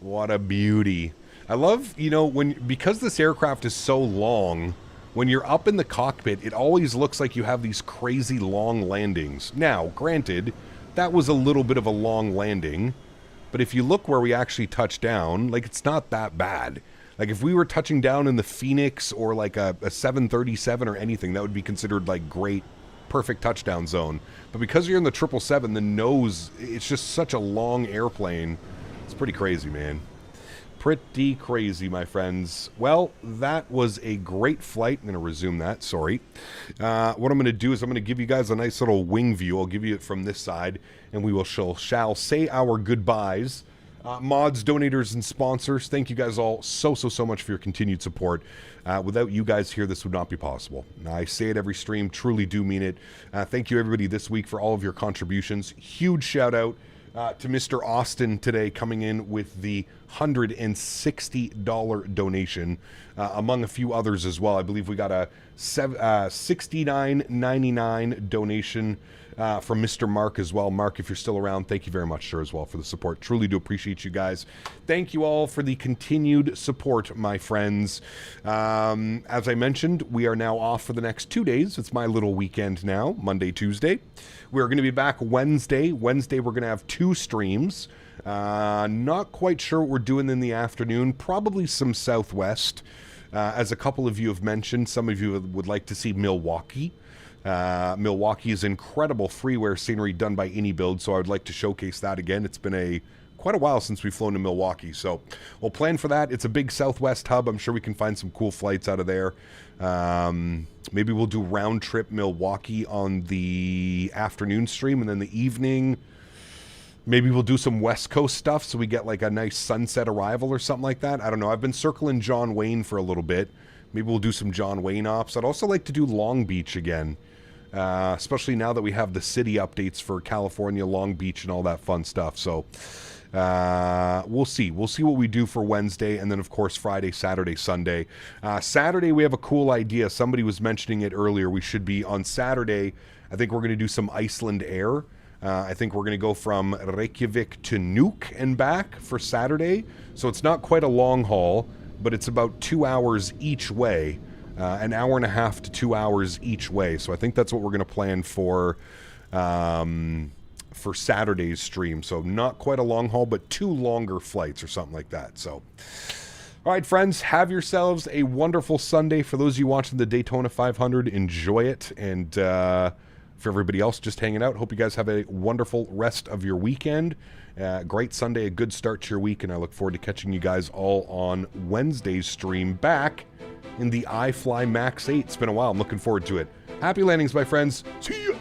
What a beauty. I love, you know, because this aircraft is so long, when you're up in the cockpit, it always looks like you have these crazy long landings. Now, granted, that was a little bit of a long landing, but if you look where we actually touched down, like, it's not that bad. Like, if we were touching down in the Phoenix or, like, a 737 or anything, that would be considered, like, great, perfect touchdown zone. But because you're in the 777, the nose, it's just such a long airplane. It's pretty crazy, man. Pretty crazy, my friends. Well, that was a great flight. I'm going to resume that. Sorry. What I'm going to do is I'm going to give you guys a nice little wing view. I'll give you it from this side, and we shall say our goodbyes. Mods, donators, and sponsors, thank you guys all so much for your continued support. Without you guys here, this would not be possible. I say it every stream, truly do mean it. Thank you, everybody, this week for all of your contributions. Huge shout out to Mr. Austin today, coming in with the $160 donation, among a few others as well. I believe we got a $69.99 donation from Mr. Mark as well. Mark, if you're still around, thank you very much, sir, as well, for the support. Truly do appreciate you guys. Thank you all for the continued support, my friends. As I mentioned, we are now off for the next 2 days. It's my little weekend now, Monday, Tuesday. We're going to be back Wednesday. Wednesday, we're going to have 2 streams. Not quite sure what we're doing in the afternoon. Probably some Southwest. As a couple of you have mentioned, some of you would like to see Milwaukee. Milwaukee is incredible freeware scenery done by AnyBuild, so I would like to showcase that again. It's been quite a while since we've flown to Milwaukee, so we'll plan for that. It's a big Southwest hub. I'm sure we can find some cool flights out of there. Maybe we'll do round trip Milwaukee on the afternoon stream, and then the evening, maybe we'll do some West Coast stuff so we get like a nice sunset arrival or something like that. I don't know. I've been circling John Wayne for a little bit. Maybe we'll do some John Wayne ops. I'd also like to do Long Beach again. Especially now that we have the city updates for California, Long Beach, and all that fun stuff. So we'll see. We'll see what we do for Wednesday, and then, of course, Friday, Saturday, Sunday. Saturday, we have a cool idea. Somebody was mentioning it earlier. We should be on Saturday. I think we're going to do some Iceland Air. I think we're going to go from Reykjavik to Nuuk and back for Saturday. So it's not quite a long haul, but it's about 2 hours each way. An hour and a half to 2 hours each way. So I think that's what we're going to plan for Saturday's stream. So not quite a long haul, but 2 longer flights or something like that. So, all right, friends, have yourselves a wonderful Sunday. For those of you watching the Daytona 500, enjoy it. And For everybody else just hanging out, hope you guys have a wonderful rest of your weekend. Great Sunday, a good start to your week, and I look forward to catching you guys all on Wednesday's stream back in the iFly Max 8. It's been a while. I'm looking forward to it. Happy landings, my friends. See ya!